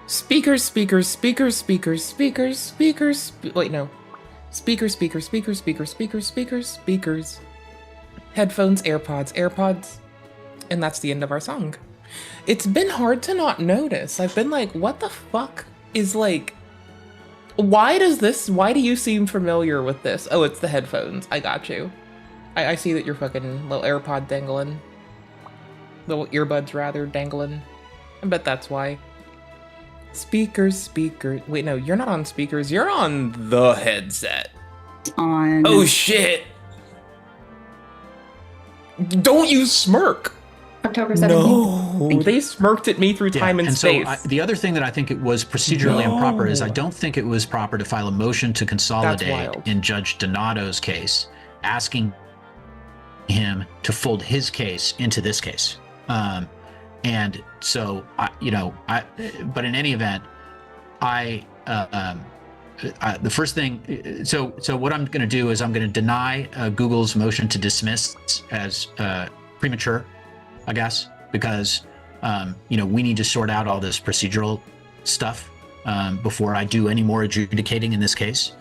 Speakers. Wait, no. Speakers. Headphones, AirPods. And that's the end of our song. It's been hard to not notice. I've been like, what the fuck is like, why do you seem familiar with this? Oh, it's the headphones. I got you. I see that you're fucking little AirPod dangling. Little earbuds, rather, dangling. I bet that's why. Speakers. Wait, no, you're not on speakers. You're on the headset. Oh, shit. Don't you smirk. October 17th. No, they smirked at me through time and space. So the other thing that I think it was procedurally improper is I don't think it was proper to file a motion to consolidate in Judge Donato's case, asking him to fold his case into this case. And so, but in any event, the first thing, so what I'm going to do is I'm going to deny Google's motion to dismiss as premature, I guess, because, we need to sort out all this procedural stuff before I do any more adjudicating in this case.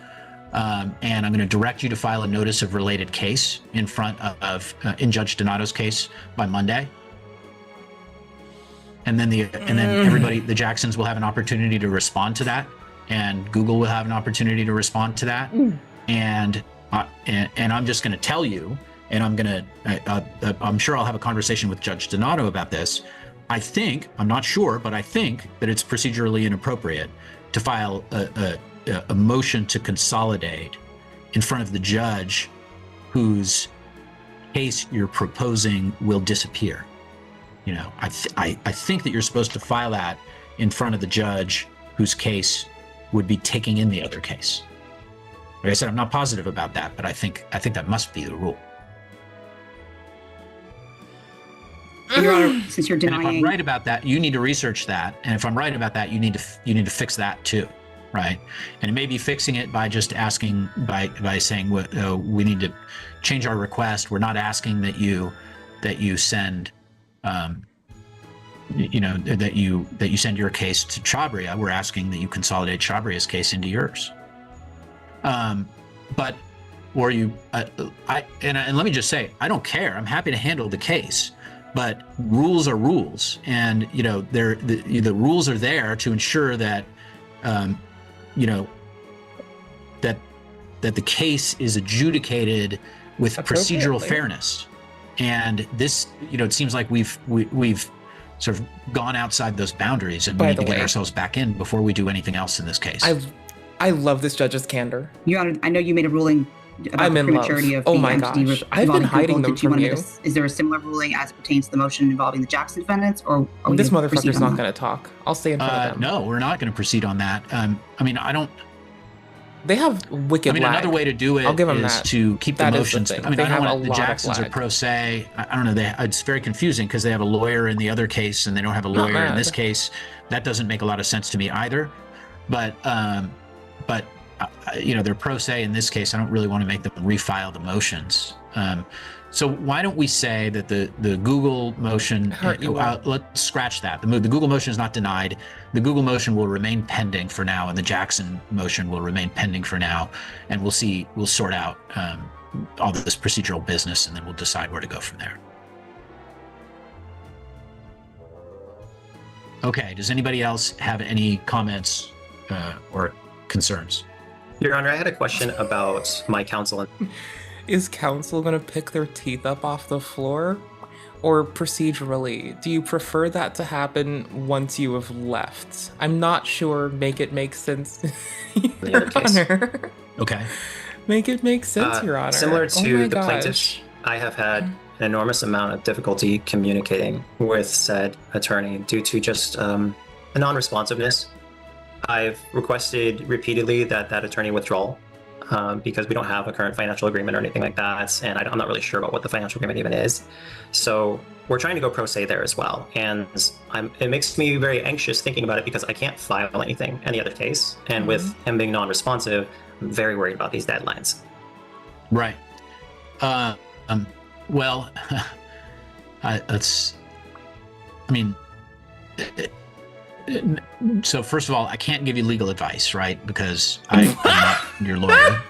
And I'm going to direct you to file a notice of related case in front of in Judge Donato's case by Monday. And then everybody, the Jacksons, will have an opportunity to respond to that, and Google will have an opportunity to respond to that. And I'm just going to tell you, and I'm sure I'll have a conversation with Judge Donato about this. I'm not sure, but I think that it's procedurally inappropriate to file a motion to consolidate in front of the judge whose case you're proposing will disappear. I think that you're supposed to file that in front of the judge whose case would be taking in the other case. Like I said, I'm not positive about that, but I think that must be the rule. Your Honor, since you're denying, and if I'm right about that, you need to research that, and if I'm right about that, you need to fix that too, right? And it may be fixing it by just asking by saying we need to change our request. We're not asking that you send. That you send your case to Chabria. We're asking that you consolidate Chabria's case into yours. And let me just say, I don't care. I'm happy to handle the case, but rules are rules, and the rules are there to ensure that that the case is adjudicated with procedural fairness. And this, it seems like we've sort of gone outside those boundaries, and we By need the to get way- ourselves back in before we do anything else in this case. I love this judge's candor. Your Honor, I know you made a ruling about I'm the in love. prematurity of Oh the my entity gosh. I've been involving hiding Google. them Did you from want to you. make is there a similar ruling as it pertains to the motion involving the Jackson defendants, or are we This gonna proceed motherfucker's on not that? going to talk. I'll stay in front of them. No, we're not going to proceed on that. I mean, I don't. They have wicked I mean, lag. another way to do it I'll give them is that. to keep the That is motions. thing. I mean, They I don't have want a the lot of Jacksons are lag. pro se. I don't know. It's very confusing because they have a lawyer in the other case and they don't have a Not lawyer in mad. this case. That doesn't make a lot of sense to me either. But you know, they're pro se in this case. I don't really want to make them refile the motions. So why don't we say that the Google motion, let's scratch that. The Google motion is not denied. The Google motion will remain pending for now, and the Jackson motion will remain pending for now. And we'll sort out all this procedural business, and then we'll decide where to go from there. Okay, does anybody else have any comments or concerns? Your Honor, I had a question about my counsel. Is counsel going to pick their teeth up off the floor? Or procedurally, do you prefer that to happen once you have left? I'm not sure. Make it make sense, Your Honor. Okay. Make it make sense, Your Honor. Similar Oh to my the gosh. plaintiff, I have had an enormous amount of difficulty communicating with said attorney due to just a non-responsiveness. I've requested repeatedly that attorney withdraw because we don't have a current financial agreement or anything like that, and I'm not really sure about what the financial agreement even is. So we're trying to go pro se there as well, and it makes me very anxious thinking about it because I can't file anything any other case, and with him being non-responsive, I'm very worried about these deadlines. Right. Well, so first of all, I can't give you legal advice, right? Because I'm not your lawyer.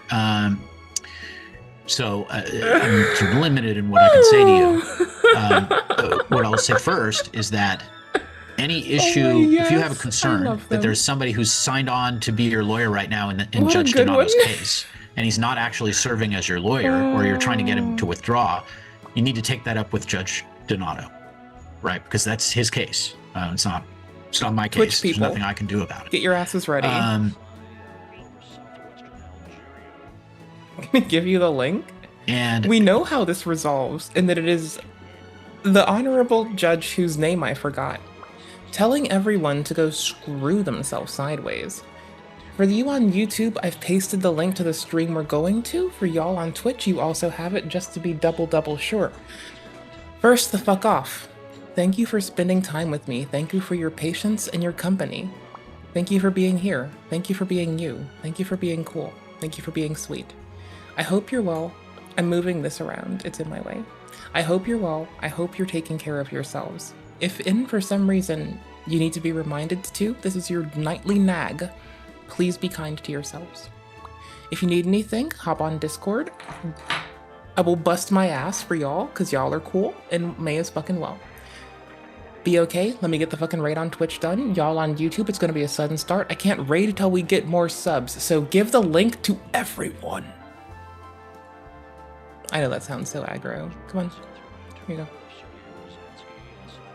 So I'm sort of limited in what I can say to you. What I'll say first is that any issue, if you have a concern that there's somebody who's signed on to be your lawyer right now in Judge Donato's case, and he's not actually serving as your lawyer, or you're trying to get him to withdraw, you need to take that up with Judge Donato, right? Because that's his case. It's not my case. Twitch There's people. nothing I can do about it. Get your asses ready. I'm gonna give you the link. And we know how this resolves, and that it is the honorable judge whose name I forgot, telling everyone to go screw themselves sideways. For you on YouTube, I've pasted the link to the stream we're going to. For y'all on Twitch, you also have it just to be double sure. First, the fuck off. Thank you for spending time with me. Thank you for your patience and your company. Thank you for being here. Thank you for being you. Thank you for being cool. Thank you for being sweet. I hope you're well. I'm moving this around. It's in my way. I hope you're well. I hope you're taking care of yourselves. If for some reason you need to be reminded to, this is your nightly nag. Please be kind to yourselves. If you need anything, hop on Discord. I will bust my ass for y'all, because y'all are cool and may as fucking well. Be okay. Let me get the fucking raid on Twitch done. Y'all on YouTube, it's going to be a sudden start. I can't raid until we get more subs, so give the link to everyone. I know that sounds so aggro. Come on. Here you go.